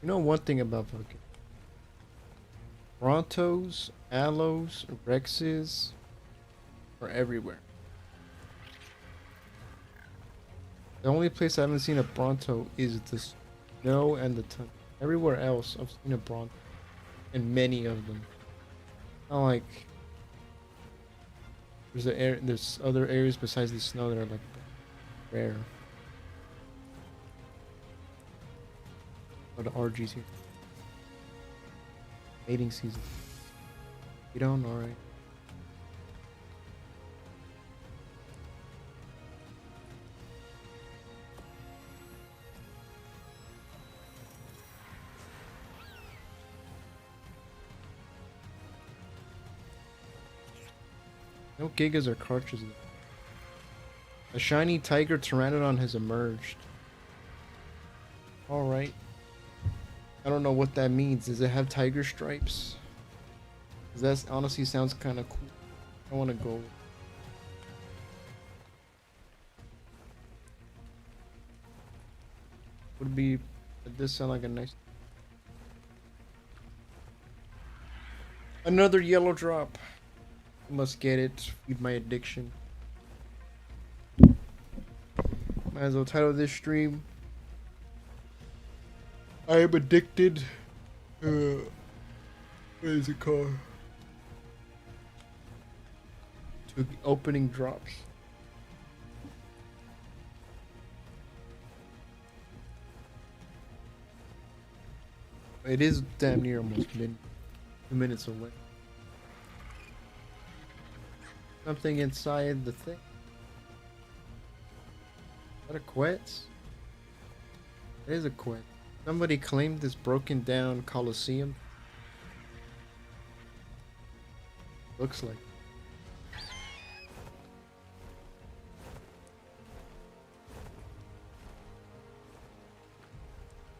You know one thing about Valguero. Brontos, Aloes, Rexes are everywhere. The only place I haven't seen a Bronto is the snow and the tundra. Everywhere else, I've seen a Bronto. And many of them. Not like... There's other areas besides the snow that are like rare. Oh, the RG's here. Mating season. You don't? Alright. No gigas or cartridges. A shiny tiger pteranodon has emerged. Alright. I don't know what that means. Does it have tiger stripes? Cause that honestly sounds kind of cool. I want to go. Would be. This sound like a nice. Another yellow drop. Must get it. Feed my addiction. Might as well title this stream. I am addicted. What is it called? To opening drops. It is damn near almost 2 minutes away. Something inside the thing. Is that a quetz? It is a quetz. Somebody claimed this broken down Coliseum. Looks like.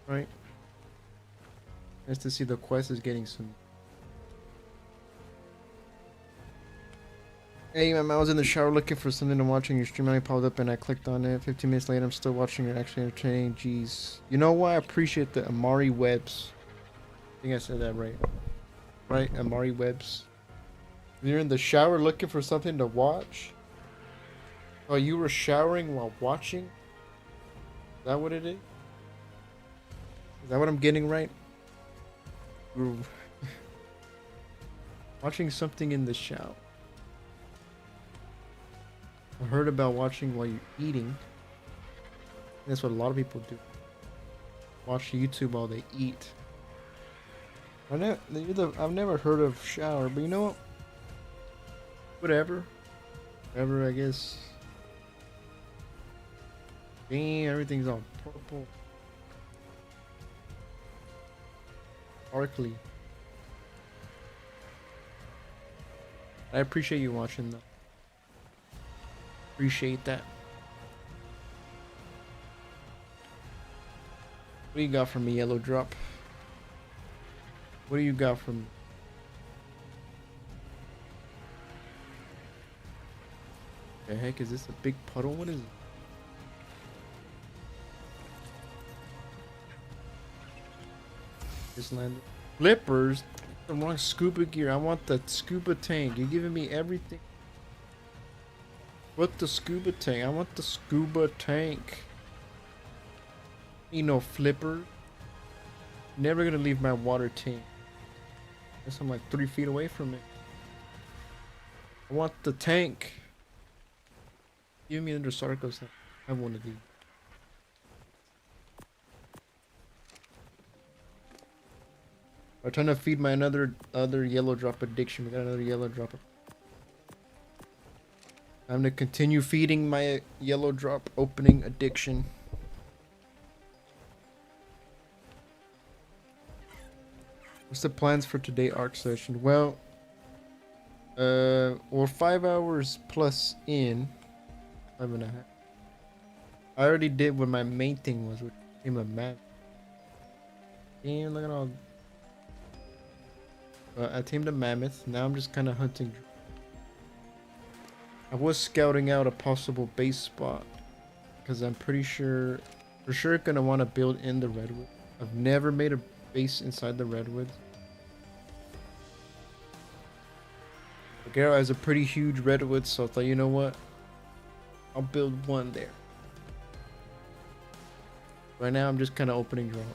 Right. Nice to see the quest is getting some. Hey, man, I was in the shower looking for something to watch on your stream. I popped up and I clicked on it. 15 minutes later, I'm still watching it. Actually entertaining. Jeez. You know what? I appreciate the Amari Webs. I think I said that right. Right? Amari Webs. You're in the shower looking for something to watch? Oh, you were showering while watching? Is that what it is? Is that what I'm getting right? Ooh. Watching something in the shower. I heard about watching while you're eating. That's what a lot of people do. Watch YouTube while they eat. I've never heard of shower, but you know what? Whatever. Whatever, I guess. Damn, everything's all purple. Sparkly. I appreciate you watching though. Appreciate that. What do you got from me, yellow drop? What do you got from me? The heck is this, a big puddle? What is it? Just landed. Flippers? The wrong scuba gear. I want the scuba tank. You're giving me everything. What the scuba tank? I want the scuba tank. You know, flipper. Never gonna leave my water tank. Guess I'm like 3 feet away from it. I want the tank. Give me under Sarkos. I have one of these. I'm trying to feed my other yellow drop addiction. We got another yellow drop. I'm gonna continue feeding my yellow drop opening addiction. What's the plans for today arc session? Well, we're 5 hours plus in. 5.5. I already did what my main thing was, which became a map. Damn, look at all. I tamed a mammoth. Now I'm just kind of hunting. I was scouting out a possible base spot because I'm pretty sure, for sure, gonna want to build in the redwood. I've never made a base inside the redwoods. Valguero has a pretty huge redwood, so I thought, you know what? I'll build one there. Right now, I'm just kind of opening drop.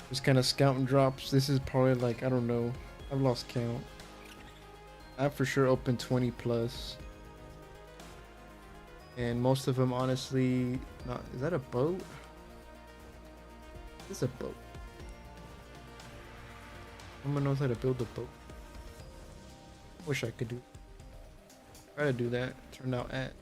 Just kind of scouting drops. This is probably like, I don't know. I've lost count. I for sure opened 20 plus. And most of them, honestly, not. Is that a boat? It's a boat. Someone knows how to build a boat. Wish I could do. Try to do that. Turned out at.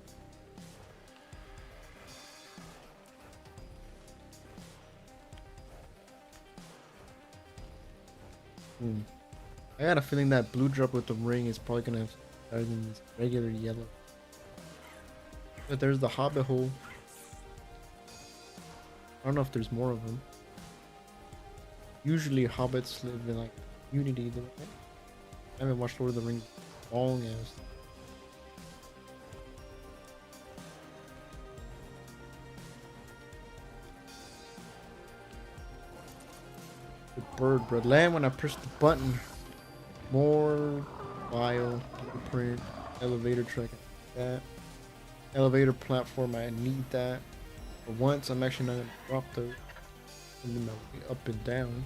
I got a feeling that blue drop with the ring is probably gonna have better than this regular yellow. But there's the hobbit hole. I don't know if there's more of them. Usually hobbits live in like unity. I haven't watched Lord of the Rings long as. The bird, bro. Land when I press the button. More file, print, elevator track. That elevator platform. I need that. For once, I'm actually not gonna drop those. I'm gonna be up and down.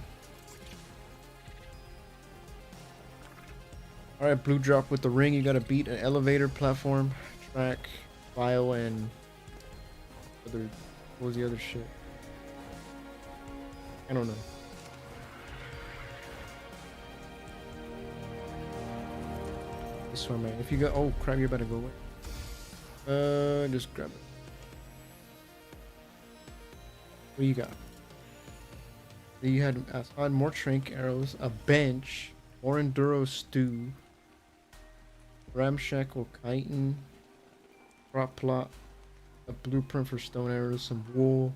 Alright, blue drop with the ring. You gotta beat an elevator platform, track, file, and what was the other shit? I don't know. This one, man. If you go, oh crap, you better go away. Just grab it. What do you got? You had more trank arrows, a bench, more enduro stew, ramshackle chitin, prop plot, a blueprint for stone arrows, some wool,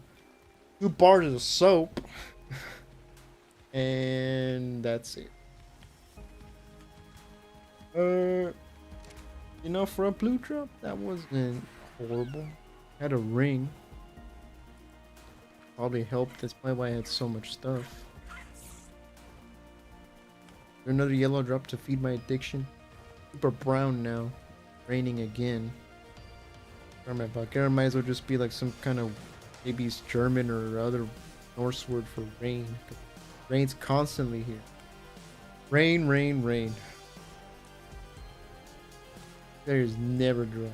2 bars of soap, and that's it. You know, for a blue drop, that wasn't horrible. Had a ring. Probably helped. That's probably why I had so much stuff. Another yellow drop to feed my addiction. Super brown now. Raining again. My Valguero might as well just be like some kind of, maybe it's German or other Norse word for rain. Rain's constantly here. Rain, rain, rain. There is never dry.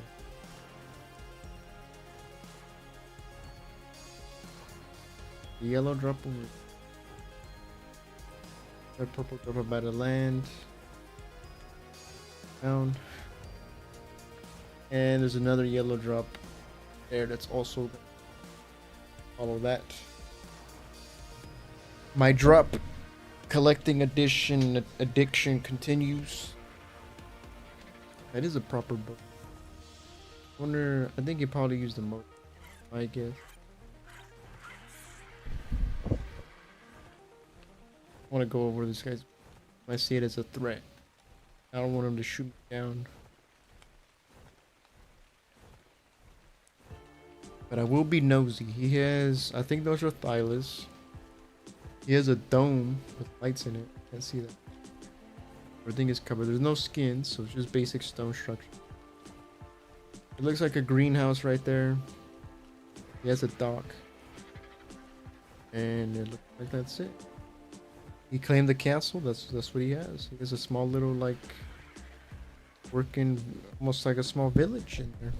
The yellow drop over. The purple drop about to land. Down. And there's another yellow drop there that's also follow that. My drop collecting addiction continues. That is a proper book. I think you probably used the most, I guess. I want to go over this guy's. I see it as a threat. I don't want him to shoot me down. But I will be nosy. He has, I think those are thylas. He has a dome with lights in it. Can't see that. Everything is covered. There's no skin, so it's just basic stone structure. It looks like a greenhouse right there. He has a dock. And it looks like that's it. He claimed the castle. That's what he has. He has a small little, like, working, almost like a small village in there.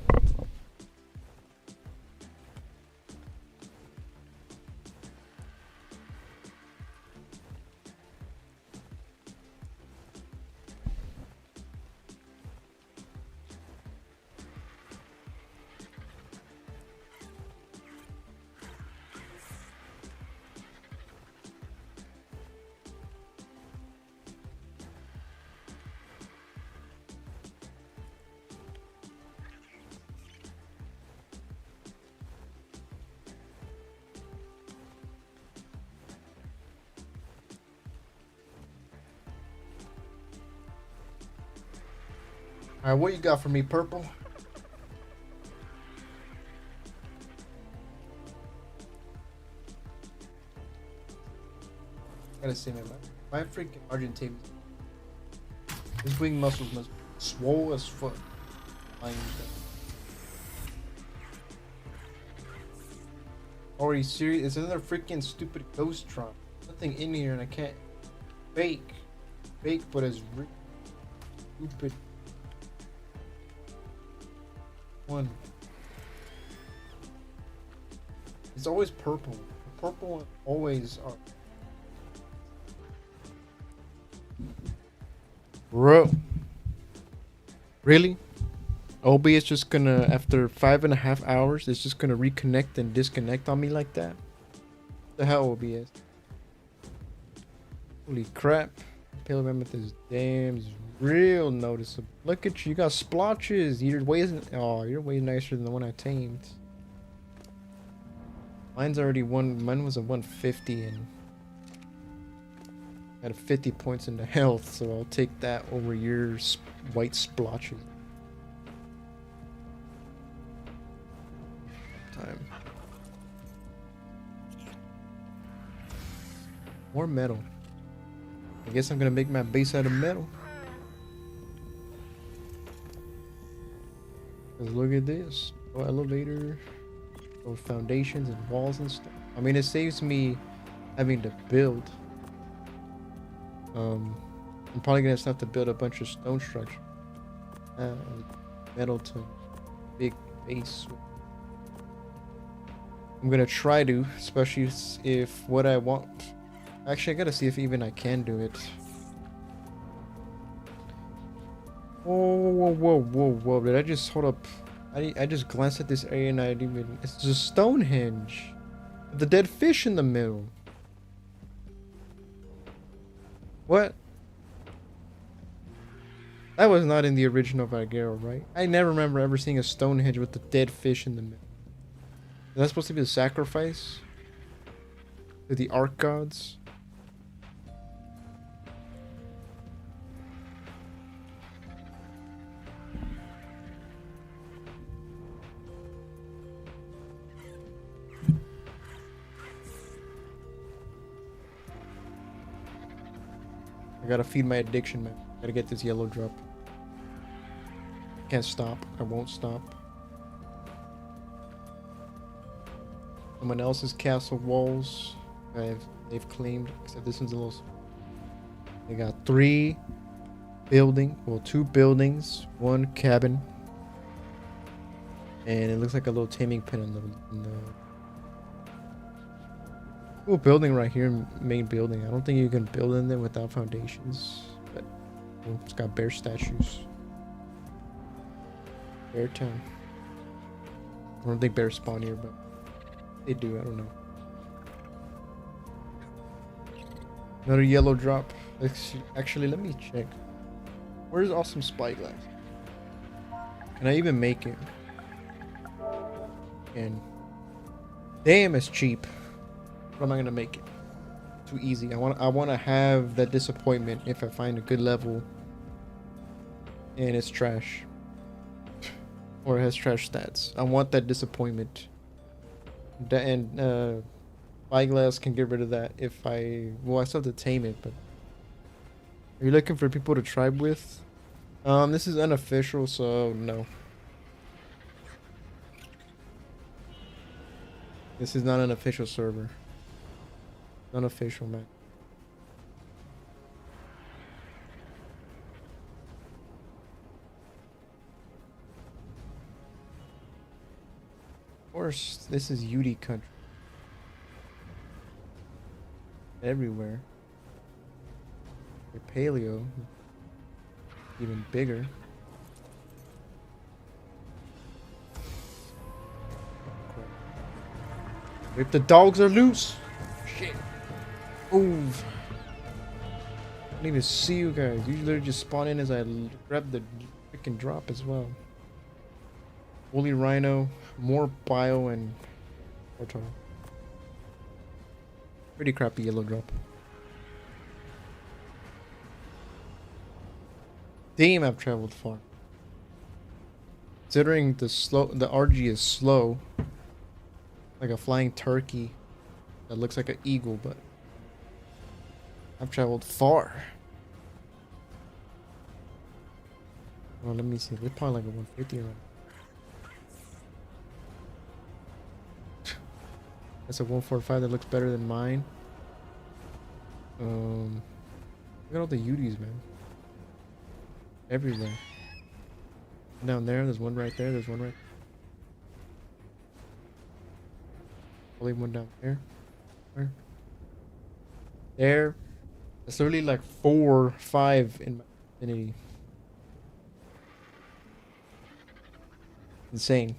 Alright, what you got for me, Purple? Gotta say, man, my freaking Argentine. His wing muscles must be swole as fuck. Are you serious? It's another freaking stupid ghost trunk. Nothing in here, and I can't bake, but it's stupid one. It's always purple. The purple one always are. Bro. Really? OB is just gonna, after 5.5 hours, it's just gonna reconnect and disconnect on me like that? The hell OBS? Holy crap. Pale Mammoth is damn real noticeable. Look at you, you got splotches. Your way nicer than the one I tamed. Mine was a 150 and had 50 points into health, so I'll take that over your white splotches. Time. More metal. I guess I'm gonna make my base out of metal. Cause look at this. Oh, elevator. Oh, foundations and walls and stuff. I mean, it saves me having to build. I'm probably gonna have to build a bunch of stone structure. Metal to big base. I'm gonna try to, especially if what I want. Actually, I gotta see if even I can do it. Whoa. Did I just hold up? I just glanced at this area and I didn't even. It's just Stonehenge. The dead fish in the middle. What? That was not in the original Valguero, right? I never remember ever seeing a Stonehenge with the dead fish in the middle. Is that supposed to be a sacrifice to the ark gods? I gotta feed my addiction, man. Gotta get this yellow drop. Can't stop. I won't stop. Someone else's castle walls. They've claimed. Except this one's a little. They got 2 buildings, 1 cabin, and it looks like a little taming pen in the cool building right here, main building. I don't think you can build in there without foundations, but it's got bear statues. Bear town. I don't think bears spawn here, but they do. I don't know. Another yellow drop. Actually, let me check. Where's awesome spyglass? Can I even make it? And damn, it's cheap. What am I gonna make it? Too easy. I want to have that disappointment if I find a good level and it's trash or it has trash stats. I want that disappointment. And spyglass can get rid of that if I still have to tame it. But are you looking for people to tribe with? This is unofficial, so no. This is not an official server. Unofficial, man. Of course, this is Udi country. Everywhere. Paleo. Even bigger. If the dogs are loose. Shit. Move. I don't even see you guys. You literally just spawn in as I grab the freaking drop as well. Woolly rhino, more bio and portal. Pretty crappy yellow drop. Damn, I've traveled far. Considering the RG is slow, like a flying turkey that looks like an eagle, but I've traveled far. Oh, let me see. They're probably like a 150 around. That's a 145 that looks better than mine. Look at all the UDs, man. Everywhere. Down there, there's one right there, there's one right. Probably one down there. There. There. It's literally like 4, 5 in my vicinity. Insane.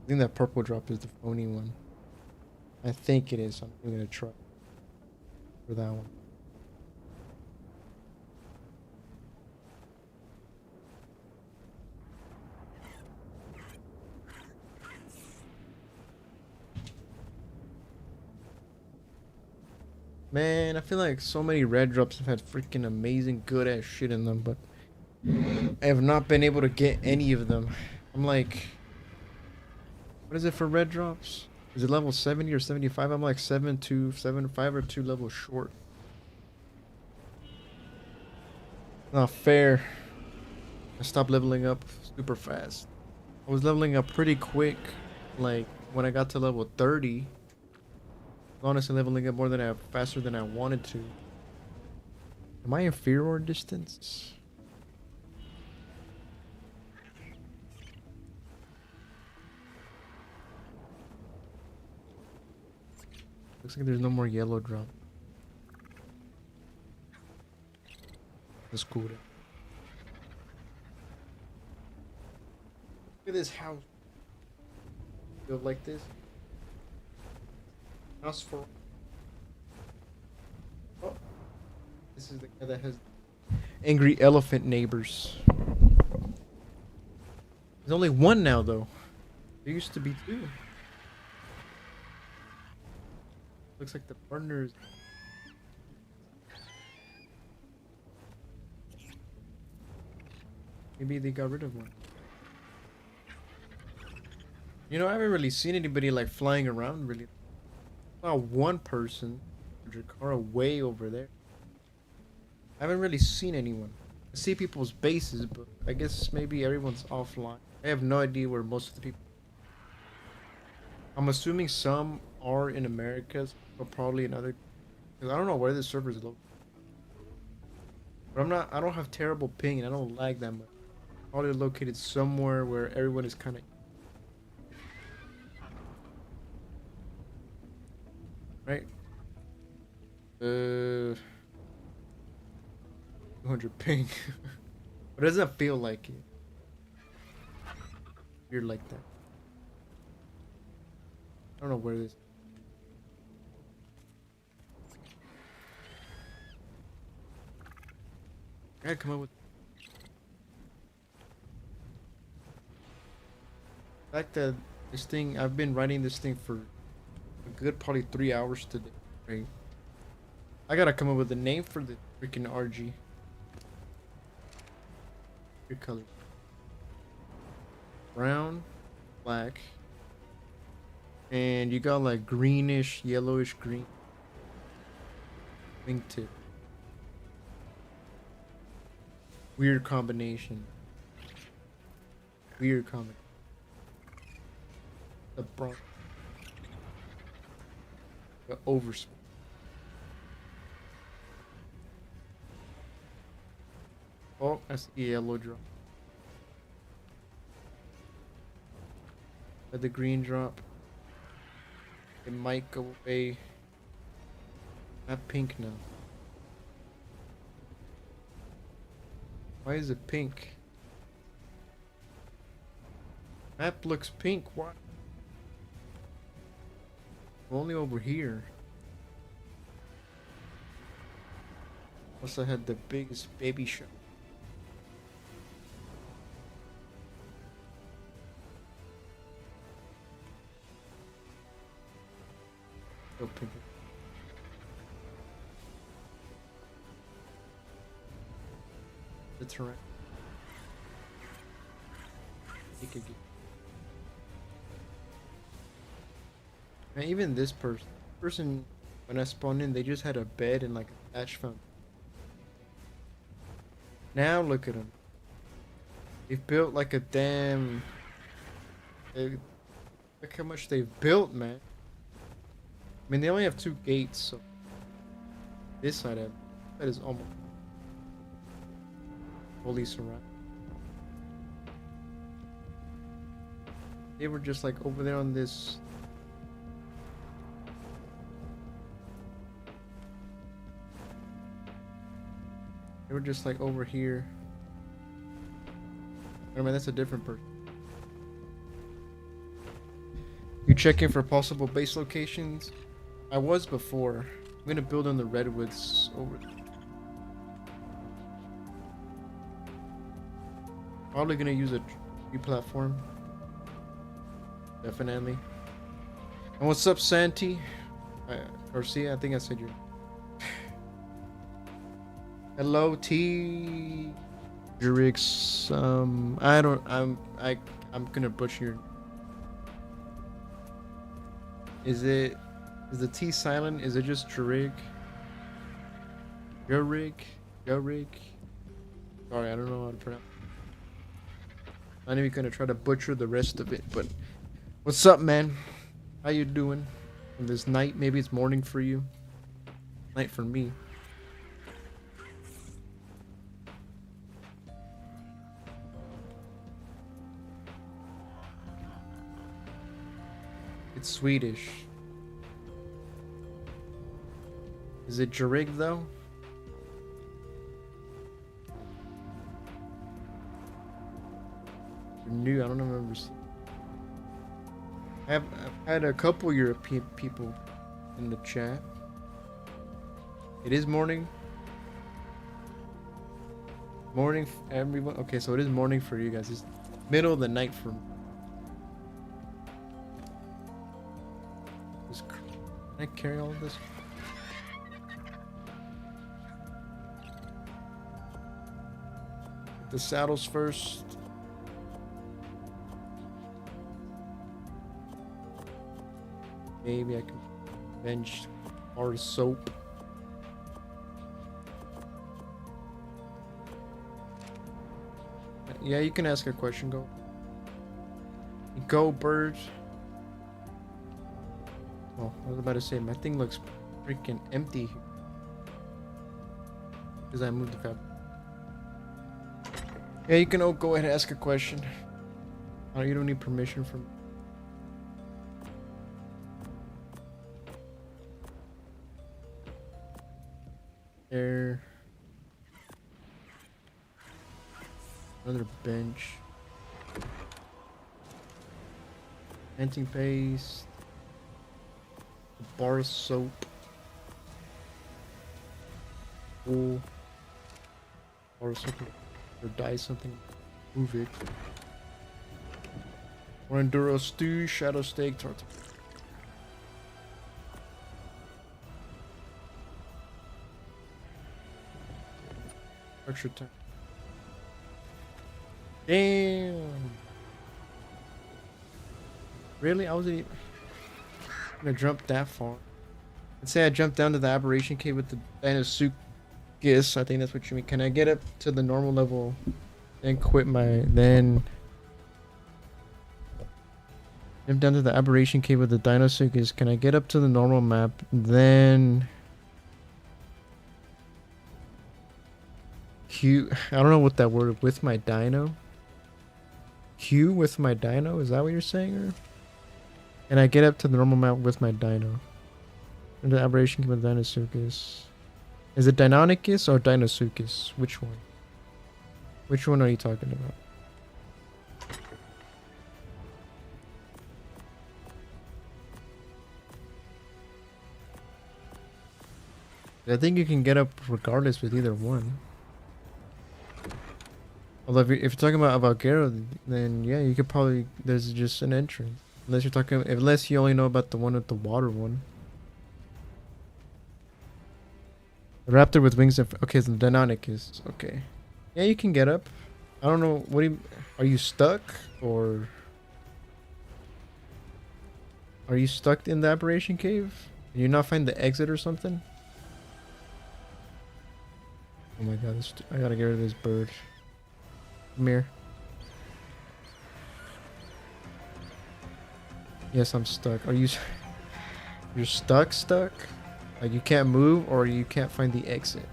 I think that purple drop is the phony one. I think it is. So I'm gonna try for that one. Man, I feel like so many red drops have had freaking amazing good ass shit in them, but I have not been able to get any of them. I'm like, what is it for red drops? Is it level 70 or 75? I'm like 7 to 75 or 2 levels short. Not fair. I stopped leveling up super fast. I was leveling up pretty quick. Like when I got to level 30, honestly leveling up more than faster than I wanted to. Am I inferior distance? Looks like there's no more yellow drop. That's cool. Look at this house. Built like this. House for. Oh, this is the guy that has angry elephant neighbors. There's only one now, though. There used to be 2. Looks like the partners. Maybe they got rid of one. You know, I haven't really seen anybody like flying around really. Not one person. Jakara way over there. I haven't really seen anyone. I see people's bases, but I guess maybe everyone's offline. I have no idea where most of the people. I'm assuming some are in Americas, but probably in other. Cause I don't know where the server is located. But I'm not. I don't have terrible ping, and I don't lag that much. Probably located somewhere where everyone is kind of. Right. 200 ping. But it doesn't feel like it. Weird like that. I don't know where this. I gotta come up with. The fact that this thing, I've been writing this thing for a good probably 3 hours today. Right. I gotta come up with a name for the freaking RG. Your color. Brown, black, and you got like greenish, yellowish green wingtip. Weird combination. Weird combination. The brown. The overspin. Oh, that's the yellow drop. Let the green drop. It might go away. Not pink now. Why is it pink? Map looks pink. Why? Only over here. Plus I had the biggest baby shot. Go pink. The terrain. Take a get. And even this person, when I spawned in, they just had a bed and like a thatch fountain. Now look at them. They've built like a damn. Look how much they've built, man. I mean, they only have 2 gates, so this side is almost fully surrounded. They were just like over there on this. They were just like over here. I mean, that's a different person. You checking for possible base locations? I was before. I'm gonna build on the redwoods over. Probably gonna use a tree platform. Definitely. And what's up, Santi? Garcia, I think I said your. Hello, T. Jurix. I'm gonna butcher your. Is the T silent? Is it just Jurig? Jurig? Jurig? Sorry, I don't know how to pronounce. I'm not even gonna try to butcher the rest of it, but what's up, man? How you doing? On this night, maybe it's morning for you. Night for me. It's Swedish. Is it Jurig though? You're new, I don't remember. I've had a couple European people in the chat. It is morning. Morning for everyone. Okay, so it is morning for you guys. It's middle of the night for me. Can I carry all of this? The saddles first. Maybe I can bench our soap. Yeah, you can ask a question. Go. Go, bird. Oh, I was about to say, my thing looks freaking empty here. Because I moved the fabric. Yeah, you can go ahead and ask a question. Oh, you don't need permission from. There. Another bench. Painting paste. A bar of soap. Wool. Bar of soap. Or dye something. Move it. Or enduro stew, shadow steak, tartar. Extra time. Damn. Really? I wasn't even gonna jump that far. Let's say I jumped down to the aberration cave with the Dinosuchus. I think that's what you mean. Can I get up to the normal level and quit my then jump down to the aberration cave with the Dinosuchus? Can I get up to the normal map then Q? I don't know what that word with my dino. Q with my dino? Is that what you're saying? Or can I get up to the normal map with my dino? And the aberration came with Dinosuchus. Is it Deinonychus or Dinosuchus? Which one? Which one are you talking about? I think you can get up regardless with either one. Although if you're talking about Valguero, then yeah, you could probably, there's just an entrance. Unless you're talking, unless you only know about the one with the water one. The raptor with wings of, okay, so the Deinonychus, okay. Yeah, you can get up. I don't know, what do you, are you stuck? Or are you stuck in the aberration cave? Did you not find the exit or something? Oh my god, I gotta get rid of this bird. Come here. Yes, I'm stuck. Are you... You're stuck? Like you can't move or you can't find the exit?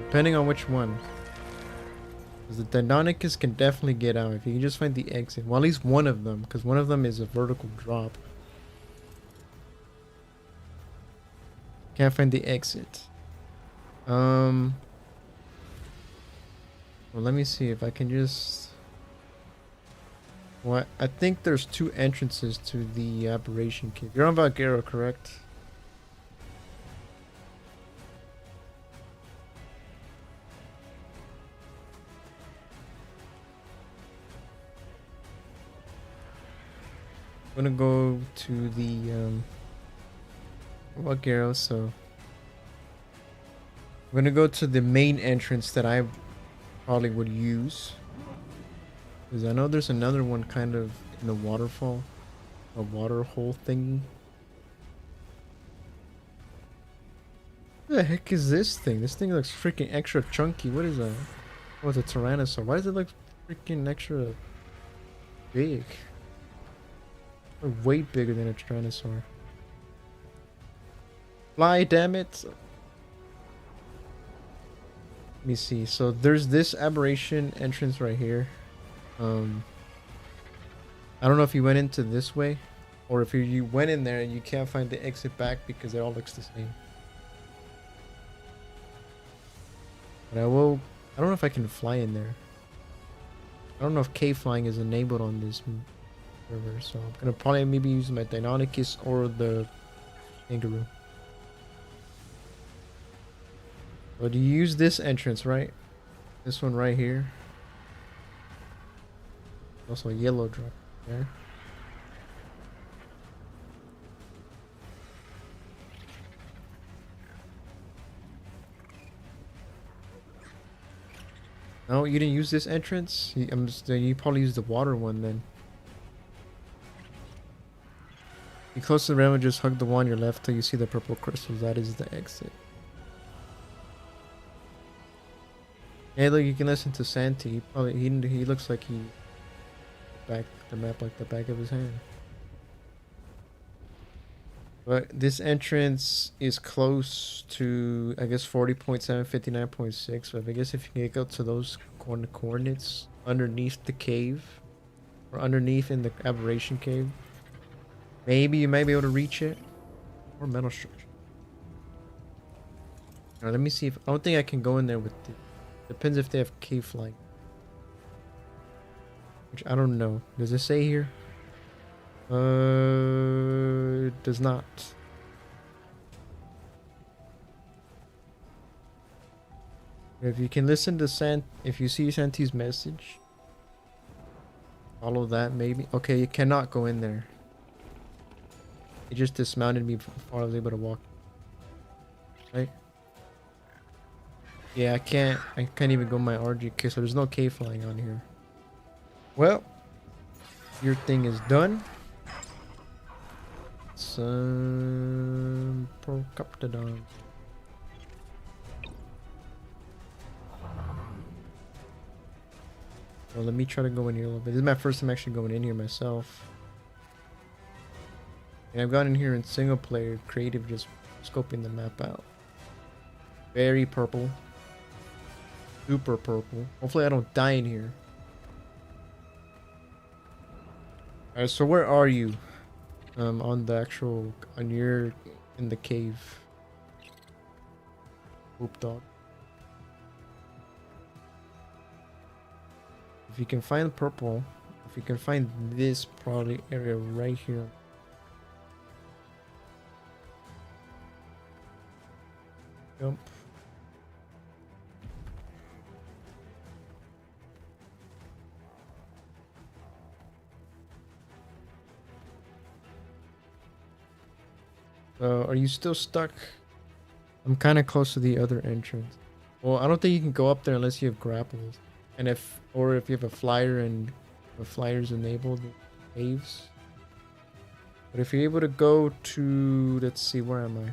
Depending on which one. Because the Deinonychus can definitely get out if you can just find the exit. Well, at least one of them, because one of them is a vertical drop. Can't find the exit. Well, let me see if I can just... Well, I think there's 2 entrances to the aberration cave. You're on Valguero, correct? I'm gonna go to the Valguero, so I'm gonna go to the main entrance that I probably would use. Because I know there's another one kind of in the waterfall. A water hole thingy. What the heck is this thing? This thing looks freaking extra chunky. What is that? Oh, it's a Tyrannosaur. Why does it look freaking extra big? Or way bigger than a Tyrannosaur. Fly, damn it! Let me see. So there's this aberration entrance right here. I don't know if you went into this way, or if you went in there and you can't find the exit back because it all looks the same. But I don't know if I can fly in there. I don't know if cave flying is enabled on this server, so I'm gonna probably maybe use my Deinonychus or the kangaroo. But you use this entrance, right? This one right here. Also a yellow drop there. No, you didn't use this entrance? You probably used the water one then. You close to the rim and just hug the one on your left till you see the purple crystals. That is the exit. Hey, look, you can listen to Santi. He looks like he back the map like the back of his hand. But this entrance is close to, I guess, 40.7, 59.6. But I guess if you can get to those coordinates underneath the cave, or underneath in the aberration cave, maybe you might be able to reach it. Or metal structure. Alright, let me see if... I don't think I can go in there with the... Depends if they have cave flying. Which I don't know. Does it say here? It does not. If you can listen to if you see Santi's message, follow that maybe. Okay, you cannot go in there. It just dismounted me before I was able to walk. Right? Yeah, I can't even go my RGK, so there's no cave flying on here. Well, your thing is done. Some Procoptodon. Well, let me try to go in here a little bit. This is my first time actually going in here myself. And I've gone in here in single player, creative, just scoping the map out. Very purple. Super purple. Hopefully I don't die in here. Alright, so where are you? On the actual, in the cave. Poop dog. If you can find purple, if you can find this probably area right here. Jump. Are you still stuck? I'm kind of close to the other entrance. Well, I don't think you can go up there unless you have grapples. And if you have a flyer and the flyer's enabled, caves. But if you're able to go to, let's see, where am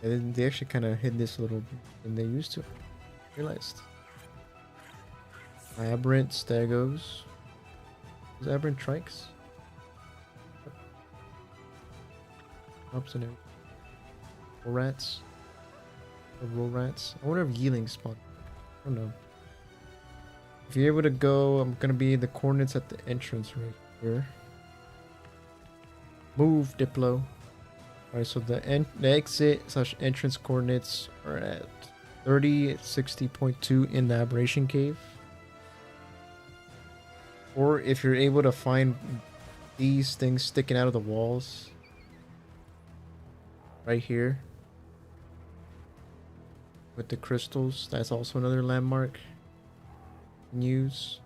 I? And they actually kind of hid this a little bit than they used to. Realized. Aberrant Stegos. Is Aberrant Trikes? Ups and rats. Or roll rats. I wonder if Yeeling spawn. I don't know. If you're able to go, I'm gonna be the coordinates at the entrance right here. Move, Diplo. Alright, so the exit / entrance coordinates are at 3060.2 in the aberration cave. Or if you're able to find these things sticking out of the walls right here with the crystals, that's also another landmark you can use.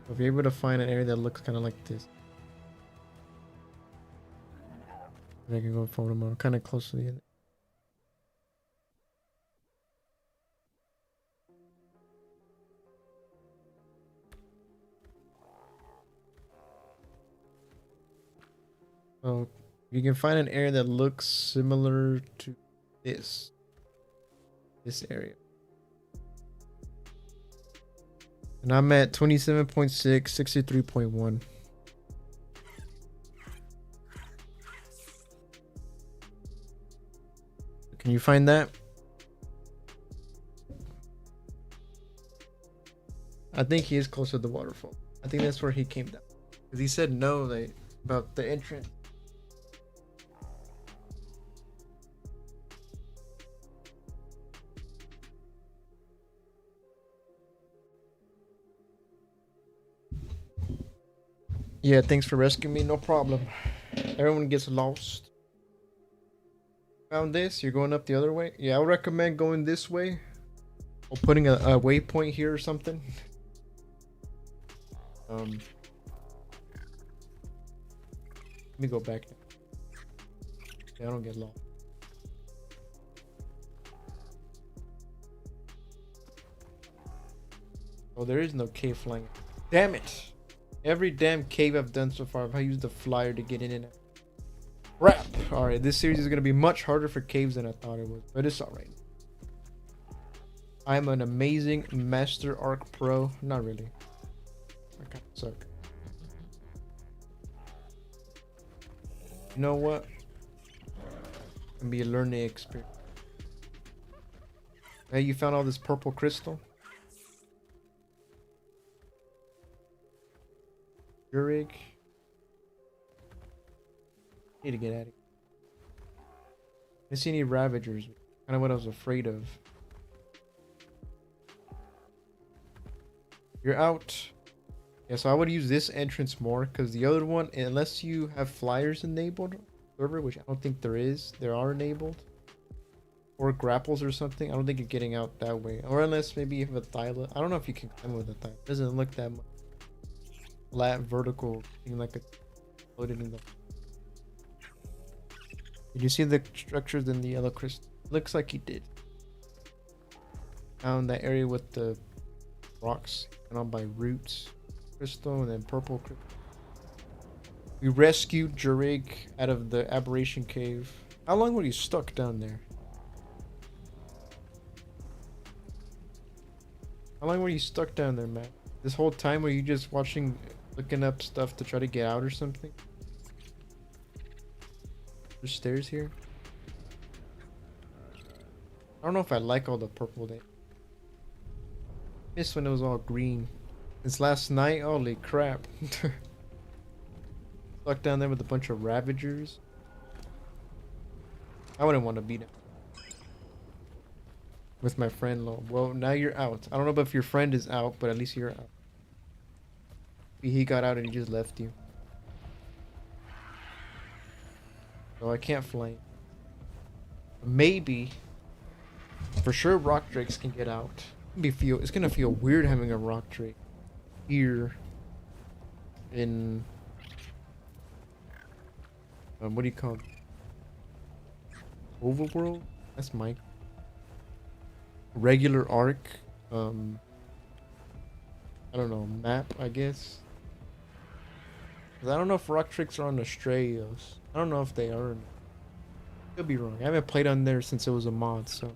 So if you're able to find an area that looks kind of like this, I can go photo mode, kind of close to the end. So you can find an area that looks similar to this area. And I'm at 27.6, 63.1. Can you find that? I think he is close to the waterfall. I think that's where he came down. Because he said no, like, about the entrance. Yeah, thanks for rescuing me. No problem. Everyone gets lost. Found this? You're going up the other way? Yeah, I would recommend going this way. Or putting a waypoint here or something. Let me go back. Yeah, I don't get lost. Oh, there is no cave flying. Damn it! Every damn cave I've done so far, I've used the flyer to get in and out. Crap! Alright, this series is going to be much harder for caves than I thought it was. But it's alright. I'm an amazing Master Arc Pro. Not really. I kind of suck. You know what? It's gonna be a learning experience. Hey, you found all this purple crystal? Jurig. Need to get at it. I see any Ravagers. Kind of what I was afraid of. You're out. Yeah, so I would use this entrance more because the other one, unless you have flyers enabled, server, which I don't think there is, they are enabled, or grapples or something. I don't think you're getting out that way, or unless maybe you have a thyla. I don't know if you can climb with a thyla. It doesn't look that much flat, vertical thing like a loaded in the. Did you see the structures in the yellow crystal? Looks like he did. Found that area with the rocks and on by roots. Crystal and then purple crystal. We rescued Jurig out of the aberration cave. How long were you stuck down there? How long were you stuck down there, man? This whole time were you just watching, looking up stuff to try to get out or something? There's stairs here. I don't know if I like all the purple there. Missed when it was all green. Since last night, holy crap. Stuck down there with a bunch of Ravagers. I wouldn't want to beat him. With my friend Lo. Well, now you're out. I don't know if your friend is out, but at least you're out. He got out and he just left you. So I can't flame. Maybe. For sure Rock Drakes can get out. It's gonna feel weird having a Rock Drake here in what do you call it? Overworld? That's Mike. Regular arc. I don't know, map, I guess. 'Cause I don't know if Rock Tricks are on Astraios. I don't know if they are. Could be wrong. I haven't played on there since it was a mod, so.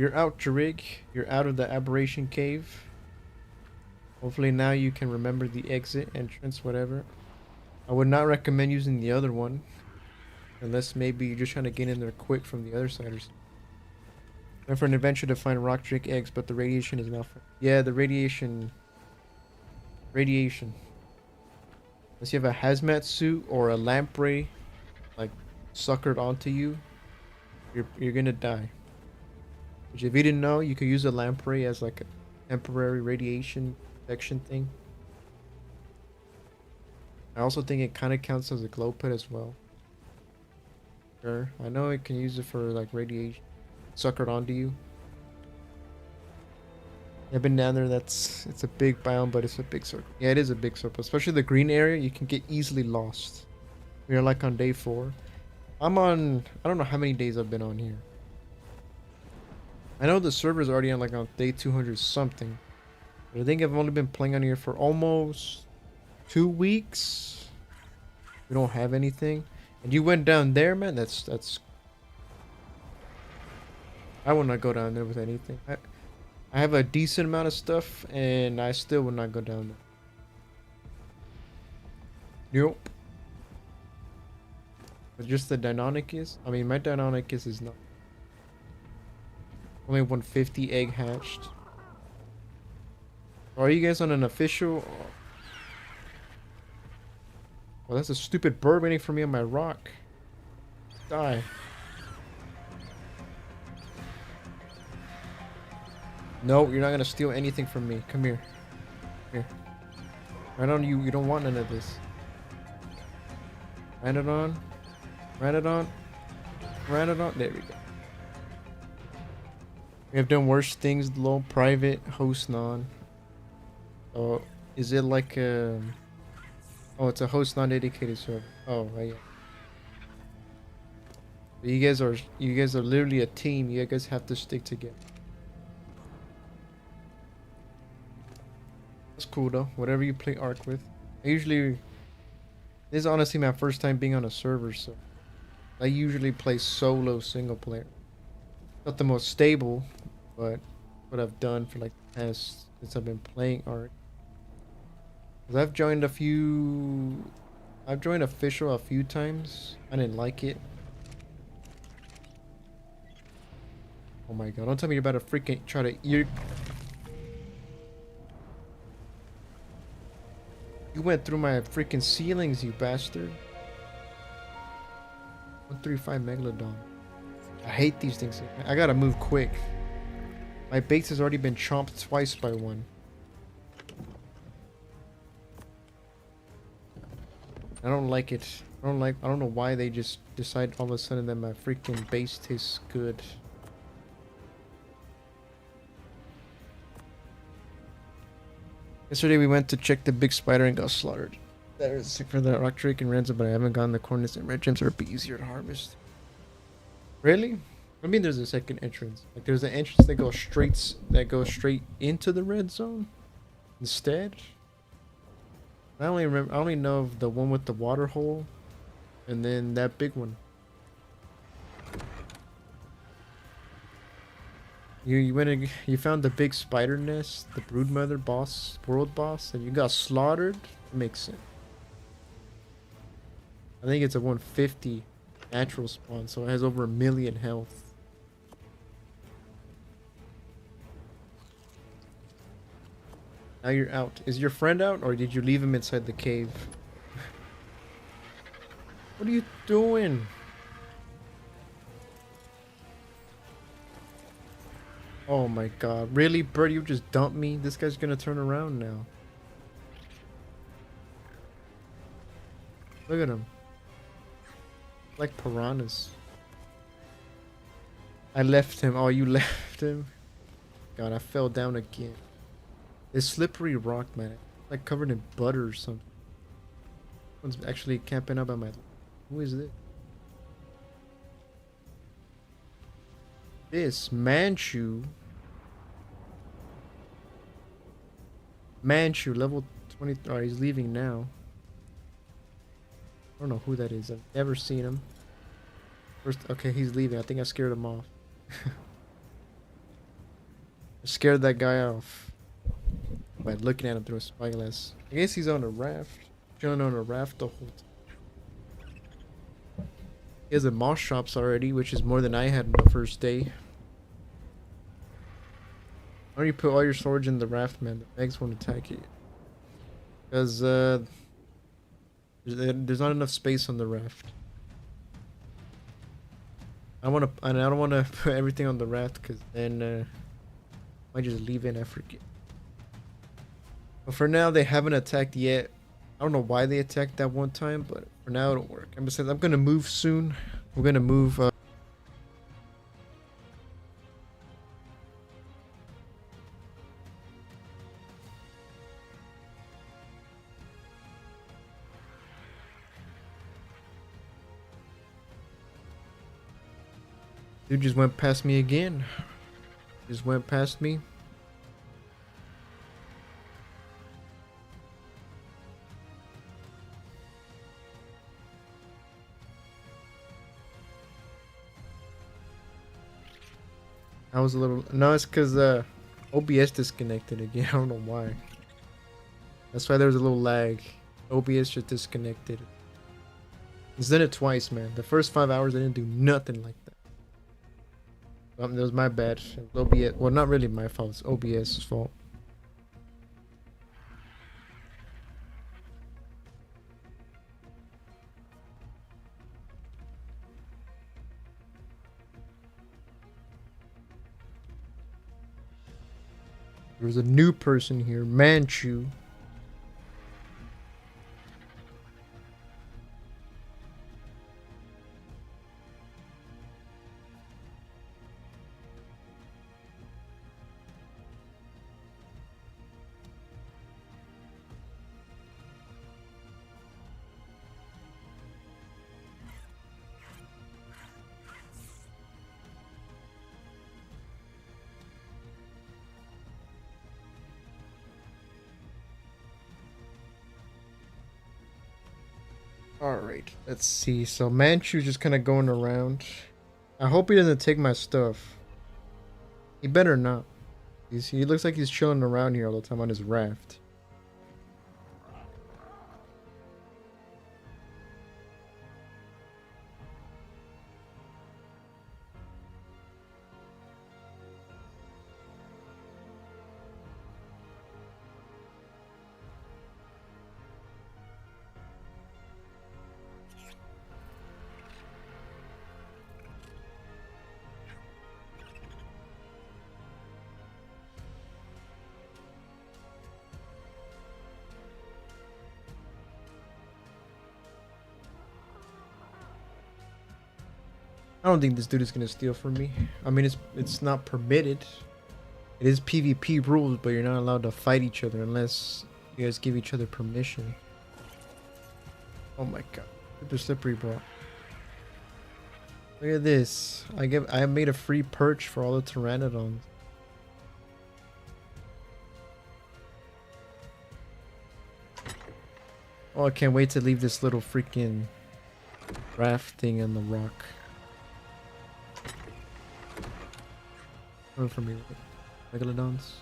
you're out, Jarig. You're out of the aberration cave. Hopefully now you can remember the exit, entrance, whatever. I would not recommend using the other one. Unless maybe you're just trying to get in there quick from the other side or something. Went for an adventure to find rock drake eggs, but the radiation is not. Yeah, the radiation. Radiation. Unless you have a hazmat suit or a lamprey, like suckered onto you, you're gonna die. Which, if you didn't know, you could use a lamprey as like a temporary radiation protection thing. I also think it kind of counts as a glow pit as well. Sure, I know it can use it for like radiation suckered onto you. I've been down there. It's a big biome, but it's a big circle. Yeah, it is a big circle, especially the green area. You can get easily lost. We are like on day 4. I'm on. I don't know how many days I've been on here. I know the server's already on like on day 200 something. But I think I've only been playing on here for almost 2 weeks. We don't have anything. And you went down there, man. That's. I would not go down there with anything. I have a decent amount of stuff, and I still would not go down there. Nope. But just the Deinonychus. I mean, my Deinonychus is not. Only 150 egg hatched. Are you guys on an official? Well, that's a stupid bird waiting for me on my rock. Die. No, you're not gonna steal anything from me. Come here. Here. Right on you. You don't want none of this. Ran it on. Ran it on. Ran it on. There we go. We have done worse things. Low private host non. Oh, is it like a? Oh, it's a host non-dedicated server. Oh, right. Yeah. You guys are literally a team. You guys have to stick together. That's cool though. Whatever you play Ark with. This is honestly my first time being on a server, so I usually play solo single player. Not the most stable, but what I've done for like the past since I've been playing Ark. Cause I've joined official a few times. I didn't like it. Oh my god! Don't tell me you're about to freaking try to ear. You went through my freaking ceilings, you bastard. 135 Megalodon. I hate these things. I gotta move quick. My base has already been chomped twice by one. I don't like it. I don't know why they just decide all of a sudden that my freaking base tastes good. Yesterday we went to check the big spider and got slaughtered. That is sick for the rock drake and ransom, but I haven't gotten the cornets and red gems, or be easier to harvest. Really? I mean, there's a second entrance. Like there's an entrance that goes straight into the red zone instead. I only know of the one with the water hole, and then that big one. You found the big spider nest, the broodmother boss, world boss, and you got slaughtered. It makes sense. I think it's a 150 natural spawn, so it has over 1 million health. Now you're out. Is your friend out, or did you leave him inside the cave? What are you doing? Oh my god. Really, Bird, you just dumped me? This guy's gonna turn around now. Look at him. Like piranhas. I left him. Oh, you left him? God, I fell down again. This slippery rock, man. Like covered in butter or something. One's actually camping up on my... Who is this? This Manchu. Level 20. Oh, he's leaving now. I don't know who that is. I've never seen him. First, okay, he's leaving. I think I scared him off. Scared that guy off by looking at him through a spyglass. I guess he's on a raft. Chilling on a raft the whole time. He has a moss shops already, which is more than I had on the first day. Why don't you put all your storage in the raft, man? The eggs won't attack you. Because, there's not enough space on the raft. I don't want to put everything on the raft, because then, I might just leave it and I forget. But for now, they haven't attacked yet. I don't know why they attacked that one time, but for now, it'll work. And besides, I'm gonna move soon. We're gonna move, dude just went past me again. Just went past me. I was a little... No, it's because OBS disconnected again. I don't know why. That's why there was a little lag. OBS just disconnected. It's done it twice, man. The first 5 hours I didn't do nothing like that. That was my bad. OBS... Well, not really my fault. It's OBS's fault. There's a new person here, Manchu. Alright, let's see. So Manchu's just kind of going around. I hope he doesn't take my stuff. He better not. He looks like he's chilling around here all the time on his raft. I don't think this dude is gonna steal from me. I mean, it's not permitted. It is PvP rules, but you're not allowed to fight each other unless you guys give each other permission. Oh my god, super slippery, bro. Look at this. I made a free perch for all the pteranodons. Oh, I can't wait to leave this little freaking raft thing in the rock. Run from me, megalodons.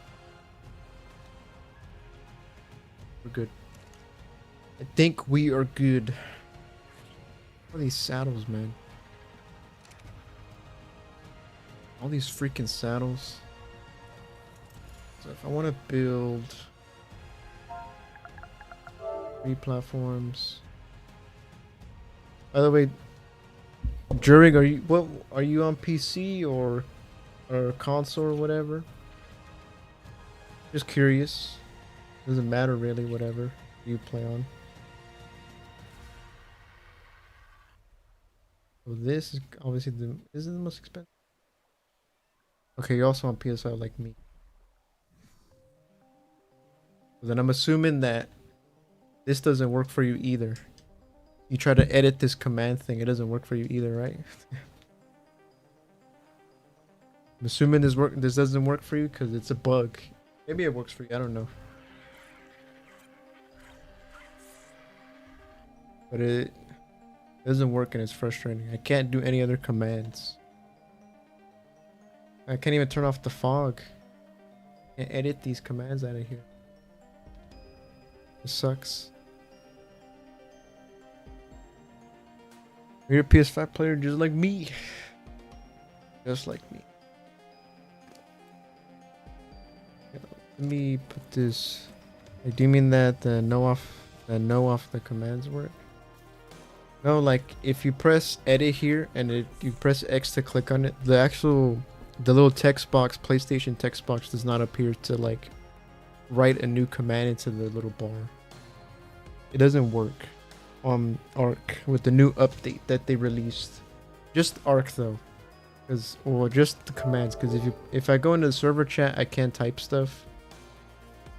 We're good. I think we are good. What are these saddles, man? All these freaking saddles. So if I want to build 3 platforms. By the way, Jurig, are you on PC or console or whatever? Just curious. Doesn't matter really, whatever you play on. So this is obviously this is the most expensive. Okay, you're also on PSI like me. So then I'm assuming that this doesn't work for you either. You try to edit this command thing, it doesn't work for you either, right? I'm assuming this doesn't work for you because it's a bug. Maybe it works for you, I don't know. But it doesn't work and it's frustrating. I can't do any other commands. I can't even turn off the fog. Can't edit these commands out of here. It sucks. You're a PS5 player just like me. Just like me. Let me put this. Like, do you mean that the no off the commands work? No, like if you press edit here and you press X to click on it, the little text box, PlayStation text box, does not appear to like write a new command into the little bar. It doesn't work on Arc with the new update that they released. Just Arc though, or just the commands. Because if I go into the server chat, I can't type stuff,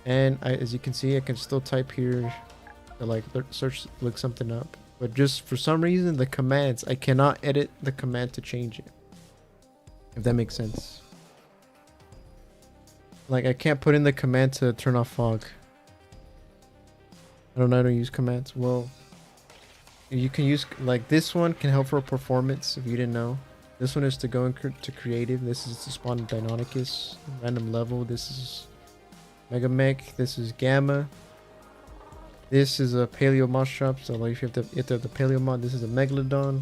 and as you can see, I can still type here to like look something up. But just for some reason, the commands, I cannot edit the command to change it. If that makes sense. Like, I can't put in the command to turn off fog. I don't know how to use commands. Well, you can use, like, this one can help for performance, if you didn't know. This one is to go into creative. This is to spawn Deinonychus. Random level. This is Mega Mech. This is Gamma. This is a Paleo Moss Shop, so like if you have the Paleo mod, this is a Megalodon.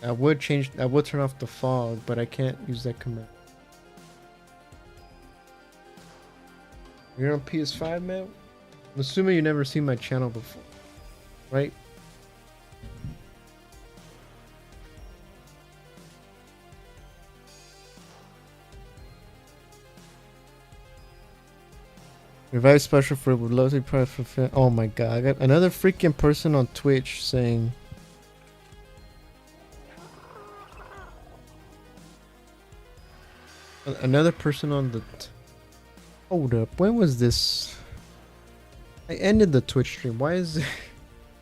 I would turn off the fog, but I can't use that command. You're on PS5, man? I'm assuming you never seen my channel before, right? Revive special for would love to price for. Oh my god, I got another freaking person on Twitch saying. Another person on the. Hold up, when was this? I ended the Twitch stream. Why is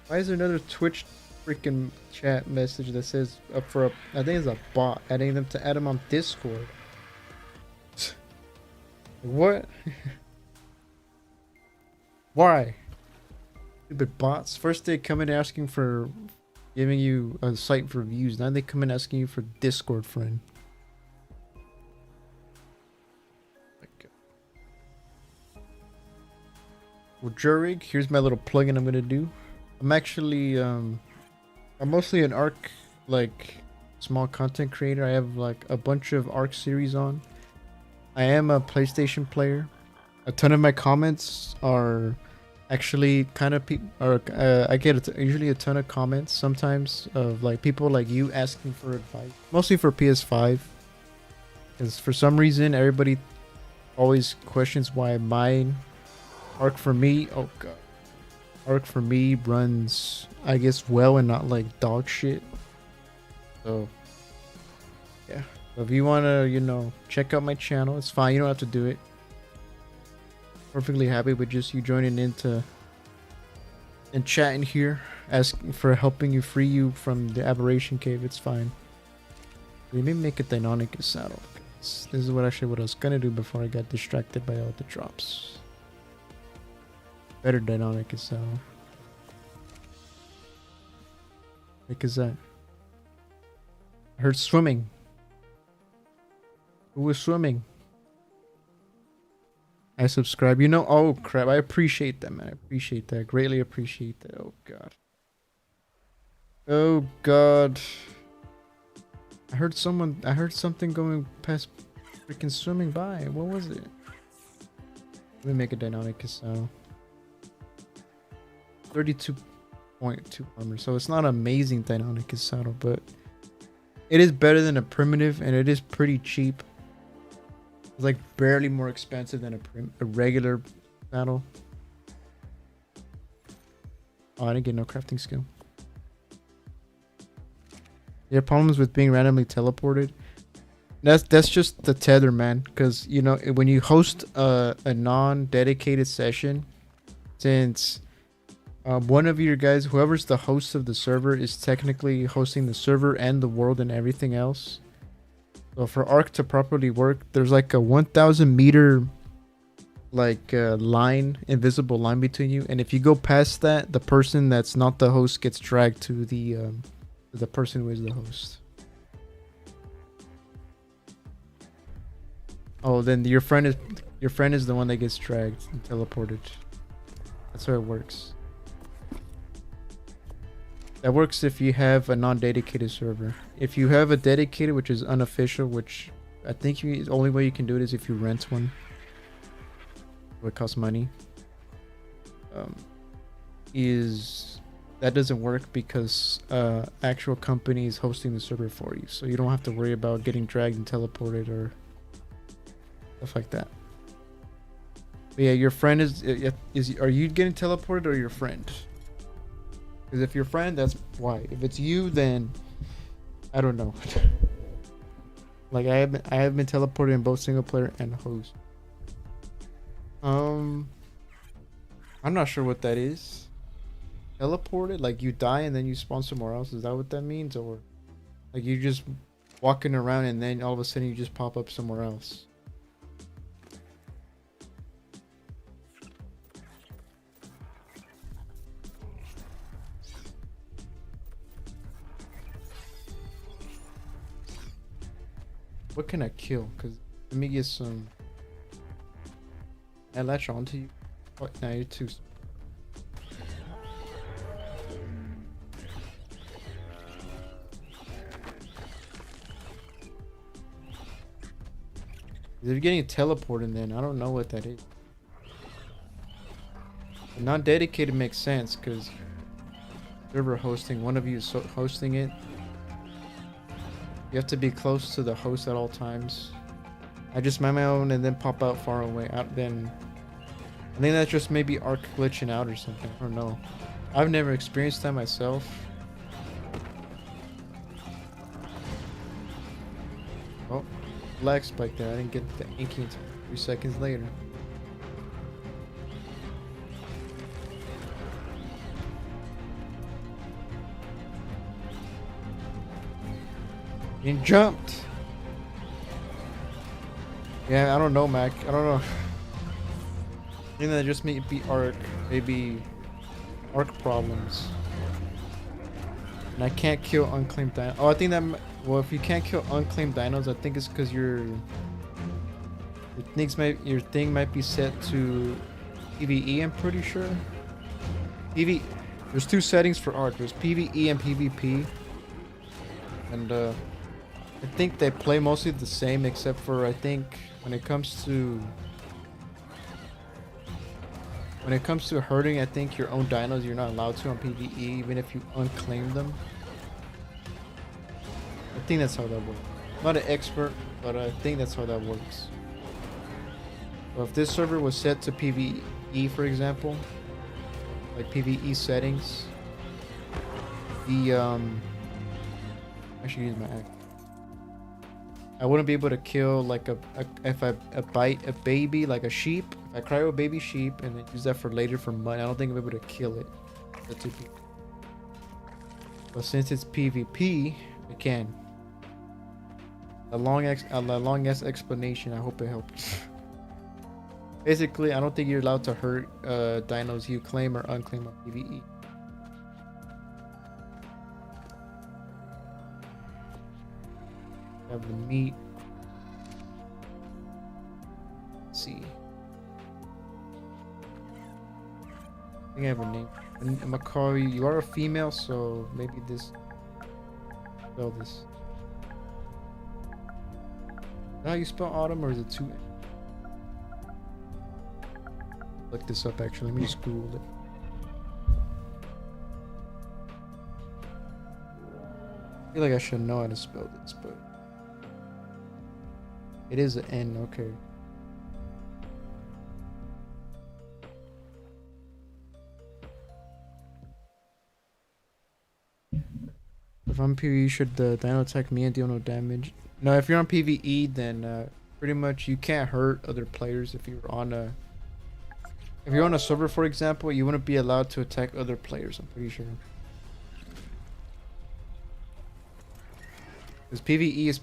there another Twitch freaking chat message that says up for a? I think it's a bot adding them to add them on Discord. What? Why? Stupid bots. First they come in asking for giving you a site for views. Now they come in asking you for Discord friend. Well, Jurig, here's my little plugin I'm gonna do. I'm actually I'm mostly an Arc like small content creator. I have like a bunch of Arc series on. I am a PlayStation player. A ton of my comments are actually kind of I get usually a ton of comments sometimes of like people like you asking for advice, mostly for PS5, because for some reason everybody always questions why mine Arc for me Arc for me runs, I guess, well and not like dog shit. So yeah, so if you want to, you know, check out my channel, it's fine, you don't have to do it. Perfectly happy with just you joining into and chatting here, asking for helping you free you from the aberration cave. It's fine. Let me make a Deinonychus saddle. This is what I was gonna do before I got distracted by all the drops. Better Deinonychus saddle. What is that? I heard swimming. Who was swimming? I subscribe. You know, oh crap. I appreciate that, man. I appreciate that. Greatly appreciate that. Oh god. Oh god. I heard something going past freaking swimming by. What was it? Let me make a Deinonychus saddle. 32.2 armor. So it's not amazing Deinonychus saddle, but it is better than a primitive, and it is pretty cheap. It's like barely more expensive than a regular saddle. Oh, I didn't get no crafting skill. Yeah, problems with being randomly teleported. That's just the tether, man. Because, you know, when you host a non-dedicated session, since one of your guys, whoever's the host of the server, is technically hosting the server and the world and everything else. So for Arc to properly work, there's like a 1,000 meter like line, invisible line between you, and if you go past that, the person that's not the host gets dragged to the person who is the host. Oh, then your friend is the one that gets dragged and teleported. That's how it works. That works if you have a non-dedicated server. If you have a dedicated, which is unofficial, which I think the only way you can do it is if you rent one. It costs money. Is that doesn't work because actual company is hosting the server for you, so you don't have to worry about getting dragged and teleported or stuff like that. But yeah, your friend is are you getting teleported or your friend? Because if your friend, that's why. If it's you, then I don't know. Like I have been teleported in both single player and host. I'm not sure what that is. Teleported, like you die and then you spawn somewhere else. Is that what that means, or like you just walking around and then all of a sudden you just pop up somewhere else? What can I kill? Cause let me get some. I latch onto you. Oh, now you're too. If you're getting teleported, then I don't know what that is. Non dedicated makes sense because server hosting, one of you is hosting it. You have to be close to the host at all times. I just mind my own and then pop out far away. Then I think that's just maybe arc glitching out or something. I don't know. I've never experienced that myself. Oh, lag spike there. I didn't get the inking until 3 seconds later. Getting jumped. Yeah, I don't know, Mac. I don't know. I think that just may be arc, maybe arc problems. And I can't kill unclaimed dinos. Oh, I think that. Well, if you can't kill unclaimed dinos, I think it's because your thing might be set to PVE. I'm pretty sure. PV. There's two settings for arc. There's PVE and PvP. And I think they play mostly the same, except for I think when it comes to hurting, I think your own dinos you're not allowed to on PvE, even if you unclaim them. I think that's how that works. I'm not an expert, but I think that's how that works. So if this server was set to PvE, for example, like PvE settings, I should use my axe. I wouldn't be able to kill like if I bite a baby like a sheep. If I cryo a baby sheep and then use that for later for money, I don't think I'm able to kill it. But since it's PvP, I can. A long ass explanation. I hope it helps. Basically, I don't think you're allowed to hurt dinos you claim or unclaim on PvE. Have the meat. Let's see. I think I have a name. I'm gonna call you. You are a female, so maybe this. Spell this. Is that how you spell autumn, or is it two? Look this up. Actually, let me just Google it. I feel like I should know how to spell this, but it is an N. Okay. If I'm PvE, should the dino attack me and deal no damage? No, if you're on PvE, then pretty much you can't hurt other players. If you're on a server, for example, you wouldn't be allowed to attack other players. I'm pretty sure. Because PvE is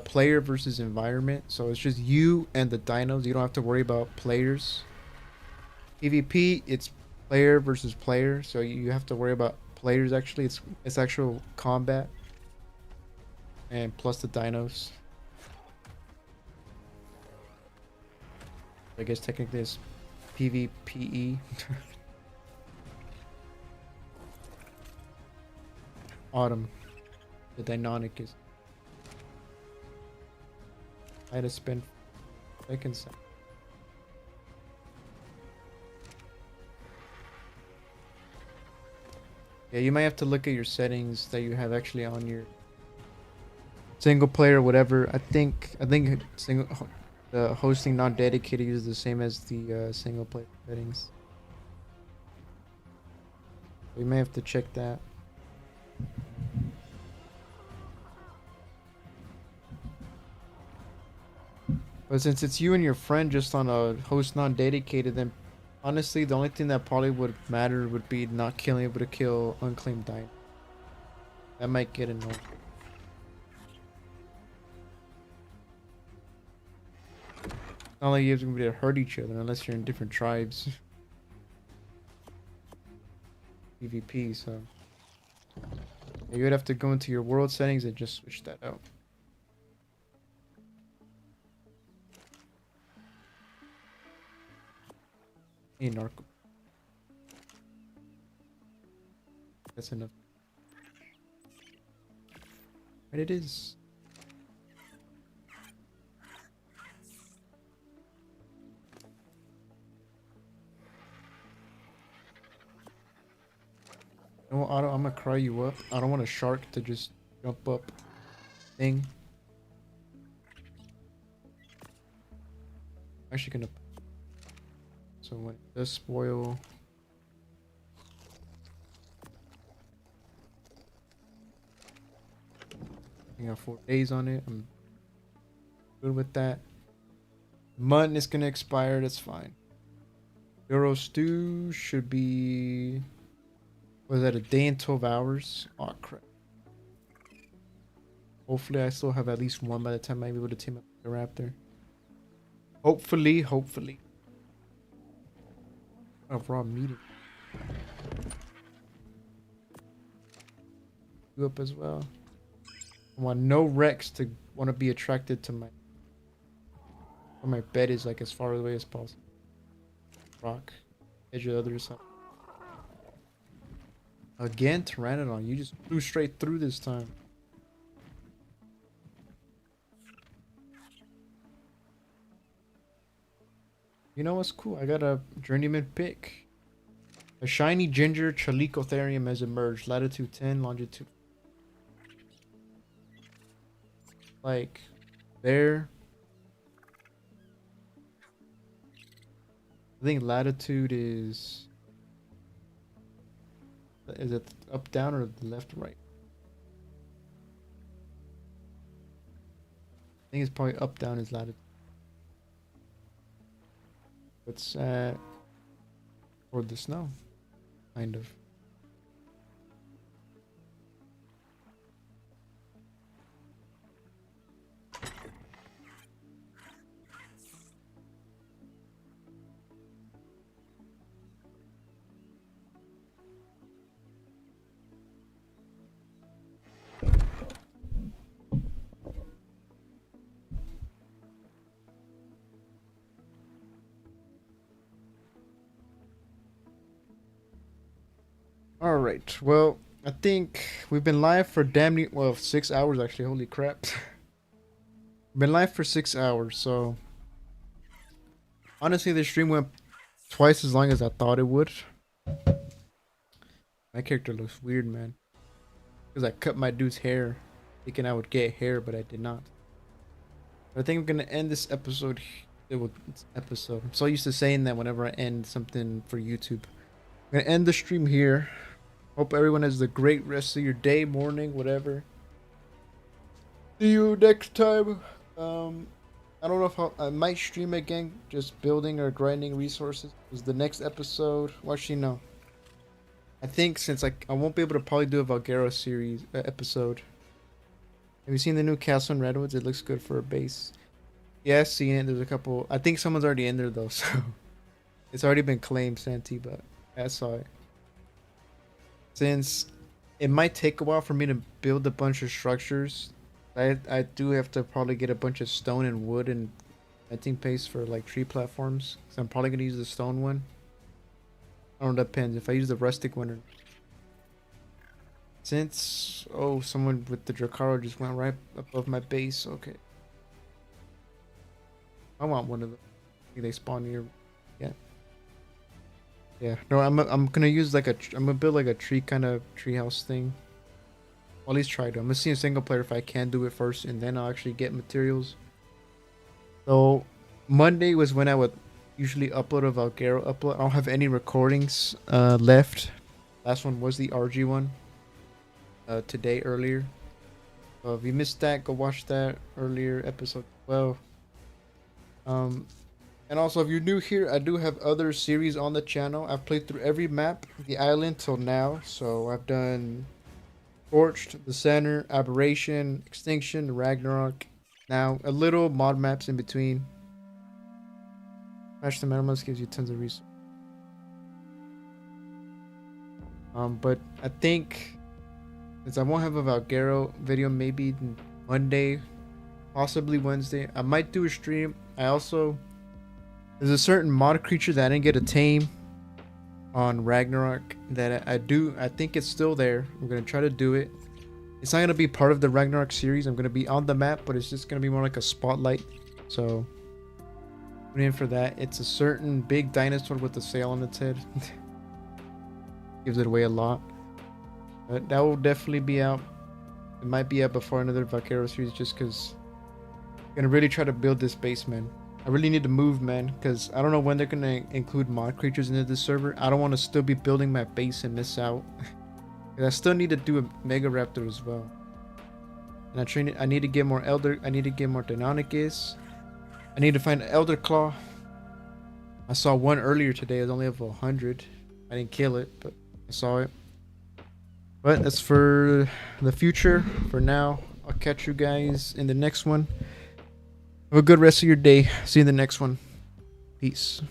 player versus environment, so it's just you and the dinos. You don't have to worry about players. PvP, it's player versus player, so you have to worry about players. Actually, it's actual combat, and plus the dinos. I guess technically it's PvPe. Autumn. The dynamic is. I had to spend seconds. Yeah, you might have to look at your settings that you have actually on your single player, whatever. I think the hosting not dedicated is the same as the single player settings. We may have to check that. But since it's you and your friend just on a host not dedicated, then honestly, the only thing that probably would matter would be not killing able to kill unclaimed dino. That might get annoying. Not like you have to be able to hurt each other unless you're in different tribes. PvP, so yeah, you would have to go into your world settings and just switch that out. Hey, narco. That's enough. But it is. You know what, Otto? I'm gonna cry you up. I don't want a shark to just jump up thing. Actually gonna. So when it does spoil. I got 4 days on it. I'm good with that. Mutton is gonna expire. That's fine. Euro stew should be. Was that a day and 12 hours? Oh crap. Hopefully I still have at least one by the time I'm able to team up with the raptor. Hopefully. A raw meat. You up as well. I want no Rex to want to be attracted to my. Where my bed is like as far away as possible. Rock. Edge of the other side. Again, Pteranodon. You just flew straight through this time. You know what's cool? I got a journeyman pick. A shiny ginger Chalicotherium has emerged. Latitude 10, longitude. Like, there. I think latitude is. Is it up, down, or left, right? I think it's probably up, down is latitude. It's toward the snow, kind of. All right. Well, I think we've been live for damn near 6 hours actually. Holy crap! Been live for 6 hours. So honestly, the stream went twice as long as I thought it would. My character looks weird, man. Because I cut my dude's hair, thinking I would get hair, but I did not. But I think I'm gonna end this episode. Episode. I'm so used to saying that whenever I end something for YouTube. I'm gonna end the stream here. Hope everyone has a great rest of your day, morning, whatever. See you next time. I don't know if I might stream again, just building or grinding resources. Is the next episode? Well, actually, no. I think since I won't be able to probably do a Valguero series episode. Have you seen the new castle in Redwoods? It looks good for a base. Yeah, seen it. There's a couple. I think someone's already in there though, so it's already been claimed, Santi. But I saw it. Since it might take a while for me to build a bunch of structures, I do have to probably get a bunch of stone and wood and Venting paste for like tree platforms. So I'm probably gonna use the stone one. I don't know, depends if I use the rustic one or since someone with the Dracaro just went right above my base. Okay. I want one of them. They spawn here. Yeah. Yeah. No, I'm gonna use like I'm gonna build like a tree kind of treehouse thing. I'll at least try to. I'm gonna see in single player if I can do it first, and then I'll actually get materials. So Monday was when I would usually upload a Valguero upload. I don't have any recordings left. Last one was the RG one. Today earlier. So if you missed that, go watch that earlier episode 12. And also if you're new here, I do have other series on the channel. I've played through every map, the island till now. So I've done Torched, the Center, Aberration, Extinction, Ragnarok. Now a little mod maps in between. Smash the Metal gives you tons of resources. But I think since I won't have a Valguero video, maybe Monday, possibly Wednesday, I might do a stream. There's a certain mod creature that I didn't get to tame on Ragnarok that I think it's still there. I'm gonna try to do it. It's not gonna be part of the Ragnarok series. I'm gonna be on the map, but it's just gonna be more like a spotlight. So tune in for that. It's a certain big dinosaur with a sail on its head. Gives it away a lot. But that will definitely be out. It might be out before another Valguero series just because I'm gonna really try to build this base, man. I really need to move, man, because I don't know when they're gonna include mod creatures into this server. I don't want to still be building my base and miss out. I still need to do a Mega Raptor as well. And I need to get more Elder. I need to get more Deinonychus. I need to find an Elder Claw. I saw one earlier today. It was only level 100. I didn't kill it, but I saw it. But that's for the future. For now, I'll catch you guys in the next one. Have a good rest of your day. See you in the next one. Peace.